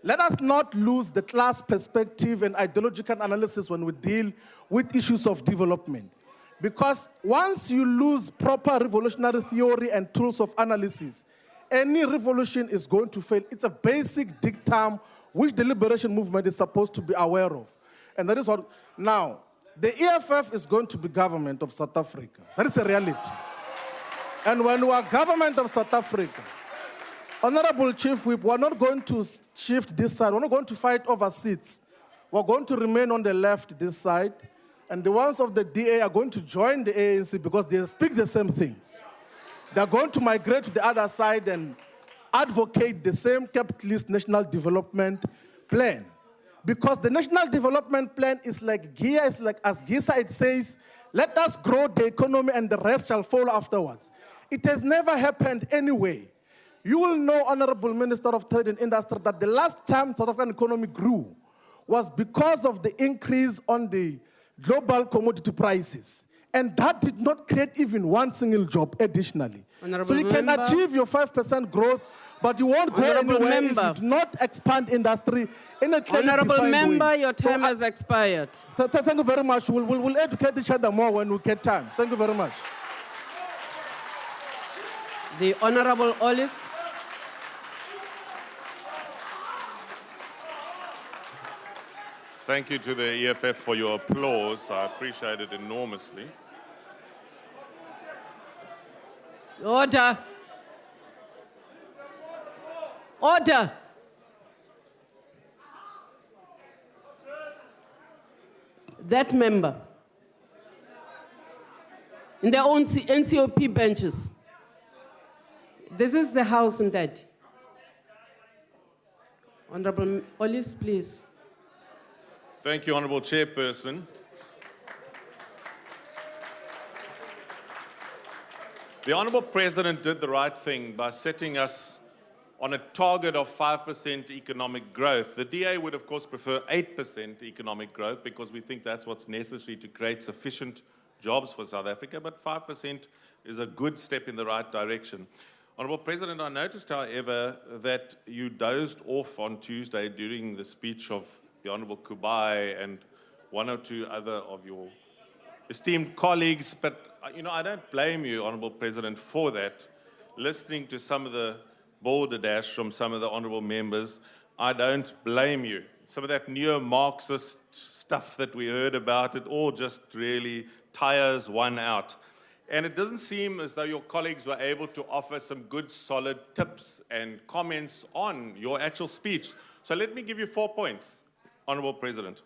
Let us not lose the class perspective and ideological analysis when we deal with issues of development. Because once you lose proper revolutionary theory and tools of analysis, any revolution is going to fail. It's a basic dictum which the liberation movement is supposed to be aware of. And that is what, now, the EFF is going to be government of South Africa. That is a reality. And when we are government of South Africa, Honorable Chief Whip, we're not going to shift this side. We're not going to fight over seats. We're going to remain on the left this side. And the ones of the DA are going to join the ANC because they speak the same things. They're going to migrate to the other side and advocate the same capitalist national development plan. Because the national development plan is like GIA, it's like as GISA it says, let us grow the economy and the rest shall follow afterwards. It has never happened anyway. You will know, Honorable Minister of Trade and Industry, that the last time South African economy grew was because of the increase on the global commodity prices. And that did not create even one single job additionally. Honorable So you can member. achieve your 5% growth, but you won't go Honorable anywhere member. if you do not expand industry in a clearly Honorable defined member, way. your time has expired. Thank you very much. We'll educate each other more when we get time. Thank you very much. The Honorable Ollis. Thank you to the EFF for your applause. I appreciate it enormously. Order. Order. That member in their own NCOP benches. This is the House indeed. Honorable Ollis, please. Thank you, Honourable Chairperson. The Honourable President did the right thing by setting us on a target of 5% economic growth. The DA would, of course, prefer 8% economic growth because we think that's what's necessary to create sufficient jobs for South Africa, but 5% is a good step in the right direction. Honourable President, I noticed, however, that you dozed off on Tuesday during the speech of the Honourable Kubai and one or two other of your esteemed colleagues, but I don't blame you, Honourable President, for that. Listening to some of the balderdash from some of the honourable members, I don't blame you. Some of that neo-Marxist stuff that we heard about, it all just really tires one out. And it doesn't seem as though your colleagues were able to offer some good, solid tips and comments on your actual speech. So let me give you 4 points, Honorable President.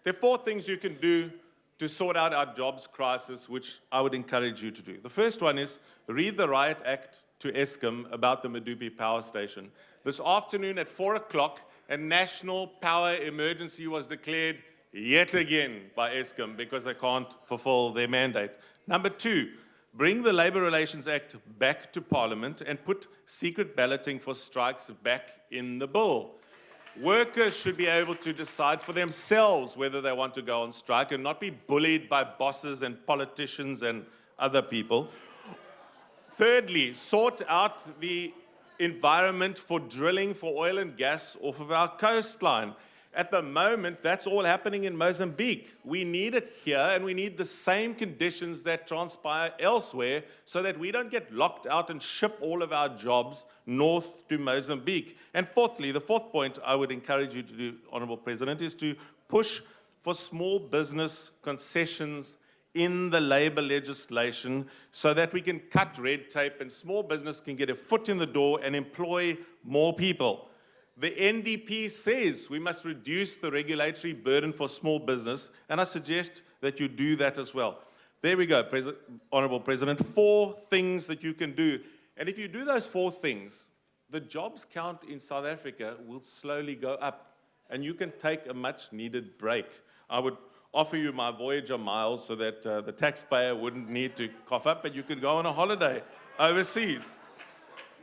There are 4 things you can do to sort out our jobs crisis, which I would encourage you to do. The first one is read the Riot Act to Eskom about the Medupi power station. This afternoon at 4 o'clock, a national power emergency was declared yet again by Eskom because they can't fulfill their mandate. Number 2, bring the Labour Relations Act back to Parliament and put secret balloting for strikes back in the bill. Workers should be able to decide for themselves whether they want to go on strike and not be bullied by bosses and politicians and other people. Thirdly, sort out the environment for drilling for oil and gas off of our coastline. At the moment, that's all happening in Mozambique. We need it here, and we need the same conditions that transpire elsewhere so that we don't get locked out and ship all of our jobs north to Mozambique. And fourthly, the 4th point I would encourage you to do, Honourable President, is to push for small business concessions in the labour legislation so that we can cut red tape and small business can get a foot in the door and employ more people. The NDP says we must reduce the regulatory burden for small business, and I suggest that you do that as well. There we go, Honourable President, 4 things that you can do. And if you do those 4 things, the jobs count in South Africa will slowly go up, and you can take a much-needed break. I would offer you my Voyager miles so that the taxpayer wouldn't need to cough up, and you could go on a holiday overseas.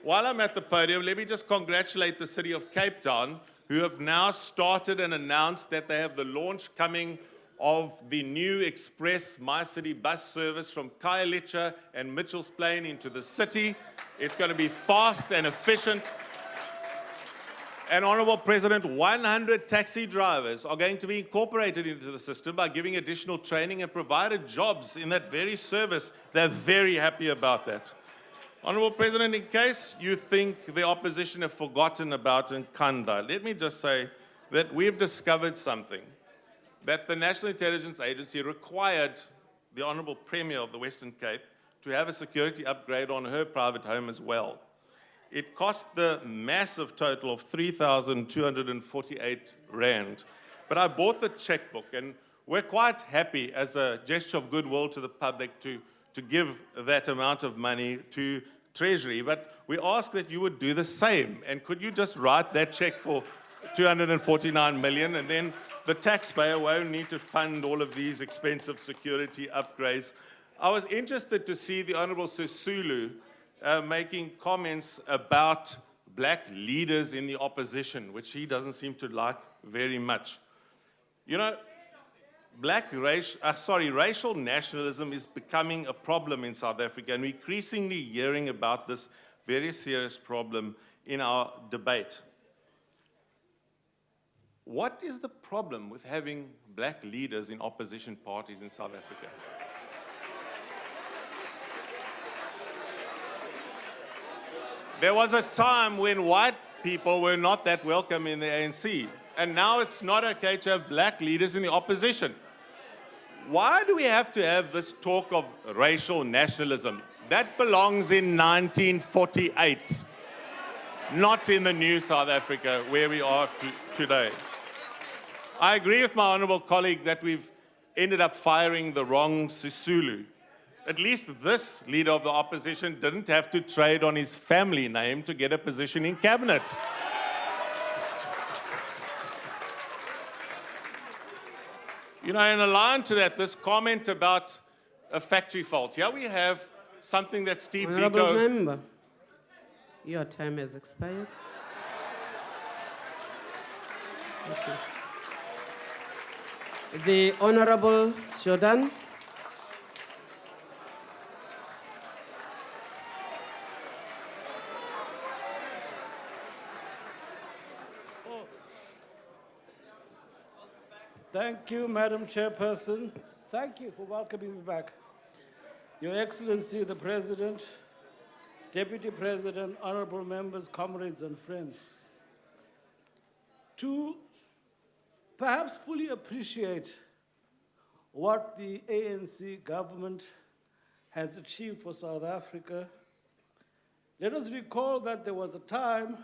While I'm at the podium, let me just congratulate the City of Cape Town, who have now started and announced that they have the launch coming of the new express MyCity bus service from Khayelitsha and Mitchell's Plain into the city. It's going to be fast and efficient. And Honourable President, 100 taxi drivers are going to be incorporated into the system by giving additional training and provided jobs in that very service. They're very happy about that. Honourable President, in case you think the opposition have forgotten about Nkanda, let me just say that we've discovered something, that the National Intelligence Agency required the Honourable Premier of the Western Cape to have a security upgrade on her private home as well. It cost the massive total of 3,248 rand. But I bought the checkbook, and we're quite happy as a gesture of goodwill to the public to give that amount of money to Treasury, but we ask that you would do the same. And could you just write that check for 249 million, and then the taxpayer won't need to fund all of these expensive security upgrades. I was interested to see the Honourable Sisulu making comments about black leaders in the opposition, which he doesn't seem to like very much. You know, racial nationalism is becoming a problem in South Africa, and we're increasingly hearing about this very serious problem in our debate. What is the problem with having black leaders in opposition parties in South Africa? There was a time when white people were not that welcome in the ANC, and now it's not okay to have black leaders in the opposition. Why do we have to have this talk of racial nationalism? That belongs in 1948, not in the new South Africa where we are today. I agree with my honourable colleague that we've ended up firing the wrong Sisulu. At least this leader of the opposition didn't have to trade on his family name to get a position in cabinet. You know, in line to that, this comment about a factory fault. Here we have something that Steve Honourable Biko... Member, your time has expired. Thank you. The Honourable Jordan. Thank you, Madam Chairperson. Thank you for welcoming me back. Your Excellency, the President, Deputy President, honorable members, comrades, and friends. To perhaps fully appreciate what the ANC government has achieved for South Africa, let us recall that there was a time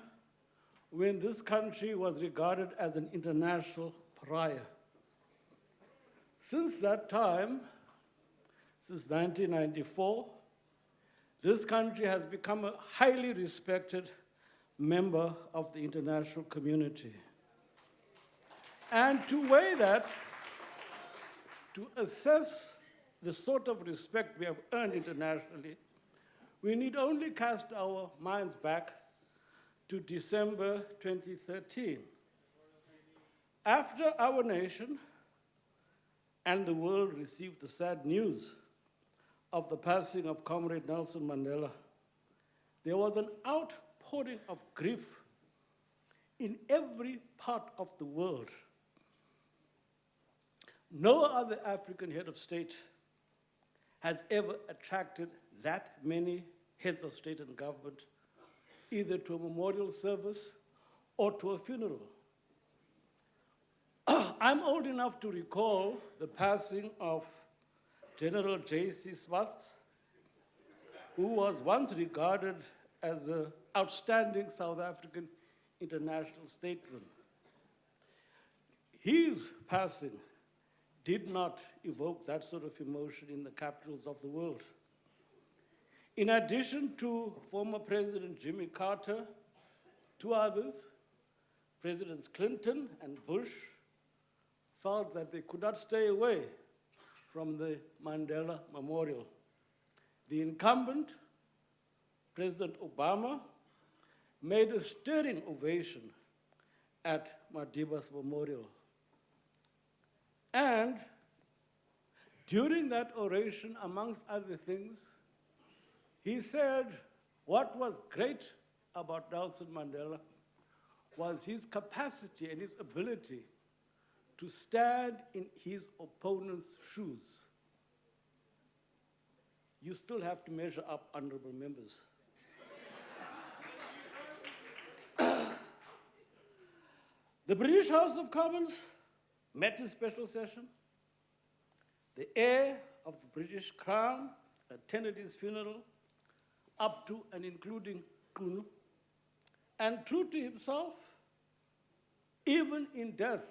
when this country was regarded as an international pariah. Since that time, since 1994, this country has become a highly respected member of the international community. And to weigh that, to assess the sort of respect we have earned internationally, we need only cast our minds back to December 2013. After our nation and the world received the sad news of the passing of Comrade Nelson Mandela, there was an outpouring of grief in every part of the world. No other African head of state has ever attracted that many heads of state and government, either to a memorial service or to a funeral. I'm old enough to recall the passing of General J.C. Smuts, who was once regarded as an outstanding South African international statesman. His passing did not evoke that sort of emotion in the capitals of the world. In addition to former President Jimmy Carter, two others, Presidents Clinton and Bush, felt that they could not stay away from the Mandela Memorial. The incumbent, President Obama, made a stirring ovation at Madiba's memorial. And during that oration, amongst other things, he said what was great about Nelson Mandela was his capacity and his ability to stand in his opponent's shoes. You still have to measure up, honorable members. The British House of Commons met in special session. The heir of the British Crown attended his funeral, up to and including Kunu. And true to himself, even in death,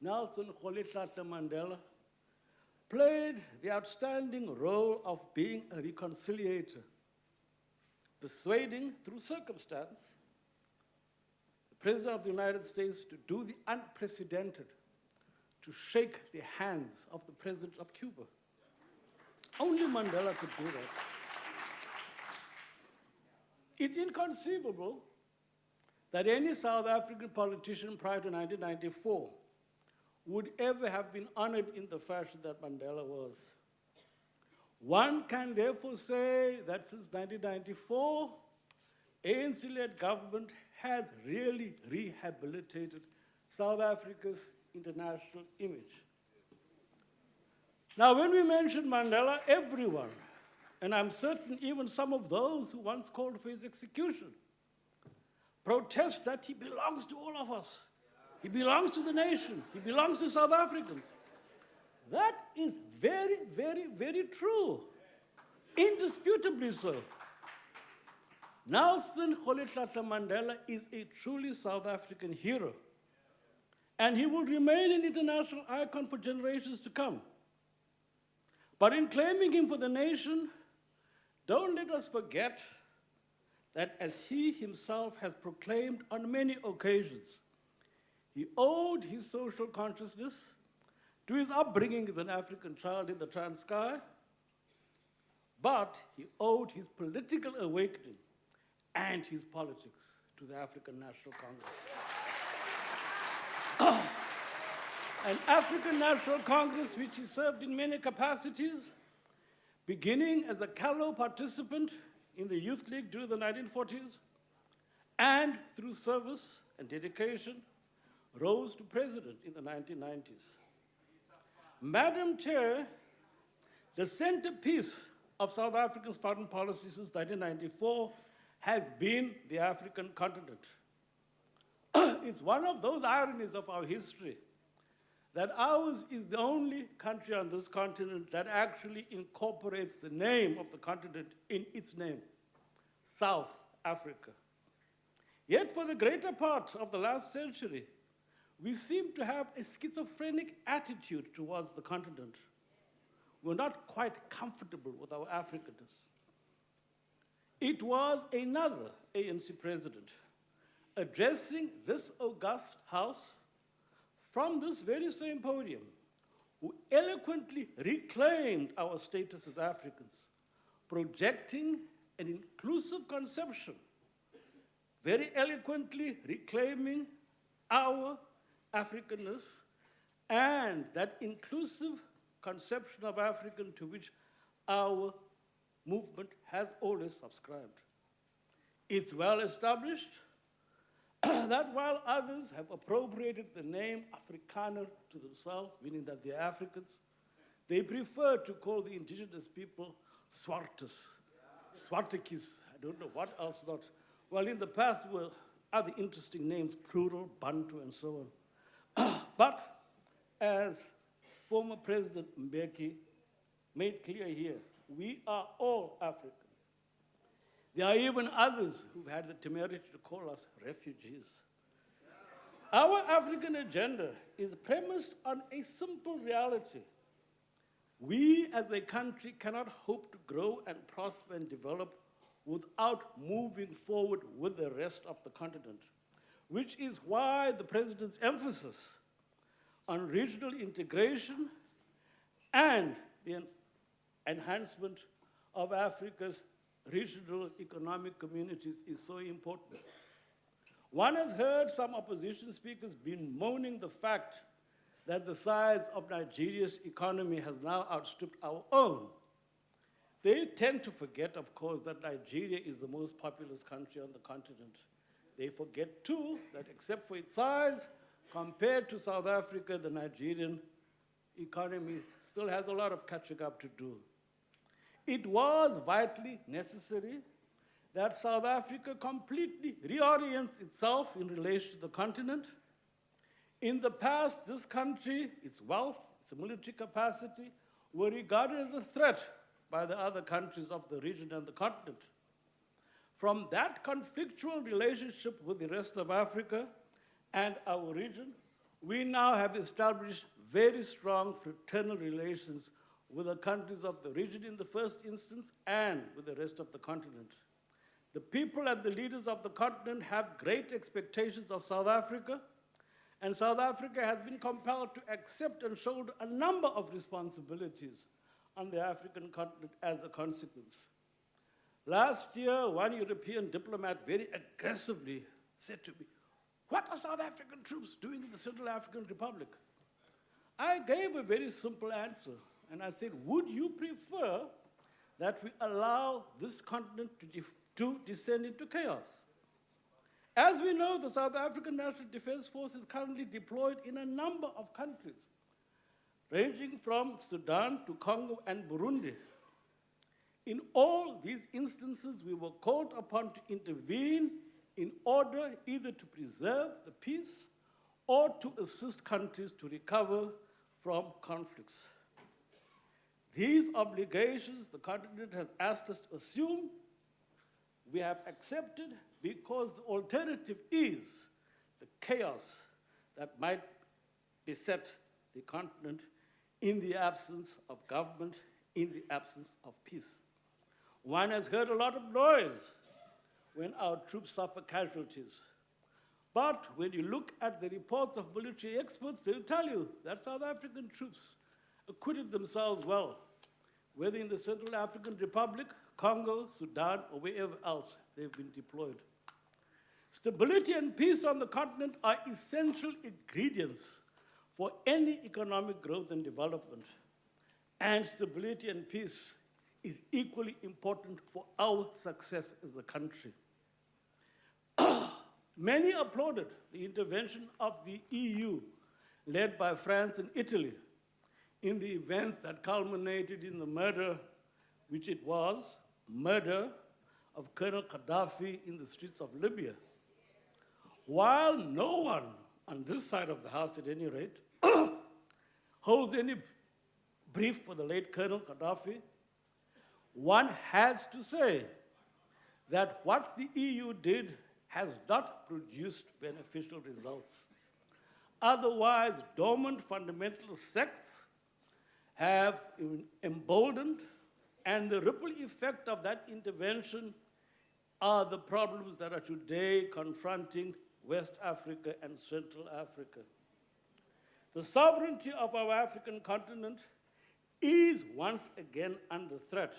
Nelson Rolihlahla Mandela played the outstanding role of being a reconciliator, persuading through circumstance the President of the United States to do the unprecedented, to shake the hands of the President of Cuba. Only Mandela could do that. It's inconceivable that any South African politician prior to 1994 would ever have been honored in the fashion that Mandela was. One can therefore say that since 1994, ANC-led government has really rehabilitated South Africa's international image. Now, when we mention Mandela, everyone, and I'm certain even some of those who once called for his execution, protest that he belongs to all of us. He belongs to the nation. He belongs to South Africans. That is very, very, very true. Indisputably so. Nelson Rolihlahla Mandela is a truly South African hero, and he will remain an international icon for generations to come. But in claiming him for the nation, don't let us forget that as he himself has proclaimed on many occasions, he owed his social consciousness to his upbringing as an African child in the Transkei, but he owed his political awakening and his politics to the African National Congress. An African National Congress which he served in many capacities, beginning as a callow participant in the Youth League during the 1940s, and through service and dedication, rose to president in the 1990s. Madam Chair, the centerpiece of South Africa's foreign policy since 1994 has been the African continent. It's one of those ironies of our history that ours is the only country on this continent that actually incorporates the name of the continent in its name, South Africa. Yet for the greater part of the last century, we seem to have a schizophrenic attitude towards the continent. We're not quite comfortable with our Africanness. It was another ANC president addressing this august house from this very same podium who eloquently reclaimed our status as Africans, projecting an inclusive conception, very eloquently reclaiming our Africanness and that inclusive conception of African to which our movement has always subscribed. It's well established that while others have appropriated the name Afrikaner to themselves, meaning that they're Africans, they prefer to call the indigenous people Swartes, Swartekis, I don't know what else not. Well, in the past were other interesting names, plural, Bantu, and so on. But as former President Mbeki made clear here, we are all African. There are even others who've had the temerity to call us refugees. Our African agenda is premised on a simple reality. We as a country cannot hope to grow and prosper and develop without moving forward with the rest of the continent, which is why the President's emphasis on regional integration and the enhancement of Africa's regional economic communities is so important. One has heard some opposition speakers bemoaning the fact that the size of Nigeria's economy has now outstripped our own. They tend to forget, of course, that Nigeria is the most populous country on the continent. They forget, too, that except for its size, compared to South Africa, the Nigerian economy still has a lot of catching up to do. It was vitally necessary that South Africa completely reorients itself in relation to the continent. In the past, this country, its wealth, its military capacity, were regarded as a threat by the other countries of the region and the continent. From that conflictual relationship with the rest of Africa and our region, we now have established very strong fraternal relations with the countries of the region in the first instance and with the rest of the continent. The people and the leaders of the continent have great expectations of South Africa, and South Africa has been compelled to accept and shoulder a number of responsibilities on the African continent as a consequence. Last year, one European diplomat very aggressively said to me, "What are South African troops doing in the Central African Republic?" I gave a very simple answer, and I said, would you prefer that we allow this continent to descend into chaos? As we know, the South African National Defense Force is currently deployed in a number of countries, ranging from Sudan to Congo and Burundi. In all these instances, we were called upon to intervene in order either to preserve the peace or to assist countries to recover from conflicts. These obligations the continent has asked us to assume, we have accepted because the alternative is the chaos that might beset the continent in the absence of government, in the absence of peace. One has heard a lot of noise when our troops suffer casualties. But when you look at the reports of military experts, they'll tell you that South African troops acquitted themselves well, whether in the Central African Republic, Congo, Sudan, or wherever else they've been deployed. Stability and peace on the continent are essential ingredients for any economic growth and development. And stability and peace is equally important for our success as a country. Many applauded the intervention of the EU, led by France and Italy, in the events that culminated in the murder, which it was, murder of Colonel Gaddafi in the streets of Libya. While no one on this side of the house, at any rate, holds any brief for the late Colonel Gaddafi, one has to say that what the EU did has not produced beneficial results. Otherwise, dormant fundamental sects have emboldened, and the ripple effect of that intervention are the problems that are today confronting West Africa and Central Africa. The sovereignty of our African continent is once again under threat.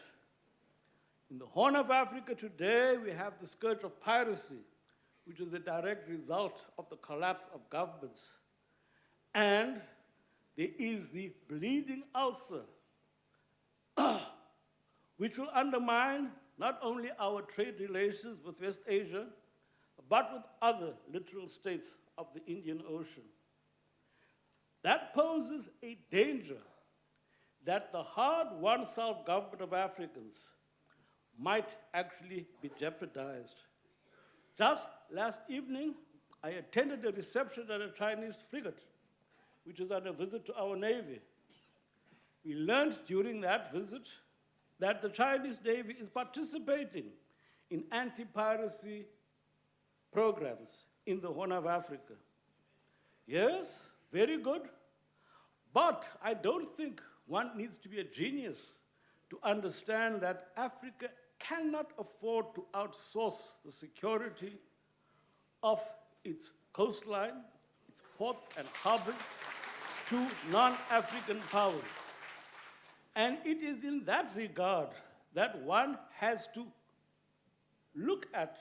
In the Horn of Africa today, we have the scourge of piracy, which is the direct result of the collapse of governments. And there is the bleeding ulcer, which will undermine not only our trade relations with West Asia, but with other littoral states of the Indian Ocean. That poses a danger that the hard-won self-government of Africans might actually be jeopardized. Just last evening, I attended a reception at a Chinese frigate, which was on a visit to our Navy. We learned during that visit that the Chinese Navy is participating in anti-piracy programs in the Horn of Africa. Yes, very good, but I don't think one needs to be a genius to understand that Africa cannot afford to outsource the security of its coastline, its ports and harbors to non-African powers. And it is in that regard that one has to look at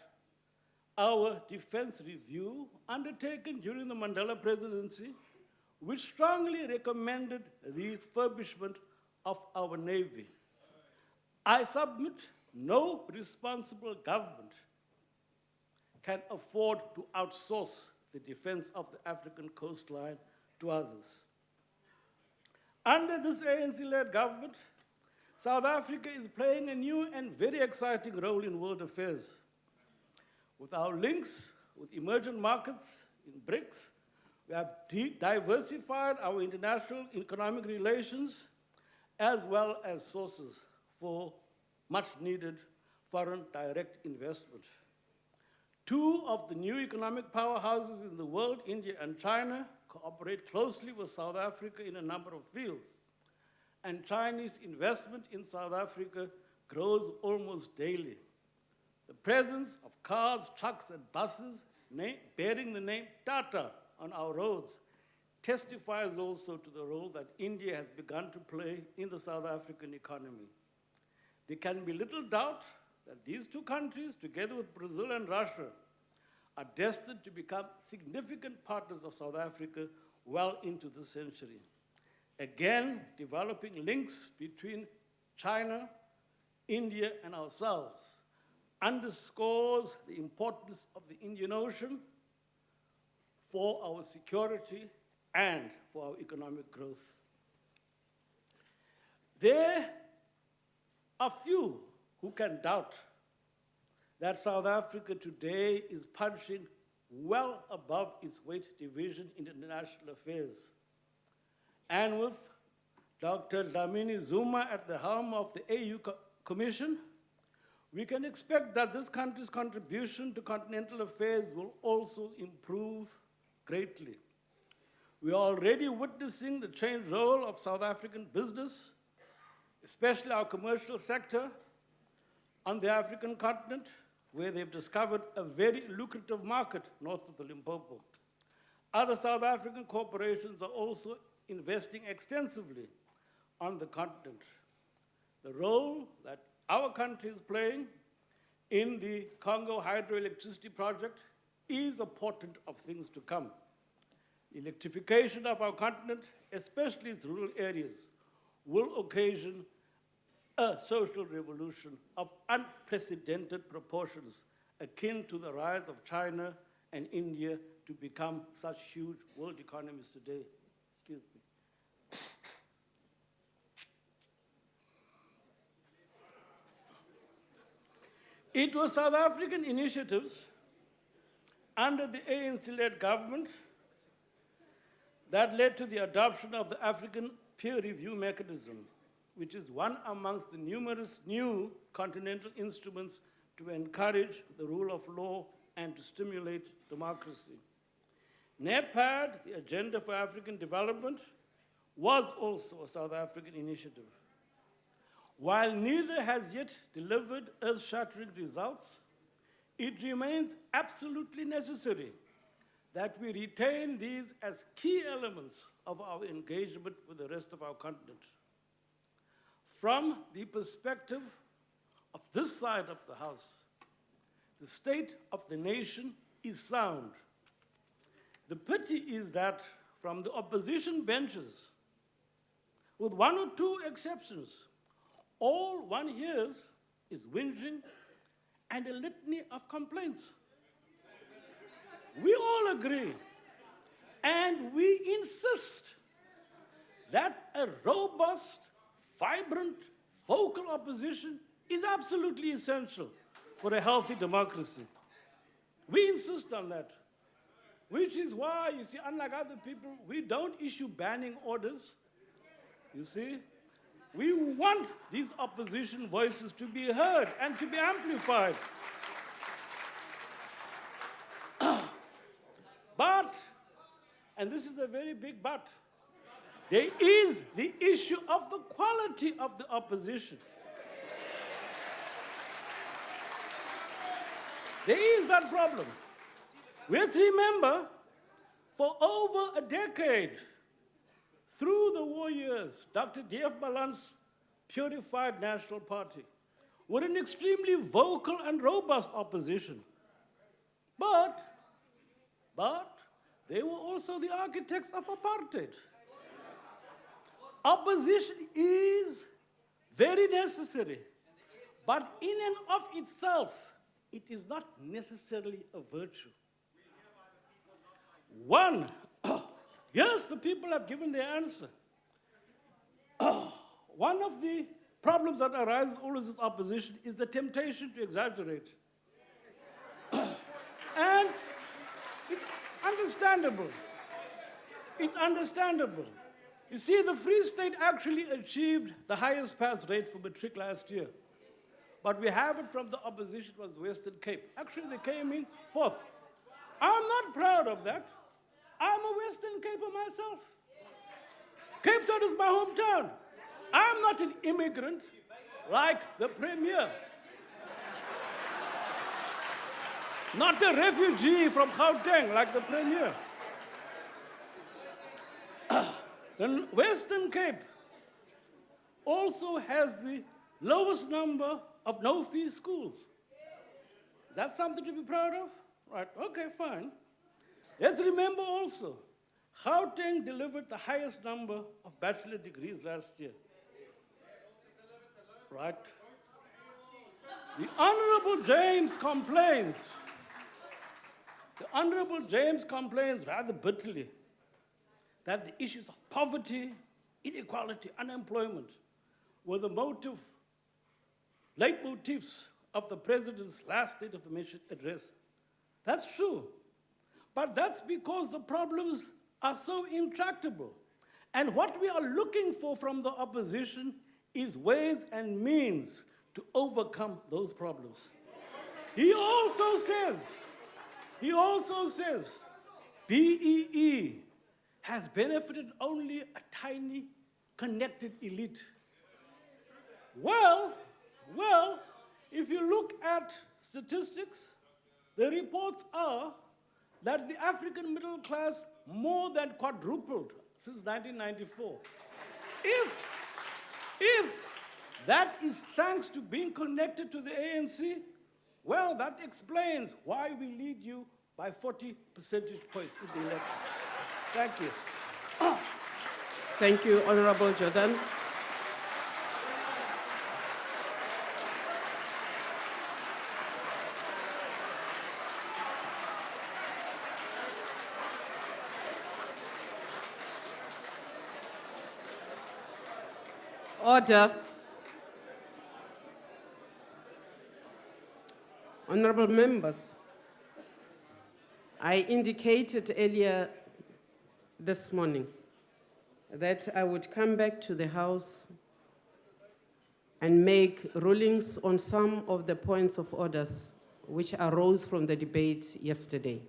our defense review undertaken during the Mandela presidency, which strongly recommended the refurbishment of our Navy. I submit no responsible government can afford to outsource the defense of the African coastline to others. Under this ANC-led government, South Africa is playing a new and very exciting role in world affairs. With our links with emerging markets in BRICS, we have diversified our international economic relations as well as sources for much-needed foreign direct investment. Two of the new economic powerhouses in the world, India and China, cooperate closely with South Africa in a number of fields. And Chinese investment in South Africa grows almost daily. The presence of cars, trucks, and buses bearing the name Tata on our roads testifies also to the role that India has begun to play in the South African economy. There can be little doubt that these two countries, together with Brazil and Russia, are destined to become significant partners of South Africa well into the century. Again, developing links between China, India, and ourselves underscores the importance of the Indian Ocean for our security and for our economic growth. There are few who can doubt that South Africa today is punching well above its weight division in international affairs. And with Dr. Dlamini Zuma at the helm of the AU Commission, we can expect that this country's contribution to continental affairs will also improve greatly. We are already witnessing the changed role of South African business, especially our commercial sector, on the African continent, where they've discovered a very lucrative market north of the Limpopo. Other South African corporations are also investing extensively on the continent. The role that our country is playing in the Congo hydroelectricity project is a portent of things to come. The electrification of our continent, especially its rural areas, will occasion a social revolution of unprecedented proportions, akin to the rise of China and India to become such huge world economies today. Excuse me. It was South African initiatives under the ANC-led government That led to the adoption of the African peer review mechanism, which is one amongst the numerous new continental instruments to encourage the rule of law and to stimulate democracy. NEPAD, the Agenda for African Development, was also a South African initiative. While neither has yet delivered earth-shattering results, it remains absolutely necessary that we retain these as key elements of our engagement with the rest of our continent. From the perspective of this side of the House, the state of the nation is sound. The pity is that from the opposition benches, with one or two exceptions, all one hears is whinging and a litany of complaints. We all agree, and we insist that a robust, vibrant, vocal opposition is absolutely essential for a healthy democracy. We insist on that, which is why, you see, unlike other people, we don't issue banning orders. You see, we want these opposition voices to be heard and to be amplified. But, and this is a very big but, there is the issue of the quality of the opposition. There is that problem. Let's remember, for over a decade, through the war years, Dr. D.F. Malan's Purified National Party were an extremely vocal and robust opposition. But they were also the architects of apartheid. Opposition is very necessary, but in and of itself, it is not necessarily a virtue. One, yes, the people have given their answer. One of the problems that arises always with opposition is the temptation to exaggerate. And it's understandable. It's understandable. You see, the Free State actually achieved the highest pass rate for matric last year. But we have it from the opposition, was the Western Cape. Actually, they came in 4th. I'm not proud of that. I'm a Western Caper myself. Cape Town is my hometown. I'm not an immigrant like the Premier. Not a refugee from Gauteng like the Premier. The Western Cape also has the lowest number of no-fee schools. Is that something to be proud of? Right, okay, fine. Let's remember also, Gauteng delivered the highest number of bachelor degrees last year. Right? The Honorable James complains. The Honorable James complains rather bitterly that the issues of poverty, inequality, unemployment were the leitmotifs of the President's last State of the Nation address. That's true. But that's because the problems are so intractable. And what we are looking for from the opposition is ways and means to overcome those problems. He also says, BEE has benefited only a tiny, connected elite. Well, if you look at statistics, the reports are that the African middle class more than quadrupled since 1994. If that is thanks to being connected to the ANC, well, that explains why we lead you by 40 percentage points in the election. Thank you. Thank you, Honorable Jordan. Order. Honorable members, I indicated earlier this morning that I would come back to the House and make rulings on some of the points of orders which arose from the debate yesterday.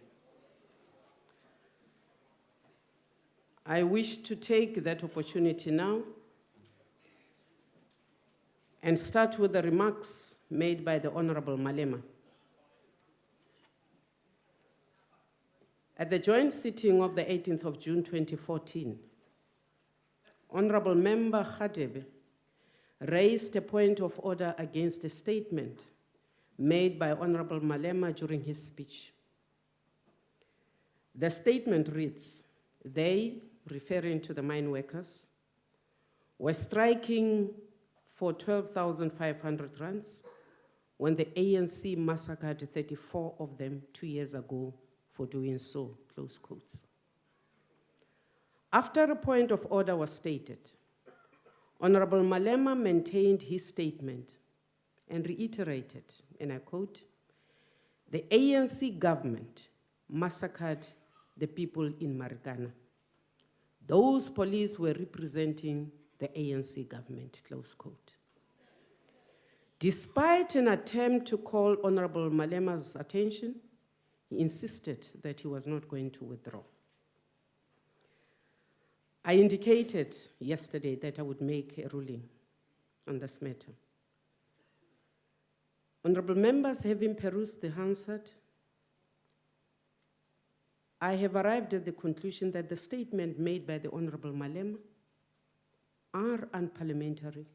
I wish to take that opportunity now and start with the remarks made by the Honorable Malema. At the joint sitting of the 18th of June 2014, Honorable Member Khadebe raised a point of order against a statement made by Honorable Malema during his speech. The statement reads, they, referring to the mine workers, were striking for 12,500 rands when the ANC massacred 34 of them 2 years ago for doing so, close quotes. After a point of order was stated, Honorable Malema maintained his statement and reiterated, and I quote, the ANC government massacred the people in Marikana. Those police were representing the ANC government, close quote. Despite an attempt to call Honorable Malema's attention, he insisted that he was not going to withdraw. I indicated yesterday that I would make a ruling on this matter. Honorable members, having perused the Hansard, I have arrived at the conclusion that the statement made by the Honorable Malema are unparliamentary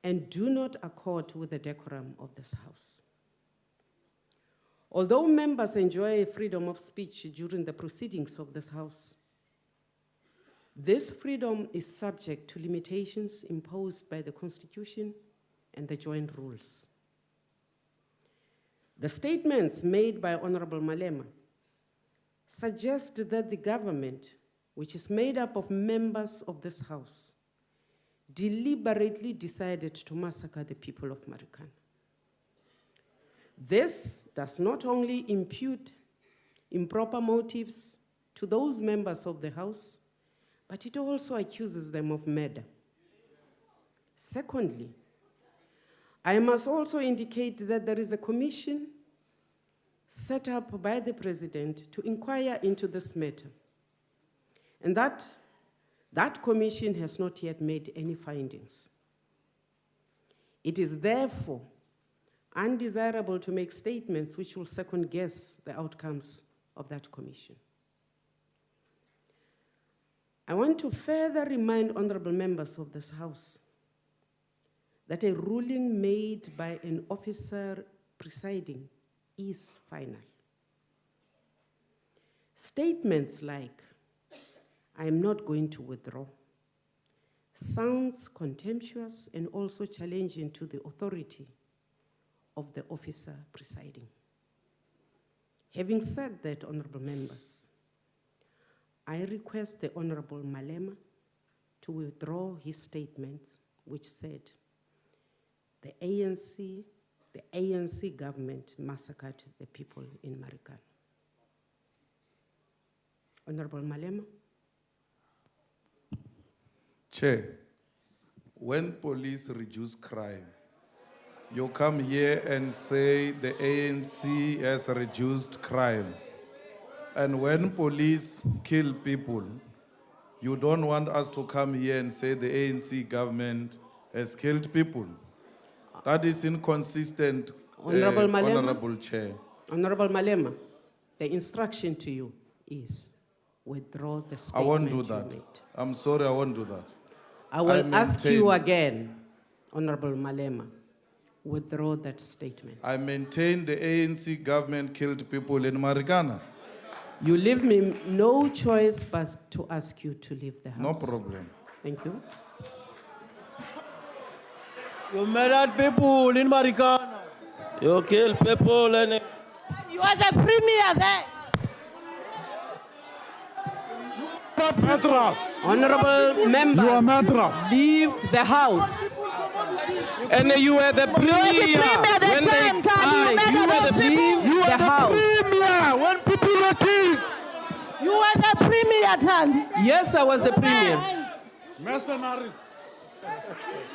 and do not accord with the decorum of this House. Although members enjoy freedom of speech during the proceedings of this House, this freedom is subject to limitations imposed by the Constitution and the joint rules. The statements made by Honorable Malema suggest that the government, which is made up of members of this House, deliberately decided to massacre the people of Marikana. This does not only impute improper motives to those members of the House, but it also accuses them of murder. Secondly, I must also indicate that there is a commission set up by the President to inquire into this matter, and that commission has not yet made any findings. It is therefore undesirable to make statements which will second-guess the outcomes of that commission. I want to further remind honorable members of this House that a ruling made by an officer presiding is final. Statements like, I am not going to withdraw, sounds contemptuous and also challenging to the authority of the officer presiding. Having said that, honorable members, I request the Honorable Malema to withdraw his statements which said the ANC government massacred the people in Marikana. Honorable Malema. Chair, when police reduce crime, you come here and say the ANC has reduced crime. And when police kill people, you don't want us to come here and say the ANC government has killed people. That is inconsistent, Honorable Malema. Honorable Chair. Honorable Malema, the instruction to you is withdraw the I statement won't do you that. made. I'm sorry, I won't do that. I will ask you maintain- again, Honorable Malema, withdraw that statement. I maintain the ANC government killed people in Marikana. You leave me no choice but to ask you to leave the No House. problem. Thank you. You murdered people in Marikana. You kill people and... You are the premier there. Madras. Honorable members, You are Madras. leave the House. And you were the premier. You were the premier when that they time. You died. murdered You were all the people. You the were the House. premier when people were killed. You were the premier, Thandi. Yes, I was the premier. Mercenaries.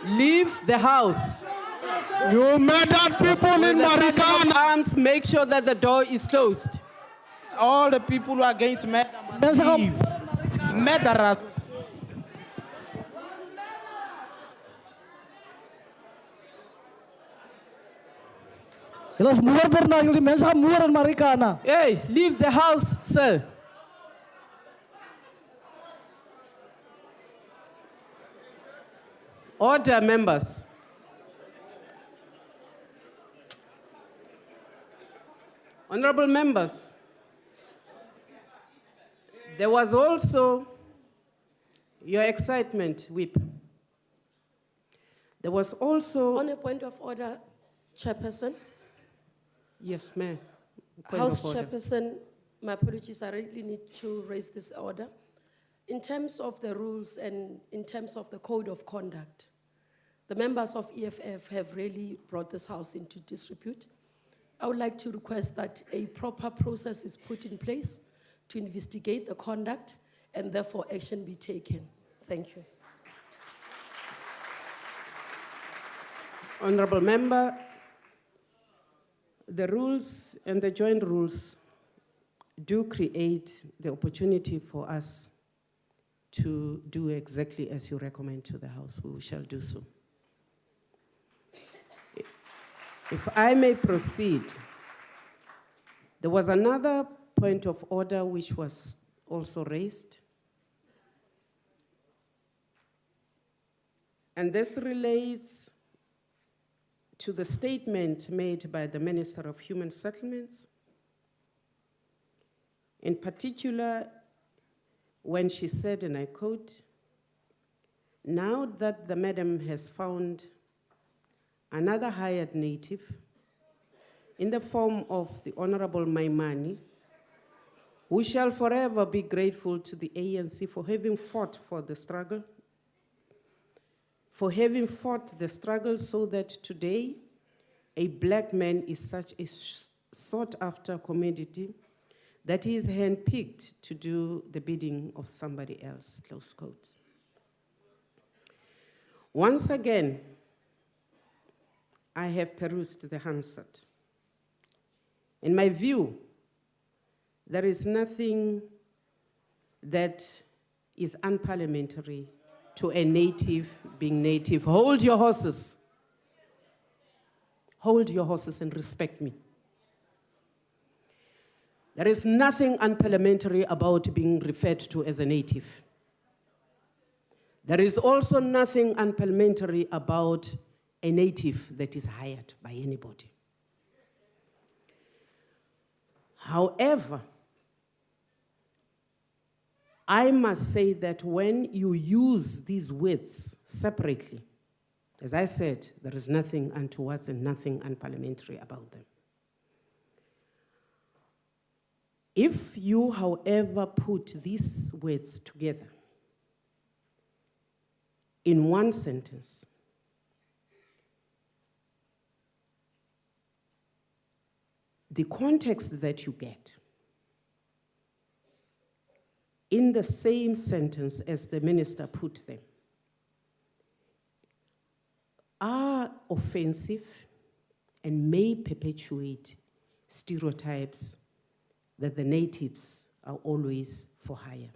Leave the house. You murdered people in Marikana. Arms, make sure that the door is closed. All the people who are against murder must leave. Murderers. Julle is moordenaar, julle mense gaan moor in Marikana. Hey, leave the house, sir. Order, members. Honorable members, there was also your excitement, Whip. There was also... On a point of order, Chairperson. Yes, ma'am. Point House of order. Chairperson, my apologies, I really need to raise this order. In terms of the rules and in terms of the code of conduct, the members of EFF have really brought this house into disrepute. I would like to request that a proper process is put in place to investigate the conduct and therefore action be taken. Thank you. Honorable member, the rules and the joint rules do create the opportunity for us to do exactly as you recommend to the House. We shall do so. If I may proceed, there was another point of order which was also raised. And this relates to the statement made by the Minister of Human Settlements, in particular when she said, and I quote, "Now that the madam has found another hired native in the form of the Honorable Maimani, we shall forever be grateful to the ANC for having fought for the struggle, so that today a black man is such a sought-after commodity that he is handpicked to do the bidding of somebody else," close quote. Once again, I have perused the Hansard. In my view, there is nothing that is unparliamentary to a native being native. Hold your horses. Hold your horses and respect me. There is nothing unparliamentary about being referred to as a native. There is also nothing unparliamentary about a native that is hired by anybody. However, I must say that when you use these words separately, as I said, there is nothing untoward and nothing unparliamentary about them. If you, however, put these words together in one sentence, the context that you get in the same sentence as the minister put them are offensive and may perpetuate stereotypes that the natives are always for hire.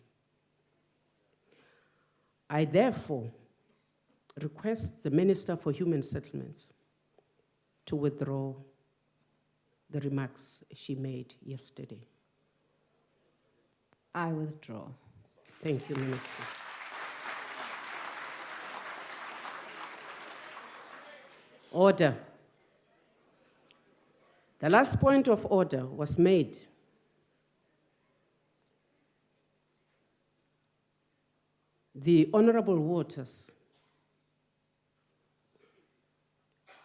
I therefore request the Minister for Human Settlements to withdraw the remarks she made yesterday. I withdraw. Thank you, Minister. Order. The last point of order was made the Honorable Waters,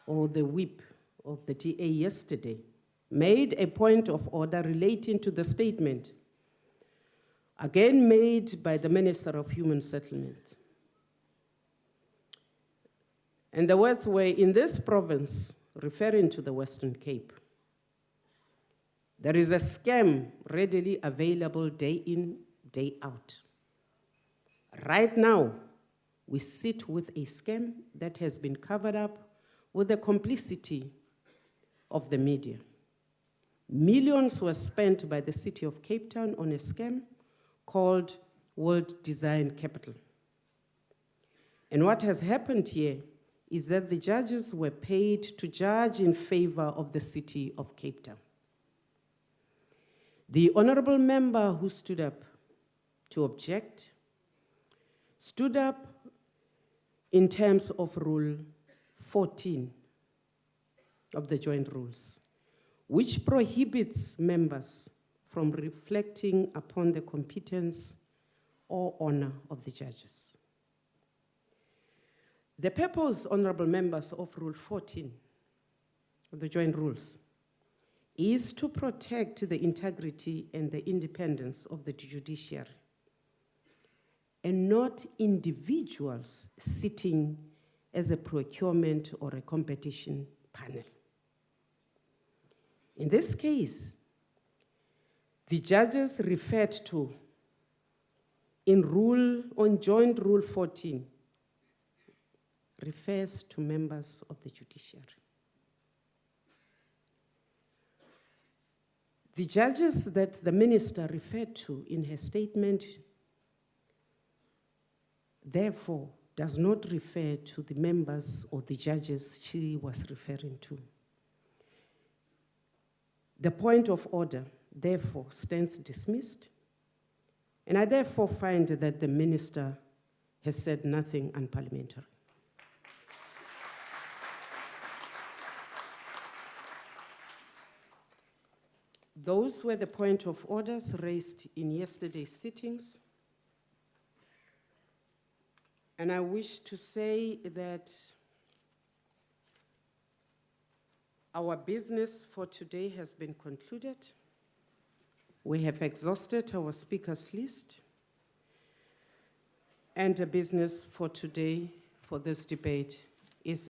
or the whip of the DA yesterday, made a point of order relating to the statement, again made by the Minister of Human Settlement. And the words were, in this province, referring to the Western Cape, There is a scam readily available day in, day out. Right now, we sit with a scam that has been covered up with the complicity of the media. Millions were spent by the city of Cape Town on a scam called World Design Capital. And what has happened here is that the judges were paid to judge in favor of the city of Cape Town. The honorable member who stood up to object stood up in terms of Rule 14 of the Joint Rules, which prohibits members from reflecting upon the competence or honor of the judges. The purpose, honorable members, of Rule 14 of the Joint Rules is to protect the integrity and the independence of the judiciary, and not individuals sitting as a procurement or a competition panel. In this case, the judges referred to on Joint Rule 14 refers to members of the judiciary. The judges that the minister referred to in her statement, therefore, does not refer to the members or the judges she was referring to. The point of order, therefore, stands dismissed, and I therefore find that the minister has said nothing unparliamentary. Those were the point of orders raised in yesterday's sittings. And I wish to say that our business for today has been concluded. We have exhausted our speakers list. And the business for today, for this debate, is